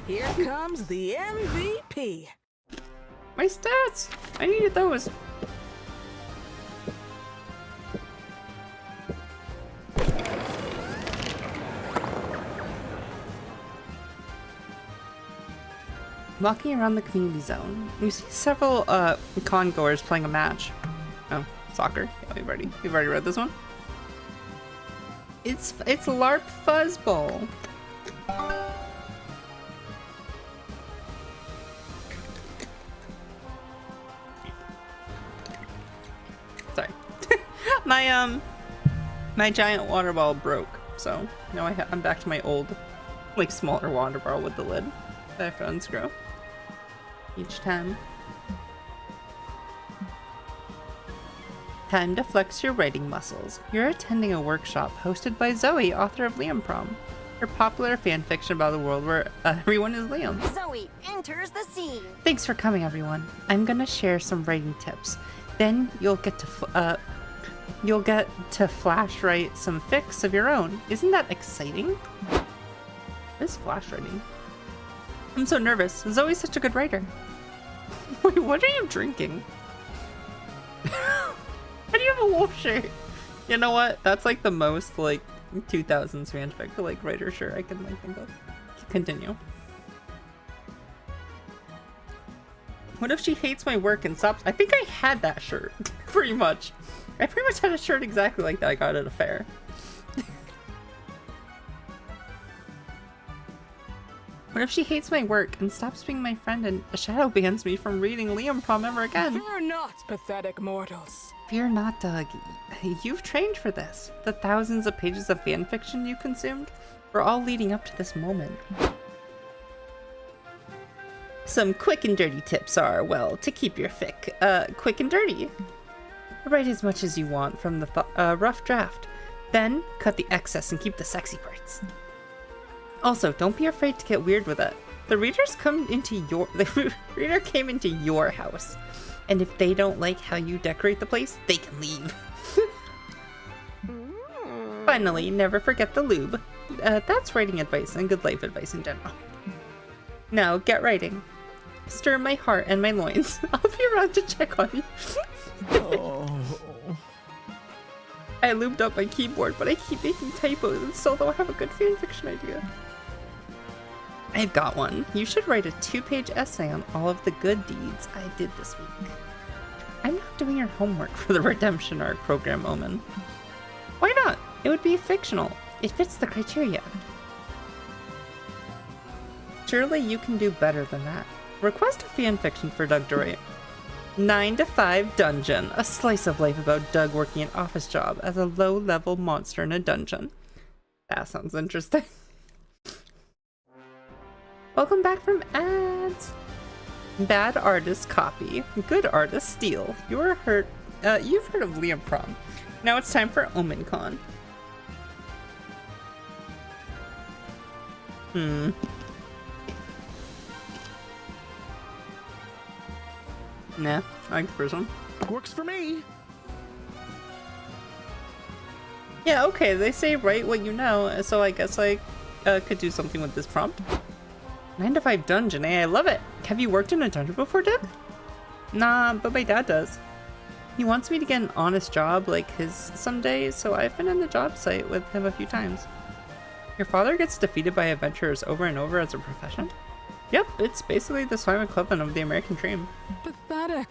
Here comes the MVP. My stats! I needed those. Walking around the community zone, you see several con-goers playing a match. Oh, soccer. Yeah, we've already read this one. It's LARP Fuzzball. Sorry. My giant water ball broke, so now I'm back to my old, like, smaller water bottle with the lid that I have to unscrew each time. Time to flex your writing muscles. You're attending a workshop hosted by Zoe, author of Prom, her popular fanfiction about a world where everyone is Liam. Zoe enters the scene. Thanks for coming, everyone. I'm gonna share some writing tips. Then you'll get to flash write some fics of your own. Isn't that exciting? What is flash writing? I'm so nervous. Zoe's such a good writer. Wait, what are you drinking? Why do you have a wolf shirt? You know what? That's like the most like 2000s fanfic like writer shirt I can like think of. Continue. What if she hates my work and stops? I think I had that shirt. Pretty much. I pretty much had a shirt exactly like that I got at a fair. What if she hates my work and stops being my friend and shadow bans me from reading Prom ever again? Fear not, pathetic mortals. Fear not, Doug. You've trained for this. The thousands of pages of fanfiction you consumed were all leading up to this moment. Some quick and dirty tips are, well, to keep your fic quick and dirty. Write as much as you want from the rough draft. Then cut the excess and keep the sexy parts. Also, don't be afraid to get weird with it. The reader came into your house, and if they don't like how you decorate the place, they can leave. Finally, never forget the lube. That's writing advice and good life advice in general. Now, get writing. Stir my heart and my loins. I'll be around to check on you. I lubed up my keyboard, but I keep making typos and still don't have a good fanfiction idea. I've got one. You should write a 2-page essay on all of the good deeds I did this week. I'm not doing your homework for the redemption arc program, Omen. Why not? It would be fictional. It fits the criteria. Surely you can do better than that. Request a fanfiction for Doug to write. 9 to 5 Dungeon, a slice of life about Doug working an office job as a low-level monster in a dungeon. That sounds interesting. Welcome back from ads. Bad artist copy, good artist steal. You've heard of Prom. Now it's time for OmenCon. Nah, I like the first one. Works for me. Yeah, okay, they say write what you know, so I guess I could do something with this prompt. 9 to 5 dungeon, eh? I love it. Have you worked in a dungeon before, Doug? Nah, but my dad does. He wants me to get an honest job like his someday, so I've been on the job site with him a few times. Your father gets defeated by adventurers over and over as a profession? Yep, it's basically the slime equivalent of the American Dream. Pathetic.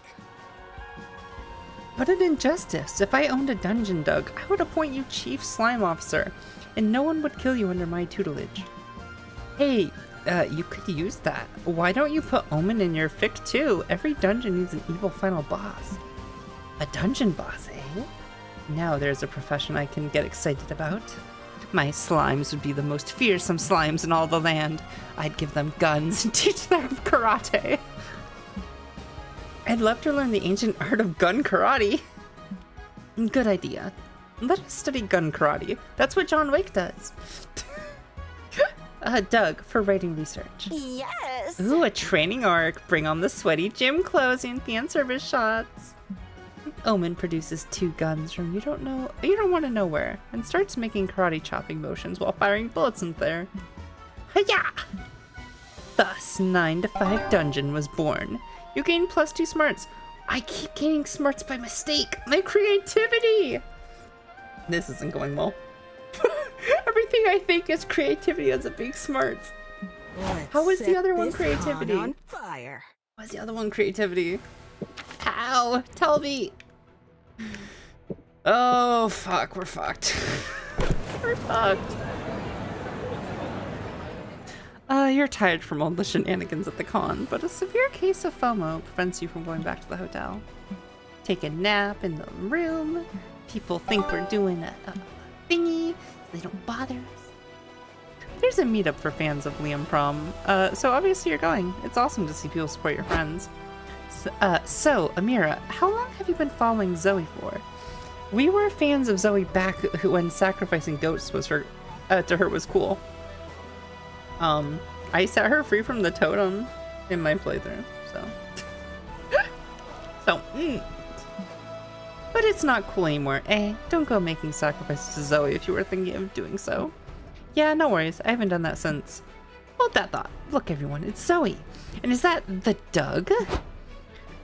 What an injustice! If I owned a dungeon, Doug, I would appoint you Chief Slime Officer, and no one would kill you under my tutelage. Hey, you could use that. Why don't you put Omen in your fic too? Every dungeon needs an evil final boss. A dungeon boss, eh? Now there's a profession I can get excited about. My slimes would be the most fearsome slimes in all the land. I'd give them guns and teach them karate. I'd love to learn the ancient art of gun karate. Good idea. Let us study gun karate. That's what John Wick does. Doug, for writing research. Yes. Ooh, a training arc. Bring on the sweaty gym clothes and fan service shots. Omen produces 2 guns from you don't want to know where, and starts making karate chopping motions while firing bullets in there. Hiya! Thus, 9 to 5 Dungeon was born. You gain +2 smarts. I keep gaining smarts by mistake. My creativity! This isn't going well. Everything I think is creativity has a big smarts. How is the other one creativity? On fire. What's the other one creativity? How? Tell me. Oh, fuck. We're fucked. We're fucked. You're tired from all the shenanigans at the con, but a severe case of FOMO prevents you from going back to the hotel. Take a nap in the room. People think we're doing a thingy. They don't bother us. There's a meetup for fans of Liam Prom, so obviously you're going. It's awesome to see people support your friends. So, Amira, how long have you been following Zoe for? We were fans of Zoe back when sacrificing goats was to her was cool. I set her free from the totem in my playthrough, so. But it's not cool anymore, eh? Don't go making sacrifices to Zoe if you were thinking of doing so. Yeah, no worries. I haven't done that since. Hold that thought. Look, everyone, it's Zoe. And is that the Doug?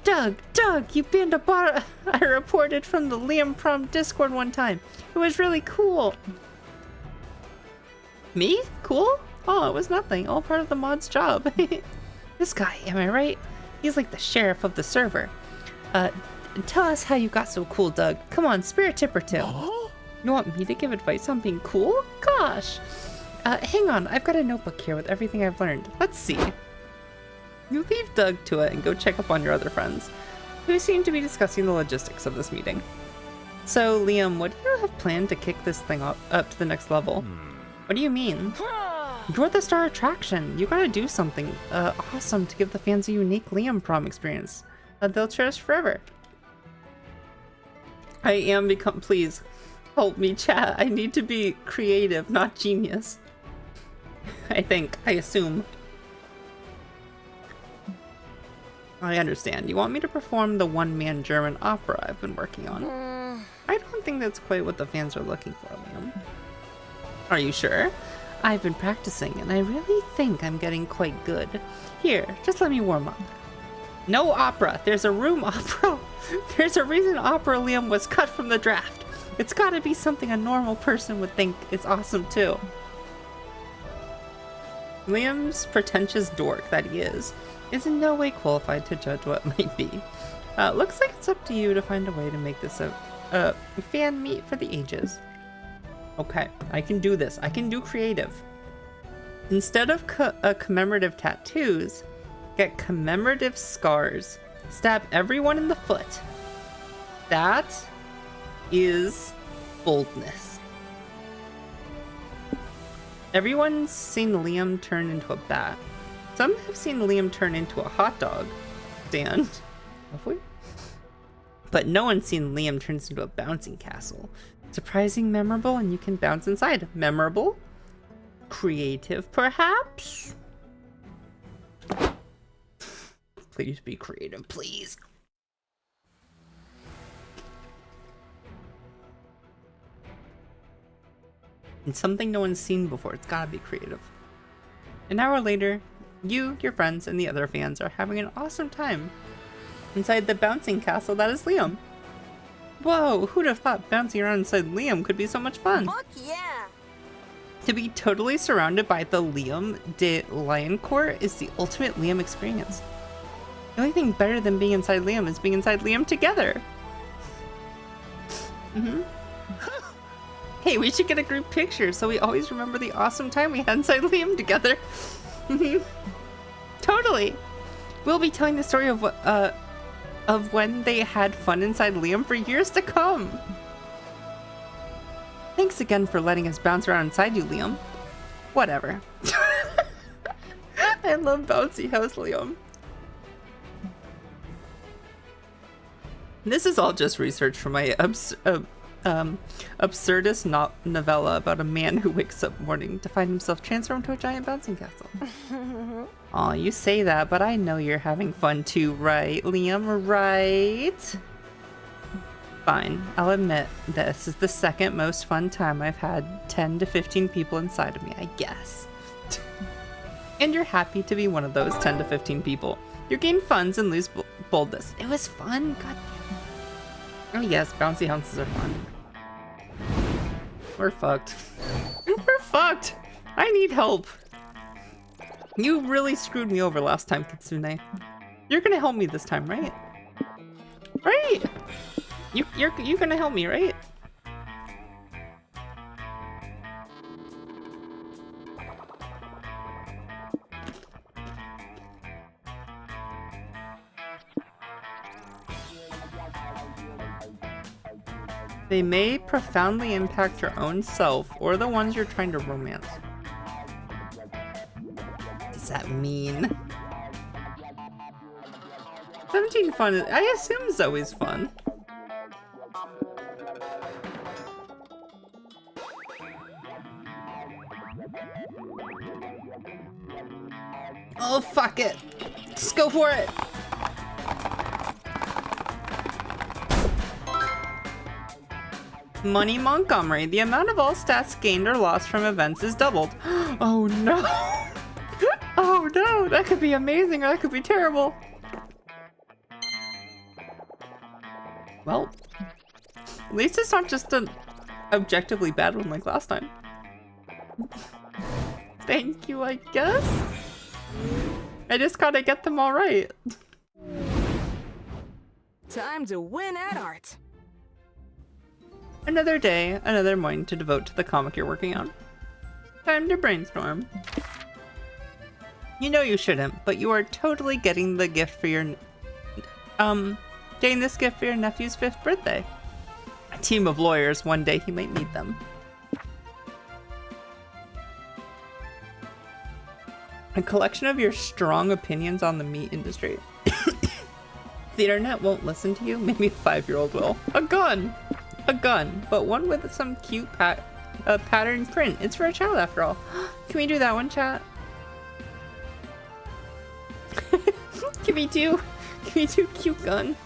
Doug, you banned a bot I reported from the Liam Prom Discord one time. It was really cool. Me? Cool? Oh, it was nothing. All part of the mod's job. This guy, am I right? He's like the sheriff of the server. Tell us how you got so cool, Doug. Come on, spare a tip or two. You want me to give advice on being cool? Gosh. Hang on, I've got a notebook here with everything I've learned. Let's see. You leave Doug to it and go check up on your other friends, who seem to be discussing the logistics of this meeting. So, Liam, what do you have planned to kick this thing up to the next level? What do you mean? You're the star attraction. You gotta do something awesome to give the fans a unique Liam Prom experience that they'll cherish forever. Please, help me, chat. I need to be creative, not genius. I assume. I understand. You want me to perform the one-man German opera I've been working on? I don't think that's quite what the fans are looking for, Liam. Are you sure? I've been practicing, and I really think I'm getting quite good. Here, just let me warm up. No opera. There's a room opera. There's a reason Opera Liam was cut from the draft. It's gotta be something a normal person would think is awesome, too. Liam's pretentious dork that he is in no way qualified to judge what might be. Looks like it's up to you to find a way to make this a fan meet for the ages. Okay, I can do this. I can do creative. Instead of commemorative tattoos, get commemorative scars. Stab everyone in the foot. That is boldness. Everyone's seen Liam turn into a bat. Some have seen Liam turn into a hot dog stand. Have we? But no one's seen Liam turn into a bouncing castle. Surprising, memorable, and you can bounce inside. Memorable? Creative, perhaps? Please be creative, please. And something no one's seen before. It's gotta be creative. An hour later, you, your friends, and the other fans are having an awesome time inside the bouncing castle that is Liam. Whoa, who'd have thought bouncing around inside Liam could be so much fun? Fuck yeah. To be totally surrounded by the Liam de Lioncourt is the ultimate Liam experience. The only thing better than being inside Liam is being inside Liam together. Hey, we should get a group picture so we always remember the awesome time we had inside Liam together. Totally. We'll be telling the story of when they had fun inside Liam for years to come. Thanks again for letting us bounce around inside you, Liam. Whatever. I love Bouncy House Liam. This is all just research from my absurdist novella about a man who wakes up morning to find himself transformed to a giant bouncing castle. Aw, you say that, but I know you're having fun too, right, Liam? Right? Fine, I'll admit this is the second most fun time I've had 10 to 15 people inside of me, I guess. And you're happy to be one of those 10 to 15 people. You gain funds and lose boldness. It was fun, god. Oh yes, bouncy houses are fun. We're fucked. We're fucked! I need help. You really screwed me over last time, Kitsune. You're gonna help me this time, right? Right! You're gonna help me, right? They may profoundly impact your own self or the ones you're trying to romance. What does that mean? 17 fun, I assume Zoe's fun. Oh, fuck it. Just go for it. Money Montgomery. The amount of all stats gained or lost from events is doubled. Oh no. Oh no. That could be amazing or that could be terrible. Well, at least it's not just an objectively bad one like last time. Thank you, I guess. I just gotta get them all right. Time to win at art. Another day, another morning to devote to the comic you're working on. Time to brainstorm. You know you shouldn't, but you are totally getting the gift for your getting this gift for your nephew's 5th birthday. A team of lawyers, one day he might need them. A collection of your strong opinions on the meat industry. The internet won't listen to you, maybe a 5-year-old will. A gun! A gun, but one with some cute pattern print. It's for a child after all. Can we do that one, chat? Give me two cute gun.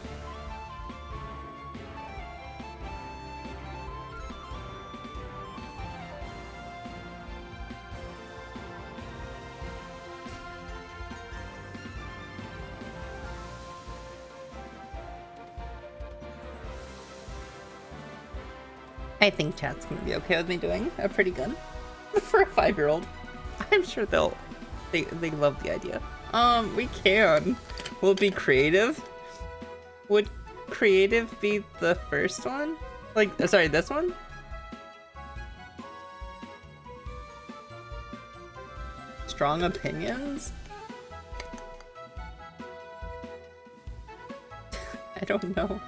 I think chat's gonna be okay with me doing a pretty gun for a 5-year-old. I'm sure they love the idea. We can. Will it be creative? Would creative be the first one? Like, sorry, this one? Strong opinions? I don't know.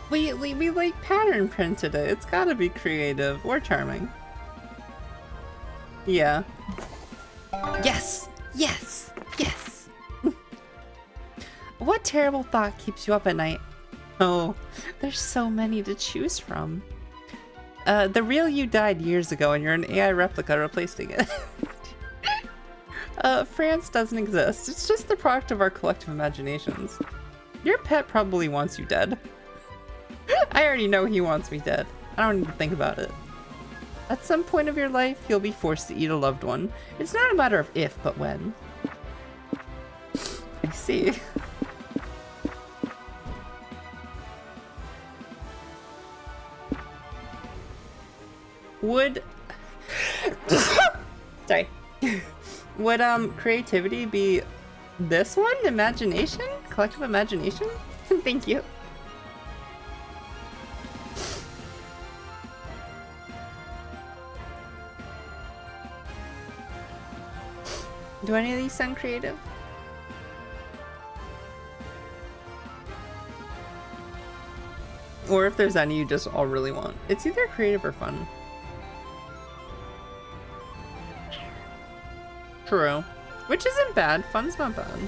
We like pattern printed it. It's gotta be creative or charming. Yeah. Yes! Yes! Yes! What terrible thought keeps you up at night? Oh, there's so many to choose from. The real you died years ago and you're an AI replica replacing it. France doesn't exist. It's just the product of our collective imaginations. Your pet probably wants you dead. I already know he wants me dead. I don't need to think about it. At some point of your life, you'll be forced to eat a loved one. It's not a matter of if, but when. I see. Would sorry. Would creativity be this one? Imagination? Collective imagination? Thank you. Do any of these sound creative? Or if there's any you just all really want. It's either creative or fun. True. Which isn't bad. Fun's not bad.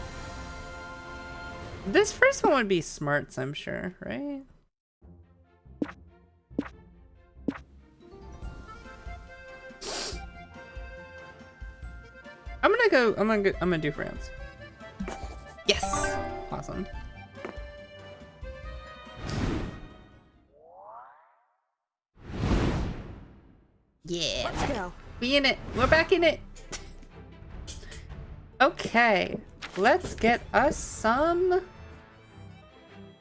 This first one would be smarts, I'm sure, right? I'm gonna do France. Yes! Awesome. Yeah. Let's go. We in it. We're back in it. Okay. Let's get us some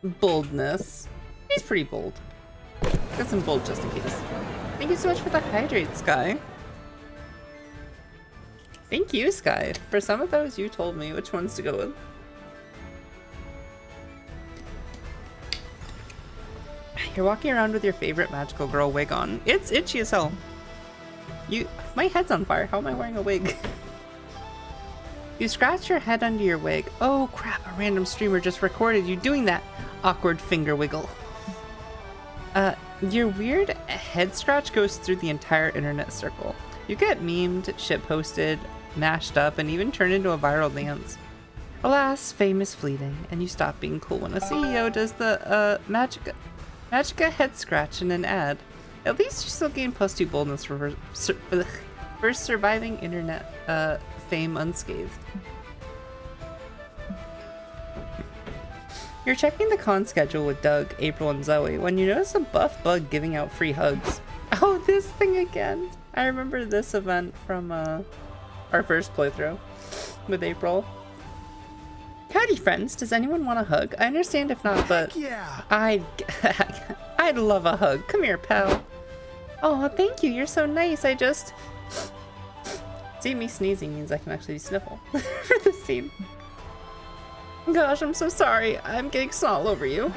boldness. He's pretty bold. Got some bold just in case. Thank you so much for the hydrate, Sky. Thank you, Sky. For some of those, you told me which ones to go with. You're walking around with your favorite magical girl wig on. It's itchy as hell. My head's on fire. How am I wearing a wig? You scratch your head under your wig. Oh crap, a random streamer just recorded you doing that awkward finger wiggle. Your weird head scratch goes through the entire internet circle. You get memed, shitposted, mashed up, and even turned into a viral dance. Alas, fame is fleeting, and you stop being cool when a CEO does the Magica head scratch in an ad. At least you still gain +2 boldness for surviving internet fame unscathed. You're checking the con schedule with Doug, April, and Zoe when you notice a buff bug giving out free hugs. Oh, this thing again! I remember this event from our first playthrough with April. Howdy, friends. Does anyone want a hug? I understand if not, but Yeah. I'd love a hug. Come here, pal. Oh, thank you. You're so nice. I just... See, me sneezing means I can actually sniffle for this scene. Gosh, I'm so sorry. I'm getting snot all over you.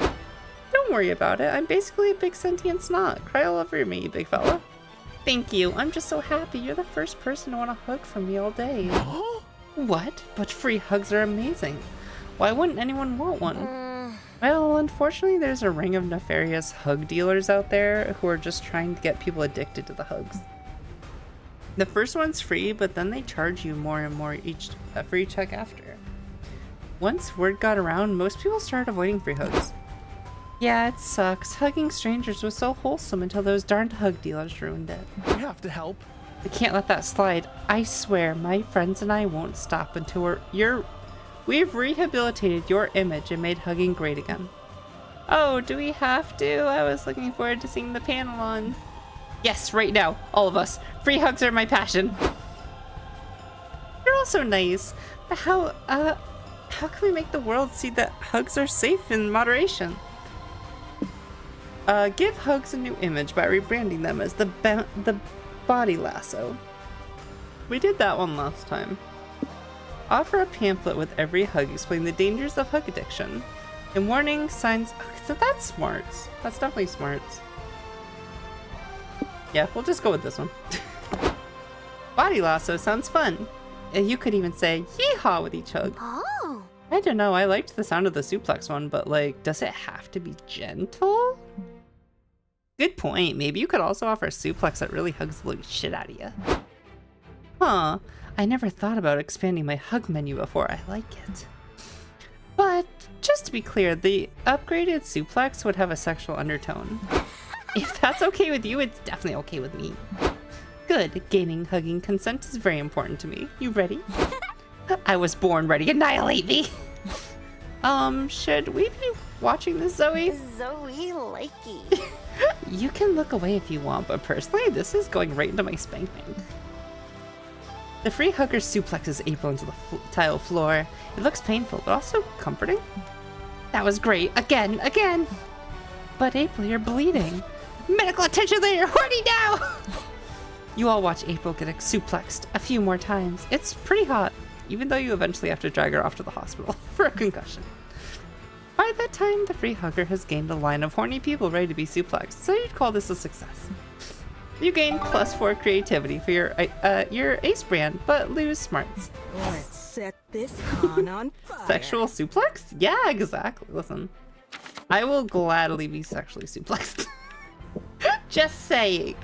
Don't worry about it. I'm basically a big sentient snot. Cry all over me, big fella. Thank you. I'm just so happy. You're the first person to want a hug from me all day. What? But free hugs are amazing. Why wouldn't anyone want one? Well, unfortunately, there's a ring of nefarious hug dealers out there who are just trying to get people addicted to the hugs. The first one's free, but then they charge you more and more for each hug after. Once word got around, most people started avoiding free hugs. Yeah, it sucks. Hugging strangers was so wholesome until those darned hug dealers ruined it. We have to help. We can't let that slide. I swear, my friends and I won't stop until we've rehabilitated your image and made hugging great again. Oh, do we have to? I was looking forward to seeing the panel on. Yes, right now, all of us. Free hugs are my passion. You're all so nice. But how can we make the world see that hugs are safe in moderation? Give hugs a new image by rebranding them as the body lasso. We did that one last time. Offer a pamphlet with every hug explaining the dangers of hug addiction. And warning signs. Oh, so that's smarts. That's definitely smarts. Yeah, we'll just go with this one. Body lasso sounds fun. You could even say yee-haw with each hug. Oh. I don't know, I liked the sound of the suplex one, but like, does it have to be gentle? Good point. Maybe you could also offer a suplex that really hugs the living shit out of you. Huh. I never thought about expanding my hug menu before. I like it. But, just to be clear, the upgraded suplex would have a sexual undertone. If that's okay with you, it's definitely okay with me. Good. Gaining hugging consent is very important to me. You ready? I was born ready. Annihilate me! Should we be watching this, Zoe? Zoe likey. You can look away if you want, but personally, this is going right into my spank bank. The free hugger suplexes April into the tile floor. It looks painful, but also comforting. That was great. Again! But April, you're bleeding. Medical attention later! Horny now! You all watch April get suplexed a few more times. It's pretty hot, even though you eventually have to drag her off to the hospital for a concussion. By that time, the free hugger has gained a line of horny people ready to be suplexed, so you'd call this a success. You gain +4 creativity for your ace brand, but lose smarts. Let's set this con on fire. Sexual suplex? Yeah, exactly. Listen, I will gladly be sexually suplexed. Just saying.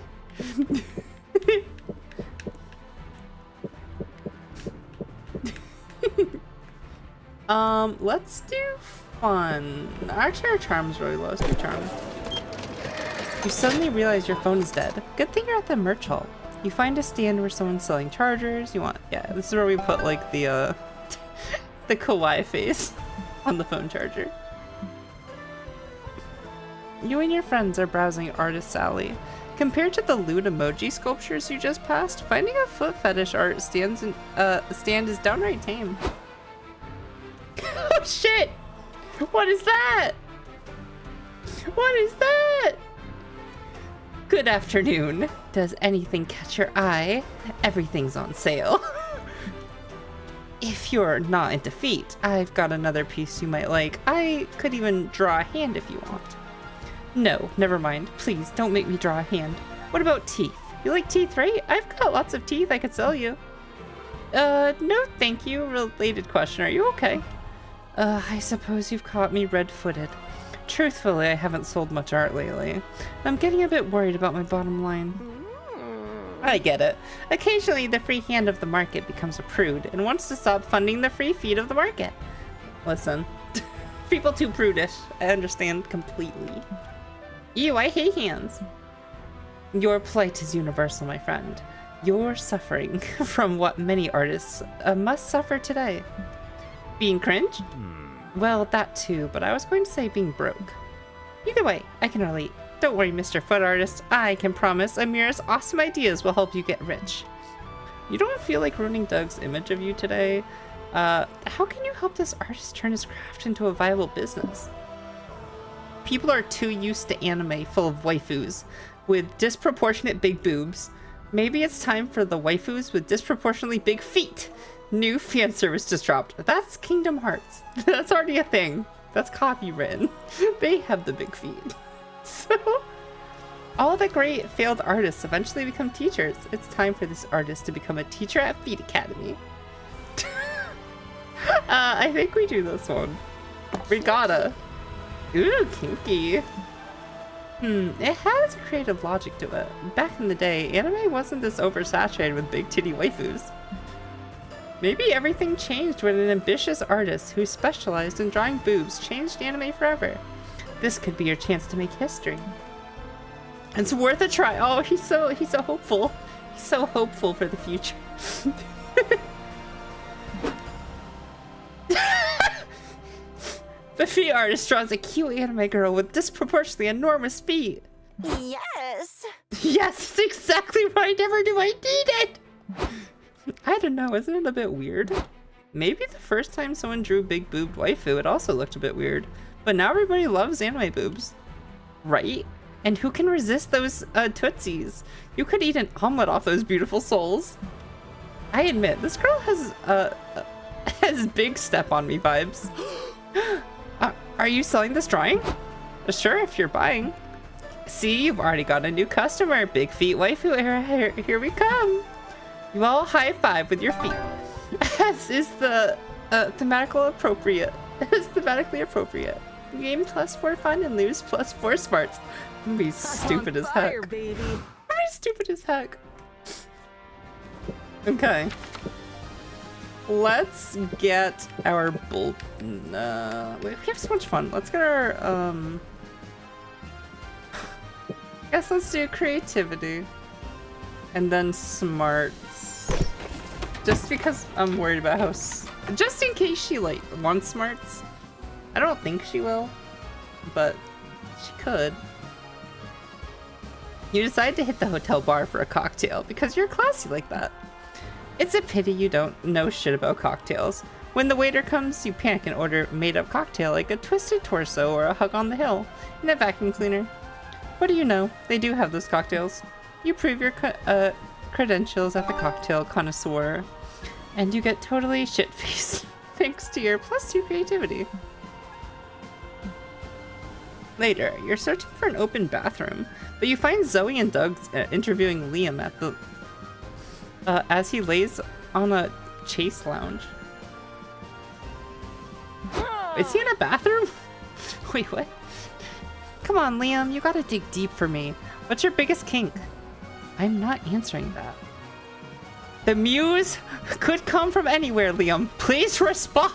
Let's do fun. Actually, our charm's really low. Let's do charm. You suddenly realize your phone is dead. Good thing you're at the merch hall. You find a stand where someone's selling chargers. Yeah, this is where we put like the the kawaii face on the phone charger. You and your friends are browsing Artist Alley. Compared to the lewd emoji sculptures you just passed, finding a foot fetish art stand is downright tame. Oh shit! What is that? What is that? Good afternoon. Does anything catch your eye? Everything's on sale. If you're not into feet, I've got another piece you might like. I could even draw a hand if you want. No, never mind. Please, don't make me draw a hand. What about teeth? You like teeth, right? I've got lots of teeth I could sell you. No thank you. Related question. Are you okay? I suppose you've caught me red-footed. Truthfully, I haven't sold much art lately. I'm getting a bit worried about my bottom line. I get it. Occasionally, the free hand of the market becomes a prude and wants to stop funding the free feet of the market. Listen, people too prudish. I understand completely. Ew, I hate hands. Your plight is universal, my friend. You're suffering from what many artists must suffer today. Being cringe? Well, that too, but I was going to say being broke. Either way, I can relate. Don't worry, Mr. Foot Artist. I can promise Amira's awesome ideas will help you get rich. You don't feel like ruining Doug's image of you today? How can you help this artist turn his craft into a viable business? People are too used to anime full of waifus with disproportionate big boobs. Maybe it's time for the waifus with disproportionately big feet. New fan service just dropped. That's Kingdom Hearts. That's already a thing. That's copywritten. They have the big feet. So, all the great failed artists eventually become teachers. It's time for this artist to become a teacher at Feet Academy. I think we do this one. Regatta. Ooh, kinky. It has a creative logic to it. Back in the day, anime wasn't this oversaturated with big titty waifus. Maybe everything changed when an ambitious artist who specialized in drawing boobs changed anime forever. This could be your chance to make history. It's worth a try. Oh, he's so hopeful. He's so hopeful for the future. The feet artist draws a cute anime girl with disproportionately enormous feet. Yes. Yes, it's exactly what I never knew I needed. I don't know, isn't it a bit weird? Maybe the first time someone drew big boobed waifu, it also looked a bit weird. But now everybody loves anime boobs. Right? And who can resist those tootsies? You could eat an omelet off those beautiful souls. I admit, this girl has big step on me vibes. Are you selling this drawing? Sure, if you're buying. See, you've already got a new customer. Big feet waifu, here we come. You all high five with your feet. As is the thematically appropriate. Game +4 fun and lose +4 smarts. I'm gonna be stupid as heck. I'm gonna be stupid as heck. Okay. Let's get our wait, we have so much fun. Let's get our I guess let's do creativity. And then smarts. Just because I'm worried about how just in case she like wants smarts. I don't think she will, but she could. You decide to hit the hotel bar for a cocktail because you're classy like that. It's a pity you don't know shit about cocktails. When the waiter comes, you panic and order made-up cocktail like a twisted torso or a hug on the hill and a vacuum cleaner. What do you know? They do have those cocktails. You prove your credentials at the cocktail connoisseur, and you get totally shit-faced thanks to your +2 creativity. Later, you're searching for an open bathroom, but you find Zoe and Doug interviewing Liam at the as he lays on a chase lounge. Is he in a bathroom? Wait, what? Come on, Liam, you gotta dig deep for me. What's your biggest kink? I'm not answering that. The muse could come from anywhere, Liam. Please respond.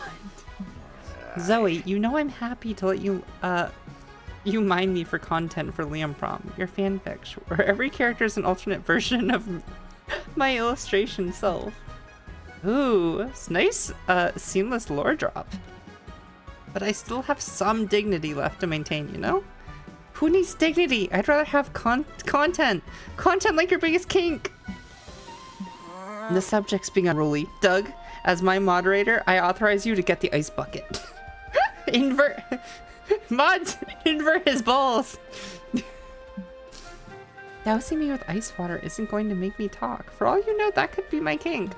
Zoe, you know I'm happy to let you mine me for content for Liam Prom, your fanfic, where every character is an alternate version of my illustration self. Ooh, it's nice, seamless lore drop. But I still have some dignity left to maintain, you know? Who needs dignity? I'd rather have content. Content like your biggest kink. The subject's being unruly. Doug, as my moderator, I authorize you to get the ice bucket. Invert. Mods, invert his balls. Dousing me with ice water isn't going to make me talk. For all you know, that could be my kink.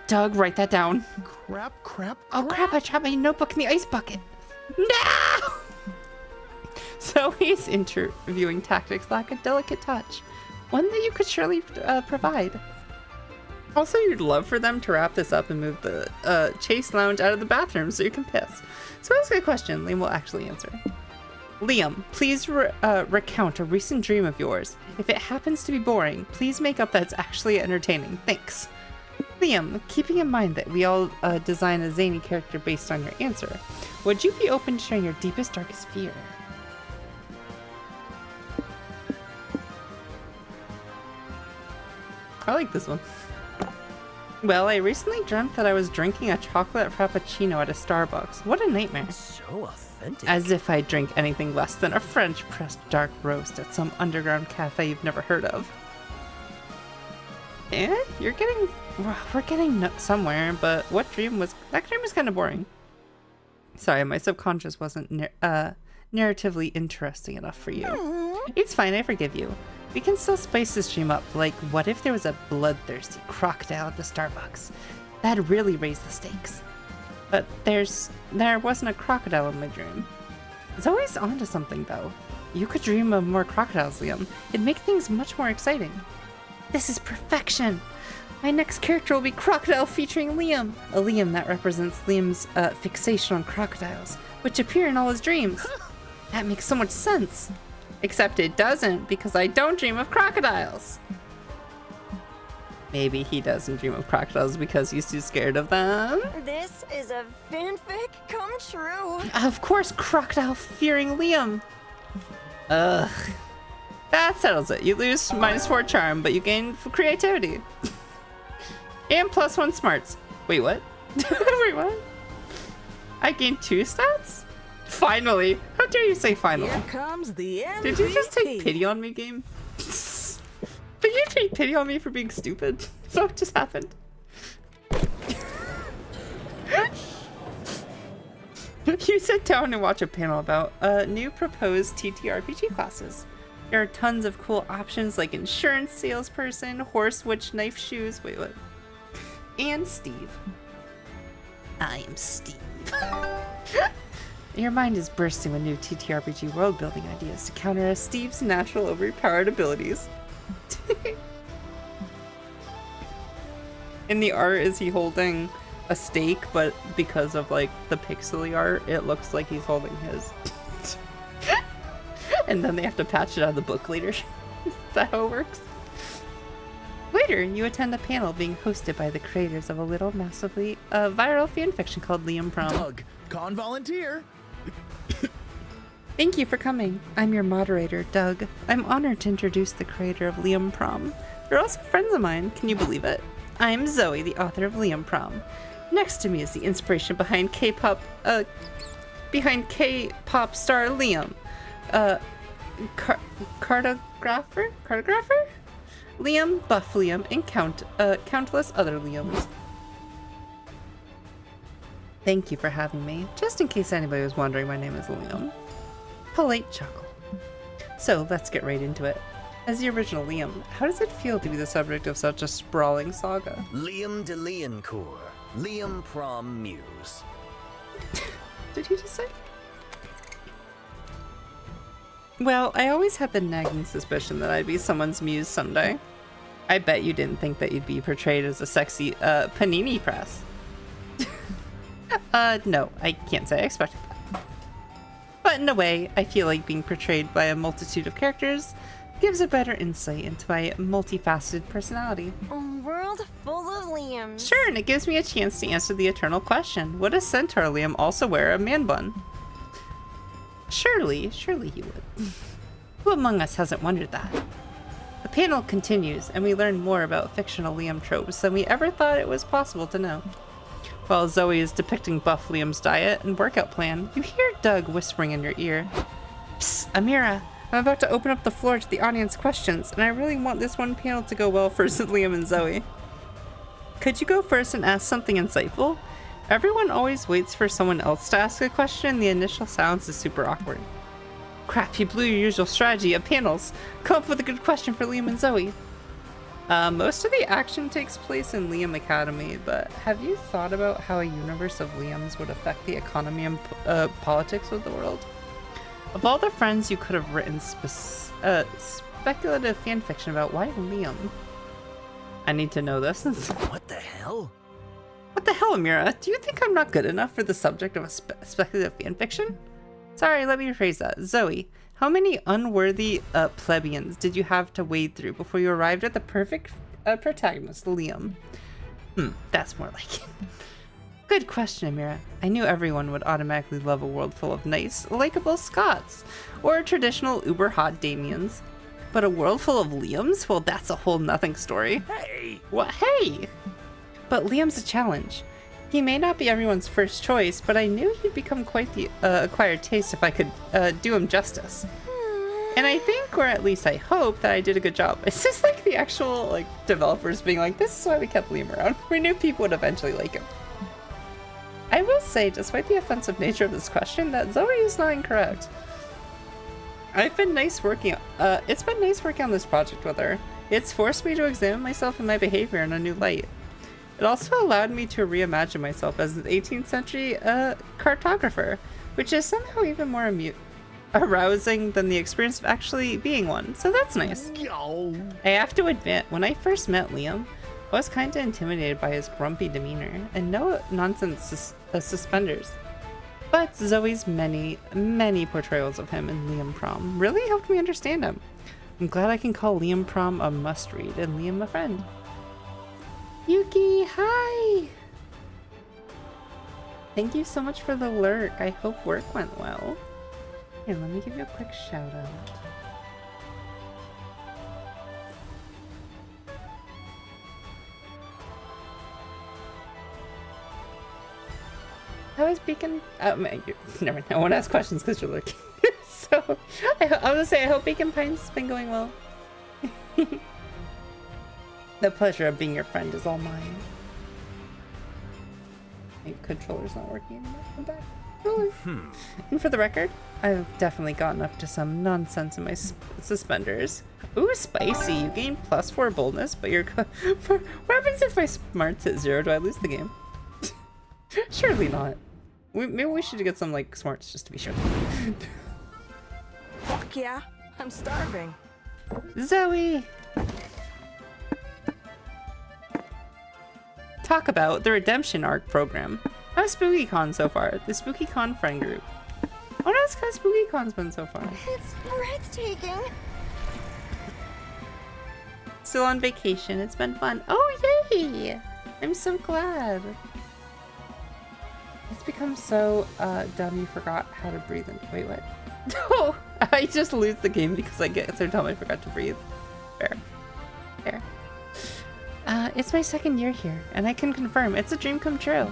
Doug, write that down. Crap. Oh crap, I dropped my notebook in the ice bucket. No! Zoe's interviewing tactics lack a delicate touch. One that you could surely provide. Also, you'd love for them to wrap this up and move the chase lounge out of the bathroom so you can piss. So ask a question Liam will actually answer. Liam, please recount a recent dream of yours. If it happens to be boring, please make up that it's actually entertaining. Thanks. Liam, keeping in mind that we all design a zany character based on your answer, would you be open to sharing your deepest, darkest fear? I like this one. Well, I recently dreamt that I was drinking a chocolate frappuccino at a Starbucks. What a nightmare. So authentic. As if I'd drink anything less than a French pressed dark roast at some underground cafe you've never heard of. We're getting somewhere, but what dream was... That dream was kind of boring. Sorry, my subconscious wasn't narratively interesting enough for you. It's fine, I forgive you. We can still spice this dream up, like what if there was a bloodthirsty crocodile at the Starbucks? That'd really raise the stakes. But there wasn't a crocodile in my dream. Zoe's onto something though. You could dream of more crocodiles, Liam. It'd make things much more exciting. This is perfection! My next character will be Crocodile featuring Liam. A Liam that represents Liam's fixation on crocodiles, which appear in all his dreams. That makes so much sense. Except it doesn't, because I don't dream of crocodiles. Maybe he doesn't dream of crocodiles because he's too scared of them. This is a fanfic come true. Of course, crocodile fearing Liam. Ugh. That settles it. You lose -4 charm, but you gain creativity. And +1 smarts. Wait, what? Wait, what? I gained 2 stats? Finally! How dare you say finally? Here comes the MVP. Did you just take pity on me, game? Did you take pity on me for being stupid? Is that what just happened? You sit down and watch a panel about new proposed TTRPG classes. There are tons of cool options like insurance salesperson, horse witch, knife shoes, wait, what? And Steve. I am Steve. Your mind is bursting with new TTRPG world building ideas to counter Steve's natural overpowered abilities. In the art, is he holding a stake, but because of like the pixely art, it looks like he's holding his. And then they have to patch it out of the book later. Is that how it works? Later, you attend a panel being hosted by the creators of a little massively viral fanfiction called Liam Prom. Doug, con volunteer. Thank you for coming. I'm your moderator, Doug. I'm honored to introduce the creator of Liam Prom. They're also friends of mine, can you believe it? I'm Zoe, the author of Liam Prom. Next to me is the inspiration behind K-pop star Liam. Cartographer? Liam, Buff Liam, and countless other Liams. Thank you for having me. Just in case anybody was wondering, my name is Liam. Polite chuckle. So let's get right into it. As the original Liam, how does it feel to be the subject of such a sprawling saga? Liam de Liancourt, Liam Prom Muse. Did he just say? Well, I always had the nagging suspicion that I'd be someone's muse someday. I bet you didn't think that you'd be portrayed as a sexy, panini press. No, I can't say I expected that. But in a way, I feel like being portrayed by a multitude of characters gives a better insight into my multifaceted personality. A world full of Liams. Sure, and it gives me a chance to answer the eternal question. Would a centaur Liam also wear a man bun? Surely he would. Who among us hasn't wondered that? The panel continues, and we learn more about fictional Liam tropes than we ever thought it was possible to know. While Zoe is depicting Buff Liam's diet and workout plan, you hear Doug whispering in your ear. Psst, Amira, I'm about to open up the floor to the audience questions, and I really want this one panel to go well for Liam and Zoe. Could you go first and ask something insightful? Everyone always waits for someone else to ask a question, and the initial silence is super awkward. Crap, you blew your usual strategy of panels. Come up with a good question for Liam and Zoe. Most of the action takes place in Liam Academy, but have you thought about how a universe of Liams would affect the economy and politics of the world? Of all the friends you could have written speculative fanfiction about, why Liam? I need to know this. What the hell? What the hell, Amira? Do you think I'm not good enough for the subject of a speculative fanfiction? Sorry, let me rephrase that. Zoe, how many unworthy plebeians did you have to wade through before you arrived at the perfect protagonist, Liam? That's more like it. Good question, Amira. I knew everyone would automatically love a world full of nice, likable Scots, or traditional uber-hot Damians. But a world full of Liams? Well, that's a whole nothing story. Hey! What? Hey! But Liam's a challenge. He may not be everyone's first choice, but I knew he'd become quite the acquired taste if I could do him justice. And I think, or at least I hope, that I did a good job. It's just like the actual developers being like, this is why we kept Liam around. We knew people would eventually like him. I will say, despite the offensive nature of this question, that Zoe is not incorrect. It's been nice working on this project with her. It's forced me to examine myself and my behavior in a new light. It also allowed me to reimagine myself as an 18th century cartographer, which is somehow even more arousing than the experience of actually being one, so that's nice. I have to admit, when I first met Liam, I was kinda intimidated by his grumpy demeanor and no-nonsense suspenders. But Zoe's many portrayals of him in Liam Prom really helped me understand him. I'm glad I can call Liam Prom a must-read and Liam a friend. Yuki, hi! Thank you so much for the lurk. I hope work went well. Here, let me give you a quick shout out. How is Beacon? Oh, man, never mind. I won't ask questions because you're lurking. So, I was gonna say, I hope Beacon Pine's been going well. The pleasure of being your friend is all mine. My controller's not working anymore. I'm back. And for the record, I've definitely gotten up to some nonsense in my suspenders. Ooh, spicy. You gain +4 boldness, but you're... What happens if my smarts hit 0? Do I lose the game? Surely not. Maybe we should get some, smarts just to be sure. Fuck yeah, I'm starving. Zoe! Talk about the Redemption Arc program. How's SpookyCon so far? The SpookyCon friend group. I want to ask how SpookyCon's been so far. It's breathtaking. Still on vacation. It's been fun. Oh, yay! I'm so glad. It's become so dumb you forgot how to breathe in. Wait, what? No! I just lose the game because I get so dumb I forgot to breathe. Fair. Fair. It's my second year here, and I can confirm it's a dream come true.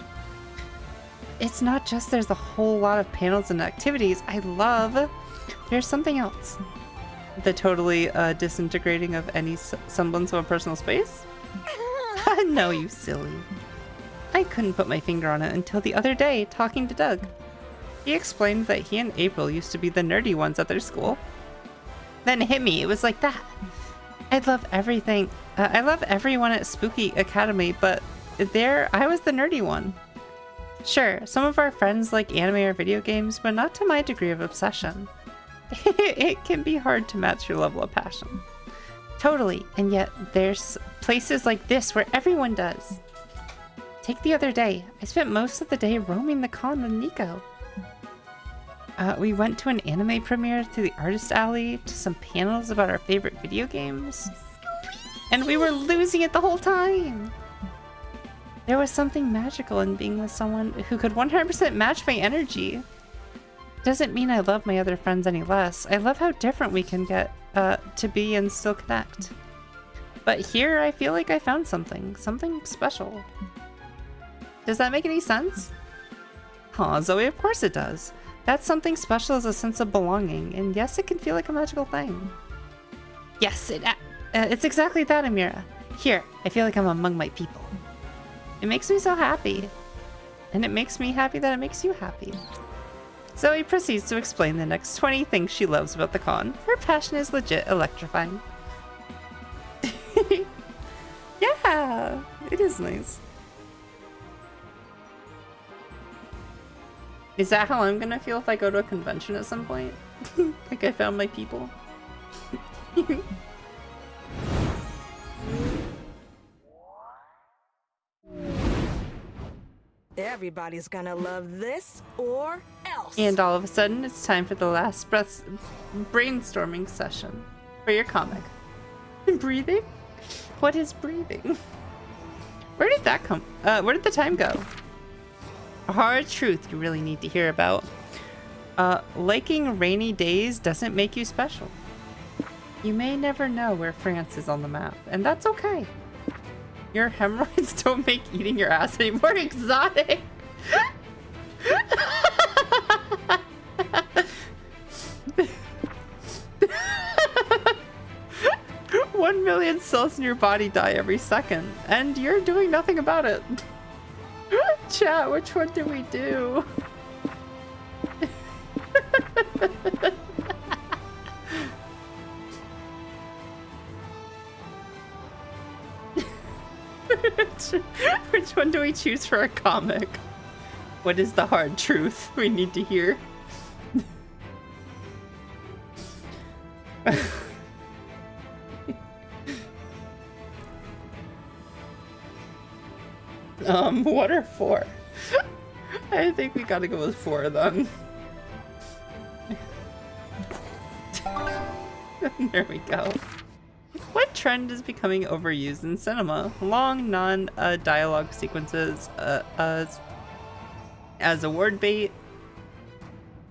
It's not just there's a whole lot of panels and activities I love. There's something else. The totally disintegrating of any semblance of a personal space? No, you silly. I couldn't put my finger on it until the other day talking to Doug. He explained that he and April used to be the nerdy ones at their school. Then it hit me, it was like that. I love everything. I love everyone at Spooky Academy, but there I was the nerdy one. Sure, some of our friends like anime or video games, but not to my degree of obsession. It can be hard to match your level of passion. Totally, and yet there's places like this where everyone does. Take the other day. I spent most of the day roaming the con with Nico. We went to an anime premiere, to the artist alley, to some panels about our favorite video games. And we were losing it the whole time! There was something magical in being with someone who could 100% match my energy. Doesn't mean I love my other friends any less. I love how different we can get to be and still connect. But here I feel like I found something special. Does that make any sense? Aw, Zoe, of course it does. That something special is a sense of belonging, and yes, it can feel like a magical thing. Yes, it's exactly that, Amira. Here, I feel like I'm among my people. It makes me so happy. And it makes me happy that it makes you happy. Zoe proceeds to explain the next 20 things she loves about the con. Her passion is legit electrifying. Yeah, it is nice. Is that how I'm gonna feel if I go to a convention at some point? Like I found my people? Everybody's gonna love this or else. And all of a sudden, it's time for the last brainstorming session for your comic. Breathing? What is breathing? Where did that come? Where did the time go? A hard truth you really need to hear about. Liking rainy days doesn't make you special. You may never know where France is on the map, and that's okay. Your hemorrhoids don't make eating your ass any more exotic. 1 million cells in your body die every second, and you're doing nothing about it. Chat, which one do we do? Which one do we choose for a comic? What is the hard truth we need to hear? What are 4? I think we gotta go with 4 then. There we go. What trend is becoming overused in cinema? Long, non-dialogue sequences as a word bait.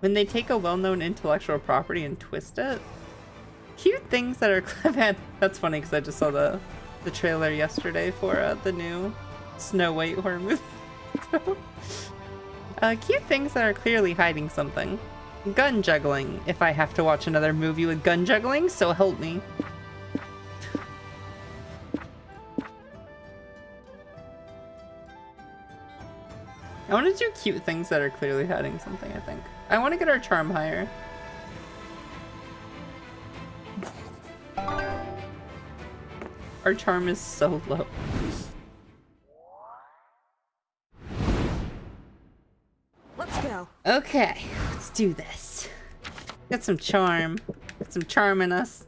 When they take a well-known intellectual property and twist it. Cute things that are... Man, that's funny because I just saw the trailer yesterday for the new Snow White horror movie. Cute things that are clearly hiding something. Gun juggling. If I have to watch another movie with gun juggling, so help me. I want to do cute things that are clearly hiding something, I think. I want to get our charm higher. Our charm is so low. Let's go. Okay, let's do this. Get some charm. Get some charm in us.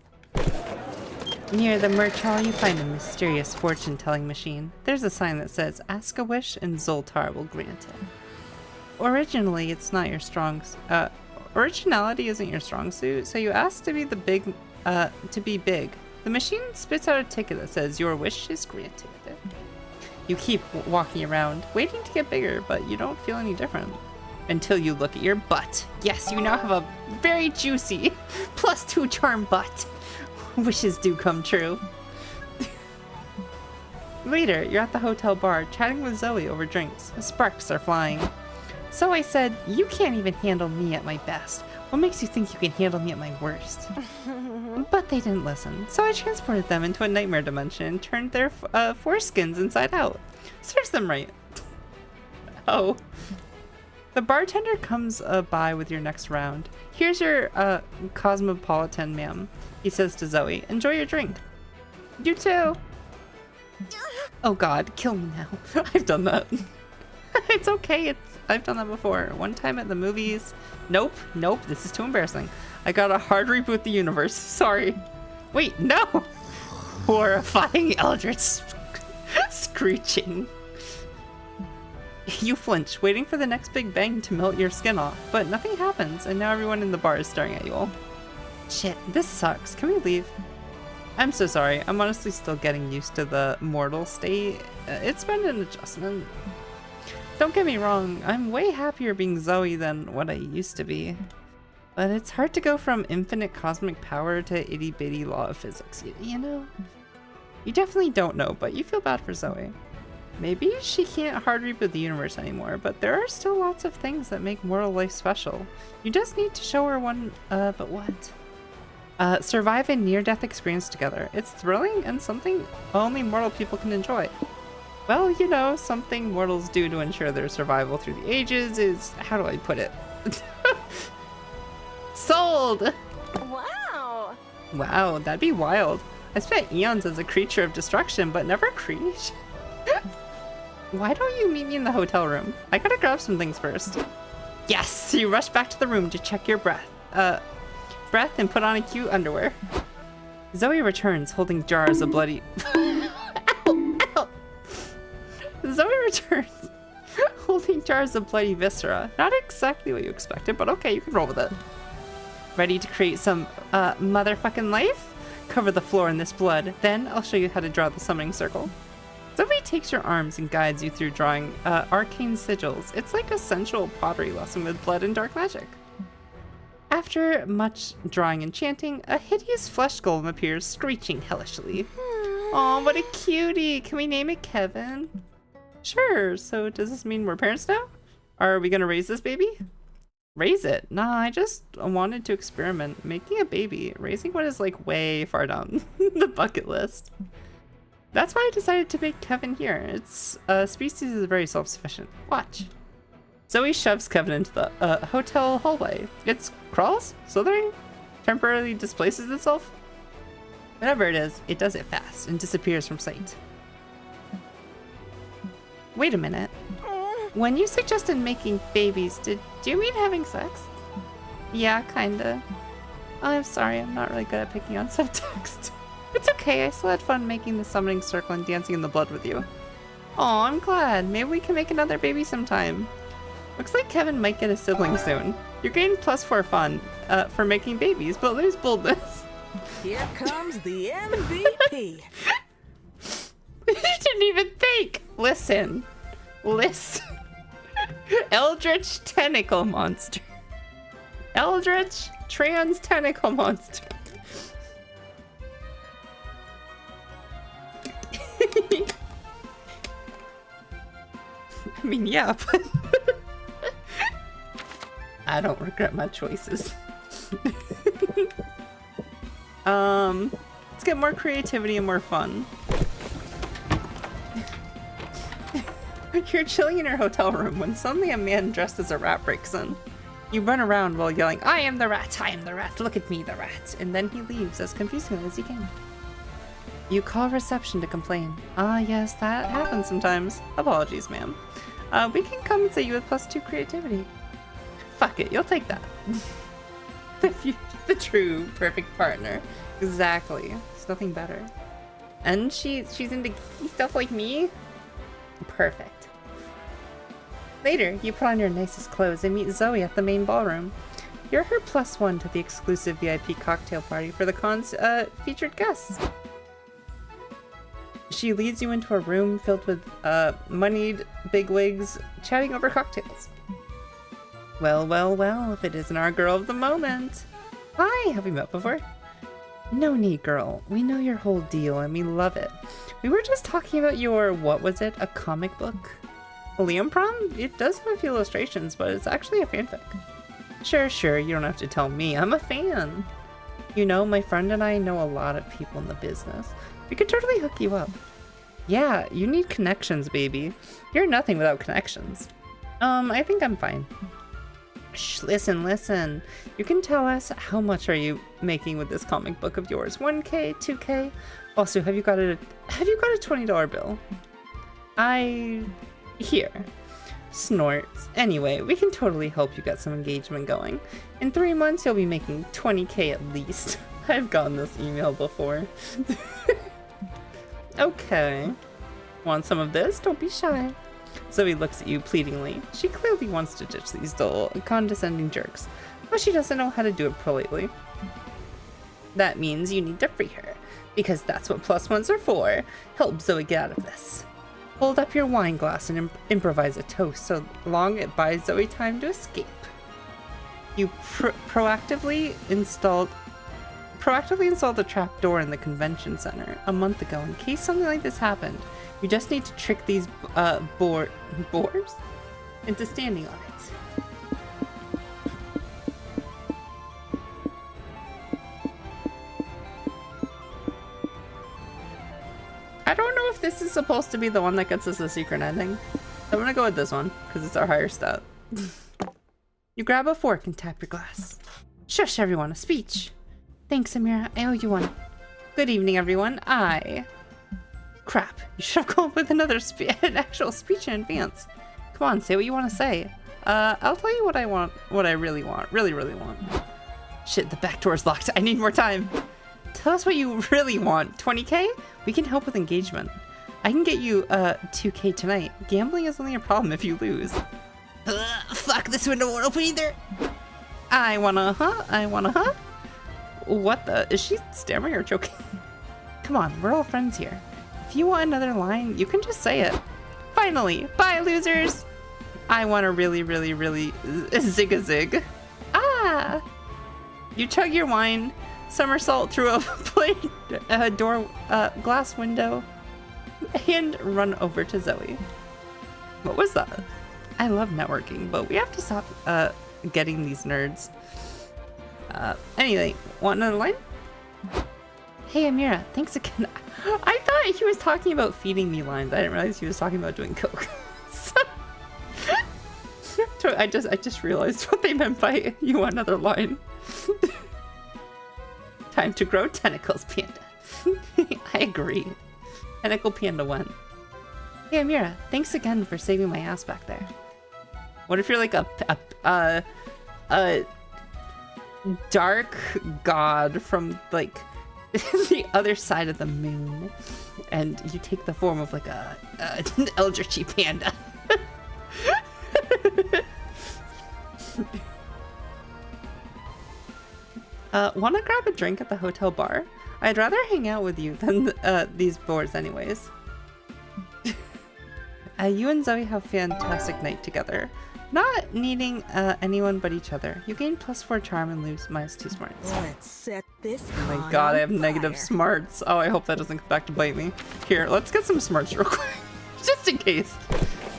Near the merch hall, you find a mysterious fortune-telling machine. There's a sign that says, "Ask a wish and Zoltar will grant it." Originally, it's not your originality isn't your strong suit, so you ask to be big. The machine spits out a ticket that says, "Your wish is granted." You keep walking around, waiting to get bigger, but you don't feel any different. Until you look at your butt. Yes, you now have a very juicy +2 charm butt. Wishes do come true. Later, you're at the hotel bar, chatting with Zoe over drinks. Sparks are flying. So I said, "You can't even handle me at my best. What makes you think you can handle me at my worst?" But they didn't listen, so I transported them into a nightmare dimension and turned their foreskins inside out. Serves them right. Oh. The bartender comes by with your next round. "Here's your cosmopolitan, ma'am," he says to Zoe. "Enjoy your drink." You too. Oh god, kill me now. I've done that. It's okay. I've done that before. One time at the movies. Nope. This is too embarrassing. I got a hard reboot the universe. Sorry. Wait, no. Horrifying eldritch screeching. You flinch, waiting for the next big bang to melt your skin off, but nothing happens, and now everyone in the bar is staring at you all. Shit, this sucks. Can we leave? I'm so sorry. I'm honestly still getting used to the mortal state. It's been an adjustment. Don't get me wrong, I'm way happier being Zoe than what I used to be. But it's hard to go from infinite cosmic power to itty-bitty law of physics, you know? You definitely don't know, but you feel bad for Zoe. Maybe she can't hard reboot the universe anymore, but there are still lots of things that make mortal life special. You just need to show her one, but what? Survive a near-death experience together. It's thrilling and something only mortal people can enjoy. Well, you know, something mortals do to ensure their survival through the ages is, how do I put it? Sold! Wow! Wow, that'd be wild. I spent eons as a creature of destruction, but never creation. Why don't you meet me in the hotel room? I gotta grab some things first. Yes! You rush back to the room to check your breath and put on a cute underwear. Zoe returns holding jars of bloody... Ow! Zoe returns holding jars of bloody viscera. Not exactly what you expected, but okay, you can roll with it. Ready to create some motherfucking life? Cover the floor in this blood. Then I'll show you how to draw the summoning circle. Zoe takes your arms and guides you through drawing arcane sigils. It's like a sensual pottery lesson with blood and dark magic. After much drawing and chanting, a hideous flesh golem appears, screeching hellishly. Oh, what a cutie! Can we name it Kevin? Sure, so does this mean we're parents now? Are we gonna raise this baby? Raise it? Nah, I just wanted to experiment. Making a baby. Raising one is like way far down the bucket list. That's why I decided to make Kevin here. Its species is very self-sufficient. Watch. Zoe shoves Kevin into the hotel hallway. It crawls, slithering, temporarily displaces itself. Whatever it is, it does it fast and disappears from sight. Wait a minute. When you suggested making babies, did you mean having sex? Yeah, kinda. Oh, I'm sorry, I'm not really good at picking on subtext. It's okay, I still had fun making the summoning circle and dancing in the blood with you. Oh, I'm glad. Maybe we can make another baby sometime. Looks like Kevin might get a sibling soon. You're getting +4 fun for making babies, but lose boldness. Here comes the MVP. You didn't even think. Listen. Eldritch tentacle monster. Eldritch trans tentacle monster. I mean, yeah, but I don't regret my choices. Let's get more creativity and more fun. You're chilling in your hotel room when suddenly a man dressed as a rat breaks in. You run around while yelling, I am the rat, look at me, the rat. And then he leaves as confusingly as he came. You call reception to complain. Ah, yes, that happens sometimes. Apologies, ma'am. We can compensate you with +2 creativity. Fuck it, you'll take that. The true perfect partner. Exactly. There's nothing better. And she's into geeky stuff like me? Perfect. Later, you put on your nicest clothes and meet Zoe at the main ballroom. You're her +1 to the exclusive VIP cocktail party for the con's featured guests. She leads you into a room filled with moneyed bigwigs chatting over cocktails. Well, if it isn't our girl of the moment. Hi, have we met before? No need, girl. We know your whole deal and we love it. We were just talking about your, what was it, a comic book? Liam Prom? It does have a few illustrations, but it's actually a fanfic. Sure, you don't have to tell me. I'm a fan. You know, my friend and I know a lot of people in the business. We could totally hook you up. Yeah, you need connections, baby. You're nothing without connections. I think I'm fine. Shh, listen. You can tell us how much are you making with this comic book of yours? 1K, 2K? Also, have you got a $20 bill? Here. Snorts. Anyway, we can totally help you get some engagement going. In 3 months, you'll be making 20K at least. I've gotten this email before. Okay. Want some of this? Don't be shy. Zoe looks at you pleadingly. She clearly wants to ditch these dull, condescending jerks, but she doesn't know how to do it politely. That means you need to free her, because that's what +1s are for. Help Zoe get out of this. Hold up your wine glass and improvise a toast so long it buys Zoe time to escape. You proactively installed the trap door in the convention center a month ago in case something like this happened. You just need to trick these boars into standing on it. I don't know if this is supposed to be the one that gets us a secret ending. I'm gonna go with this one because it's our higher stat. You grab a fork and tap your glass. Shush everyone, a speech. Thanks, Amira. I owe you one. Good evening, everyone. Crap. You should have come up with an actual speech in advance. Come on, say what you want to say. I'll tell you what I want, what I really want. Really want. Shit, the back door's locked. I need more time. Tell us what you really want. 20K? We can help with engagement. I can get you 2K tonight. Gambling is only a problem if you lose. Fuck, this window won't open either. I wanna, huh? What the? Is she stammering or choking? Come on, we're all friends here. If you want another line, you can just say it. Finally, bye losers! I want to really zig-a-zig. You chug your wine, somersault through a glass window, and run over to Zoe. What was that? I love networking, but we have to stop getting these nerds. Anyway, want another line? Hey Amira, thanks again. I thought he was talking about feeding me lines. I didn't realize he was talking about doing coke. I just realized what they meant by you want another line. Time to grow tentacles, panda. I agree. Tentacle panda went. Hey Amira, thanks again for saving my ass back there. What if you're like a dark god from like the other side of the moon, and you take the form of like an eldritchy panda? Want to grab a drink at the hotel bar? I'd rather hang out with you than these boards anyways. You and Zoe have a fantastic night together. Not needing anyone but each other. You gain +4 charm and lose -2 smarts. Let's set this Oh my god, I have negative smarts. Oh, I hope that doesn't come back to bite me. Here, let's get some smarts real quick. Just in case.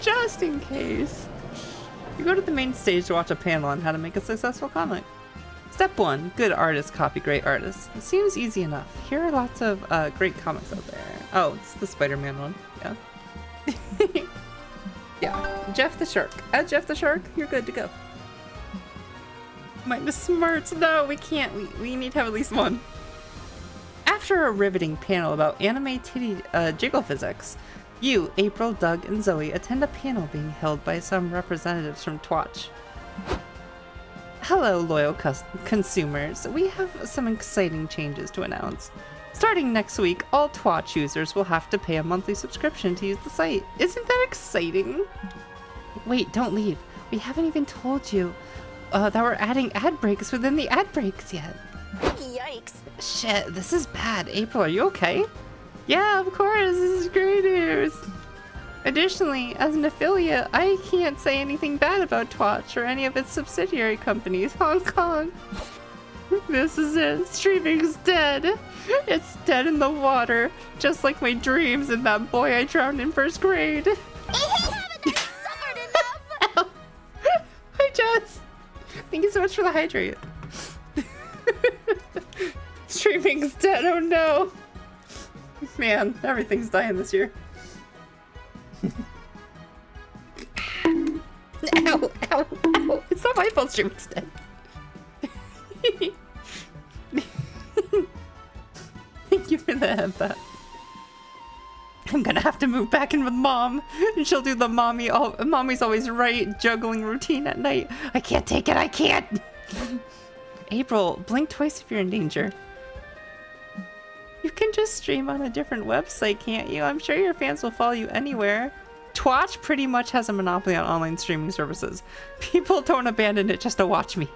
Just in case. You go to the main stage to watch a panel on how to make a successful comic. Step 1. Good artists copy great artists. It seems easy enough. Here are lots of great comics out there. Oh, it's the Spider-Man one. Yeah. Yeah. Jeff the Shark. Jeff the Shark, you're good to go. Minus smarts. No, we can't. We need to have at least one. After a riveting panel about anime titty jiggle physics, you, April, Doug, and Zoe attend a panel being held by some representatives from Twatch. Hello, loyal consumers. We have some exciting changes to announce. Starting next week, all Twatch users will have to pay a monthly subscription to use the site. Isn't that exciting? Wait, don't leave. We haven't even told you that we're adding ad breaks within the ad breaks yet. Yikes. Shit, this is bad. April, are you okay? Yeah, of course. This is great news. Additionally, as an affiliate, I can't say anything bad about Twatch or any of its subsidiary companies. Hong Kong. This is it. Streaming's dead. It's dead in the water, just like my dreams and that boy I drowned in first grade. Thank you so much for the hydrate. Streaming's dead. Oh no. Man, everything's dying this year. Ow, ow, ow. It's not my fault streaming's dead. Thank you for the headbutt. I'm gonna have to move back in with mom, and she'll do the mommy's always right juggling routine at night. I can't take it, I can't! April, blink twice if you're in danger. You can just stream on a different website, can't you? I'm sure your fans will follow you anywhere. Twitch pretty much has a monopoly on online streaming services. People don't abandon it just to watch me.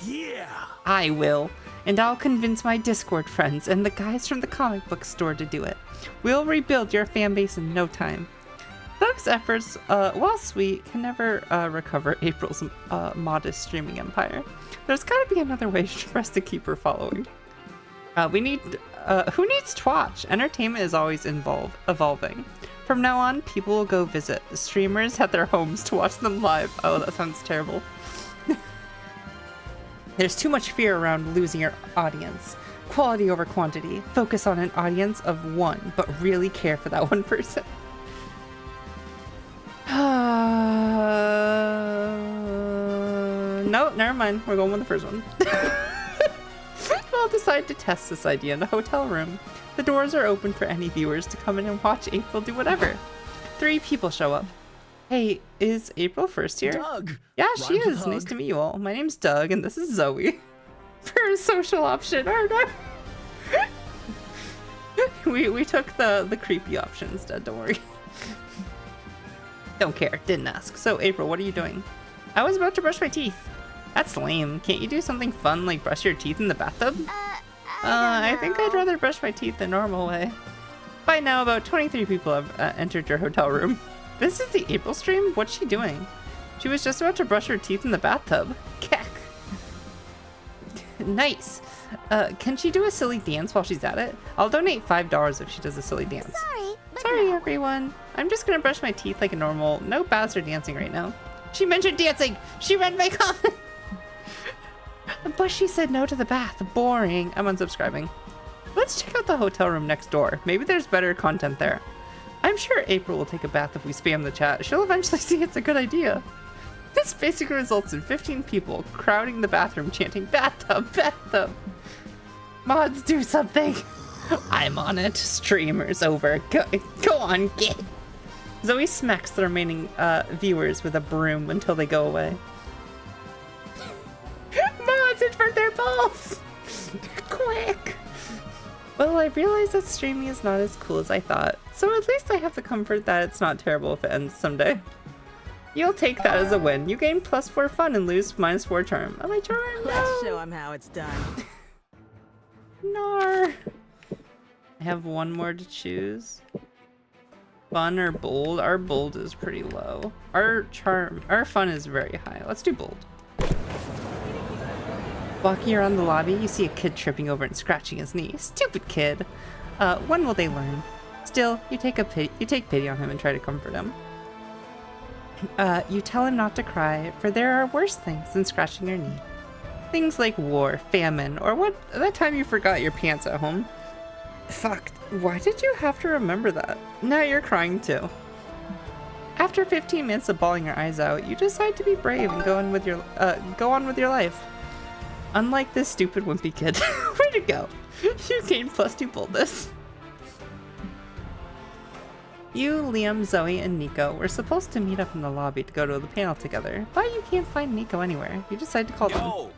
Yeah! I will. And I'll convince my Discord friends and the guys from the comic book store to do it. We'll rebuild your fan base in no time. Doug's efforts, while sweet, can never recover April's modest streaming empire. There's gotta be another way for us to keep her following. Who needs Twitch? Entertainment is always evolving. From now on, people will go visit the streamers at their homes to watch them live. Oh, that sounds terrible. There's too much fear around losing your audience. Quality over quantity. Focus on an audience of one, but really care for that one person. No, never mind. We're going with the first one. I'll decide to test this idea in a hotel room. The doors are open for any viewers to come in and watch April do whatever. 3 people show up. Hey, is April first here? Doug! Yeah, she Rhymes with is. Nice hug. to meet you all. My name's Doug, and this is Zoe. Parasocial option. Oh no. we took the creepy option instead. Don't worry. Don't care. Didn't ask. So, April, what are you doing? I was about to brush my teeth. That's lame. Can't you do something fun like brush your teeth in the bathtub? I think I'd rather brush my teeth the normal way. By now, about 23 people have entered your hotel room. This is the April stream? What's she doing? She was just about to brush her teeth in the bathtub. Keck. Nice. Can she do a silly dance while she's at it? I'll donate $5 if she does a silly dance. Sorry, everyone. I'm just gonna brush my teeth like a normal. No baths or dancing right now. She mentioned dancing. She read my comment. But she said no to the bath. Boring. I'm unsubscribing. Let's check out the hotel room next door. Maybe there's better content there. I'm sure April will take a bath if we spam the chat. She'll eventually see it's a good idea. This basically results in 15 people crowding the bathroom chanting, bathtub, bathtub. Mods, do something. I'm on it. Streamer's over. Go on, get. Zoe smacks the remaining viewers with a broom until they go away. Mods, it's for their balls! Quick! Well, I realize that streaming is not as cool as I thought, so at least I have the comfort that it's not terrible if it ends someday. You'll take that as a win. You gain +4 fun and lose -4 charm. Oh, my charm! No! Let's show him how it's done. Nar. I have one more to choose. Fun or bold? Our bold is pretty low. Our fun is very high. Let's do bold. Walking around the lobby, you see a kid tripping over and scratching his knee. Stupid kid. When will they learn? Still, you take pity on him and try to comfort him. You tell him not to cry, for there are worse things than scratching your knee. Things like war, famine, or that time you forgot your pants at home. Fuck, why did you have to remember that? Now you're crying too. After 15 minutes of bawling your eyes out, you decide to be brave and go on with your life. Unlike this stupid wimpy kid. Way to go. You gain +2 boldness. You, Liam, Zoe, and Nico were supposed to meet up in the lobby to go to the panel together, but you can't find Nico anywhere. You decide to call them.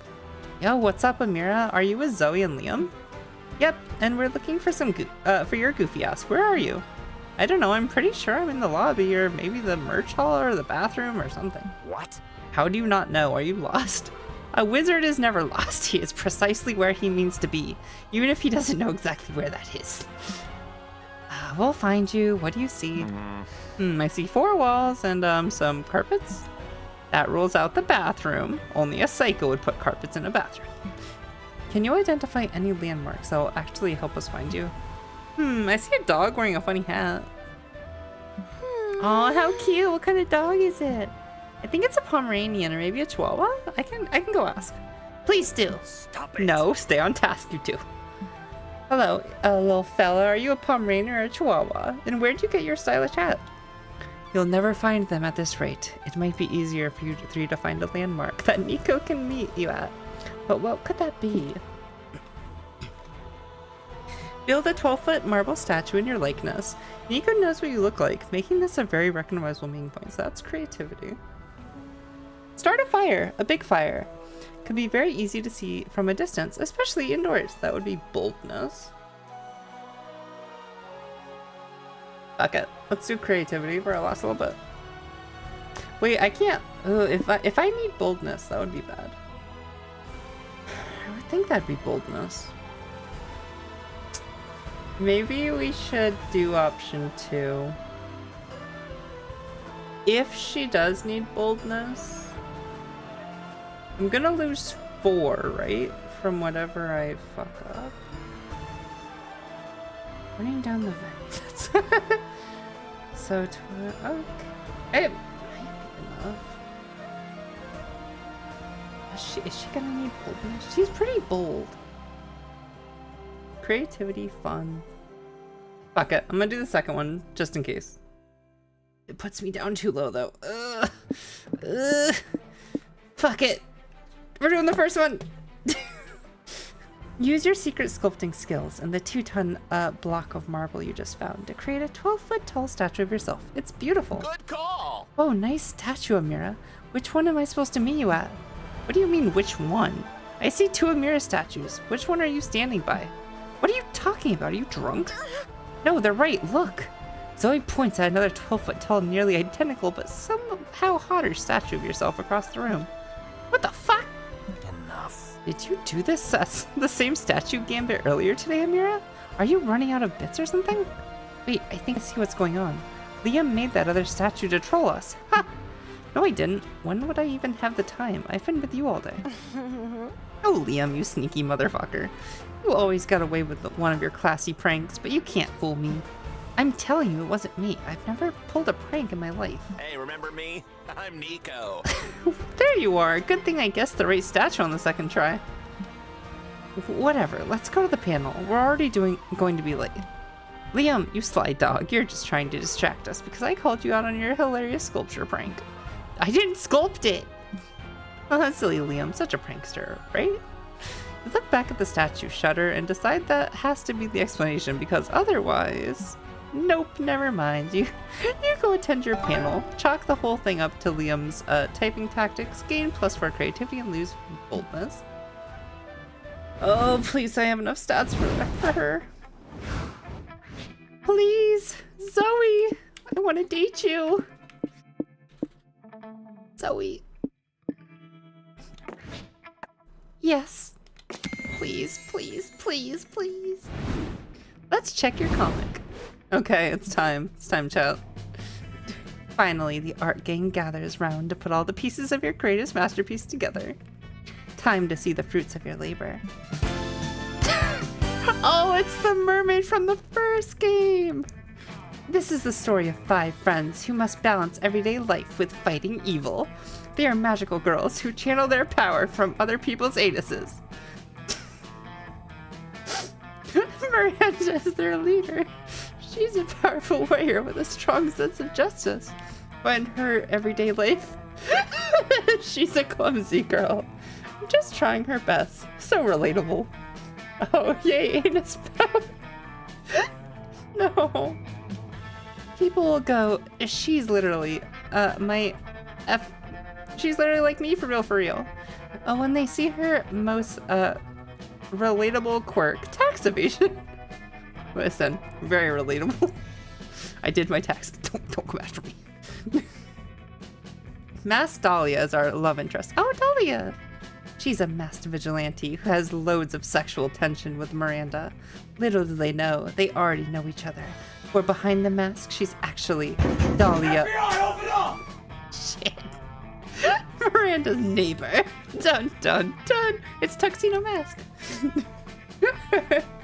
Yo, what's up, Amira? Are you with Zoe and Liam? Yep, and we're looking for for your goofy ass. Where are you? I don't know, I'm pretty sure I'm in the lobby, or maybe the merch hall or the bathroom or something. What? How do you not know? Are you lost? A wizard is never lost. He is precisely where he means to be, even if he doesn't know exactly where that is. We'll find you. What do you see? I see 4 walls and some carpets. That rules out the bathroom. Only a psycho would put carpets in a bathroom. Can you identify any landmarks that will actually help us find you? I see a dog wearing a funny hat. Oh, how cute. What kind of dog is it? I think it's a Pomeranian or maybe a Chihuahua. I can go ask. Please do. Stop it. No, stay on task, you two. Hello, little fella. Are you a Pomeranian or a Chihuahua? And where'd you get your stylish hat? You'll never find them at this rate. It might be easier for you to find a landmark that Nico can meet you at. But what could that be? Build a 12-foot marble statue in your likeness. Nico knows what you look like, making this a very recognizable meeting point. So that's creativity. Start a fire, a big fire. Could be very easy to see from a distance, especially indoors. That would be boldness. Fuck it. Let's do creativity for our last little bit. Wait, I can't. If I need boldness, that would be bad. I would think that'd be boldness. Maybe we should do option 2. If she does need boldness, I'm gonna lose 4, right? From whatever I fuck up. Running down the vents. So, okay. It might be enough. Is she gonna need boldness? She's pretty bold. Creativity, fun. Fuck it. I'm gonna do the second one just in case. It puts me down too low though. Fuck it. We're doing the first one. Use your secret sculpting skills and the 2-ton block of marble you just found to create a 12-foot tall statue of yourself. It's beautiful. Good call. Oh, nice statue, Amira. Which one am I supposed to meet you at? What do you mean, which one? I see 2 Amira statues. Which one are you standing by? What are you talking about? Are you drunk? No, they're right. Look. Zoe points at another 12-foot tall, nearly identical, but somehow hotter statue of yourself across the room. What the fuck? Enough. Did you do this the same statue gambit earlier today, Amira? Are you running out of bits or something? Wait, I think I see what's going on. Liam made that other statue to troll us. Ha! No, I didn't. When would I even have the time? I've been with you all day. Oh, Liam, you sneaky motherfucker. You always got away with one of your classy pranks, but you can't fool me. I'm telling you, it wasn't me. I've never pulled a prank in my life. Hey, remember me? I'm Nico. There you are. Good thing I guessed the right statue on the second try. Whatever, let's go to the panel. We're already going to be late. Liam, you sly dog. You're just trying to distract us because I called you out on your hilarious sculpture prank. I didn't sculpt it. Oh, that's silly, Liam. Such a prankster, right? You look back at the statue, shudder, and decide that has to be the explanation because otherwise... Nope, never mind. You go attend your panel. Chalk the whole thing up to Liam's typing tactics, gain +4 creativity, and lose boldness. Oh, please, I have enough stats for her. Please, Zoe, I want to date you. Zoe. Yes. Please, please, please, please. Let's check your comic. Okay, it's time. It's time, chat. Finally, the art gang gathers round to put all the pieces of your greatest masterpiece together. Time to see the fruits of your labor. Oh, it's the mermaid from the first game! This is the story of 5 friends who must balance everyday life with fighting evil. They are magical girls who channel their power from other people's anuses. Miranda is their leader. She's a powerful warrior with a strong sense of justice. But in her everyday life, she's a clumsy girl. Just trying her best. So relatable. Oh, yay, anus power. No. People will go, she's literally, she's literally like me for real. When they see her most, relatable quirk, tax evasion. Listen, very relatable. I did my tax. Don't come after me. Masked Dahlia is our love interest. Oh, Dahlia! She's a masked vigilante who has loads of sexual tension with Miranda. Little do they know, they already know each other. For behind the mask, she's actually Dahlia. FBI, open up! Shit. Miranda's neighbor. Dun dun dun. It's Tuxedo Mask.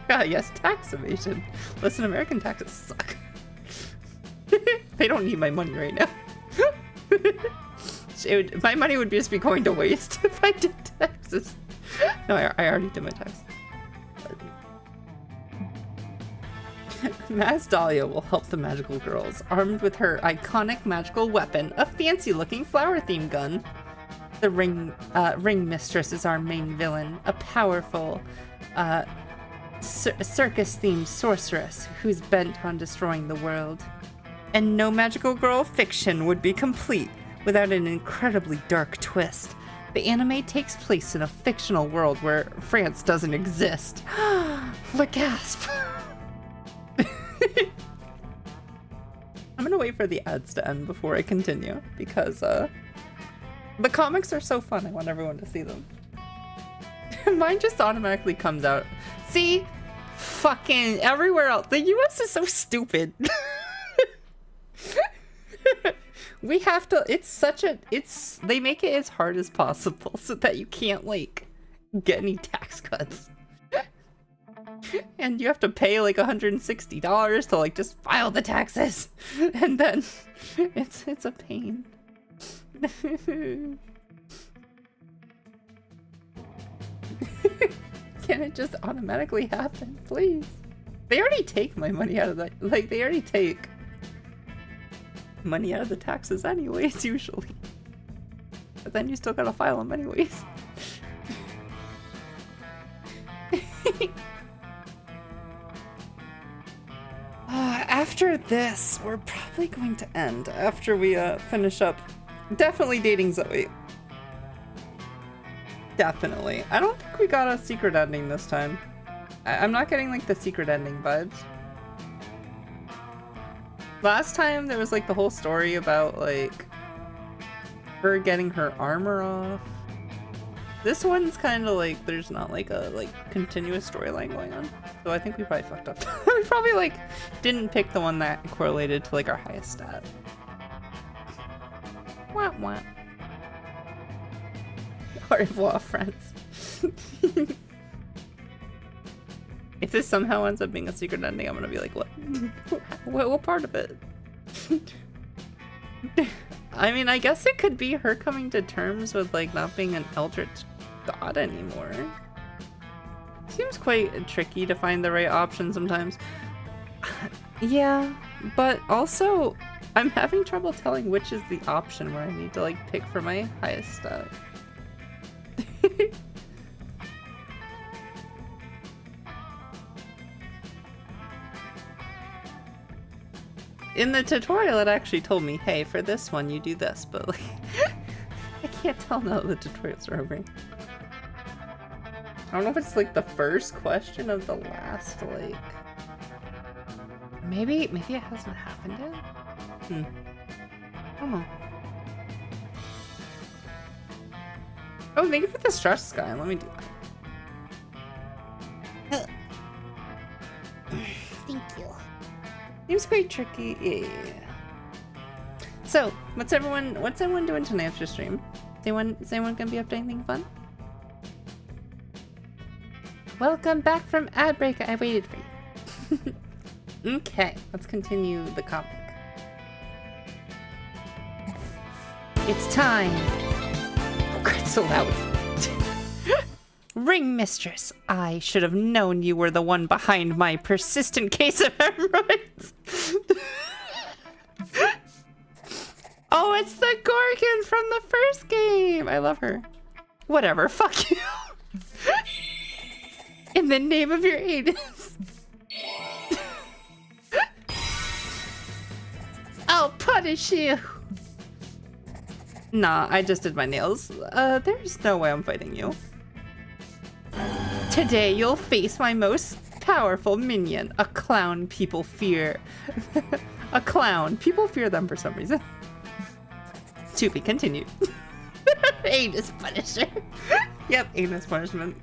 Ah, yes, tax evasion. Listen, American taxes suck. They don't need my money right now. My money would just be going to waste if I did taxes. No, I already did my tax. Masked Dahlia will help the magical girls, armed with her iconic magical weapon, a fancy-looking flower-themed gun. The ring mistress is our main villain, a powerful, circus-themed sorceress who's bent on destroying the world. And no magical girl fiction would be complete without an incredibly dark twist. The anime takes place in a fictional world where France doesn't exist. The gasp! I'm gonna wait for the ads to end before I continue, because the comics are so fun, I want everyone to see them. Mine just automatically comes out. See? Fucking everywhere else. The US is so stupid. We have to, they make it as hard as possible so that you can't, like, get any tax cuts. And you have to pay, like, $160 to, like, just file the taxes. And then, it's a pain. Can it just automatically happen, please? They already take my money out of that. Like, they already take money out of the taxes anyways, usually. But then you still gotta file them anyways. After this, we're probably going to end after we finish up. Definitely dating Zoe. Definitely. I don't think we got a secret ending this time. I'm not getting like the secret ending vibes. Last time there was like the whole story about like her getting her armor off. This one's kind of like there's not like a continuous storyline going on. So I think we probably fucked up. We probably like didn't pick the one that correlated to like our highest stat. Wah wah. Au revoir, friends. If this somehow ends up being a secret ending, I'm gonna be like, what? What part of it? I mean, I guess it could be her coming to terms with like not being an eldritch god anymore. Seems quite tricky to find the right option sometimes. Yeah, but also I'm having trouble telling which is the option where I need to like pick for my highest stat. In the tutorial it actually told me, hey, for this one you do this, but like I can't tell now that the tutorials are over. I don't know if it's like the first question of the last, like maybe it hasn't happened yet? I don't know. Oh, thank you for the stress, Sky. Let me do that. Thank you. Seems quite tricky. Yeah. So, what's everyone doing tonight after stream? Is anyone gonna be up to anything fun? Welcome back from ad break. I waited for you. Okay, let's continue the comic. It's time. Oh god, it's so loud. Ring mistress, I should have known you were the one behind my persistent case of hemorrhoids. Oh, it's the Gorgon from the first game. I love her. Whatever, fuck you. In the name of your anus. I'll punish you. Nah, I just did my nails. There's no way I'm fighting you. Today you'll face my most powerful minion, a clown people fear. A clown. People fear them for some reason. To be continued. Anus Punisher. Yep, anus punishment.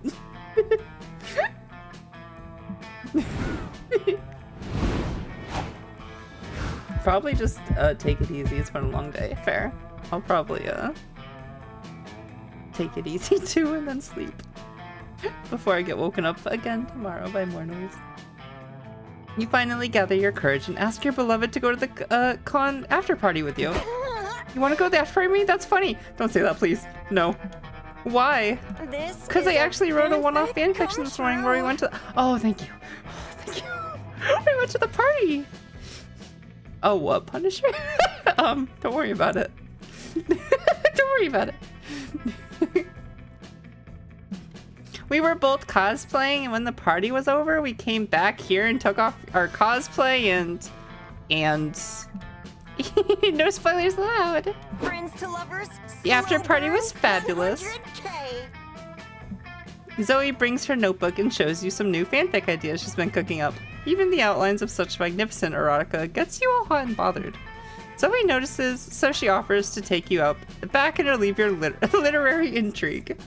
Probably just take it easy. It's been a long day. Fair. I'll probably take it easy too and then sleep before I get woken up again tomorrow by more noise. You finally gather your courage and ask your beloved to go to the con after party with you. You want to go to the after party with me? That's funny. Don't say that, please. No. Why? Because I actually wrote a one-off fanfiction this morning where we went to. Oh, thank you. Oh, thank you. We went to the party. Oh, what, Punisher? Don't worry about it. Don't worry about it. We were both cosplaying, and when the party was over, we came back here and took off our cosplay and no spoilers allowed. Friends to lovers. The after slow party burn, was fabulous. 100K. Zoe brings her notebook and shows you some new fanfic ideas she's been cooking up. Even the outlines of such magnificent erotica gets you all hot and bothered. Zoe notices, so she offers to take you out back and relieve your literary intrigue.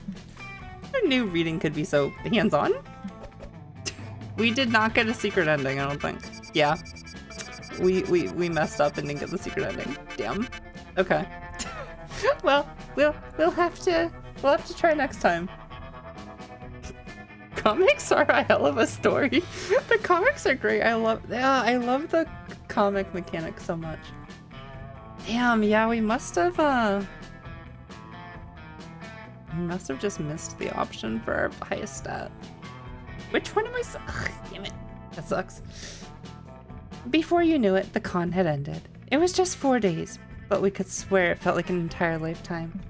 Who knew reading could be so hands-on? We did not get a secret ending, I don't think. Yeah. We messed up and didn't get the secret ending. Damn. Okay. Well, we'll have to try next time. Comics are a hell of a story. The comics are great. I love the comic mechanic so much. Damn, yeah, we must have just missed the option for our highest stat. Which one am I? Ugh, damn it. That sucks. Before you knew it, the con had ended. It was just 4 days, but we could swear it felt like an entire lifetime.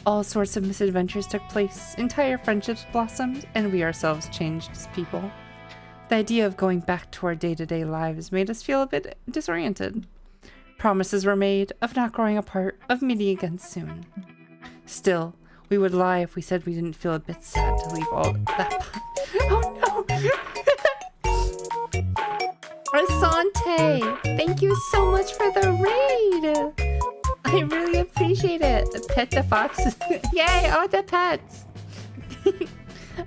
All sorts of misadventures took place, entire friendships blossomed, and we ourselves changed as people. The idea of going back to our day-to-day lives made us feel a bit disoriented. Promises were made of not growing apart, of meeting again soon. Still, we would lie if we said we didn't feel a bit sad to leave all that. Oh no! Asante! Thank you so much for the raid! I really appreciate it. Pet the foxes. Yay! Oh, the pets!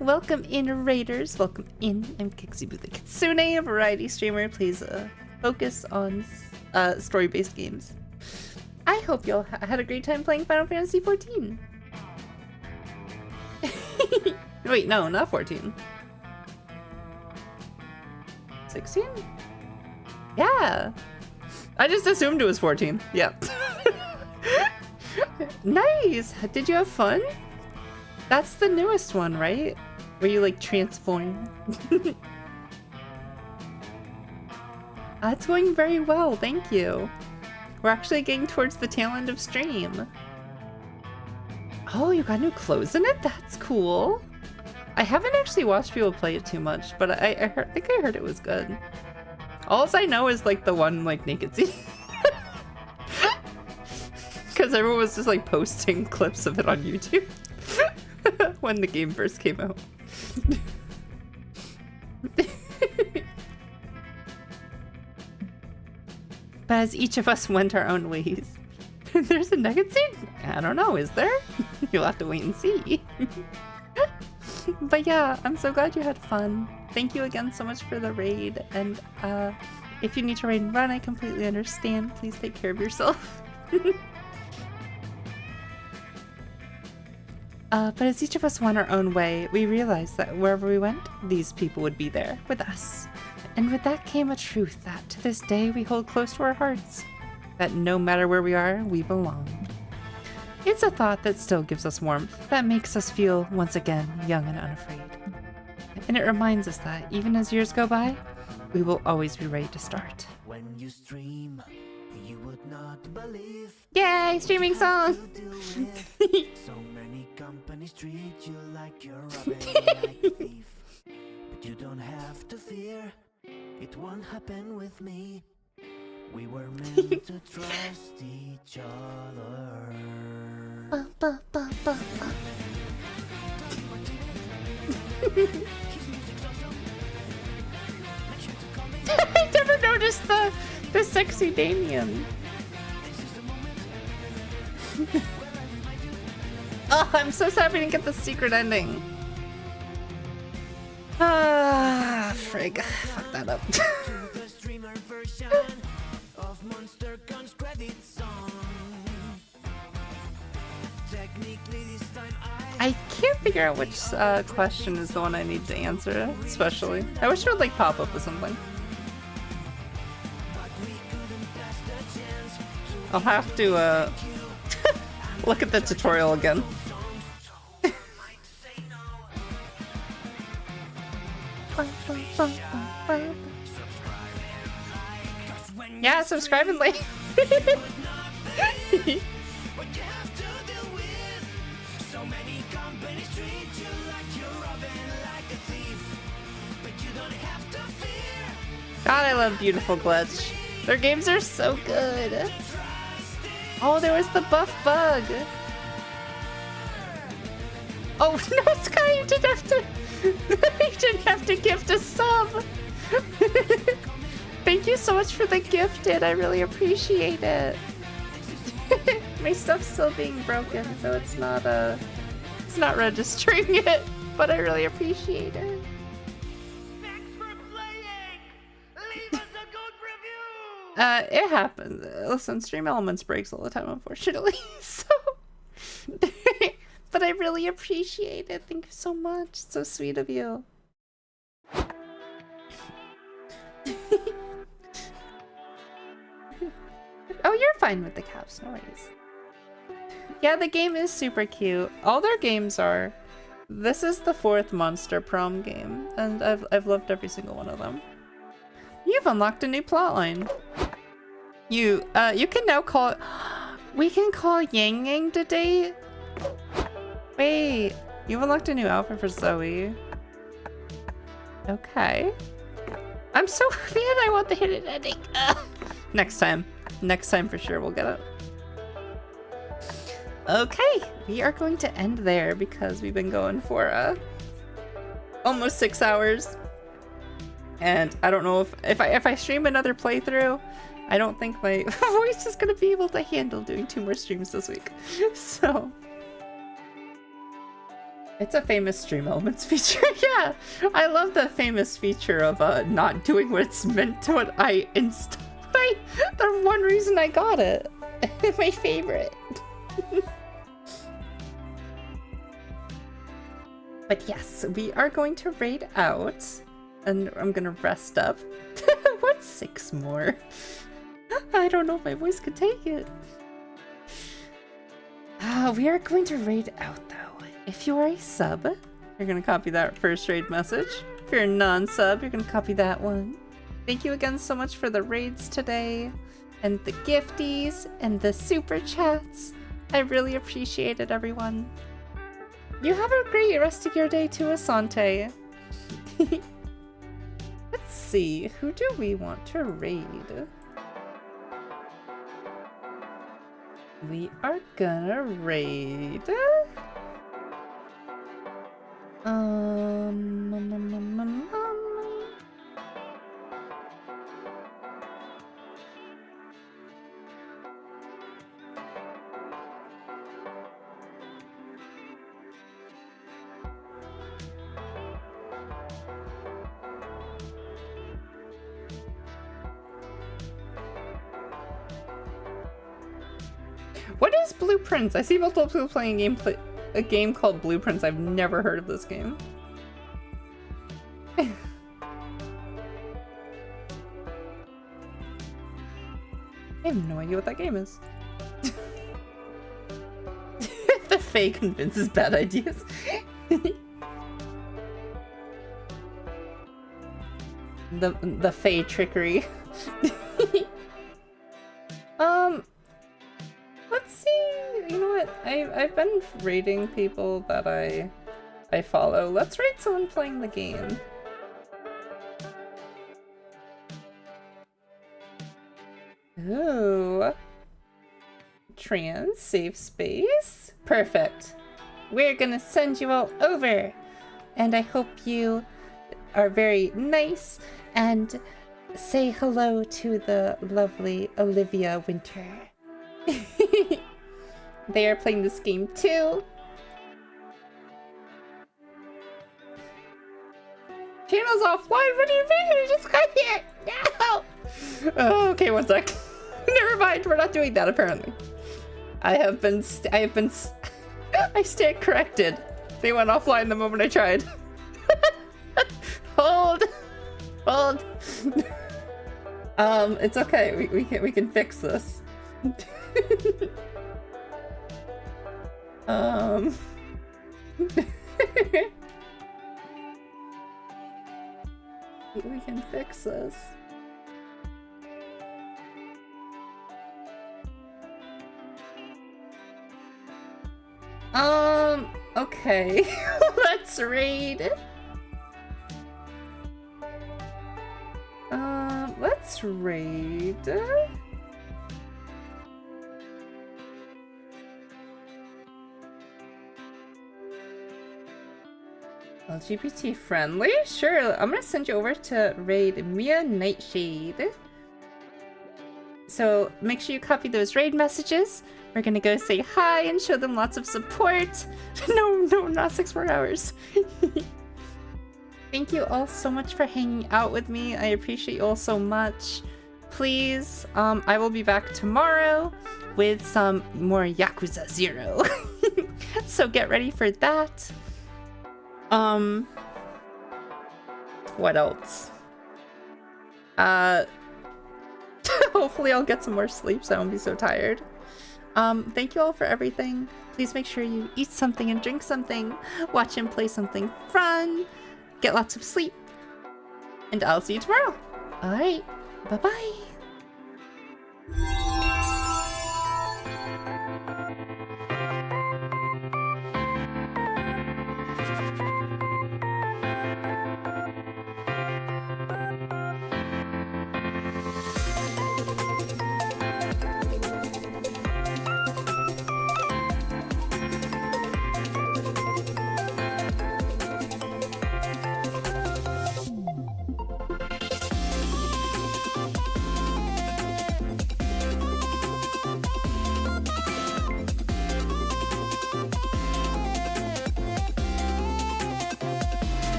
Welcome in, raiders. Welcome in. I'm Kixie the Kitsune, a variety streamer. Please focus on story-based games. I hope y'all had a great time playing Final Fantasy XIV. Wait, no, not 14. 16? Yeah. I just assumed it was 14. Yeah. Nice! Did you have fun? That's the newest one, right? Where you like transform. It's going very well, thank you. We're actually getting towards the tail end of stream. Oh, you got new clothes in it? That's cool. I haven't actually watched people play it too much, but I think I heard it was good. All I know is like the one like naked scene. Because everyone was just like posting clips of it on YouTube when the game first came out. But as each of us went our own ways. There's a nugget scene? I don't know, is there? You'll have to wait and see. But yeah, I'm so glad you had fun. Thank you again so much for the raid. And if you need to raid and run, I completely understand. Please take care of yourself. But as each of us went our own way, we realized that wherever we went, these people would be there with us. And with that came a truth that to this day we hold close to our hearts. That no matter where we are, we belong. It's a thought that still gives us warmth, that makes us feel, once again, young and unafraid. And it reminds us that, even as years go by, we will always be ready to start. When you stream, you would not believe. Yay, streaming song! So many companies treat you like you're robbing like a thief. But you don't have to fear, it won't happen with me. We were meant to trust each other. I never noticed the sexy Damien. Oh, I'm so sad we didn't get the secret ending. Ah, frig. Fuck that up. I can't figure out which question is the one I need to answer, especially. I wish it would like pop up with something. I'll have to look at the tutorial again. Yeah, subscribe and like. God, I love Beautiful Glitch. Their games are so good. Oh, there was the buff bug. Oh no, Sky, you didn't have to. You didn't have to gift a sub. Thank you so much for the gifted. I really appreciate it. My stuff's still being broken, so it's not registering it. But I really appreciate it. Thanks for playing! Leave us a good review! It happens. Listen, Stream Elements breaks all the time, unfortunately. So, but I really appreciate it. Thank you so much. It's so sweet of you. Oh, you're fine with the caps, no worries. Yeah, the game is super cute. All their games are. This is the 4th Monster Prom game, and I've loved every single one of them. You've unlocked a new plotline. You can now call. We can call Yang Yang today. Wait, you've unlocked a new outfit for Zoe. Okay. I'm so mad. I want the hidden ending. Next time for sure we'll get it. Okay, we are going to end there because we've been going for almost 6 hours, and I don't know if I stream another playthrough, I don't think my voice is gonna be able to handle doing 2 more streams this week. So it's a famous Stream Elements feature. Yeah, I love the famous feature of not doing what it's meant to. What the one reason I got it. My favorite. But yes, we are going to raid out, and I'm gonna rest up. What's 6 more? I don't know if my voice could take it. We are going to raid out though. If you are a sub, you're gonna copy that first raid message. If you're a non-sub, you're gonna copy that one. Thank you again so much for the raids today, and the gifties, and the super chats. I really appreciate it, everyone. You have a great rest of your day too, Asante. Let's see, who do we want to raid? We are gonna raid... What is Blueprints? I see multiple people playing a game called Blueprints. I've never heard of this game. I have no idea what that game is. The Fae convinces bad ideas. the Fae trickery. Let's see. You know what? I've been rating people that I follow. Let's rate someone playing the game. Ooh. Trans safe space. Perfect. We're gonna send you all over. And I hope you are very nice and say hello to the lovely Olivia Winter. They are playing this game too. Channel's offline? What do you mean? You just got here! No! Oh, okay, one sec. Never mind, we're not doing that apparently. I stand corrected. They went offline the moment I tried. Hold! It's okay, we can fix this. We can fix this. Okay. Let's raid. trade. LGBT friendly? Sure, I'm gonna send you over to raid Mia Nightshade. So make sure you copy those raid messages. We're gonna go say hi and show them lots of support. No, not 6 more hours. Thank you all so much for hanging out with me. I appreciate you all so much. Please, I will be back tomorrow with some more Yakuza 0. So get ready for that. What else? Hopefully I'll get some more sleep so I won't be so tired. Thank you all for everything. Please make sure you eat something and drink something, watch and play something fun, get lots of sleep, and I'll see you tomorrow. Alright, bye-bye.